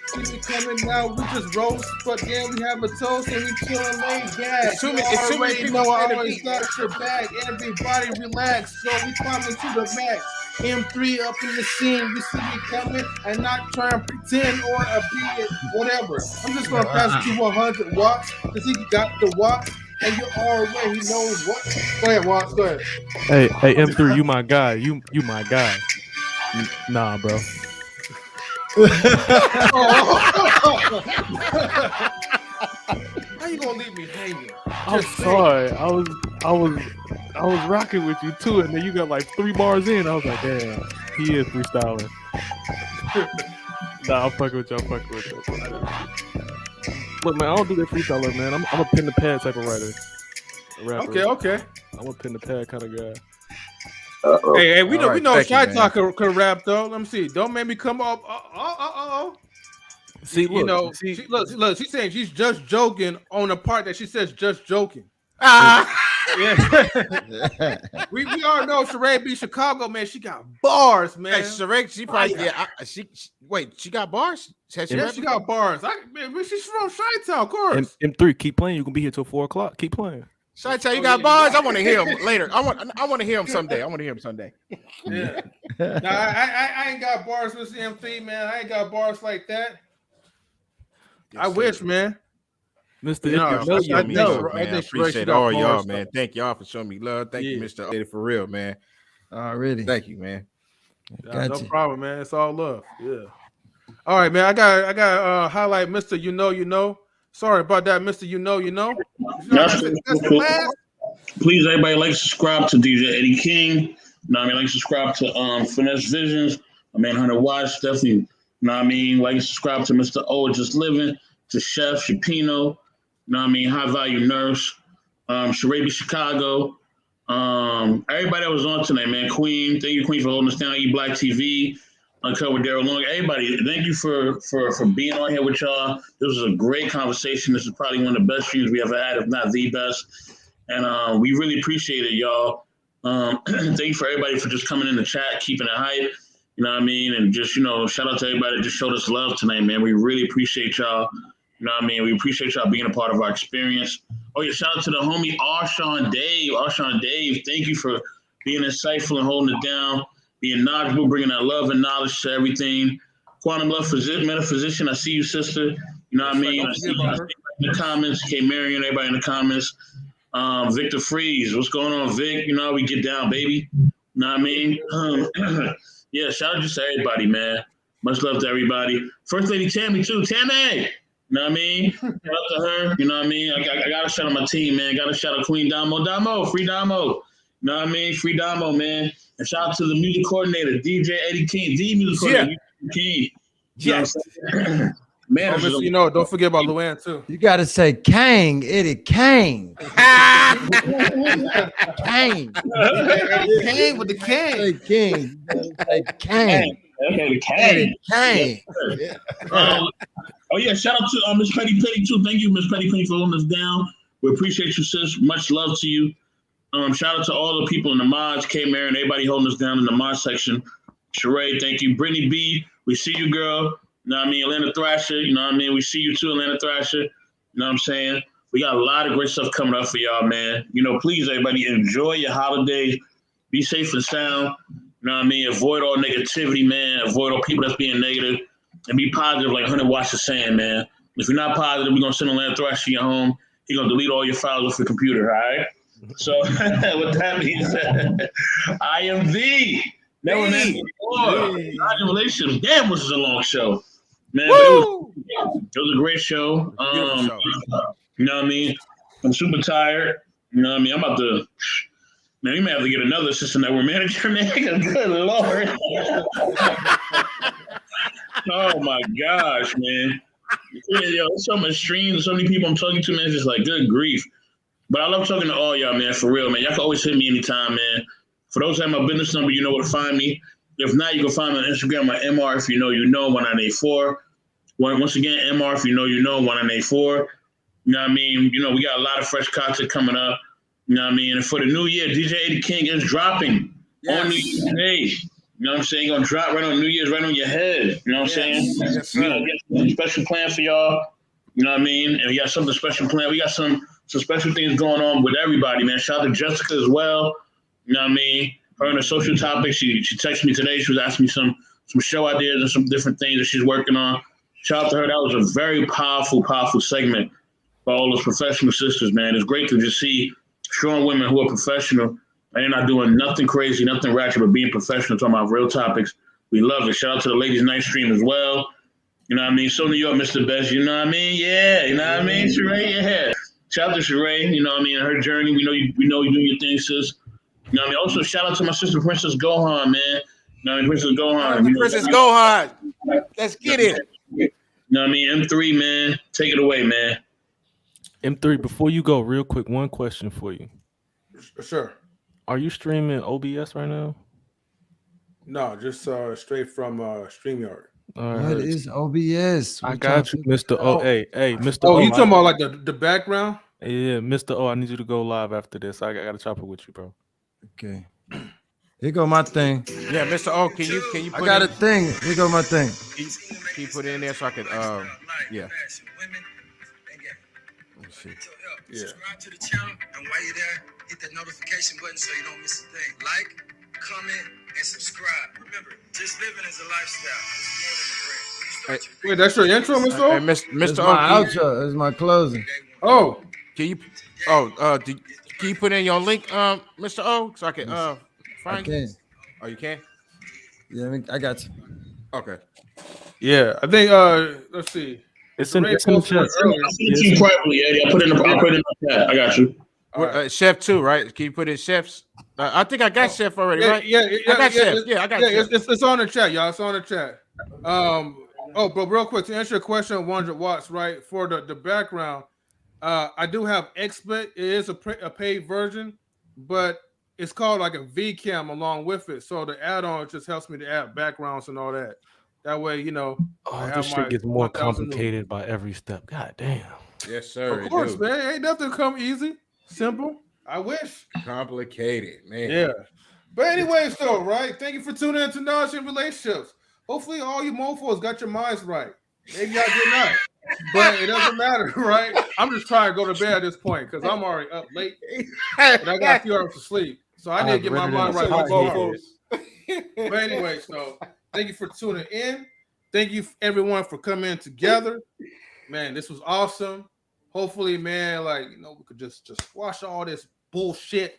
See me coming now, we just roast, but then we have a toast and we chilling laid back. You already know I always got your back. Everybody relax, so we climbing to the max. M3 up in the scene, you see me coming and not trying to pretend or be it, whatever. I'm just gonna pass it to 100 watts because he got the watts. And you already know what. Go ahead, Watts. Go ahead. Hey, M3, you my guy. You my guy. Nah, bro. How you gonna leave me hanging? I'm sorry. I was rocking with you too, and then you got like 3 bars in. I was like, damn, he is freestyling. Nah, I'm fucking with y'all. Look, man, I don't do that freestyler, man. I'm a pen to pad type of writer. Okay. I'm a pen to pad kind of guy. Hey, we know Shy Talk could rap though. Let me see. Don't make me come up. See, look, look. She's saying she's just joking on the part that she says just joking. Yeah. we all know Sheree B. Chicago, man. She got bars, man. Hey, Sheree, she probably she got bars. She got bars. She's from Chi-Town, of course. M3, keep playing. You can be here till 4 o'clock. Keep playing. Shy, you got bars? I want to hear him later. I want to hear him someday. Yeah. No, I ain't got bars with MC, man. I ain't got bars like that. Yes, I wish, man. Mr. I appreciate all y'all, man. Thank y'all for showing me love. Thank you, Mr. For real, man. Already. Thank you, man. No problem, man. It's all love. Yeah. All right, man. I got highlight Mr. You know. Sorry about that, Mr. You know. That's cool. Please, everybody, like subscribe to DJ Eddie King. Like subscribe to Finesse Visions. My man Hunter Watts, definitely. Like subscribe to Mr. O Just Living, to Chef Shapino. High Value Nurse, Sharabi Chicago. Everybody that was on tonight, man. Queen, thank you, Queen, for holding us down. Black TV, Uncut with Daryl Long. Everybody, thank you for being on here with y'all. This was a great conversation. This is probably one of the best streams we ever had, if not the best. And we really appreciate it, y'all. Thank you for everybody for just coming in the chat, keeping it hype. And just, shout out to everybody that just showed us love tonight, man. We really appreciate y'all. We appreciate y'all being a part of our experience. Oh, yeah, shout out to the homie Arshawn Dave. Thank you for being insightful and holding it down, being knowledgeable, bringing that love and knowledge to everything. Quantum Love Metaphysician, I see you, sister. I see you in the comments. Marion, everybody in the comments. Victor Freeze, what's going on, Vic? We get down, baby. Yeah, shout out just to everybody, man. Much love to everybody. First Lady Tammy, too. Tammy! Shout out to her. I got to shout out my team, man. Got to shout out Queen Damo. Free Damo. Free Damo, man. And shout out to the music coordinator, DJ Eddie King. The music coordinator, King. Yes. Man, don't forget about Luann, too. You got to say Kang, Eddie Kang. Kang. Kang with the Kang. Say King. Say Kang. Eddie Kang. Oh, yeah, shout out to Miss Petty too. Thank you, Miss Petty, for holding us down. We appreciate you, sis. Much love to you. Shout out to all the people in the mods, Marion, everybody holding us down in the mod section. Sheree, thank you. Brittany B, we see you, girl. Atlanta Thrasher, we see you too, Atlanta Thrasher. You know what I'm saying? We got a lot of great stuff coming up for y'all, man. Please, everybody, enjoy your holidays. Be safe and sound. Avoid all negativity, man. Avoid all people that's being negative. And be positive, like Hunter Watts is saying, man. If you're not positive, we're going to send Atlanta Thrasher to your home. He's going to delete all your files off your computer, all right? So, with that being said, I am the never met before. Congratulations. Damn, this is a long show. Man, but it was a great show. I'm super tired. I'm about to, man, we may have to get another assistant network manager, man. Good Lord. Oh my gosh, man. Yo, so much streams, so many people I'm talking to, man. It's just like, good grief. But I love talking to all y'all, man, for real, man. Y'all can always hit me anytime, man. For those that have my business number, you know where to find me. If not, you can find me on Instagram at MR if you know, 1984. Once again, MR if you know, 1984. We got a lot of fresh content coming up. And for the new year, DJ Eddie King is dropping on New Year's Day. You know what I'm saying? Gonna drop right on New Year's, right on your head. You know what I'm saying? Yes, sir. We got a special plan for y'all. And we got something special planned. We got some special things going on with everybody, man. Shout out to Jessica as well. Her and her social topics. She texted me today. She was asking me some show ideas and some different things that she's working on. Shout out to her. That was a very powerful segment for all those professional sisters, man. It's great to just see strong women who are professional and they're not doing nothing crazy, nothing ratchet, but being professional, talking about real topics. We love it. Shout out to the Ladies Night Stream as well. So New York, Mr. Best, Yeah, Sheree, yeah. Shout out to Sheree, and her journey. We know you doing your thing, sis. Also shout out to my sister, Princess Gohan, man. Princess Gohan. Princess Gohan. Let's get it. M3, man. Take it away, man. M3, before you go, real quick, one question for you. Sure. Are you streaming OBS right now? No, just straight from StreamYard. What is OBS? I got you, Mr. O. Hey, Mr. Oh, O. you talking about like the background? Yeah, Mr. O, I need you to go live after this. I got to chop it with you, bro. Okay. Here go my thing. Yeah, Mr. O, can you put I got a thing. Here go my thing. Can you put it in there so I could yeah. Let me see. Subscribe to the channel, and while you're there, hit that notification button so you don't miss a thing. Like, comment, and subscribe. Remember, just living is a lifestyle. It's more than a brand. Wait, that's your intro, Mr. O? Mr. O, my outro. That's my closing. Oh, can you? Can you put in your link, Mr. O, so I can find you? Oh, you can? Yeah, I got you. Okay. Yeah, I think. Let's see. It's in the chat. I'll send it to you privately, Eddie. I'll put it in the chat. I got you. Chef too, right? Can you put in chefs? I think I got chef already, Yeah, right? yeah, I got chef. Yeah, I got chef. It's on the chat, y'all. It's on the chat. But real quick to answer your question, 100 watts, right? For the background, I do have XSplit. It is a paid version, but it's called like a VCam along with it. So the add-on just helps me to add backgrounds and all that. That way, you know. Oh, this shit gets more complicated by every step. God damn. Yes, sir. Of course, man. Ain't nothing come easy, simple. I wish. Complicated, man. Yeah. But anyways, though, right? Thank you for tuning in to Knowledge in Relationships. Hopefully, all you mofos got your minds right. Maybe y'all did not, but it doesn't matter, right? I'm just trying to go to bed at this point because I'm already up late and I got a few hours of sleep, so I need to get my mind right with mofos. But anyway, so thank you for tuning in. Thank you everyone for coming in together. Man, this was awesome. Hopefully, man, like we could just squash all this bullshit.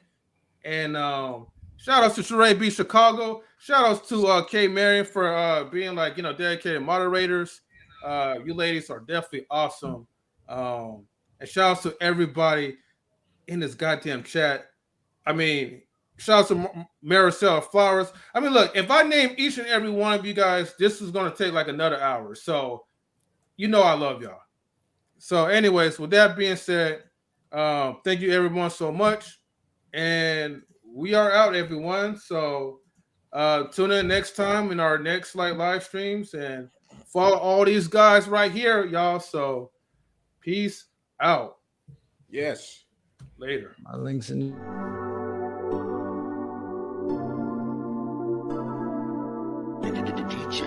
And shout outs to Sheree B Chicago. Shout outs to K Marion for being dedicated moderators. You ladies are definitely awesome. And shout outs to everybody in this goddamn chat. I mean, shout out to Maricel Flowers. I mean, look, if I name each and every one of you guys, this is going to take like another hour. So, I love y'all. So, anyways, with that being said, thank you everyone so much. And we are out, everyone. So, tune in next time in our next live streams and follow all these guys right here, y'all. So, peace out. Yes. Later. My links in. DJ,